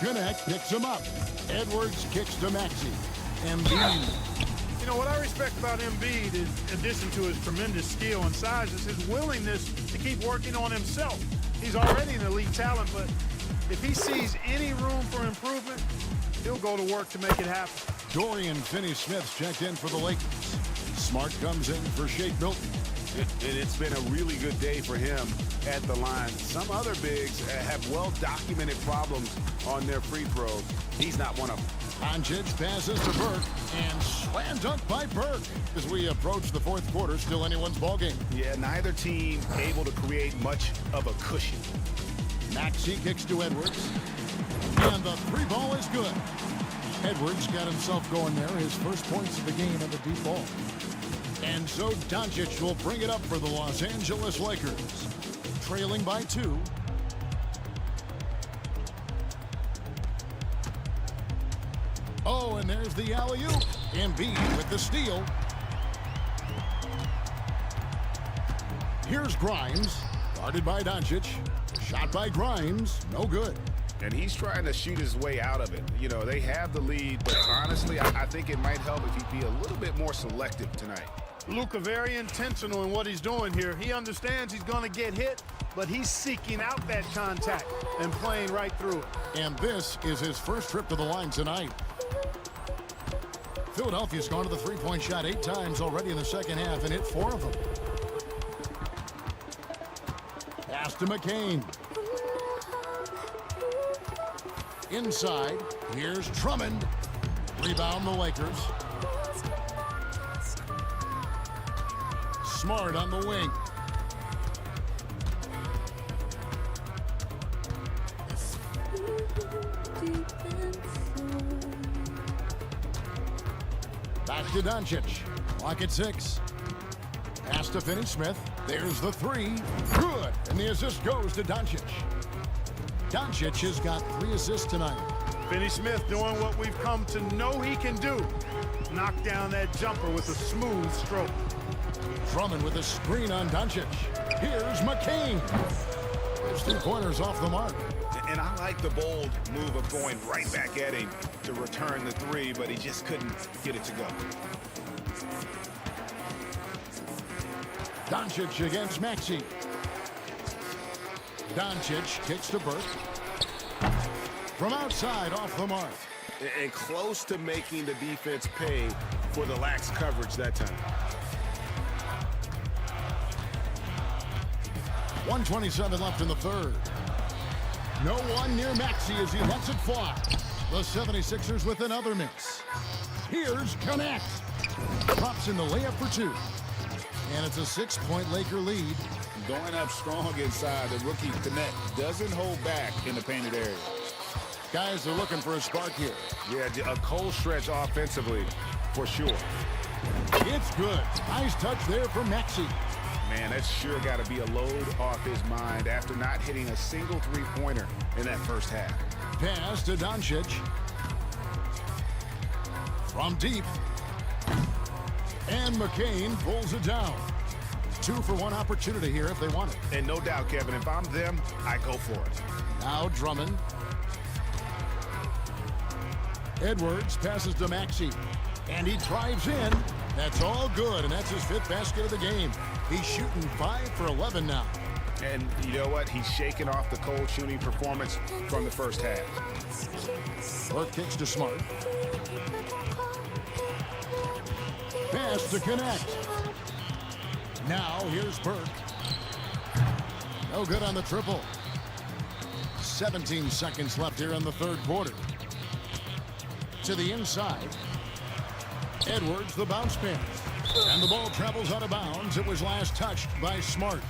Connect picks him up. Edwards kicks to Maxey. Embiid. You know, what I respect about Embiid, in addition to his tremendous skill and size, is his willingness to keep working on himself. He's already an elite talent, but if he sees any room for improvement, he'll go to work to make it happen. Dorian Finney-Smith's checked in for the Lakers. Smart comes in for Shake Milton. And it's been a really good day for him at the line. Some other bigs have well-documented problems on their free throws. He's not one of them. Doncic passes to Burke and slam dunk by Burke. As we approach the fourth quarter, still anyone's ball game. Yeah, neither team able to create much of a cushion. Maxey kicks to Edwards. And the three ball is good. Edwards got himself going there. His first points of the game of the deep ball. And so Doncic will bring it up for the Los Angeles Lakers. Trailing by 2. Oh, and there's the alley-oop. Embiid with the steal. Here's Grimes. Guarded by Doncic. Shot by Grimes. No good. And he's trying to shoot his way out of it. You know, they have the lead, but honestly, I think it might help if he be a little bit more selective tonight. Luka very intentional in what he's doing here. He understands he's going to get hit, but he's seeking out that contact and playing right through it. And this is his first trip to the line tonight. Philadelphia's gone to the three-point shot 8 times already in the second half and hit 4 of them. Pass to McCain. Inside, here's Drummond. Rebound the Lakers. Smart on the wing. Back to Doncic. Clock at 6. Pass to Finney-Smith. There's the 3. Good. And the assist goes to Doncic. Doncic has got 3 assists tonight. Finney-Smith doing what we've come to know he can do. Knock down that jumper with a smooth stroke. Drummond with a screen on Doncic. Here's McCain. There's 2 pointers off the mark. And I like the bold move of going right back at him to return the 3, but he just couldn't get it to go. Doncic against Maxey. Doncic kicks to Burke. From outside, off the mark. And close to making the defense pay for the lax coverage that time. 1:27 left in the third. No one near Maxey as he lets it fly. The 76ers with another miss. Here's Connect. Drops in the layup for 2. And it's a 6-point Laker lead. Going up strong inside, the rookie Connect doesn't hold back in the painted area. Guys are looking for a spark here. Yeah, a cold stretch offensively, for sure. It's good. Nice touch there from Maxey. Man, that's sure got to be a load off his mind after not hitting a single three-pointer in that first half. Pass to Doncic. From deep. And McCain pulls it down. 2-for-1 opportunity here if they want it. And no doubt, Kevin, if I'm them, I go for it. Now Drummond. Edwards passes to Maxey. And he drives in. That's all good, and that's his 5th basket of the game. He's shooting 5 for 11 now. And you know what? He's shaking off the cold shooting performance from the first half. Burke kicks to Smart. Pass to Connect. Now here's Burke. No good on the triple. 17 seconds left here in the third quarter. To the inside. Edwards, the bounce pass. And the ball travels out of bounds. It was last touched by Smart.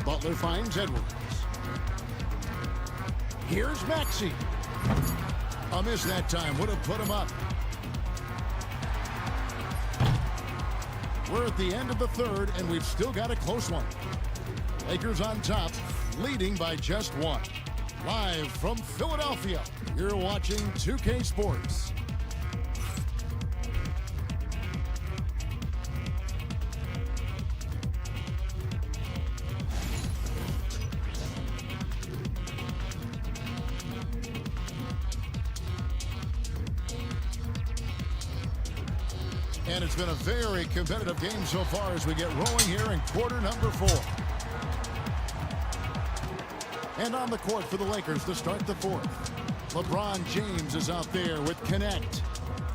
Butler finds Edwards. Here's Maxey. A miss that time. Would have put him up. We're at the end of the third, and we've still got a close one. Lakers on top, leading by just one. Live from Philadelphia, you're watching 2K Sports. And it's been a very competitive game so far as we get rolling here in quarter number 4. And on the court for the Lakers to start the fourth. LeBron James is out there with Connect.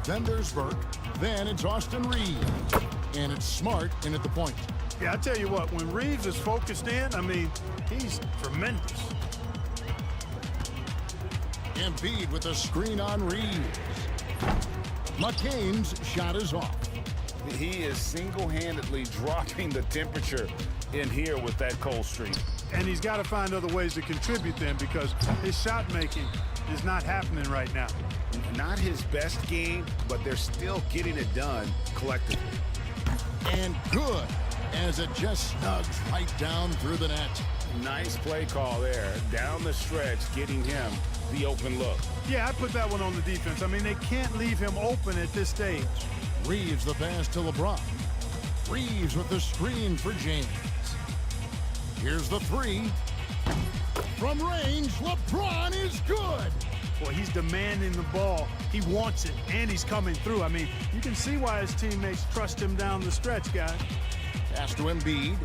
Then there's Burke. Then it's Austin Reeves. And it's Smart in at the point. Yeah, I tell you what, when Reeves is focused in, I mean, he's tremendous. Embiid with a screen on Reeves. McCain's shot is off. He is single-handedly dropping the temperature in here with that cold streak. And he's got to find other ways to contribute then, because his shot making is not happening right now. Not his best game, but they're still getting it done collectively. And good, as it just snugs right down through the net. Nice play call there. Down the stretch, getting him the open look. Yeah, I put that one on the defense. I mean, they can't leave him open at this stage. Reeves the pass to LeBron. Reeves with the screen for James. Here's the three. From range, LeBron is good. Boy, he's demanding the ball. He wants it, and he's coming through. I mean, you can see why his teammates trust him down the stretch, guys. Pass to Embiid.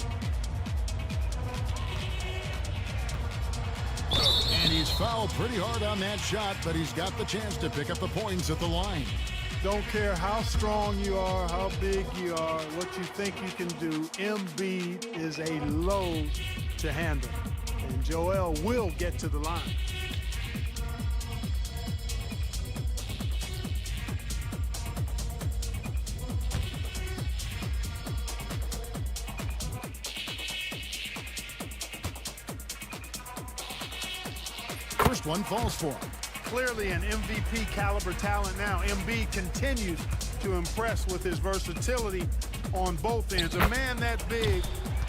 And he's fouled pretty hard on that shot, but he's got the chance to pick up the points at the line. Don't care how strong you are, how big you are, what you think you can do. Embiid is a load to handle. And Joel will get to the line. First one falls for him. Clearly an MVP caliber talent now. Embiid continues to impress with his versatility on both ends. A man that big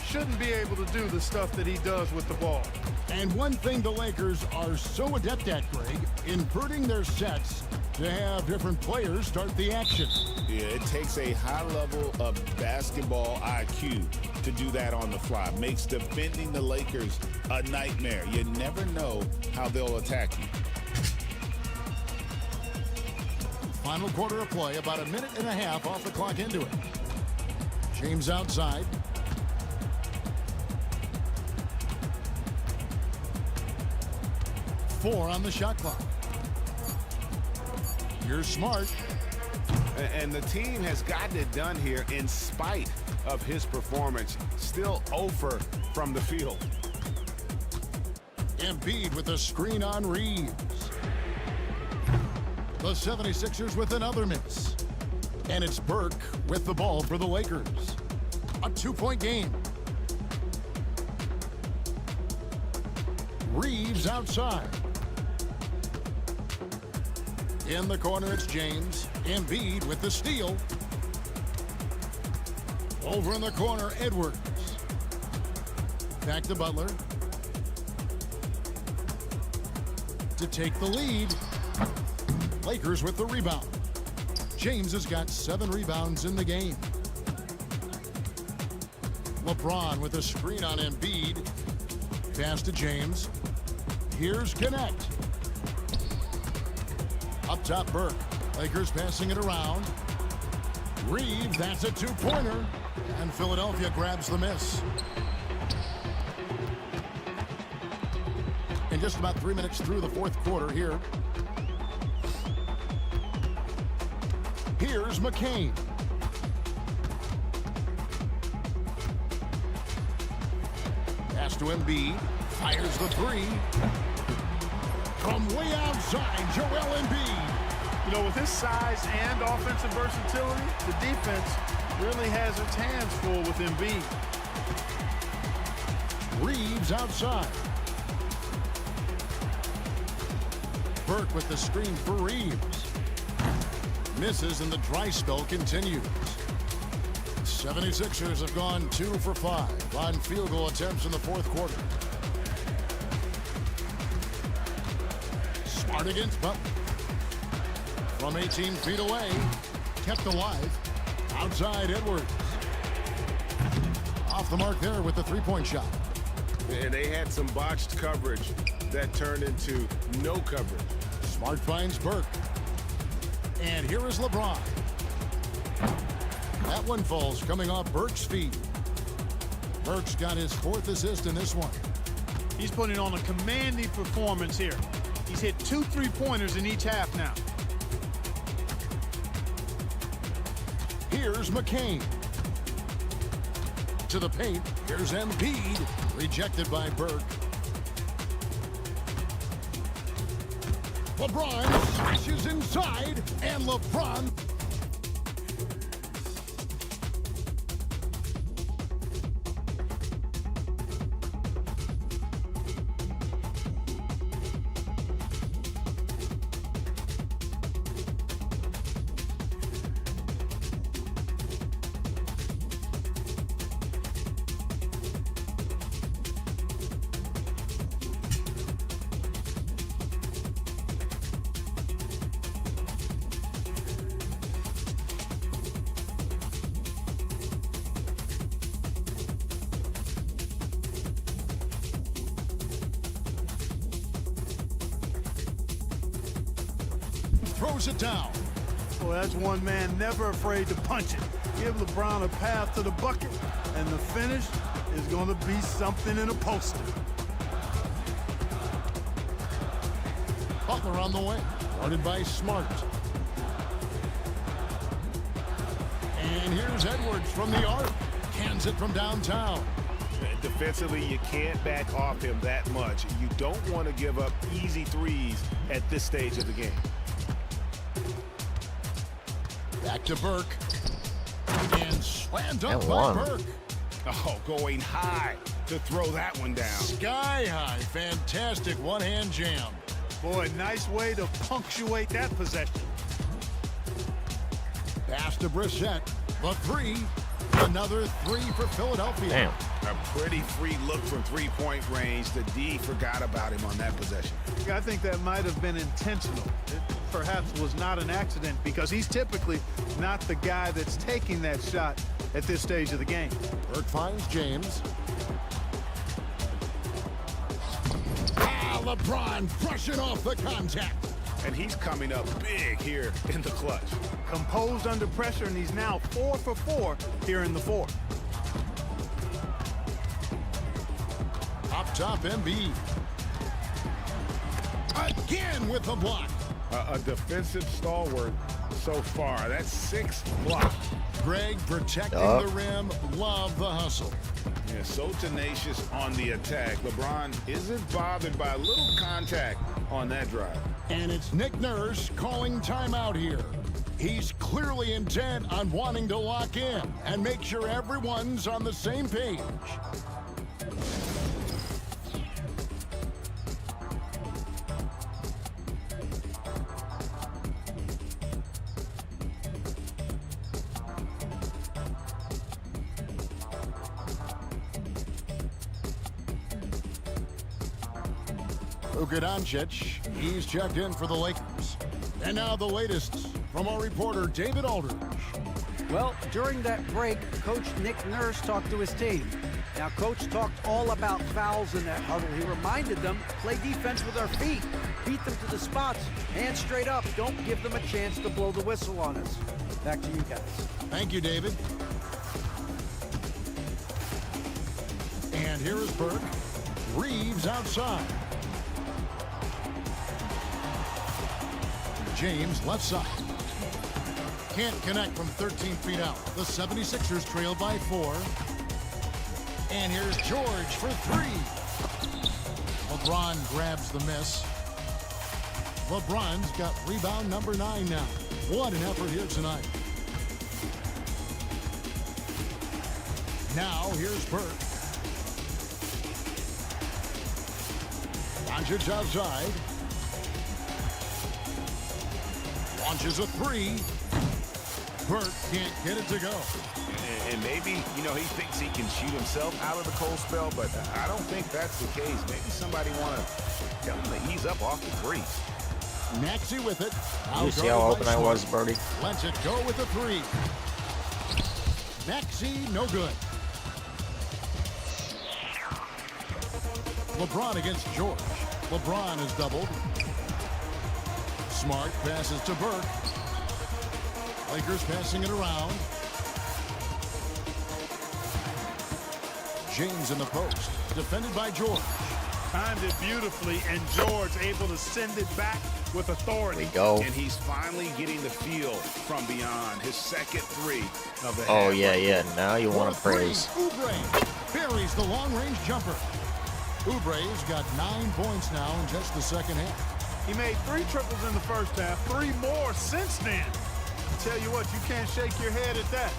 shouldn't be able to do the stuff that he does with the ball. And one thing the Lakers are so adept at, Greg, inverting their sets to have different players start the action. Yeah, it takes a high level of basketball IQ to do that on the fly. Makes defending the Lakers a nightmare. You never know how they'll attack you. Final quarter of play, about a minute and a half off the clock into it. James outside. Four on the shot clock. You're Smart. And the team has gotten it done here in spite of his performance. Still 0 from the field. Embiid with a screen on Reeves. The 76ers with another miss. And it's Burke with the ball for the Lakers. A 2-point game. Reeves outside. In the corner, it's James. Embiid with the steal. Over in the corner, Edwards. Back to Butler. To take the lead. Lakers with the rebound. James has got 7 rebounds in the game. LeBron with a screen on Embiid. Pass to James. Here's Connect. Up top, Burke. Lakers passing it around. Reeves, that's a 2-pointer. And Philadelphia grabs the miss. In just about 3 minutes through the fourth quarter here. Here's McCain. Pass to Embiid. Fires the three. From way outside, Joel Embiid. You know, with his size and offensive versatility, the defense really has its hands full with Embiid. Reeves outside. Burke with the screen for Reeves. Misses and the dry spell continues. 76ers have gone 2 for 5 on field goal attempts in the fourth quarter. Smart against Butler. From 18 feet away, kept alive. Outside Edwards. Off the mark there with the three-point shot. And they had some botched coverage that turned into no coverage. Smart finds Burke. And here is LeBron. That one falls coming off Burke's feet. Burke's got his 4th assist in this one. He's putting on a commanding performance here. He's hit 2 3-pointers in each half now. Here's McCain. To the paint. Here's Embiid. Rejected by Burke. LeBron smashes inside. And LeBron. Throws it down. Well, that's one man never afraid to punch it. Give LeBron a path to the bucket, and the finish is going to be something in a poster. Butler on the way. Guarded by Smart. And here's Edwards from the arc. Cans it from downtown. Defensively, you can't back off him that much. You don't want to give up easy threes at this stage of the game. Back to Burke. And slammed up by Burke. Oh, going high to throw that one down. Sky high. Fantastic one-hand jam. Boy, nice way to punctuate that possession. Pass to Brissett. The three. Another three for Philadelphia. Damn. A pretty free look from three-point range. The D forgot about him on that possession. I think that might have been intentional. It perhaps was not an accident because he's typically not the guy that's taking that shot at this stage of the game. Burke finds James. LeBron brushing off the contact. And he's coming up big here in the clutch. Composed under pressure, and he's now 4 for 4 here in the fourth. Up top, Embiid. Again with the block. A defensive stalwart so far. That's 6 blocks. Greg protecting the rim. Love the hustle. Yeah, so tenacious on the attack. LeBron isn't bothered by a little contact on that drive. And it's Nick Nurse calling timeout here. He's clearly intent on wanting to lock in and make sure everyone's on the same page. Luka Doncic, he's checked in for the Lakers. And now the latest from our reporter, David Aldridge. Well, during that break, Coach Nick Nurse talked to his team. Now, Coach talked all about fouls in that huddle. He reminded them, play defense with our feet. Beat them to the spots. Hands straight up. Don't give them a chance to blow the whistle on us. Back to you guys. Thank you, David. And here is Burke. Reeves outside. James left side. Can't connect from 13 feet out. The 76ers trail by 4. And here's George for 3. LeBron grabs the miss. LeBron's got rebound number 9 now. What an effort here tonight. Now here's Burke. Doncic outside. Launches a 3. Burke can't get it to go. And maybe, you know, he thinks he can shoot himself out of the cold spell, but I don't think that's the case. Maybe somebody want to tell him to ease up off the crease. Maxey with it. You see how open I was, Birdie? Lets it go with a 3. Maxey, no good. LeBron against George. LeBron is doubled. Smart passes to Burke. Lakers passing it around. James in the post. Defended by George. Timed it beautifully, and George able to send it back with authority. There we go. And he's finally getting the feel from beyond. His second 3 of the Oh, half. yeah. Now you want to praise. Oubre buries the long-range jumper. Oubre's got 9 points now in just the second half. He made 3 triples in the first half, 3 more since then. I tell you what, you can't shake your head at that.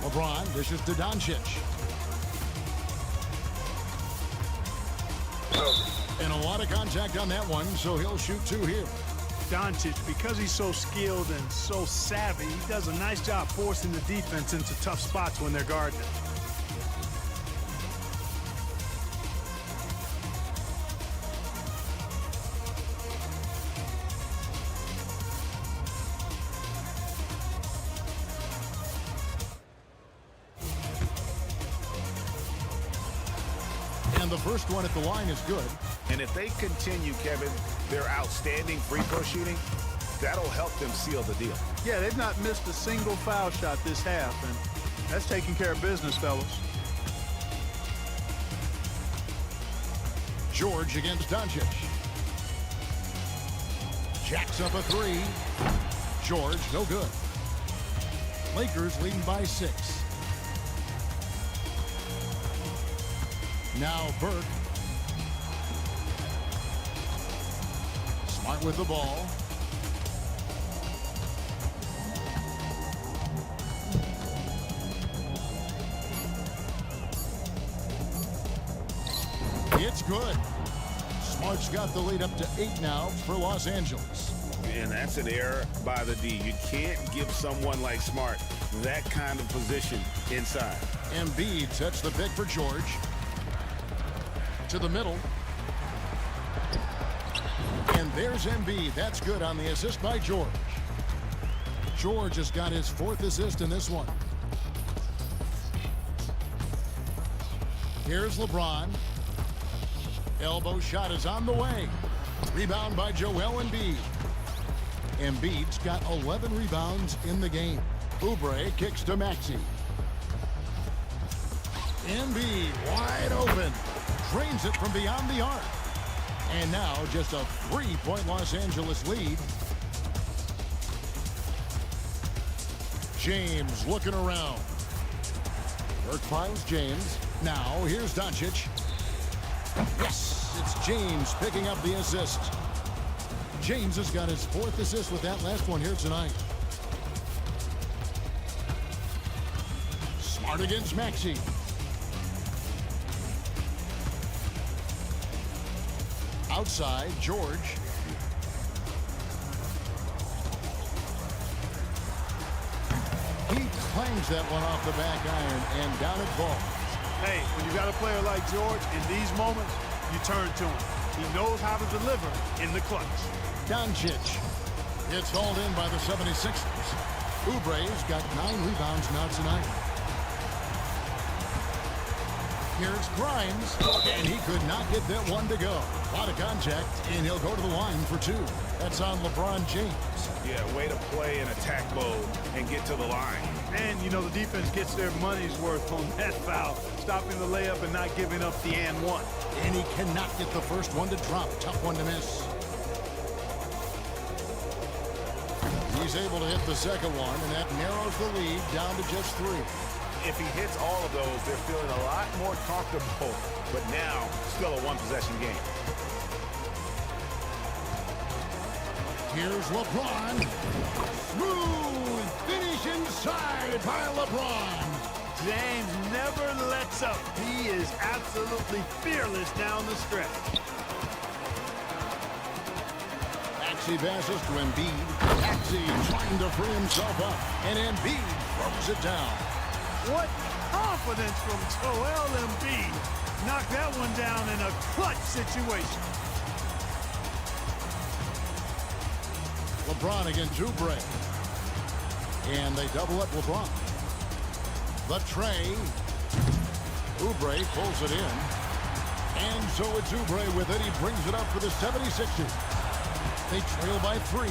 LeBron dishes to Doncic. And a lot of contact on that one, so he'll shoot 2 here. Doncic, because he's so skilled and so savvy, he does a nice job forcing the defense into tough spots when they're guarding him. And the first one at the line is good. And if they continue, Kevin, their outstanding free throw shooting, that'll help them seal the deal. Yeah, they've not missed a single foul shot this half, and that's taking care of business, fellas. George against Doncic. Jacks up a 3. George, no good. Lakers leading by 6. Now Burke. Smart with the ball. It's good. Smart's got the lead up to 8 now for Los Angeles. And that's an error by the D. You can't give someone like Smart that kind of position inside. Embiid sets the pick for George. To the middle. And there's Embiid. That's good on the assist by George. George has got his 4th assist in this one. Here's LeBron. Elbow shot is on the way. Rebound by Joel Embiid. Embiid's got 11 rebounds in the game. Oubre kicks to Maxey. Embiid wide open. Drains it from beyond the arc. And now just a 3-point Los Angeles lead. James looking around. Burke finds James. Now here's Doncic. Yes, it's James picking up the assist. James has got his 4th assist with that last one here tonight. Smart against Maxey. Outside, George. He clangs that one off the back iron and down it falls. Hey, when you got a player like George, in these moments, you turn to him. He knows how to deliver in the clutch. Doncic gets hauled in by the 76ers. Oubre's got 9 rebounds now tonight. Here's Grimes, and he could not get that one to go. A lot of contact, and he'll go to the line for 2. That's on LeBron James. Yeah, way to play in attack mode and get to the line. And, you know, the defense gets their money's worth on that foul, stopping the layup and not giving up the and one. And he cannot get the first one to drop. Tough one to miss. He's able to hit the second one, and that narrows the lead down to just 3. If he hits all of those, they're feeling a lot more comfortable. But now, still a one-possession game. Here's LeBron. Smooth finish inside by LeBron. James never lets up. He is absolutely fearless down the stretch. Maxey passes to Embiid. Maxey trying to free himself up, and Embiid throws it down. What confidence from Joel Embiid. Knocked that one down in a clutch situation. LeBron against Oubre. And they double up LeBron. The tray. Oubre pulls it in. And so it's Oubre with it. He brings it up for the 76ers. They trail by 3.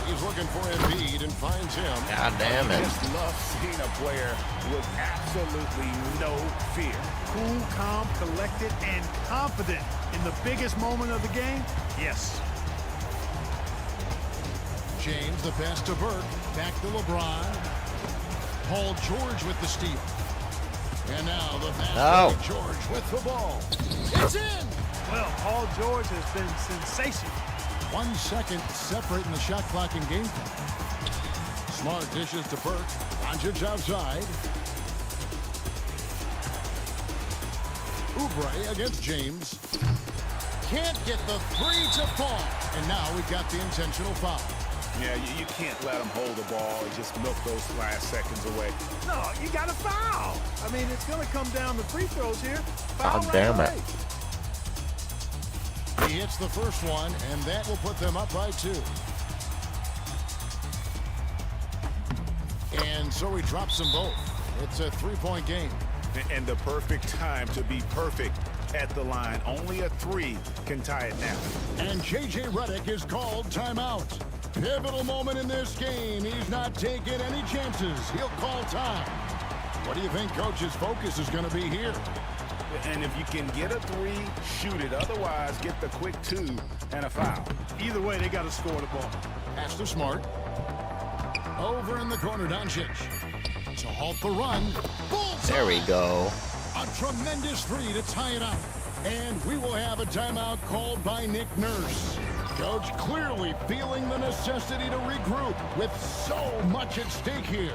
He's looking for Embiid and finds him. God damn it. I just love seeing a player with absolutely no fear. Cool, calm, collected, and confident in the biggest moment of the game? Yes. James, the pass to Burke. Back to LeBron. Paul George with the steal. And now the pass to George with the ball. It's in! Well, Paul George has been sensational. 1 second separating the shot clock and game time. Smart dishes to Burke. Doncic outside. Oubre against James. Can't get the 3 to fall. And now we've got the intentional foul. Yeah, you can't let him hold the ball and just milk those last seconds away. No, you got to foul. I mean, it's going to come down to free throws here. Foul God damn it. He hits the first one, and that will put them up by 2. And so he drops them both. It's a 3-point game. And the perfect time to be perfect at the line. Only a 3 can tie it now. And J.J. Redick is called timeout. Pivotal moment in this game. He's not taking any chances. He'll call time. What do you think Coach's focus is going to be here? And if you can get a 3, shoot it. Otherwise, get the quick 2 and a foul. Either way, they got to score the ball. Pass to Smart. Over in the corner, Doncic. To halt the run. Bullseye! There we go. A tremendous 3 to tie it up. And we will have a timeout called by Nick Nurse. Coach clearly feeling the necessity to regroup with so much at stake here.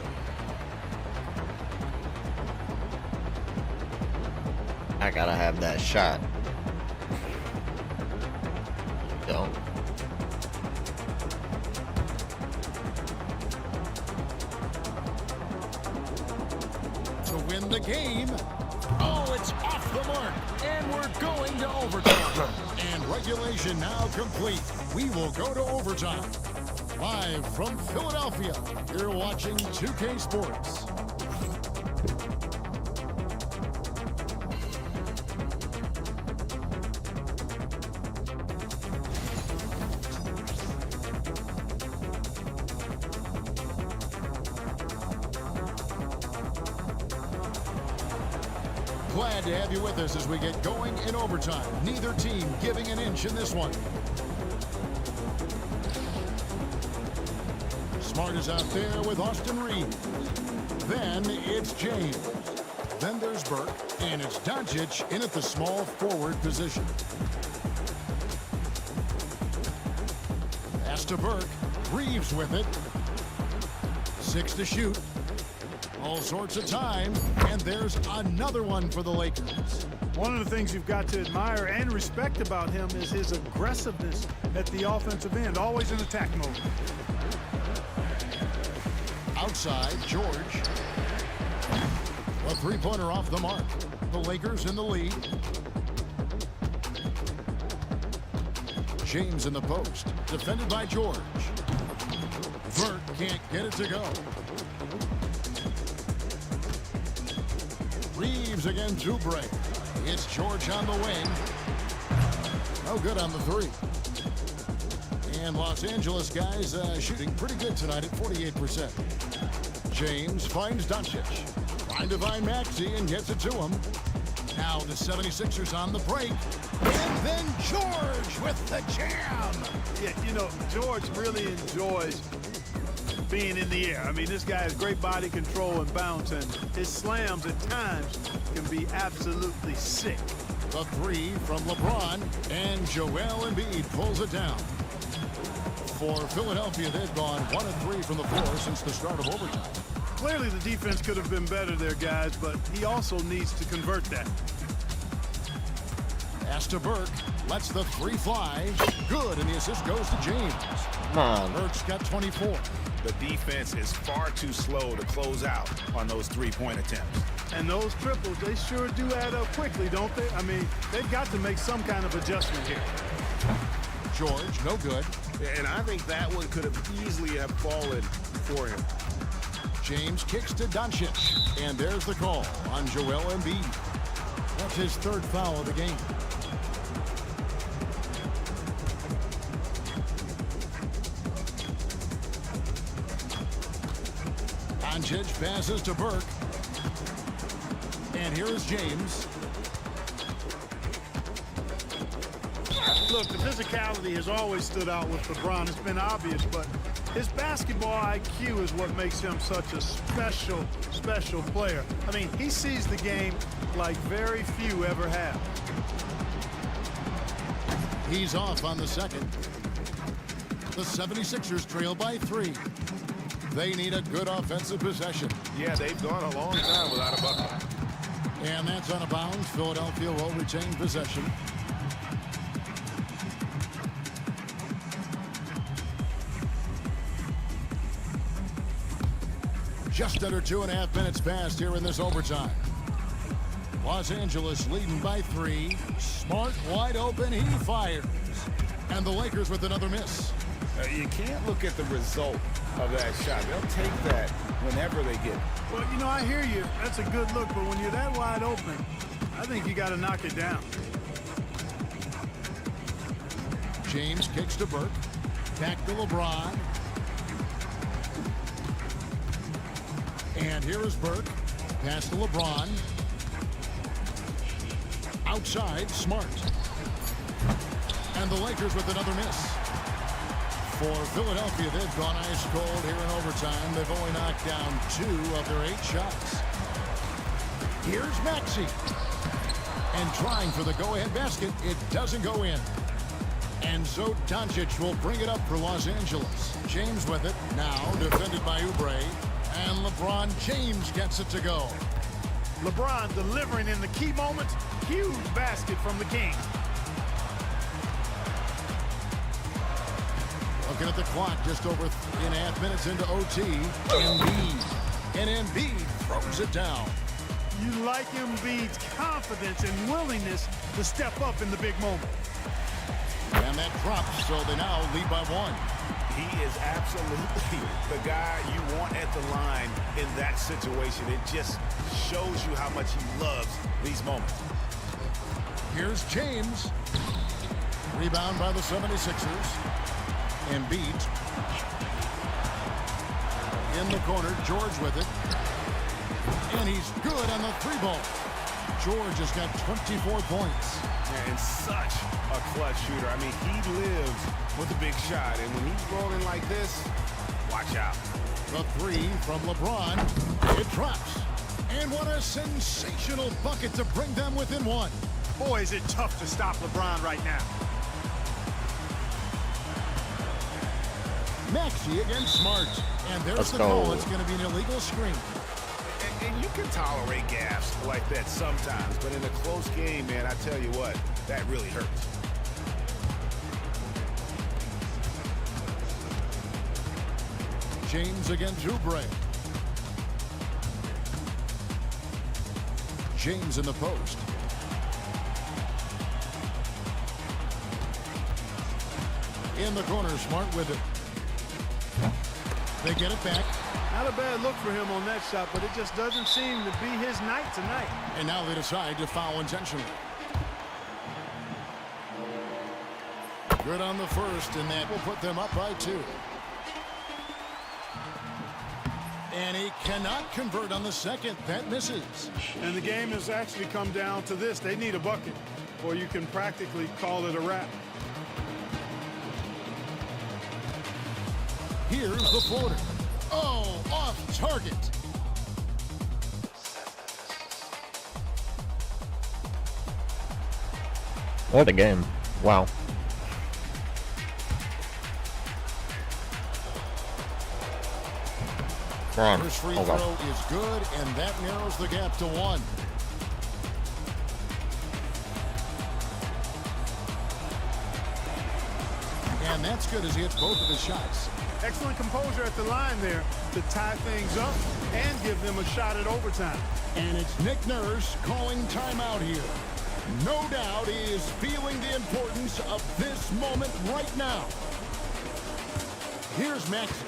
I gotta have that shot. Don't. To win the game. Oh, it's off the mark. And we're going to overtime. And regulation now complete. We will go to overtime. Live from Philadelphia, you're watching 2K Sports. Glad to have you with us as we get going in overtime. Neither team giving an inch in this one. Smart is out there with Austin Reeves. Then it's James. Then there's Burke. And it's Doncic in at the small forward position. Pass to Burke. Reeves with it. 6 to shoot. All sorts of time, and there's another one for the Lakers. One of the things you've got to admire and respect about him is his aggressiveness at the offensive end, always in attack mode. Outside, George. A 3-pointer off the mark. The Lakers in the lead. James in the post, defended by George. Vert can't get it to go. Reeves against Oubre. It's George on the wing. No good on the 3. And Los Angeles guys shooting pretty good tonight at 48%. James finds Doncic. Trying to find Maxey and gets it to him. Now the 76ers on the break. And then George with the jam. Yeah, you know, George really enjoys being in the air. I mean, this guy has great body control and bounce, and his slams at times can be absolutely sick. The three from LeBron, and Joel Embiid pulls it down. For Philadelphia, they've gone 1 of 3 from the floor since the start of overtime. Clearly, the defense could have been better there, guys, but he also needs to convert that. Pass to Burke, lets the three fly. Good, and the assist goes to James. Come on. Burke's got 24. The defense is far too slow to close out on those three-point attempts. And those triples, they sure do add up quickly, don't they? I mean, they've got to make some kind of adjustment here. George, no good. And I think that one could have easily have fallen for him. James kicks to Doncic, and there's the call on Joel Embiid. That's his third foul of the game. Doncic passes to Burke. And here is James. Look, the physicality has always stood out with LeBron. It's been obvious, but his basketball IQ is what makes him such a special, special player. I mean, he sees the game like very few ever have. He's off on the second. The 76ers trail by 3. They need a good offensive possession. Yeah, they've gone a long time without a bucket. And that's out of bounds. Philadelphia will retain possession. Just under 2.5 minutes passed here in this overtime. Los Angeles leading by 3. Smart wide open, he fires. And the Lakers with another miss. You can't look at the result of that shot. They'll take that whenever they get it. Well, you know, I hear you. That's a good look, but when you're that wide open, I think you got to knock it down. James kicks to Burke. Back to LeBron. And here is Burke. Pass to LeBron. Outside, Smart. And the Lakers with another miss. For Philadelphia, they've gone ice cold here in overtime. They've only knocked down 2 of their 8 shots. Here's Maxey. And trying for the go-ahead basket. It doesn't go in. And so Doncic will bring it up for Los Angeles. James with it. Now defended by Oubre. And LeBron James gets it to go. LeBron delivering in the key moments. Huge basket from the King. Looking at the clock, just over 3.5 minutes into OT. Embiid. And Embiid throws it down. You like Embiid's confidence and willingness to step up in the big moment. And that drops, so they now lead by 1. He is absolutely the guy you want at the line in that situation. It just shows you how much he loves these moments. Here's James. Rebound by the 76ers. Embiid. In the corner, George with it. And he's good on the 3-ball. George has got 24 points. And such a clutch shooter. I mean, he lives with a big shot. And when he's rolling like this, watch out. The 3 from LeBron. It drops. And what a sensational bucket to bring them within 1. Boy, is it tough to stop LeBron right now. Maxey against Smart. And there's Let's the go. call. It's going to be an illegal screen. And you can tolerate gaffes like that sometimes, but in a close game, man, I tell you what, that really hurts. James against Oubre. James in the post. In the corner, Smart with it. They get it back. Not a bad look for him on that shot, but it just doesn't seem to be his night tonight. And now they decide to foul intentionally. Good on the first, and that will put them up by 2. And he cannot convert on the second. That misses. And the game has actually come down to this. They need a bucket, or you can practically call it a wrap. Here's the floater. Oh, off target. What a game. Wow. Come on. First free Oh, throw wow. is good, and that narrows the gap to 1. And that's good as he hits both of his shots. Excellent composure at the line there to tie things up and give them a shot at overtime. And it's Nick Nurse calling timeout here. No doubt he is feeling the importance of this moment right now. Here's Maxey.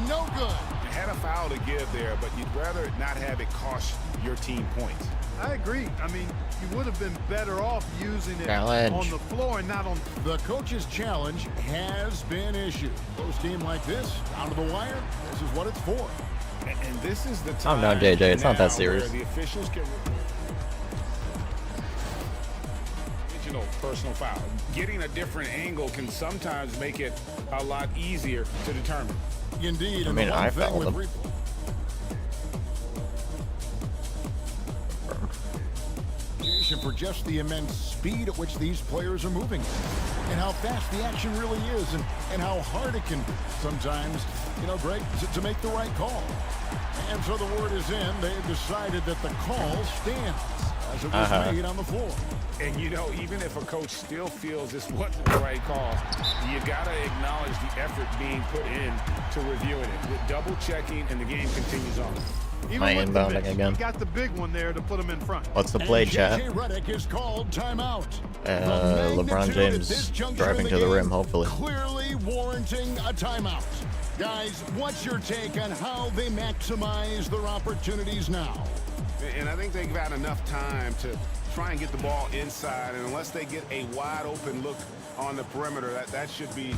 No good. You had a foul to give there, but you'd rather not have it cost your team points. I agree. I mean, you would have been better off using it Challenge. on the floor and not on... The coach's challenge has been issued. Close game like this, down to the wire, this is what it's for. And this is the Calm time down, JJ. It's not now that serious. where the officials can... Original personal foul. Getting a different angle can sometimes make it a lot easier to determine. Indeed. I mean, I fouled him. For just the immense speed at which these players are moving and how fast the action really is and how hard it can be sometimes, you know, Greg, to make the right call. And so the word is in. They've decided that the call stands as it was made on the floor. And, you know, even if a coach still feels this wasn't the right call, you got to acknowledge the effort being put in to reviewing it. With double checking, and the game continues on. Am I inbounding again? He got the big one there to put him in front. What's the play, chat? Redick is called timeout. LeBron James driving to the rim, hopefully. Clearly warranting a timeout. Guys, what's your take on how they maximize their opportunities now? And I think they've had enough time to try and get the ball inside, and unless they get a wide open look on the perimeter, that should be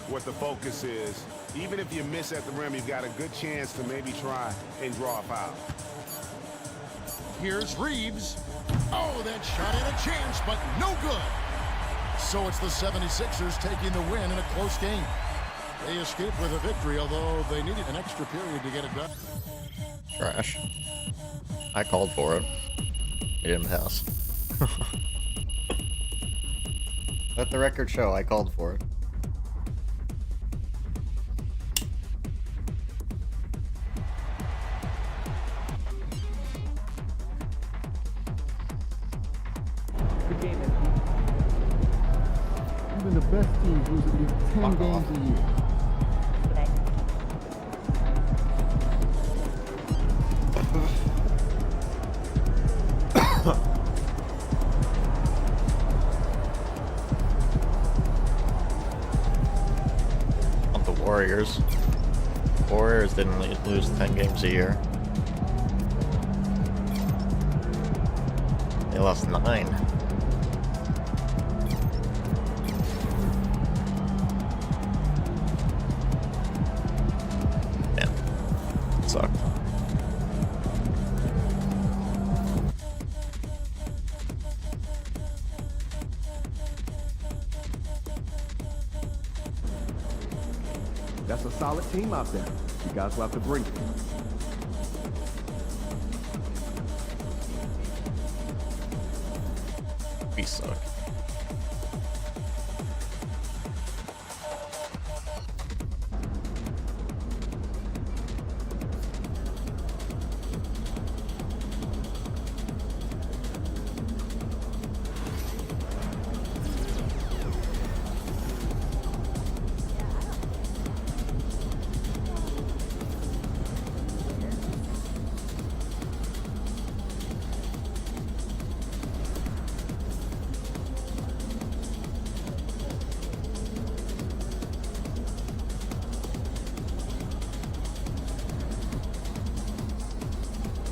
what the focus is. Even if you miss at the rim, you've got a good chance to maybe try and draw a foul. Here's Reeves. Oh, that shot had a chance, but no good. So it's the 76ers taking the win in a close game. They escaped with a victory, although they needed an extra period to get it done. Trash. I called for it. He didn't pass. Let the record show I called for it. Even the best teams lose at least 10 games a year. On the Warriors. Warriors didn't lose 10 games a year. They lost 9. Sucked. That's a solid team out there. You guys will have to bring it. We suck.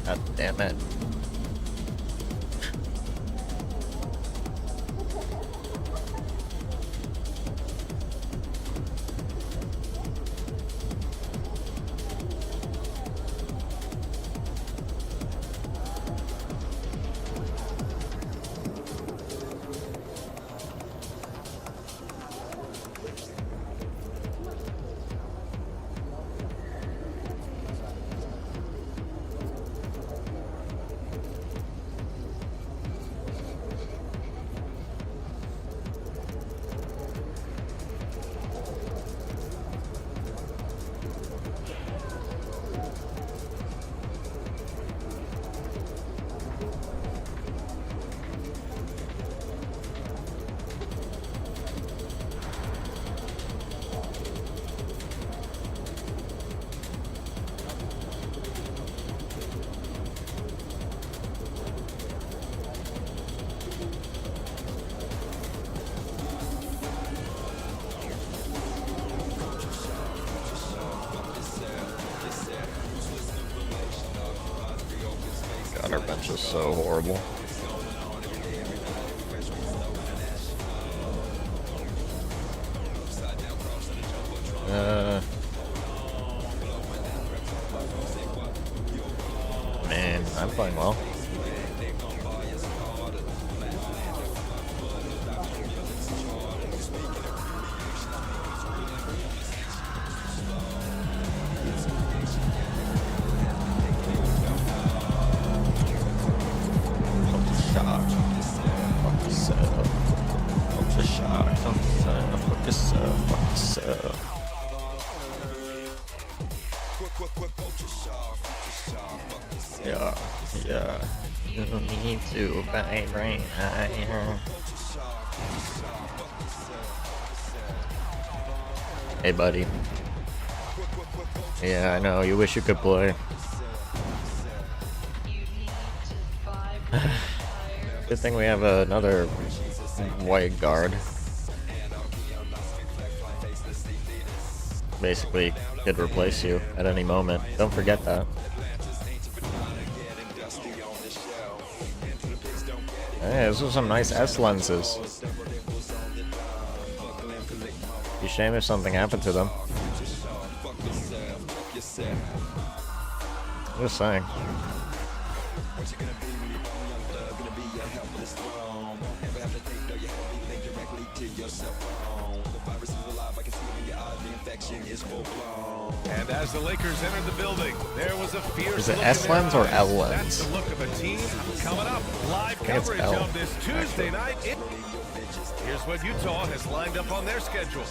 God damn it. Our bench is so horrible. Man, I'm playing well. Yeah. You need to buy right higher. Hey, buddy. Yeah, I know. You wish you could play. Good thing we have another white guard. Basically, could replace you at any moment. Don't forget that. Hey, those are some nice S lenses. Be a shame if something happened to them. Just saying. And as the Lakers entered the building, there was a fierce. Is it S lens or L lens? That's the look of a team coming up. Live coverage of this Tuesday night. Here's what Utah has lined up on their schedule.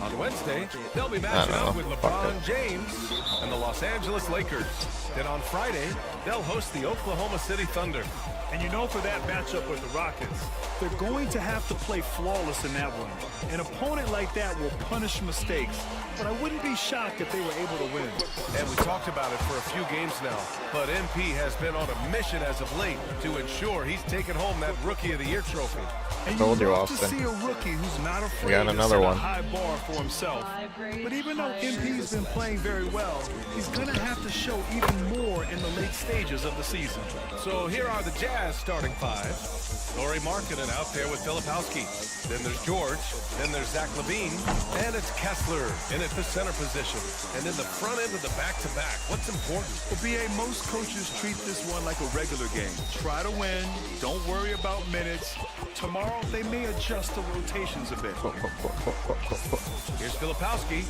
On Wednesday, they'll be matching up with LeBron James and the Los Angeles Lakers. Then on Friday, they'll host the Oklahoma City Thunder. And you know, for that matchup with the Rockets, they're going to have to play flawless in that one. An opponent like that will punish mistakes, but I wouldn't be shocked if they were able to win. And we talked about it for a few games now, but MP has been on a mission as of late to ensure he's taking home that Rookie of the Year trophy. And Told you, love to Austin. see a rookie who's not afraid We got to another set one. a high bar for himself. But even though MP's been playing very well, he's going to have to show even more in the late stages of the season. So here are the Jazz starting five. Lauri Markkanen out there with Filipowski. Then there's George. Then there's Zach LaVine. And it's Kessler in at the center position. And in the front end of the back-to-back. What's important? Well, BA, most coaches treat this one like a regular game. Try to win. Don't worry about minutes. Tomorrow, they may adjust the rotations a bit. Here's Filipowski.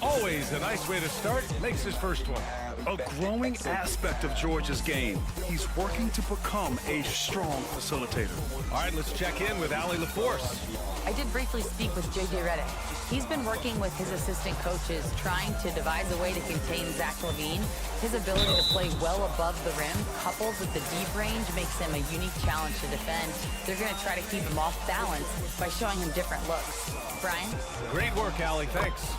Always a nice way to start. Makes his first one. A growing aspect of George's game. He's working to become a strong facilitator. All right, let's check in with Allie LaForce. I did briefly speak with JJ Redick. He's been working with his assistant coaches, trying to devise a way to contain Zach LaVine. His ability to play well above the rim, coupled with the deep range, makes him a unique challenge to defend. They're going to try to keep him off balance by showing him different looks. Brian? Great work, Allie. Thanks.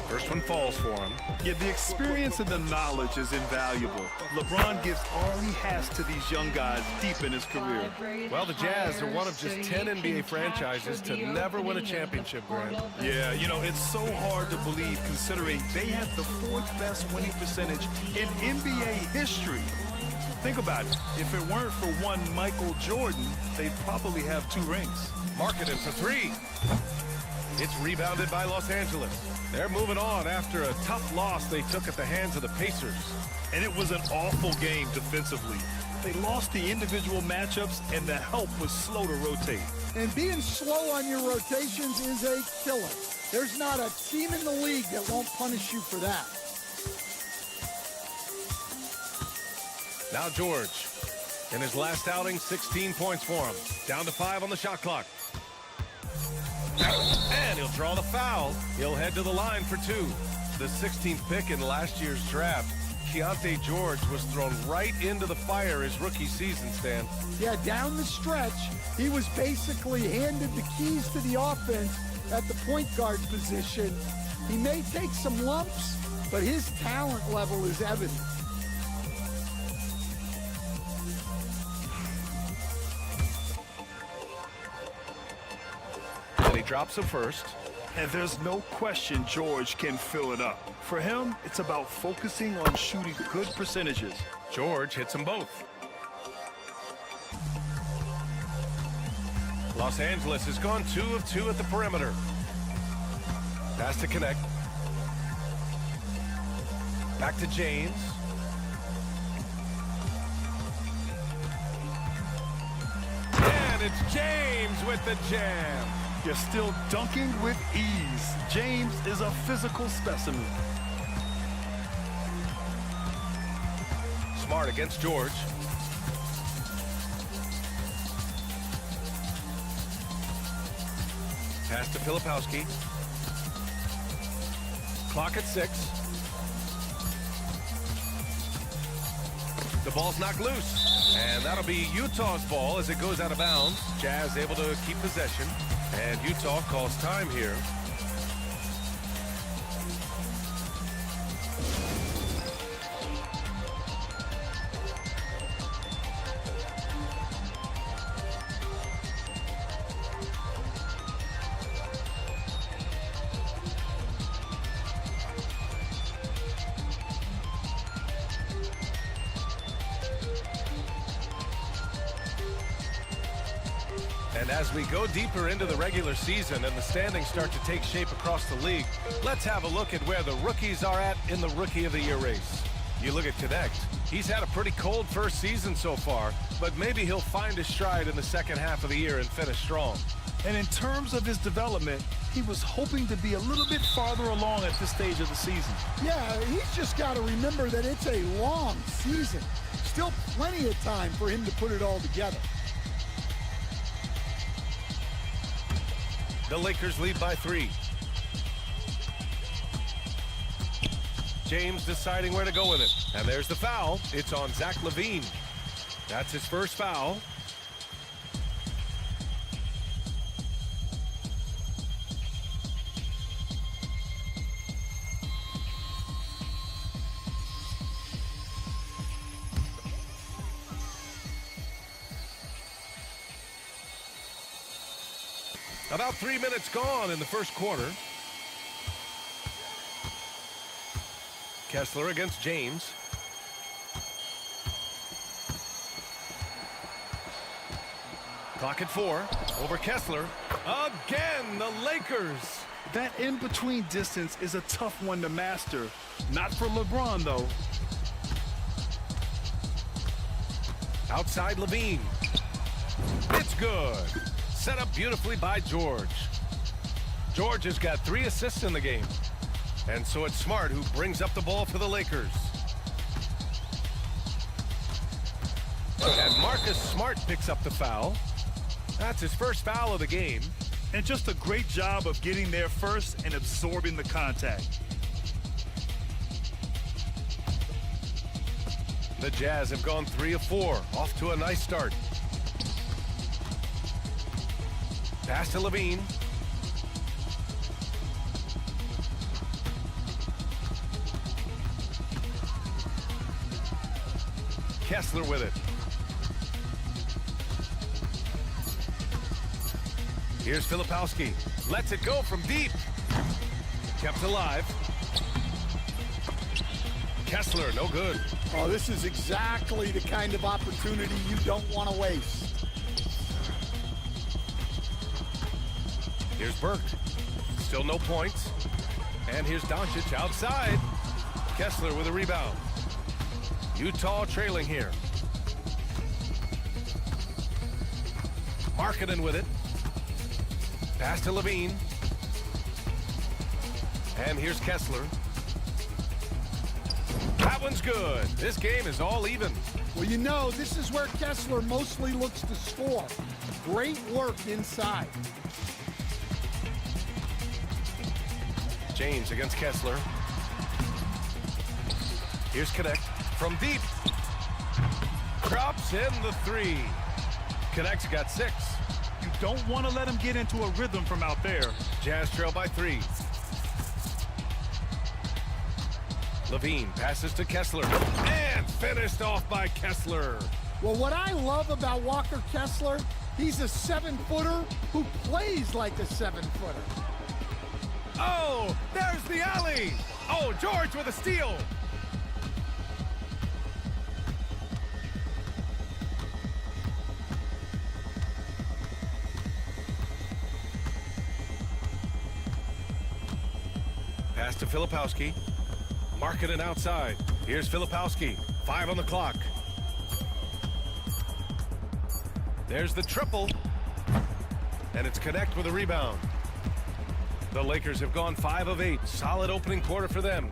First one falls for him. Yeah, the experience and the knowledge is invaluable. LeBron gives all he has to these young guys deep in his career. Well, the Jazz are one of just 10 NBA franchises to never win a championship, Grant. Yeah, you know, it's so hard to believe considering they have the 4th best winning percentage in NBA history. Think about it. If it weren't for one Michael Jordan, they'd probably have 2 rings. Markkanen for 3. It's rebounded by Los Angeles. They're moving on after a tough loss they took at the hands of the Pacers. And it was an awful game defensively. They lost the individual matchups, and the help was slow to rotate. And being slow on your rotations is a killer. There's not a team in the league that won't punish you for that. Now George. In his last outing, 16 points for him. Down to 5 on the shot clock. And he'll draw the foul. He'll head to the line for 2. The 16th pick in last year's draft. Keontae George was thrown right into the fire his rookie season, Stan. Yeah, down the stretch, he was basically handed the keys to the offense at the point guard position. He may take some lumps, but his talent level is evident. And he drops a first. And there's no question George can fill it up. For him, it's about focusing on shooting good percentages. George hits them both. Los Angeles has gone 2 of 2 at the perimeter. Pass to connect. Back to James. And it's James with the jam. You're still dunking with ease. James is a physical specimen. Smart against George. Pass to Filipowski. Clock at 6. The ball's knocked loose. And that'll be Utah's ball as it goes out of bounds. Jazz able to keep possession. And Utah calls time here. And as we go deeper into the regular season and the standings start to take shape across the league, let's have a look at where the rookies are at in the Rookie of the Year race. You look at Connect. He's had a pretty cold first season so far, but maybe he'll find his stride in the second half of the year and finish strong. And in terms of his development, he was hoping to be a little bit farther along at this stage of the season. Yeah, he's just got to remember that it's a long season. Still plenty of time for him to put it all together. The Lakers lead by 3. James deciding where to go with it. And there's the foul. It's on Zach LaVine. That's his first foul. About 3 minutes gone in the first quarter. Kessler against James. Clock at 4. Over Kessler. Again, the Lakers. That in-between distance is a tough one to master. Not for LeBron, though. Outside LaVine. It's good. Set up beautifully by George. George has got 3 assists in the game. And so it's Smart who brings up the ball for the Lakers. And Marcus Smart picks up the foul. That's his first foul of the game. And just a great job of getting there first and absorbing the contact. The Jazz have gone 3 of 4. Off to a nice start. Pass to LaVine. Kessler with it. Here's Filipowski. Lets it go from deep. Kept alive. Kessler, no good. Oh, this is exactly the kind of opportunity you don't want to waste. Here's Burke. Still no points. And here's Doncic outside. Kessler with a rebound. Utah trailing here. Markkanen with it. Pass to LaVine. And here's Kessler. That one's good. This game is all even. Well, you know, this is where Kessler mostly looks to score. Great work inside. James against Kessler. Here's Connect from deep. Drops in the 3. Connect's got 6. You don't want to let him get into a rhythm from out there. Jazz trail by 3. LaVine passes to Kessler. And finished off by Kessler. Well, what I love about Walker Kessler, he's a 7-footer who plays like a 7-footer. Oh, there's the alley. Oh, George with a steal. Pass to Filipowski. Markkanen outside. Here's Filipowski. 5 on the clock. There's the triple. And it's Connect with a rebound. The Lakers have gone 5 of 8. Solid opening quarter for them.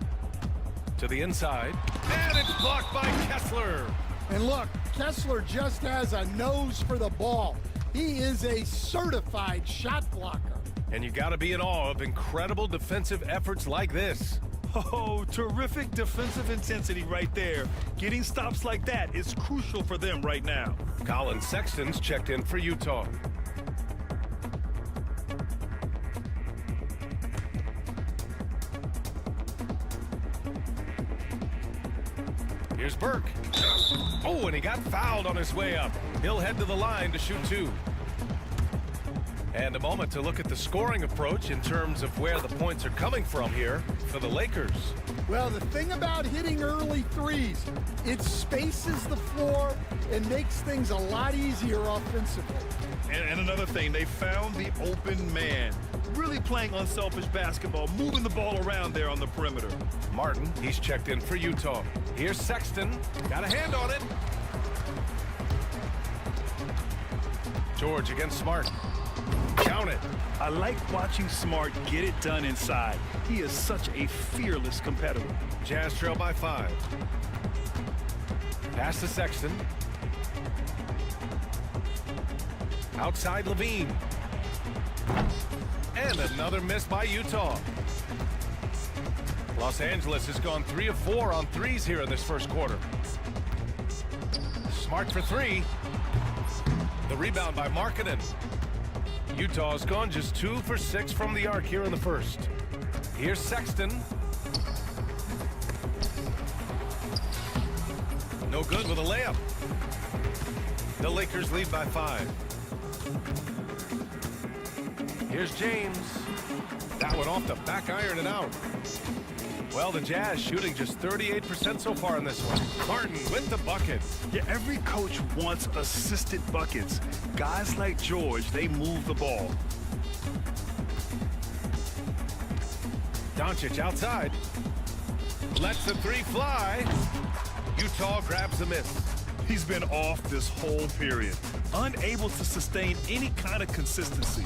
To the inside. And it's blocked by Kessler. And look, Kessler just has a nose for the ball. He is a certified shot blocker. And you got to be in awe of incredible defensive efforts like this. Oh, terrific defensive intensity right there. Getting stops like that is crucial for them right now. Colin Sexton's checked in for Utah. Here's Burke. Oh, and he got fouled on his way up. He'll head to the line to shoot 2. And a moment to look at the scoring approach in terms of where the points are coming from here for the Lakers. Well, the thing about hitting early threes, it spaces the floor and makes things a lot easier offensively. And another thing, they found the open man. Really playing unselfish basketball, moving the ball around there on the perimeter. Martin, he's checked in for Utah. Here's Sexton. Got a hand on it. George against Smart. Count it. I like watching Smart get it done inside. He is such a fearless competitor. Jazz trail by 5. Pass to Sexton. Outside Levine. And another miss by Utah. Los Angeles has gone 3 of 4 on threes here in this first quarter. Smart for 3. The rebound by Markkanen. Utah's gone just 2 for 6 from the arc here in the first. Here's Sexton. No good with a layup. The Lakers lead by 5. Here's James. That one off the back iron and out. Well, the Jazz shooting just 38% so far in this one. Martin with the bucket. Yeah, every coach wants assisted buckets. Guys like George, they move the ball. Doncic outside. Lets the 3 fly. Utah grabs the miss. He's been off this whole period. Unable to sustain any kind of consistency.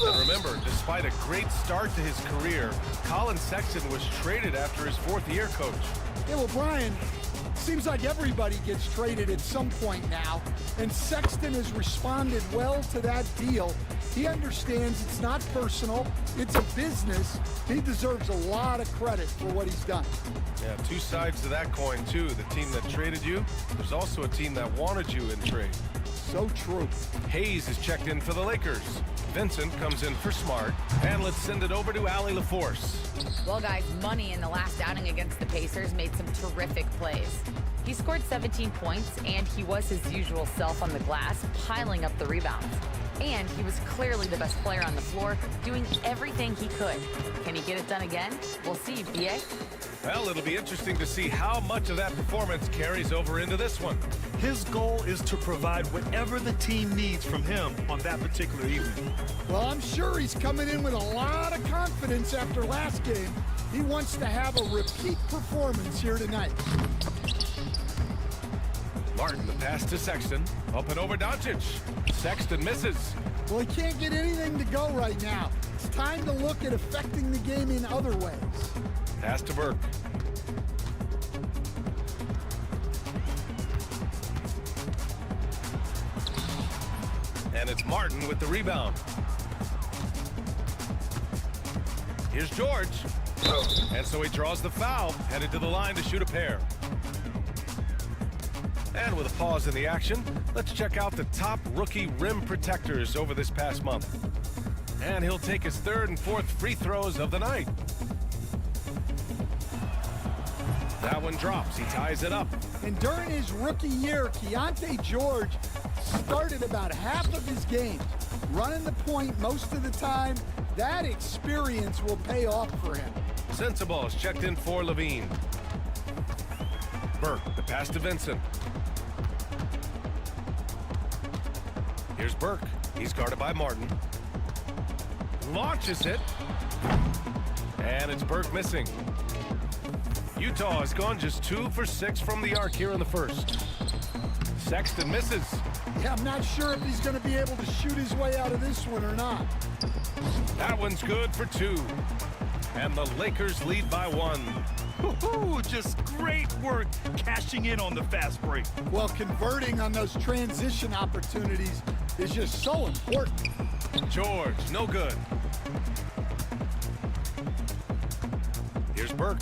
And remember, despite a great start to his career, Colin Sexton was traded after his 4th year, Coach. Yeah, well, Brian, seems like everybody gets traded at some point now, and Sexton has responded well to that deal. He understands it's not personal, it's a business. He deserves a lot of credit for what he's done. Yeah, 2 sides to that coin, too. The team that traded you, there's also a team that wanted you in trade. So true. Hayes is checked in for the Lakers. Vincent comes in for Smart. And let's send it over to Allie LaForce. Well, guys, Money in the last outing against the Pacers made some terrific plays. He scored 17 points, and he was his usual self on the glass, piling up the rebounds. And he was clearly the best player on the floor, doing everything he could. Can he get it done again? We'll see, BA. Well, it'll be interesting to see how much of that performance carries over into this one. His goal is to provide whatever the team needs from him on that particular evening. Well, I'm sure he's coming in with a lot of confidence after last game. He wants to have a repeat performance here tonight. Martin, the pass to Sexton. Up and over Doncic. Sexton misses. Well, he can't get anything to go right now. It's time to look at affecting the game in other ways. Pass to Burke. And it's Martin with the rebound. Here's George. And so he draws the foul, headed to the line to shoot a pair. And with a pause in the action, let's check out the top rookie rim protectors over this past month. And he'll take his 3rd and 4th free throws of the night. That one drops. He ties it up. And during his rookie year, Keontae George started about half of his games, running the point most of the time, That experience will pay off for him. Sensabaugh is checked in for Levine. Burke, the pass to Vincent. Here's Burke. He's guarded by Martin. Launches it. And it's Burke missing. Utah has gone just 2 for 6 from the arc here in the first. Sexton misses. Yeah, I'm not sure if he's going to be able to shoot his way out of this one or not. That one's good for 2. And the Lakers lead by 1. Woo-hoo, just great work cashing in on the fast break. Well, converting on those transition opportunities is just so important. George, no good. Here's Burke.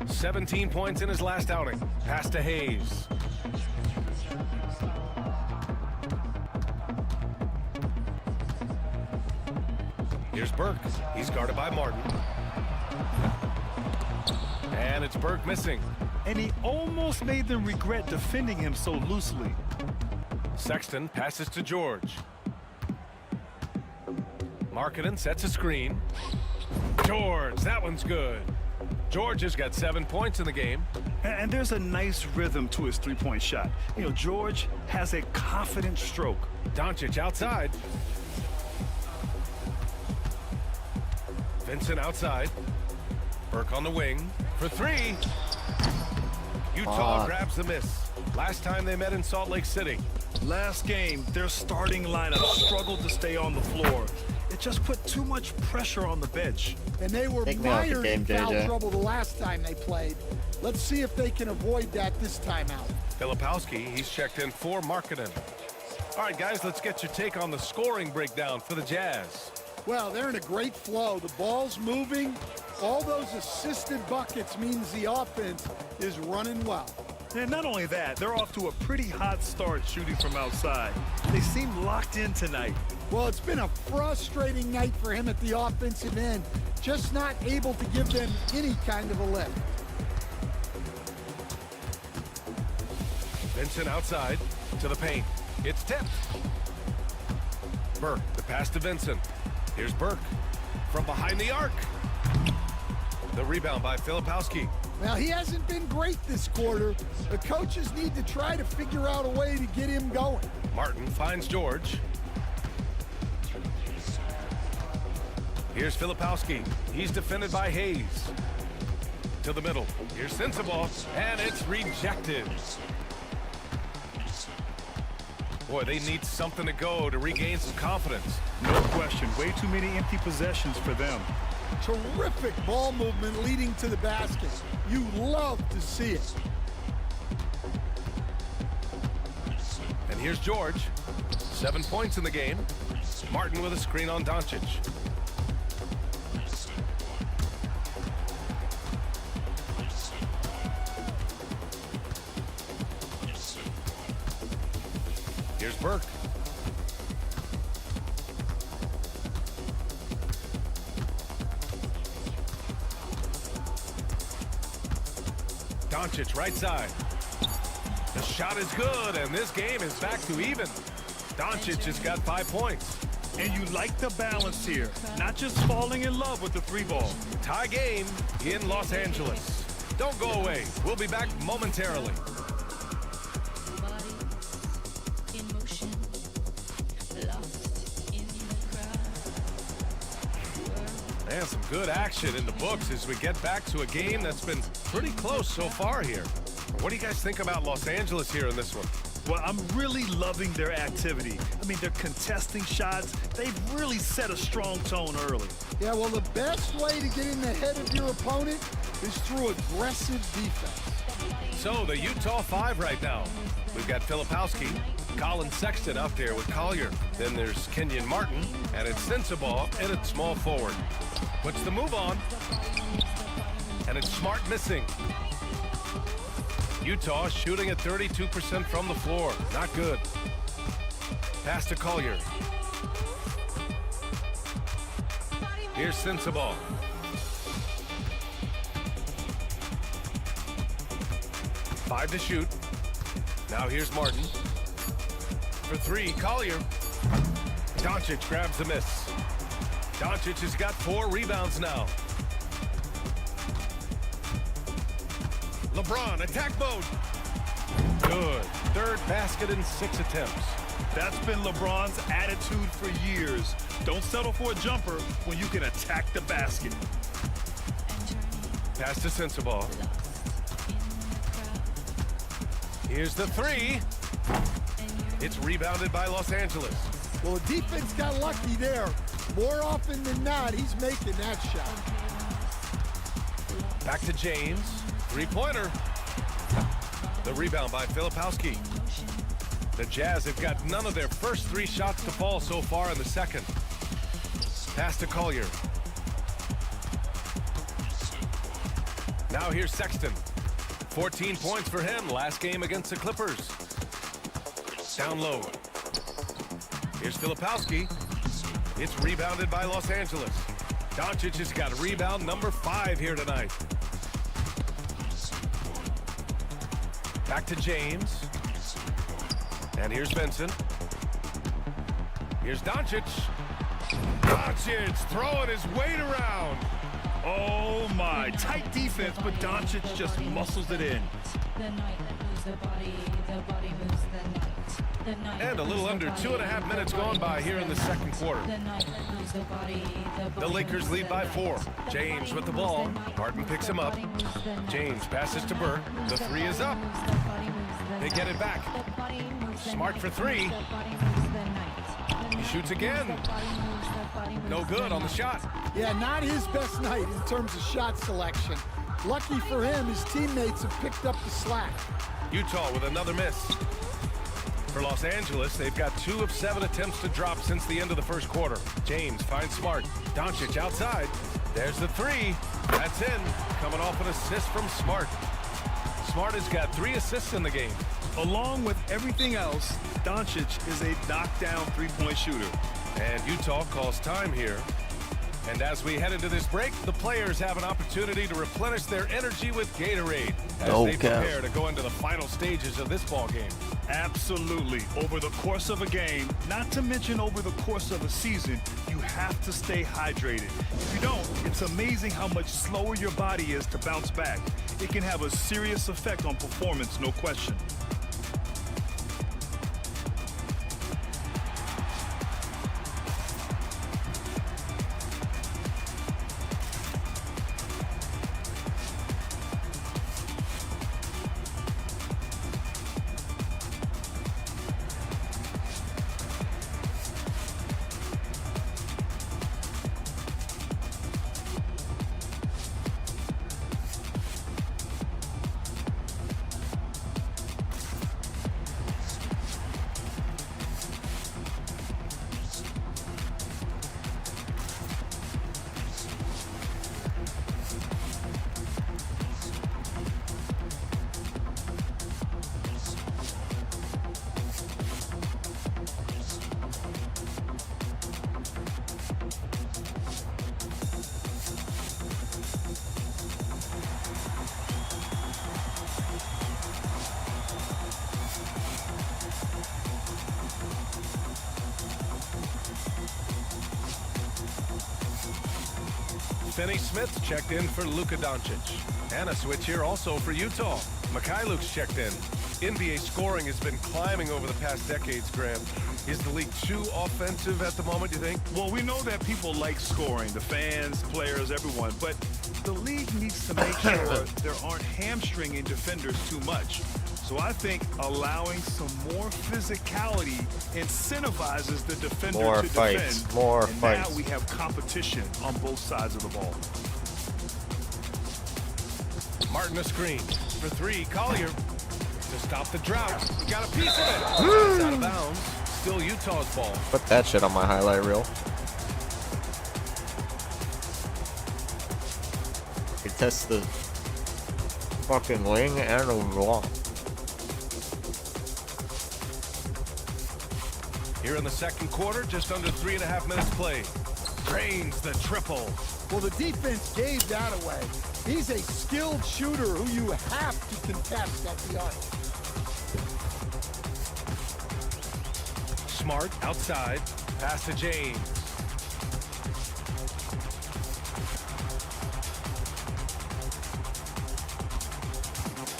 17 points in his last outing. Pass to Hayes. Here's Burke. He's guarded by Martin. And it's Burke missing. And he almost made them regret defending him so loosely. Sexton passes to George. Markkanen sets a screen. George, that one's good. George has got 7 points in the game. And there's a nice rhythm to his three-point shot. You know, George has a confident stroke. Doncic outside. Vincent outside. Burke on the wing for 3. Utah grabs the miss. Last time they met in Salt Lake City. Last game, their starting lineup struggled to stay on the floor. It just put too much pressure on the bench. And they were mired in foul trouble the last time they played. Let's see if they can avoid that this time out. Filipowski, he's checked in for Markkanen. All right, guys, let's get your take on the scoring breakdown for the Jazz. Well, they're in a great flow. The ball's moving. All those assisted buckets means the offense is running well. And not only that, they're off to a pretty hot start shooting from outside. They seem locked in tonight. Well, it's been a frustrating night for him at the offensive end. Just not able to give them any kind of a lift. Vincent outside to the paint. It's tipped. Burke, the pass to Vincent. Here's Burke from behind the arc. The rebound by Filipowski. Well, he hasn't been great this quarter. The coaches need to try to figure out a way to get him going. Martin finds George. Here's Filipowski. He's defended by Hayes. To the middle. Here's Sensabaugh, and it's rejected. Boy, they need something to go to regain some confidence. No question. Way too many empty possessions for them. Terrific ball movement leading to the basket. You love to see it. And here's George. 7 points in the game. Martin with a screen on Doncic. Here's Burke. Doncic right side. The shot is good, and this game is back to even. Doncic has got 5 points. And you like the balance here. Not just falling in love with the 3-ball. Tie game in Los Angeles. Don't go away. We'll be back momentarily. And some good action in the books as we get back to a game that's been pretty close so far here. What do you guys think about Los Angeles here in this one? Well, I'm really loving their activity. I mean, they're contesting shots. They've really set a strong tone early. Yeah, well, the best way to get in the head of your opponent is through aggressive defense. So the Utah 5 right now. We've got Filipowski, Colin Sexton up there with Collier. Then there's Kenyon Martin, and it's Sensabaugh at small forward. Puts the move on, and it's Smart missing. Utah shooting at 32% from the floor. Not good. Pass to Collier. Here's Sensabaugh. Five to shoot. Now here's Martin. For 3, Collier. Doncic grabs the miss. Doncic has got 4 rebounds now. LeBron, attack mode. Good. 3rd basket in 6 attempts. That's been LeBron's attitude for years. Don't settle for a jumper when you can attack the basket. Pass to Sensabaugh. Here's the 3. It's rebounded by Los Angeles. Well, the defense got lucky there. More often than not, he's making that shot. Back to James. 3-pointer. The rebound by Filipowski. The Jazz have got none of their first 3 shots to fall so far in the second. Pass to Collier. Now here's Sexton. 14 points for him last game against the Clippers. Down low. Here's Filipowski. It's rebounded by Los Angeles. Doncic has got rebound number 5 here tonight. Back to James. And here's Vincent. Here's Doncic. Doncic throwing his weight around. Oh my, tight defense, but Doncic just muscles it in. And a little under 2.5 minutes gone by here in the second quarter. The Lakers lead by 4. James with the ball. Harden picks him up. James passes to Burke. The 3 is up. They get it back. Smart for 3. He shoots again. No good on the shot. Yeah, not his best night in terms of shot selection. Lucky for him, his teammates have picked up the slack. Utah with another miss. For Los Angeles, they've got 2 of 7 attempts to drop since the end of the first quarter. James finds Smart. Doncic outside. There's the 3. That's in. Coming off an assist from Smart. Smart has got 3 assists in the game. Along with everything else, Doncic is a knockdown 3-point shooter. And Utah calls time here. And as we head into this break, the players have an opportunity to replenish their energy with Gatorade as they prepare to go into the final stages of this ball game. Absolutely. Over the course of a game, not to mention over the course of a season, you have to stay hydrated. If you don't, it's amazing how much slower your body is to bounce back. It can have a serious effect on performance, no question. Finney Smith checked in for Luka Doncic. And a switch here also for Utah. Mikhailuk's checked in. NBA scoring has been climbing over the past decades, Graham. Is the league too offensive at the moment, you think? Well, we know that people like scoring, the fans, players, everyone, but the league needs to make sure there aren't hamstringing defenders too much. So I think allowing some more physicality incentivizes the defender to defend. More and fights. Now we have competition on both sides of the ball. Martin a screen. For 3, Collier. To stop the drought. He got a piece of it. It's out of bounds. Still Utah's ball. Put that shit on my highlight reel. He tests the fucking wing and overall. Here in the second quarter, just under 3.5 minutes played. Drains the triple. Well, the defense gave that away. He's a skilled shooter who you have to contest at the arc. Smart outside. Pass to James.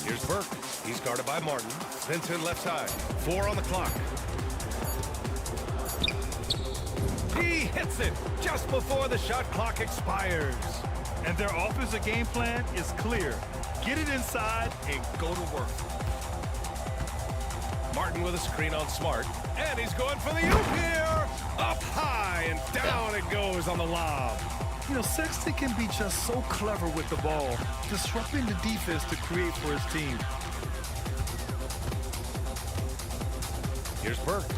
Here's Burke. He's guarded by Martin. Vincent left side. 4 on the clock. He hits it just before the shot clock expires. And their offensive game plan is clear. Get it inside and go to work. Martin with a screen on Smart. And he's going for the oop here. Up high and down it goes on the lob. You know, Sexton can be just so clever with the ball, disrupting the defense to create for his team. Here's Burke.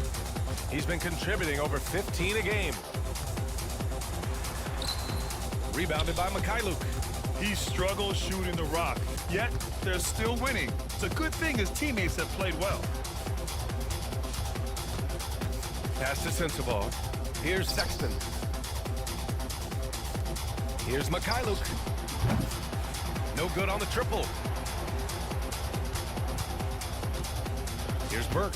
He's been contributing over 15 a game. Rebounded by Mikhailuk. He struggles shooting the rock, yet they're still winning. It's a good thing his teammates have played well. Pass to Sensabaugh. Here's Sexton. Here's Mikhailuk. No good on the triple. Here's Burke.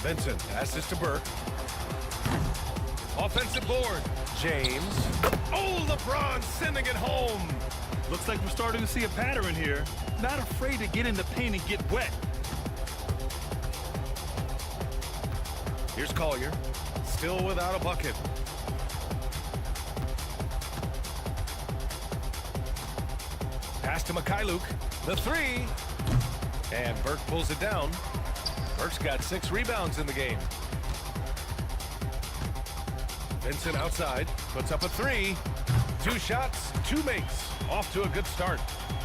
Vincent passes to Burke. Offensive board. James. Oh, LeBron sending it home. Looks like we're starting to see a pattern here. Not afraid to get in the paint and get wet. Here's Collier. Still without a bucket. Pass to Mikhailuk. The 3. And Burke pulls it down. Burke's got 6 rebounds in the game. Vincent outside. Puts up a 3. 2 shots, 2 makes. Off to a good start.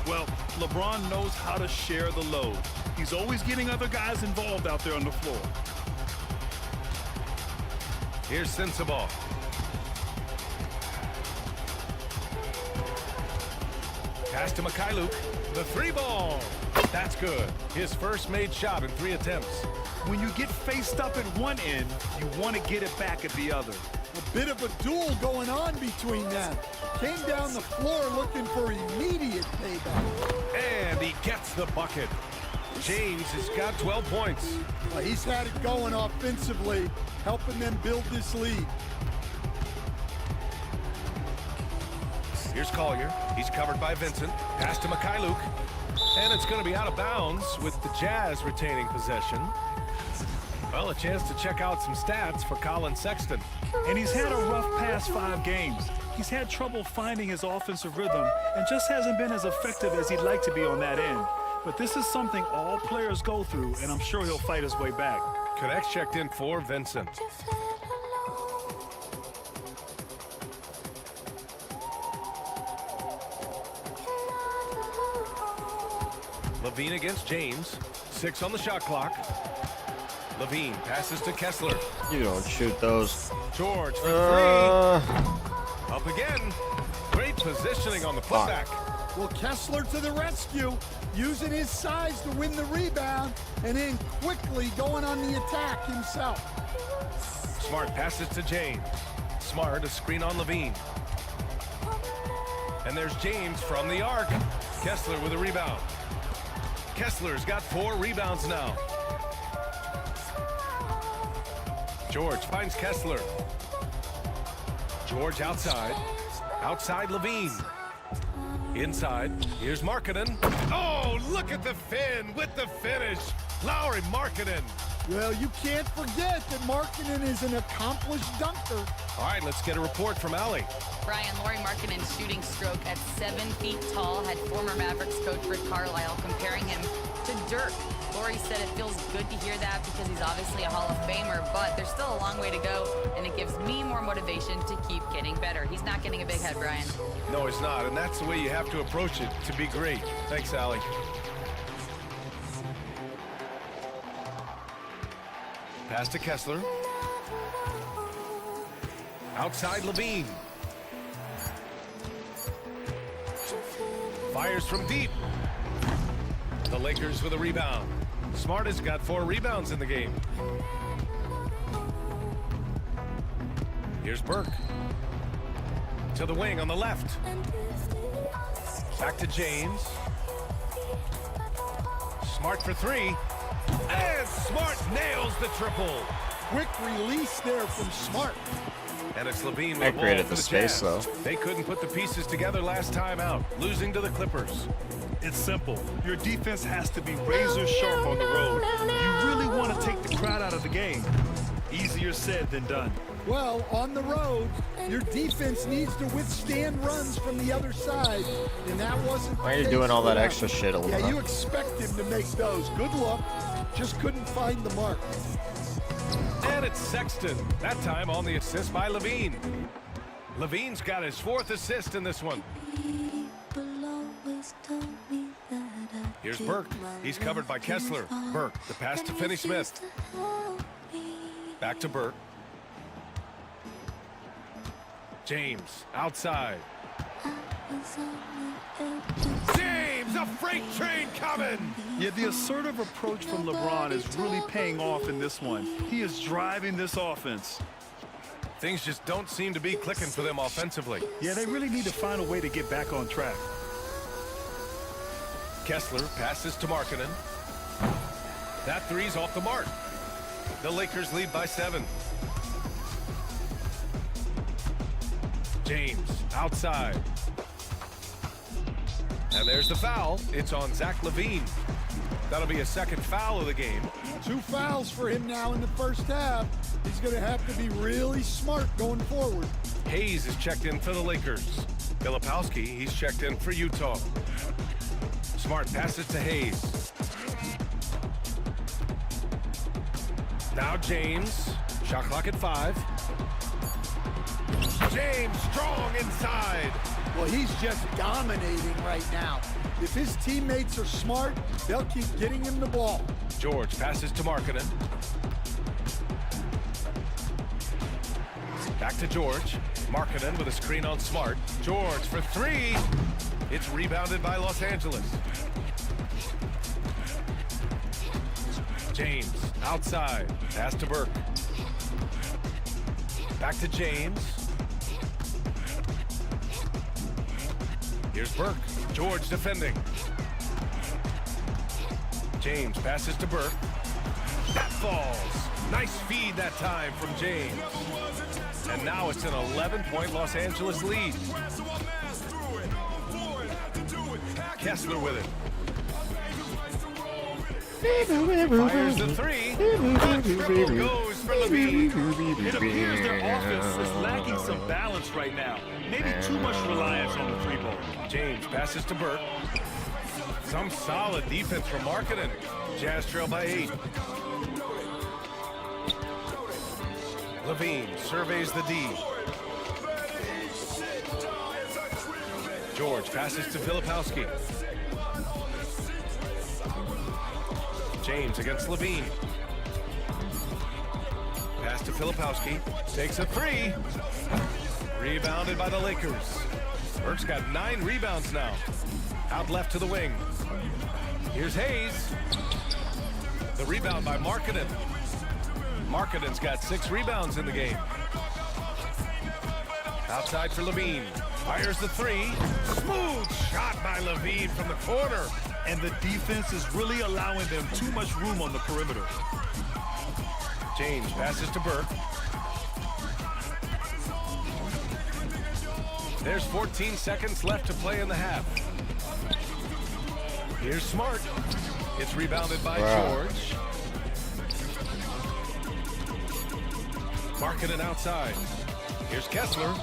Well, LeBron knows how to share the load. He's always getting other guys involved out there on the floor. Here's Sensabaugh. Pass to Mikhailuk. The 3 ball. That's good. His first made shot in 3 attempts. When you get faced up at one end, you want to get it back at the other. A bit of a duel going on between them. Came down the floor looking for immediate payback. And he gets the bucket. James has got 12 points. He's had it going offensively, helping them build this lead. Here's Collier. He's covered by Vincent. Pass to Mikhailuk. And it's going to be out of bounds with the Jazz retaining possession. Well, a chance to check out some stats for Colin Sexton. And he's had a rough past 5 games. He's had trouble finding his offensive rhythm and just hasn't been as effective as he'd like to be on that end. But this is something all players go through, and I'm sure he'll fight his way back. Connects checked in for Vincent. Levine against James. 6 on the shot clock. Levine passes to Kessler. You don't shoot those. George for 3. Up again. Great positioning on the putback. Well, Kessler to the rescue, using his size to win the rebound, and then quickly going on the attack himself. Smart passes to James. Smart, a screen on Levine. And there's James from the arc. Kessler with a rebound. Kessler's got 4 rebounds now. George finds Kessler. George outside. Outside Levine. Inside, here's Markkanen. Oh, look at the fin with the finish. Lauri Markkanen. Well, you can't forget that Markkanen is an accomplished dunker. All right, let's get a report from Allie. Brian, Lauri Markkanen's shooting stroke at 7 feet tall had former Mavericks coach Rick Carlisle comparing him to Dirk. Lauri said it feels good to hear that because he's obviously a Hall of Famer, but there's still a long way to go, and it gives me more motivation to keep getting better. He's not getting a big head, Brian. No, he's not, and that's the way you have to approach it to be great. Thanks, Allie. Pass to Kessler. Outside Levine. Fires from deep. The Lakers with a rebound. Smart has got 4 rebounds in the game. Here's Burke. To the wing on the left. Back to James. Smart for 3. And Smart nails the triple. Quick release there from Smart. And it's Levine with I the ball created for the the space, Jazz. though. They couldn't put the pieces together last time out, losing to the Clippers. It's simple. Your defense has to be razor sharp on the road. You really want to take the crowd out of the game. Easier said than done. Well, on the road, your defense needs to withstand runs from the other side, and that wasn't. Why are you doing all that extra shit, Olivia? Yeah, you expect him to make those. Good luck. Just couldn't find the mark. And it's Sexton, that time on the assist by Levine. Levine's got his 4th assist in this one. Here's Burke. He's covered by Kessler. Burke, the pass to Finney-Smith. Back to Burke. James, outside. James, a freight train coming! Yeah, the assertive approach from LeBron is really paying off in this one. He is driving this offense. Things just don't seem to be clicking for them offensively. Yeah, they really need to find a way to get back on track. Kessler passes to Markkanen. That three's off the mark. The Lakers lead by 7. James outside. And there's the foul. It's on Zach LaVine. That'll be a 2nd foul of the game. 2 fouls for him now in the first half. He's going to have to be really smart going forward. Hayes is checked in for the Lakers. Filipowski, he's checked in for Utah. Smart passes to Hayes. Now James. Shot clock at 5. James strong inside. Well, he's just dominating right now. If his teammates are smart, they'll keep getting him the ball. George passes to Markkanen. Back to George. Markkanen with a screen on Smart. George for 3. It's rebounded by Los Angeles. James outside. Pass to Burke. Back to James. Here's Burke. George defending. James passes to Burke. That falls. Nice feed that time from James. And now it's an 11-point Los Angeles lead. Kessler with it. Fires the 3. Goes for Levine. It appears their offense is lacking some balance right now. Maybe too much reliance on the 3 ball. James passes to Burke. Some solid defense from Markkanen. Jazz trail by 8. Levine surveys the D. George passes to Filipowski. James against Levine. Pass to Filipowski. Takes a 3. Rebounded by the Lakers. Burke's got 9 rebounds now. Out left to the wing. Here's Hayes. The rebound by Markkanen. Markkanen's got 6 rebounds in the game. Outside for Levine. Fires the 3. Smooth shot by Levine from the corner. And the defense is really allowing them too much room on the perimeter. James passes to Burke. There's 14 seconds left to play in the half. Here's Smart. It's rebounded by George. Markkanen outside. Here's Kessler.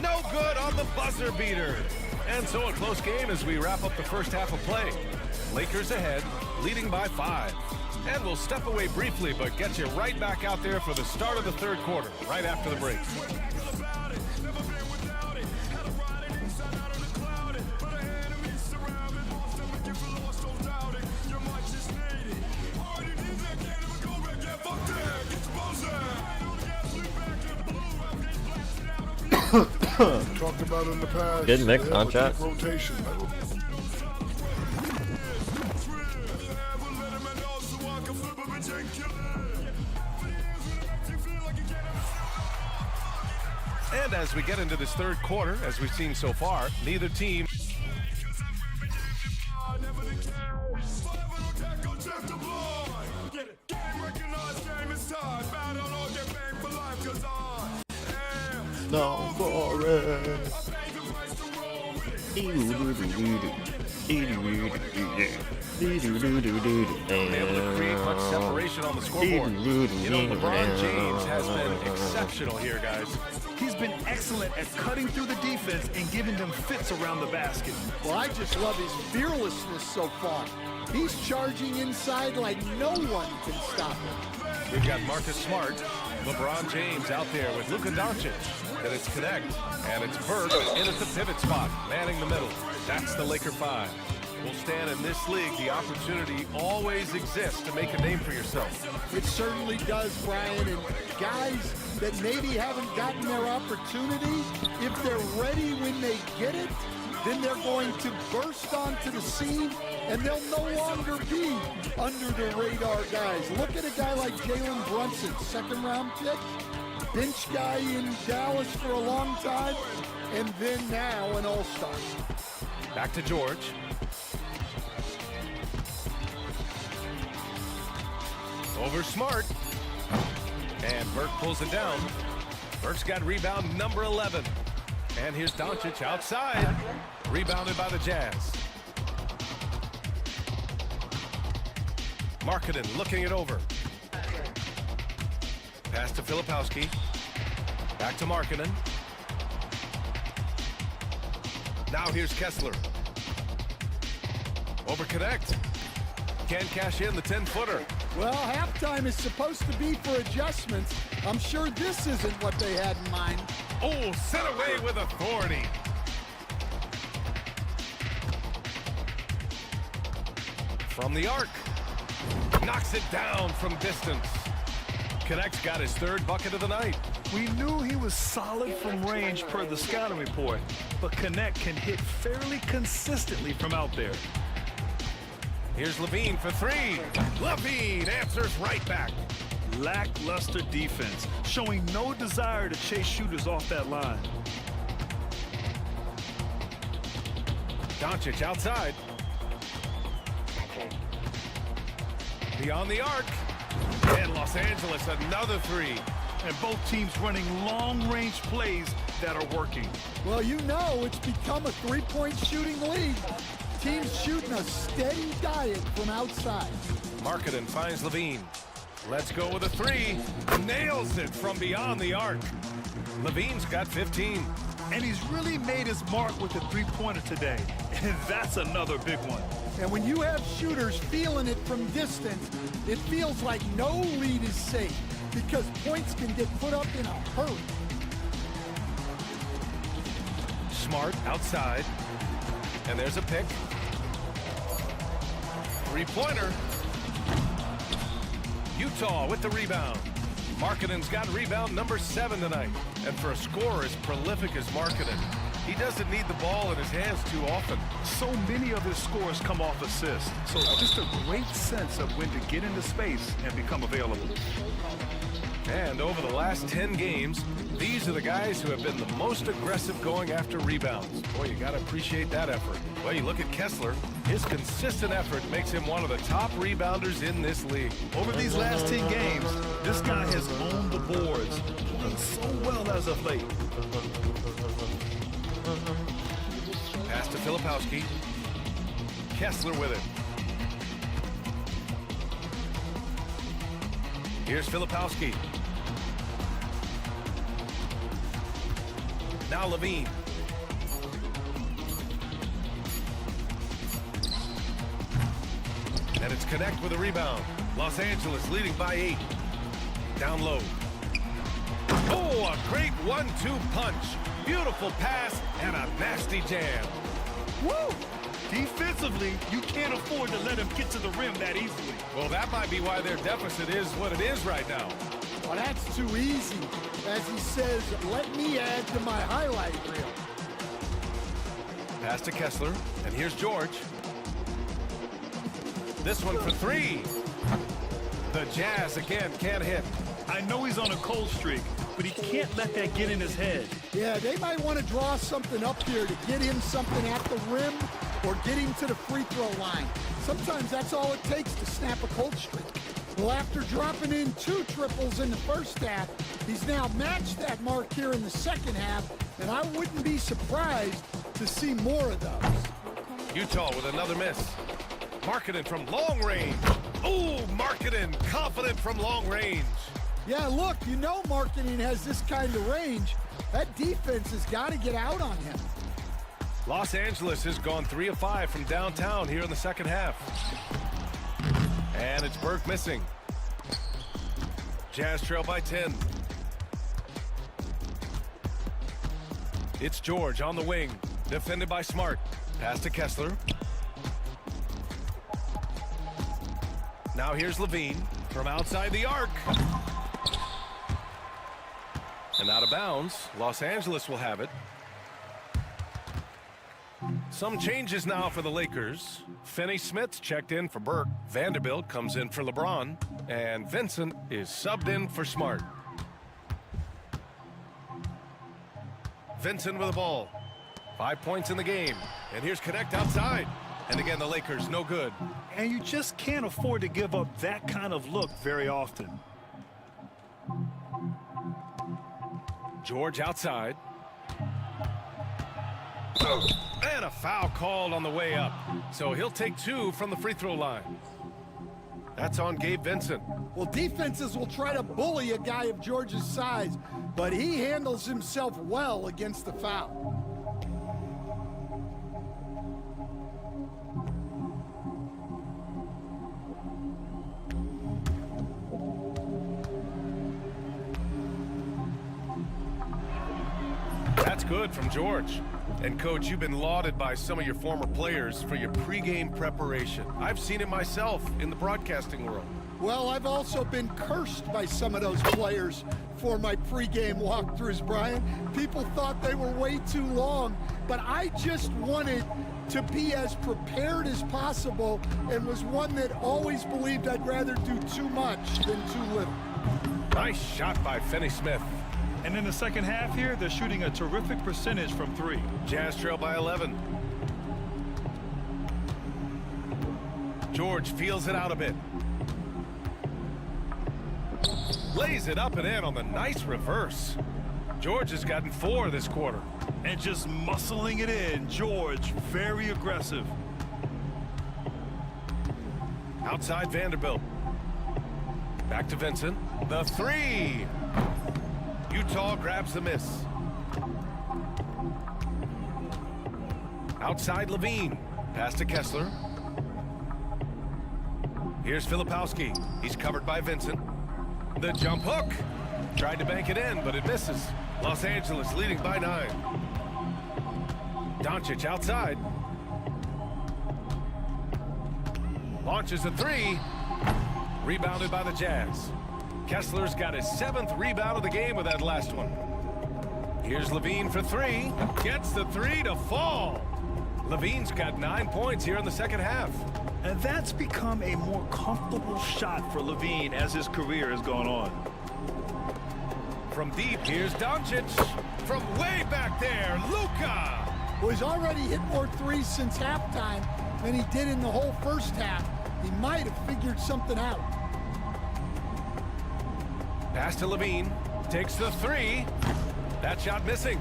No good on the buzzer beater. And so a close game as we wrap up the first half of play. Lakers ahead, leading by 5. And we'll step away briefly, but get you right back out there for the start of the 3rd quarter, right after the break. Talked about in the past. Good mix on chat. Rotation. And as we get into this 3rd quarter, as we've seen so far, neither team known for it. Been able to create much separation on the scoreboard. You know, LeBron James has been exceptional here, guys. He's been excellent at cutting through the defense and giving them fits around the basket. Well, I just love his fearlessness so far. He's charging inside like no one can stop him. We've got Marcus Smart, LeBron James out there with Luka Doncic. Then it's Connect, and it's Burke in at the pivot spot, manning the middle. That's the Laker 5. Will stand in this league, the opportunity always exists to make a name for yourself. It certainly does, Brian. And guys that maybe haven't gotten their opportunity, if they're ready when they get it, then they're going to burst onto the scene, and they'll no longer be under the radar guys. Look at a guy like Jalen Brunson, second-round pick, bench guy in Dallas for a long time, and then now an all-star. Back to George. Over Smart. And Burke pulls it down. Burke's got rebound number 11. And here's Doncic outside. Rebounded by the Jazz. Markkanen looking it over. Pass to Filipowski. Back to Markkanen. Now here's Kessler. Over Connect. Can't cash in the 10-footer. Well, halftime is supposed to be for adjustments. I'm sure this isn't what they had in mind. Oh, sent away with authority. From the arc. Knocks it down from distance. Connect's got his third bucket of the night. We knew he was solid from range per the scouting report, but Connect can hit fairly consistently from out there. Here's Levine for three. Levine answers right back. Lackluster defense, showing no desire to chase shooters off that line. Doncic outside. Beyond the arc. And Los Angeles another three. And both teams running long-range plays that are working. Well, you know it's become a three-point shooting league. Teams shooting a steady diet from outside. Markkanen finds Levine. Let's go with a three. Nails it from beyond the arc. Levine's got 15. And he's really made his mark with the three-pointer today. And that's another big one. And when you have shooters feeling it from distance, it feels like no lead is safe because points can get put up in a hurry. Smart outside. And there's a pick. Three-pointer. Utah with the rebound. Markkanen's got rebound number 7 tonight. And for a scorer as prolific as Markkanen, he doesn't need the ball in his hands too often. So many of his scores come off assists. So just a great sense of when to get into space and become available. And over the last 10 games, these are the guys who have been the most aggressive going after rebounds. Boy, you got to appreciate that effort. Well, you look at Kessler. His consistent effort makes him one of the top rebounders in this league. Over these last 10 games, this guy has owned the boards. Done so well as of late. Pass to Filipowski. Kessler with it. Here's Filipowski. Now Levine. And it's Connect with a rebound. Los Angeles leading by 8. Down low. Oh, a great 1-2 punch. Beautiful pass and a nasty jam. Woo! Defensively, you can't afford to let him get to the rim that easily. Well, that might be why their deficit is what it is right now. Well, that's too easy. As he says, let me add to my highlight reel. Pass to Kessler, and here's George. This one for 3. The Jazz again can't hit. I know he's on a cold streak, but he can't let that get in his head. Yeah, they might want to draw something up here to get him something at the rim or get him to the free throw line. Sometimes that's all it takes to snap a cold streak. Well, after dropping in 2 triples in the first half, he's now matched that mark here in the second half, and I wouldn't be surprised to see more of those. Utah with another miss. Markkanen from long range. Ooh, Markkanen confident from long range. Yeah, look, you know Markkanen has this kind of range. That defense has got to get out on him. Los Angeles has gone 3 of 5 from downtown here in the second half. And it's Burke missing. Jazz trail by 10. It's George on the wing, defended by Smart. Pass to Kessler. Now here's Levine from outside the arc. And out of bounds, Los Angeles will have it. Some changes now for the Lakers. Finney-Smith's checked in for Burke. Vanderbilt comes in for LeBron. And Vincent is subbed in for Smart. Vincent with the ball. 5 points in the game. And here's Connect outside. And again, the Lakers no good. And you just can't afford to give up that kind of look very often. George outside. And a foul called on the way up. So he'll take 2 from the free throw line. That's on Gabe Vincent. Well, defenses will try to bully a guy of George's size, but he handles himself well against the foul. That's good from George. And Coach, you've been lauded by some of your former players for your pregame preparation. I've seen it myself in the broadcasting world. Well, I've also been cursed by some of those players for my pregame walkthroughs, Brian. People thought they were way too long, but I just wanted to be as prepared as possible and was one that always believed I'd rather do too much than too little. Nice shot by Finney-Smith. And in the second half here, they're shooting a terrific percentage from 3. Jazz trail by 11. George feels it out a bit. Lays it up and in on the nice reverse. George has gotten 4 this quarter. And just muscling it in. George, very aggressive. Outside Vanderbilt. Back to Vincent. The 3. Utah grabs the miss. Outside Levine. Pass to Kessler. Here's Filipowski. He's covered by Vincent. The jump hook. Tried to bank it in, but it misses. Los Angeles leading by 9. Doncic outside. Launches a 3. Rebounded by the Jazz. Kessler's got his 7th rebound of the game with that last one. Here's Levine for 3. Gets the 3 to fall. Levine's got 9 points here in the second half. And that's become a more comfortable shot for Levine as his career has gone on. From deep, here's Doncic. From way back there, Luka. Well, he's already hit more 3s since halftime than he did in the whole first half. He might have figured something out. Pass to Levine. Takes the 3. That shot missing.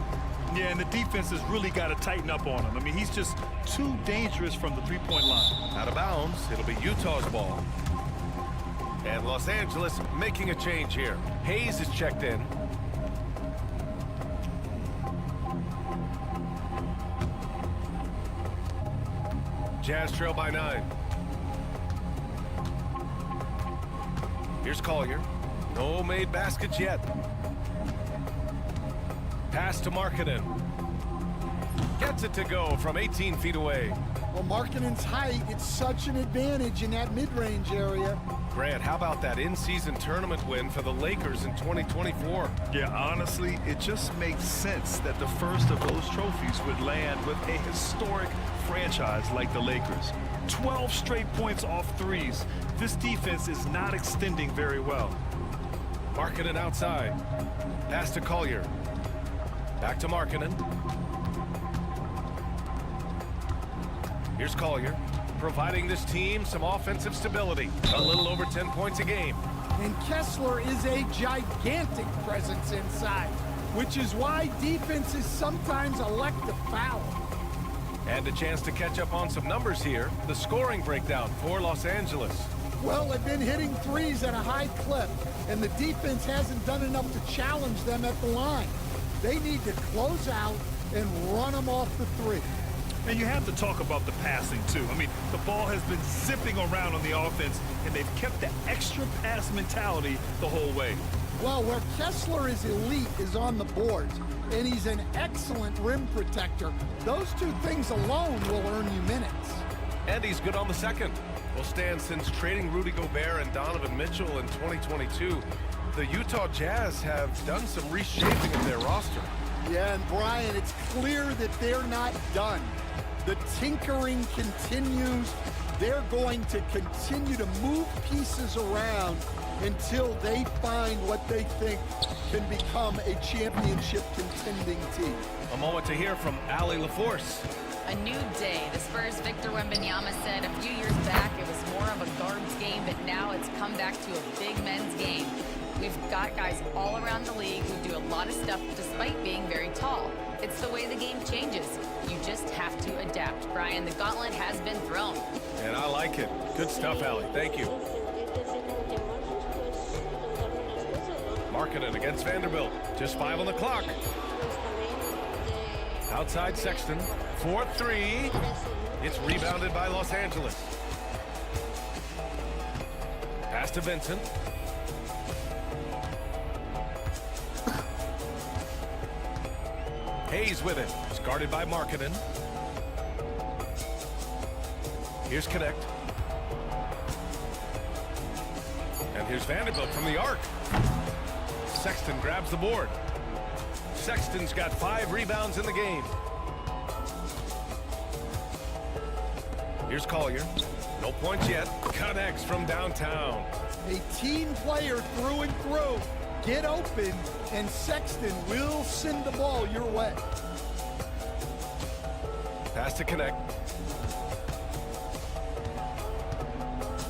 Yeah, and the defense has really got to tighten up on him. I mean, he's just too dangerous from the 3-point line. Out of bounds. It'll be Utah's ball. And Los Angeles making a change here. Hayes is checked in. Jazz trail by 9. Here's Collier. No made baskets yet. Pass to Markkanen. Gets it to go from 18 feet away. Well, Markkanen's height, it's such an advantage in that mid-range area. Grant, how about that in-season tournament win for the Lakers in 2024? Yeah, honestly, it just makes sense that the first of those trophies would land with a historic franchise like the Lakers. 12 straight points off 3s. This defense is not extending very well. Markkanen outside. Pass to Collier. Back to Markkanen. Here's Collier, providing this team some offensive stability. A little over 10 points a game. And Kessler is a gigantic presence inside, which is why defenses sometimes elect to foul. And a chance to catch up on some numbers here. The scoring breakdown for Los Angeles. Well, they've been hitting threes at a high clip, and the defense hasn't done enough to challenge them at the line. They need to close out and run them off the three. And you have to talk about the passing, too. I mean, the ball has been zipping around on the offense, and they've kept the extra pass mentality the whole way. Well, where Kessler is elite is on the boards, and he's an excellent rim protector. Those two things alone will earn you minutes. And he's good on the second. Will stand since trading Rudy Gobert and Donovan Mitchell in 2022. The Utah Jazz have done some reshaping of their roster. Yeah, and Brian, it's clear that they're not done. The tinkering continues. They're going to continue to move pieces around until they find what they think can become a championship contending team. A moment to hear from Allie LaForce. A new day. The Spurs' Victor Wembanyama said a few years back it was more of a guards game, but now it's come back to a big men's game. We've got guys all around the league who do a lot of stuff despite being very tall. It's the way the game changes. You just have to adapt. Brian, the gauntlet has been thrown. And I like it. Good stuff, Allie. Thank you. Markkanen against Vanderbilt. Just 5 on the clock. Outside Sexton. 4-3. It's rebounded by Los Angeles. Pass to Vincent. Hayes with it. It's guarded by Markkanen. Here's Connect. And here's Vanderbilt from the arc. Sexton grabs the board. Sexton's got 5 rebounds in the game. Here's Collier. No points yet. Connects from downtown. A team player through and through. Get open, and Sexton will send the ball your way. Pass to Connect.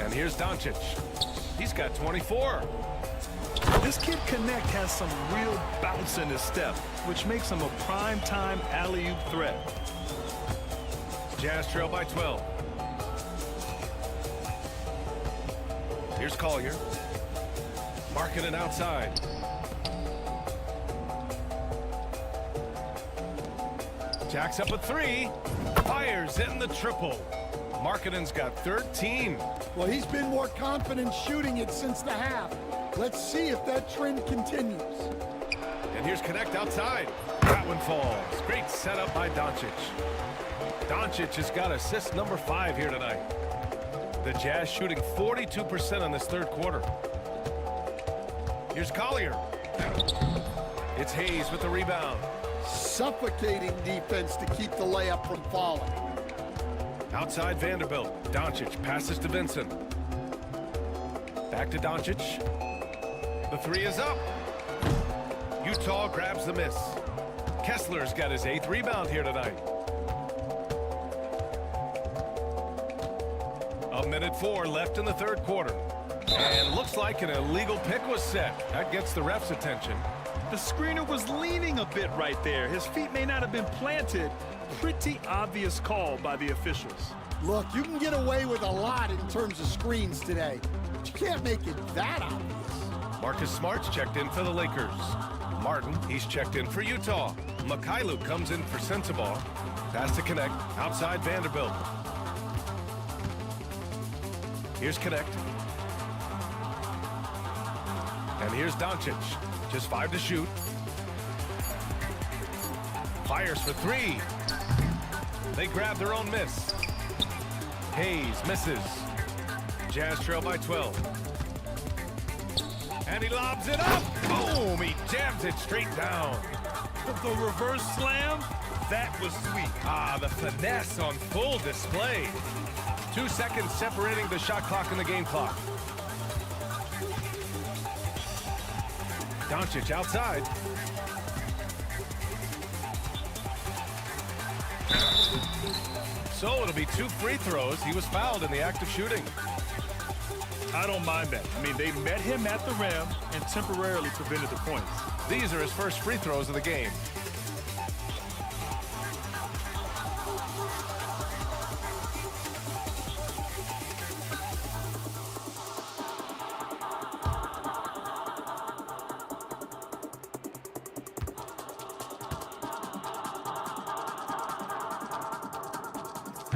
And here's Doncic. He's got 24. This kid Connect has some real bounce in his step, which makes him a prime-time alley-oop threat. Jazz trail by 12. Here's Collier. Markkanen outside. Jacks up a 3. Fires in the triple. Markkanen's got 13. Well, he's been more confident shooting it since the half. Let's see if that trend continues. And here's Connect outside. That one falls. Great setup by Doncic. Doncic has got assist number 5 here tonight. The Jazz shooting 42% in this third quarter. Here's Collier. It's Hayes with the rebound. Suffocating defense to keep the layup from falling. Outside Vanderbilt. Doncic passes to Vincent. Back to Doncic. The 3 is up. Utah grabs the miss. Kessler's got his 8th rebound here tonight. A minute 4 left in the third quarter. And looks like an illegal pick was set. That gets the ref's attention. The screener was leaning a bit right there. His feet may not have been planted. Pretty obvious call by the officials. Look, you can get away with a lot in terms of screens today, but you can't make it that obvious. Marcus Smart's checked in for the Lakers. Martin, he's checked in for Utah. Mikhailuk comes in for Sensabaugh. Pass to Connect. Outside Vanderbilt. Here's Connect. And here's Doncic. Just 5 to shoot. Fires for 3. They grab their own miss. Hayes misses. Jazz trail by 12. And he lobs it up. Boom! He jams it straight down. The reverse slam, that was sweet. Ah, the finesse on full display. 2 seconds separating the shot clock and the game clock. Doncic outside. So it'll be 2 free throws. He was fouled in the act of shooting. I don't mind that. I mean, they met him at the rim and temporarily prevented the points. These are his first free throws of the game.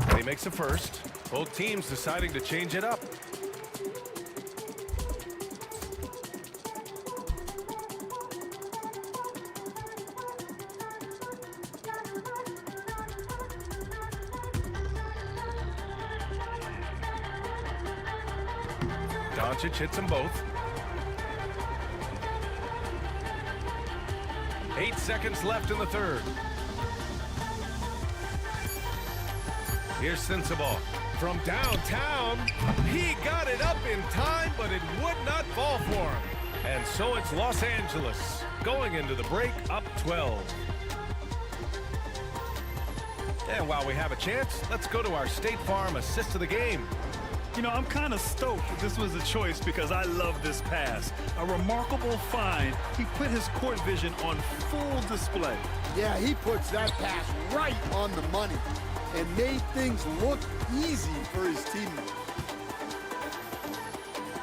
And he makes a first. Both teams deciding to change it up. Doncic hits them both. 8 seconds left in the third. Here's Sensabaugh from downtown. He got it up in time, but it would not fall for him. And so it's Los Angeles going into the break up 12. And while we have a chance, let's go to our State Farm assist of the game. You know, I'm kind of stoked that this was a choice because I love this pass. A remarkable find. He put his court vision on full display. Yeah, he puts that pass right on the money and made things look easy for his teammates.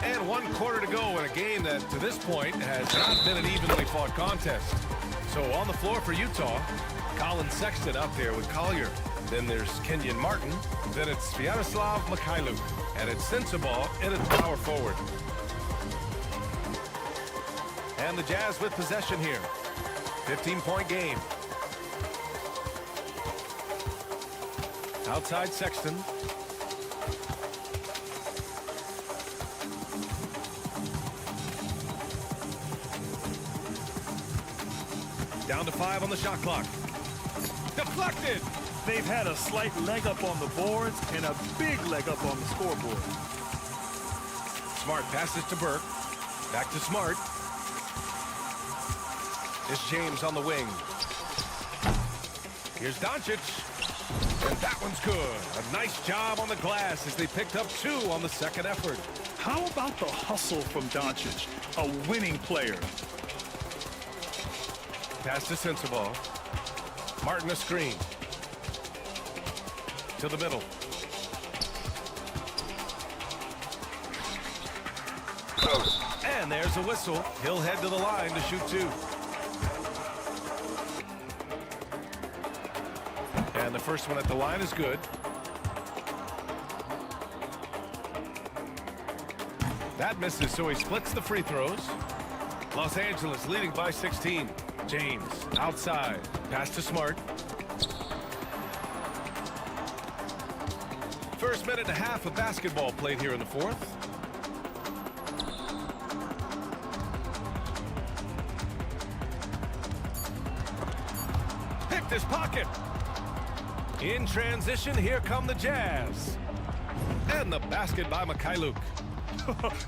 And 1 quarter to go in a game that, to this point, has not been an evenly fought contest. So on the floor for Utah, Colin Sexton out there with Collier. Then there's Kenyon Martin. Then it's Sviatoslav Mikhailuk. And it's Sensabaugh in at power forward. And the Jazz with possession here. 15-point game. Outside Sexton. Down to 5 on the shot clock. Deflected. They've had a slight leg up on the boards and a big leg up on the scoreboard. Smart passes to Burke. Back to Smart. It's James on the wing. Here's Doncic. And that one's good. A nice job on the glass as they picked up 2 on the second effort. How about the hustle from Doncic, a winning player? Pass to Sensabaugh. Martin a screen. To the middle. And there's a whistle. He'll head to the line to shoot 2. And the first one at the line is good. That misses, so he splits the free throws. Los Angeles leading by 16. James outside. Pass to Smart. First minute and a half of basketball played here in the fourth. Picked his pocket. In transition, here come the Jazz. And the basket by Mikhailuk.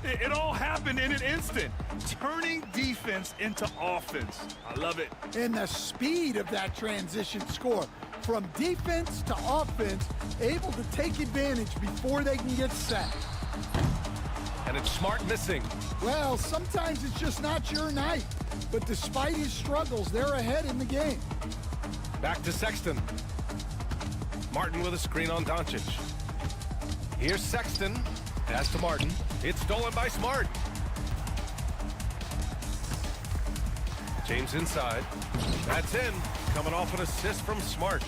It all happened in an instant. Turning defense into offense. I love it. And the speed of that transition score. From defense to offense, able to take advantage before they can get set. And it's Smart missing. Well, sometimes it's just not your night. But despite his struggles, they're ahead in the game. Back to Sexton. Martin with a screen on Doncic. Here's Sexton. Pass to Martin. It's stolen by Smart. James inside. That's in. Coming off an assist from Smart.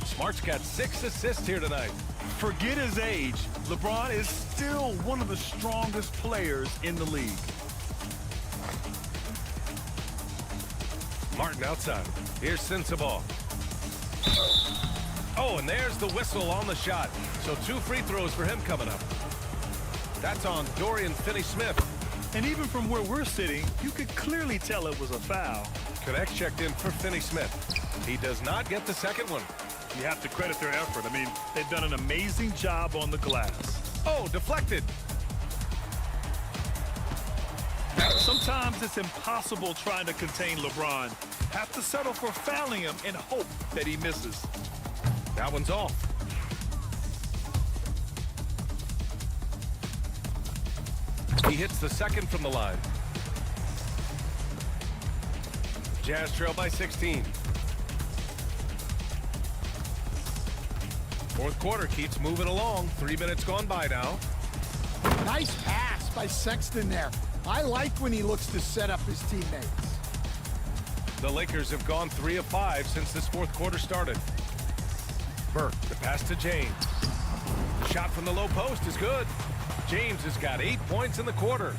Smart's got 6 assists here tonight. Forget his age. LeBron is still one of the strongest players in the league. Martin outside. Here's Sensabaugh. Oh, and there's the whistle on the shot. So 2 free throws for him coming up. That's on Dorian Finney-Smith. And even from where we're sitting, you could clearly tell it was a foul. Connect checked in for Finney-Smith. He does not get the second one. You have to credit their effort. I mean, they've done an amazing job on the glass. Oh, deflected. Sometimes it's impossible trying to contain LeBron. Have to settle for fouling him and hope that he misses. That one's off. He hits the second from the line. Jazz trail by 16. Fourth quarter keeps moving along. 3 minutes gone by now. Nice pass by Sexton there. I like when he looks to set up his teammates. The Lakers have gone 3 of 5 since this fourth quarter started. Burke, the pass to James. The shot from the low post is good. James has got 8 points in the quarter.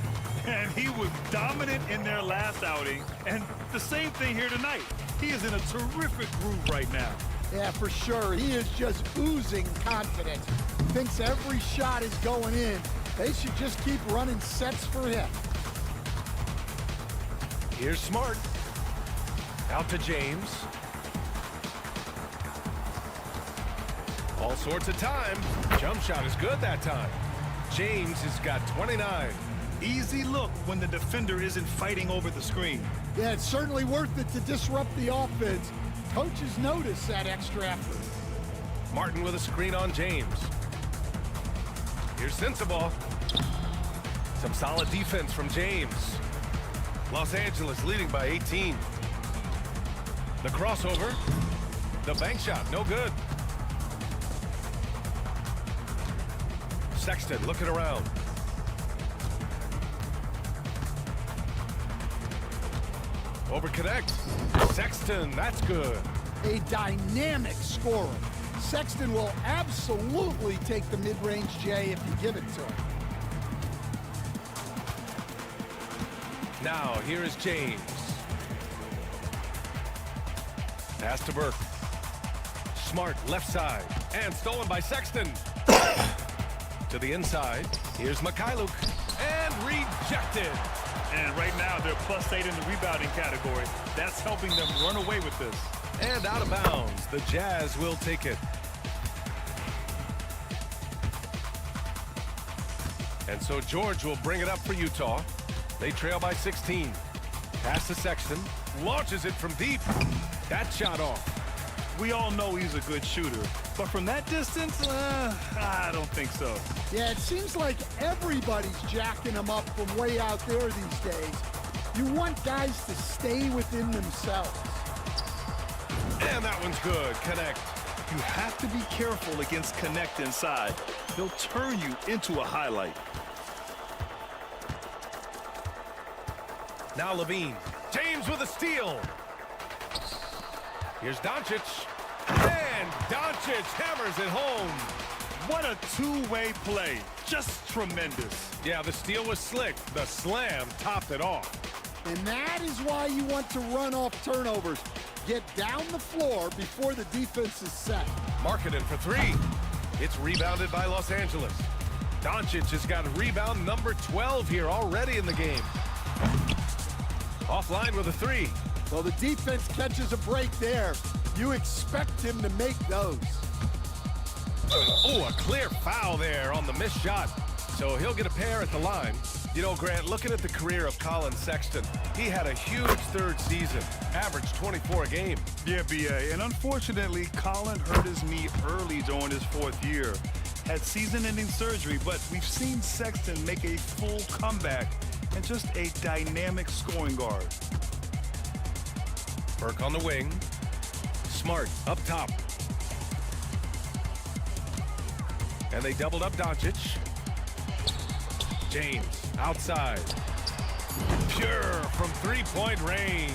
And he was dominant in their last outing. And the same thing here tonight. He is in a terrific groove right now. Yeah, for sure. He is just oozing confidence. Thinks every shot is going in. They should just keep running sets for him. Here's Smart. Out to James. All sorts of time. Jump shot is good that time. James has got 29. Easy look when the defender isn't fighting over the screen. Yeah, it's certainly worth it to disrupt the offense. Coaches notice that extra effort. Martin with a screen on James. Here's Sensabaugh. Some solid defense from James. Los Angeles leading by 18. The crossover. The bank shot, no good. Sexton looking around. Over connect. Sexton, that's good. A dynamic scorer. Sexton will absolutely take the mid-range J if you give it to him. Now, here is James. Pass to Burke. Smart, left side. And stolen by Sexton. To the inside. Here's Mikhailuk. And rejected. And right now, they're +8 in the rebounding category. That's helping them run away with this. And out of bounds. The Jazz will take it. And so George will bring it up for Utah. They trail by 16. Pass to Sexton. Launches it from deep. That shot off. We all know he's a good shooter. But from that distance, I don't think so. Yeah, it seems like everybody's jacking him up from way out there these days. You want guys to stay within themselves. And that one's good. Connect. You have to be careful against Connect inside. He'll turn you into a highlight. Now Levine. James with a steal. Here's Doncic. And Doncic hammers it home. What a two-way play. Just tremendous. Yeah, the steal was slick. The slam topped it off. And that is why you want to run off turnovers. Get down the floor before the defense is set. Markkanen for 3. It's rebounded by Los Angeles. Doncic has got rebound number 12 here already in the game. Offline with a 3. Well, the defense catches a break there. You expect him to make those. Oh, a clear foul there on the missed shot. So he'll get a pair at the line. You know, Grant, looking at the career of Colin Sexton, he had a huge third season, averaged 24 a game. Yeah, B.A., and unfortunately, Colin hurt his knee early during his 4th year. Had season-ending surgery, but we've seen Sexton make a full comeback and just a dynamic scoring guard. Burke on the wing. Smart up top. And they doubled up Doncic. James outside. Pure from 3-point range.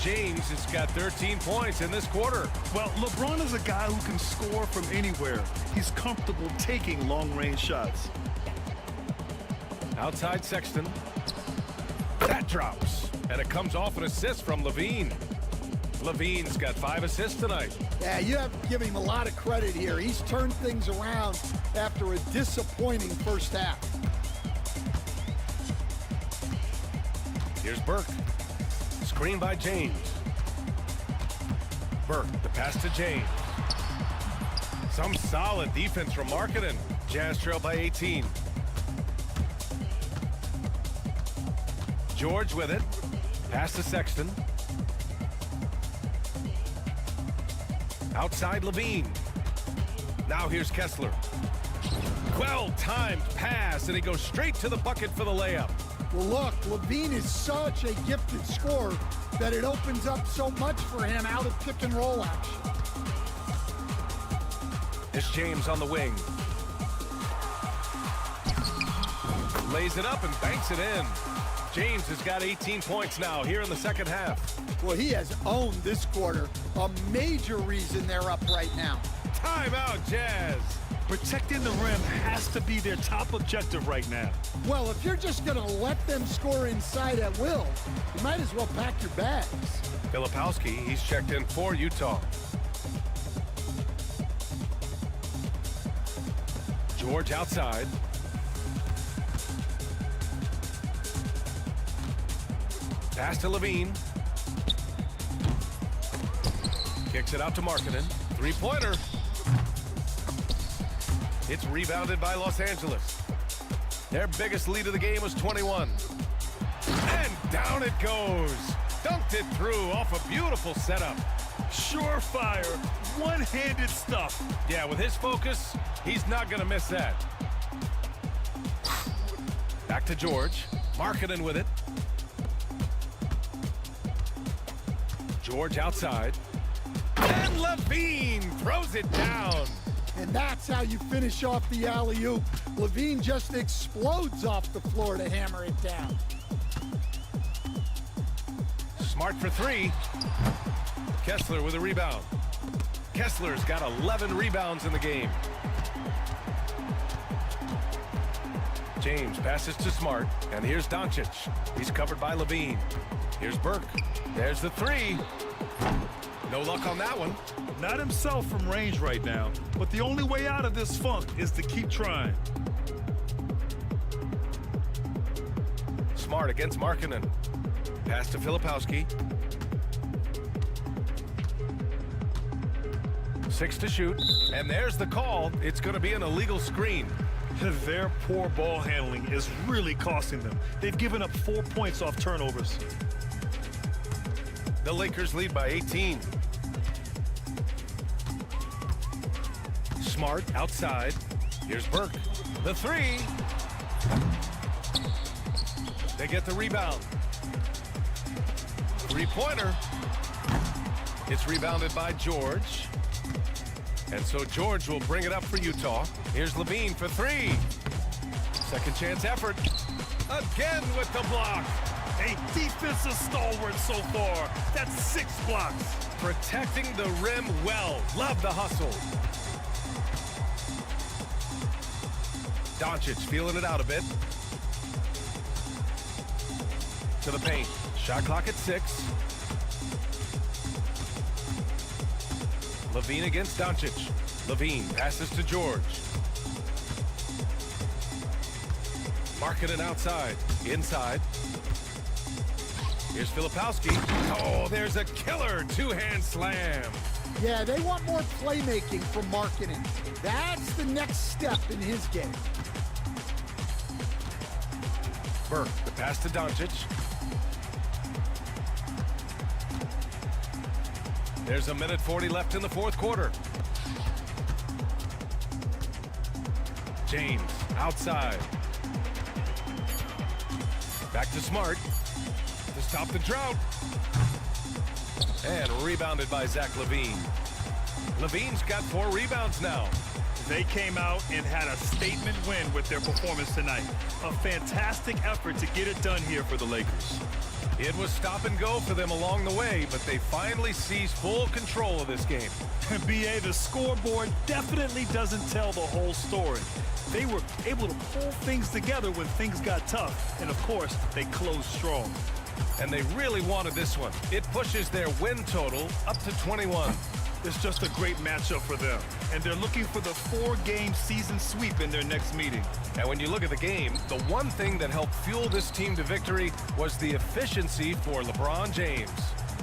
James has got 13 points in this quarter. Well, LeBron is a guy who can score from anywhere. He's comfortable taking long-range shots. Outside Sexton. That drops. And it comes off an assist from Levine. Levine's got 5 assists tonight. Yeah, you have to give him a lot of credit here. He's turned things around after a disappointing first half. Here's Burke. Screen by James. Burke, the pass to James. Some solid defense from Markkanen. Jazz trail by 18. George with it. Pass to Sexton. Outside Levine. Now here's Kessler. well-timed pass, and he goes straight to the bucket for the layup. Well, look, Levine is such a gifted scorer that it opens up so much for him out of pick and roll action. It's James on the wing. Lays it up and banks it in. James has got 18 points now here in the second half. Well, he has owned this quarter. A major reason they're up right now. Timeout, Jazz. Protecting the rim has to be their top objective right now. Well, if you're just going to let them score inside at will, you might as well pack your bags. Filipowski, he's checked in for Utah. George outside. Pass to Levine. Kicks it out to Markkanen. Three-pointer. It's rebounded by Los Angeles. Their biggest lead of the game was 21. And down it goes. Dunked it through off a beautiful setup. Surefire, one-handed stuff. Yeah, with his focus, he's not going to miss that. Back to George. Markkanen with it. George outside. And Levine throws it down. And that's how you finish off the alley-oop. Levine just explodes off the floor to hammer it down. Smart for three. Kessler with a rebound. Kessler's got 11 rebounds in the game. James passes to Smart, and here's Doncic. He's covered by Levine. Here's Burke. There's the three. No luck on that one. Not himself from range right now, but the only way out of this funk is to keep trying. Smart against Markkanen. Pass to Filipowski. 6 to shoot, and there's the call. It's going to be an illegal screen. Their poor ball handling is really costing them. They've given up 4 points off turnovers. The Lakers lead by 18. Smart outside. Here's Burke. The three. They get the rebound. Three-pointer. It's rebounded by George. And so George will bring it up for Utah. Here's Levine for three. Second chance effort. Again with the block. A defensive stalwart so far. That's 6 blocks. Protecting the rim well. Love the hustle. Doncic feeling it out a bit. To the paint. Shot clock at 6. Levine against Doncic. Levine passes to George. Markkanen outside. Inside. Here's Filipowski. Oh, there's a killer two-hand slam. Yeah, they want more playmaking from Markkanen. That's the next step in his game. Burke, the pass to Doncic. There's 1:40 left in the fourth quarter. James outside. Back to Smart to stop the drought. And rebounded by Zach Levine. Levine's got 4 rebounds now. They came out and had a statement win with their performance tonight. A fantastic effort to get it done here for the Lakers. It was stop and go for them along the way, but they finally seized full control of this game. BA, the scoreboard definitely doesn't tell the whole story. They were able to pull things together when things got tough, and of course, they closed strong. And they really wanted this one. It pushes their win total up to 21. It's just a great matchup for them, and they're looking for the 4-game season sweep in their next meeting. And when you look at the game, the one thing that helped fuel this team to victory was the efficiency for LeBron James.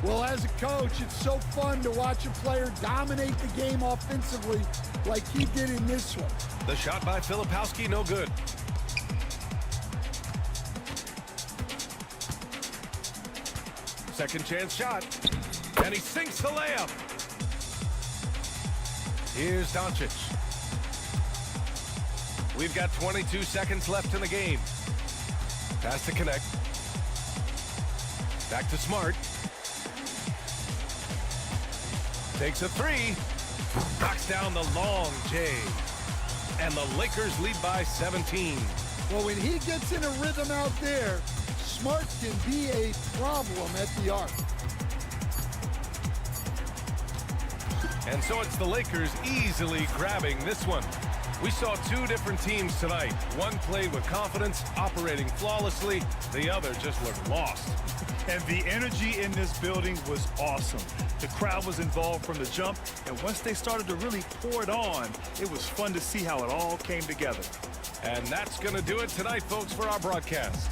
Well, as a coach, it's so fun to watch a player dominate the game offensively like he did in this one. The shot by Filipowski, no good. Second chance shot, and he sinks the layup. Here's Doncic. We've got 22 seconds left in the game. Pass to Connect. Back to Smart. Takes a three. Knocks down the long J. And the Lakers lead by 17. Well, when he gets in a rhythm out there, Smart can be a problem at the arc. And so it's the Lakers easily grabbing this one. We saw two different teams tonight. One played with confidence, operating flawlessly. The other just looked lost. And the energy in this building was awesome. The crowd was involved from the jump, and once they started to really pour it on, it was fun to see how it all came together. And that's going to do it tonight, folks, for our broadcast.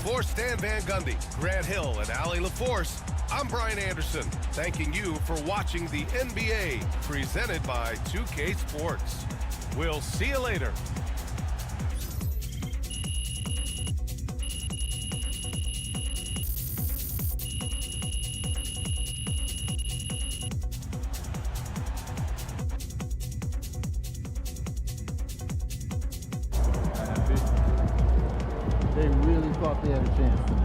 For Stan Van Gundy, Grant Hill, and Allie LaForce, I'm Brian Anderson, thanking you for watching the NBA, presented by 2K Sports. We'll see you later. They really thought they had a chance.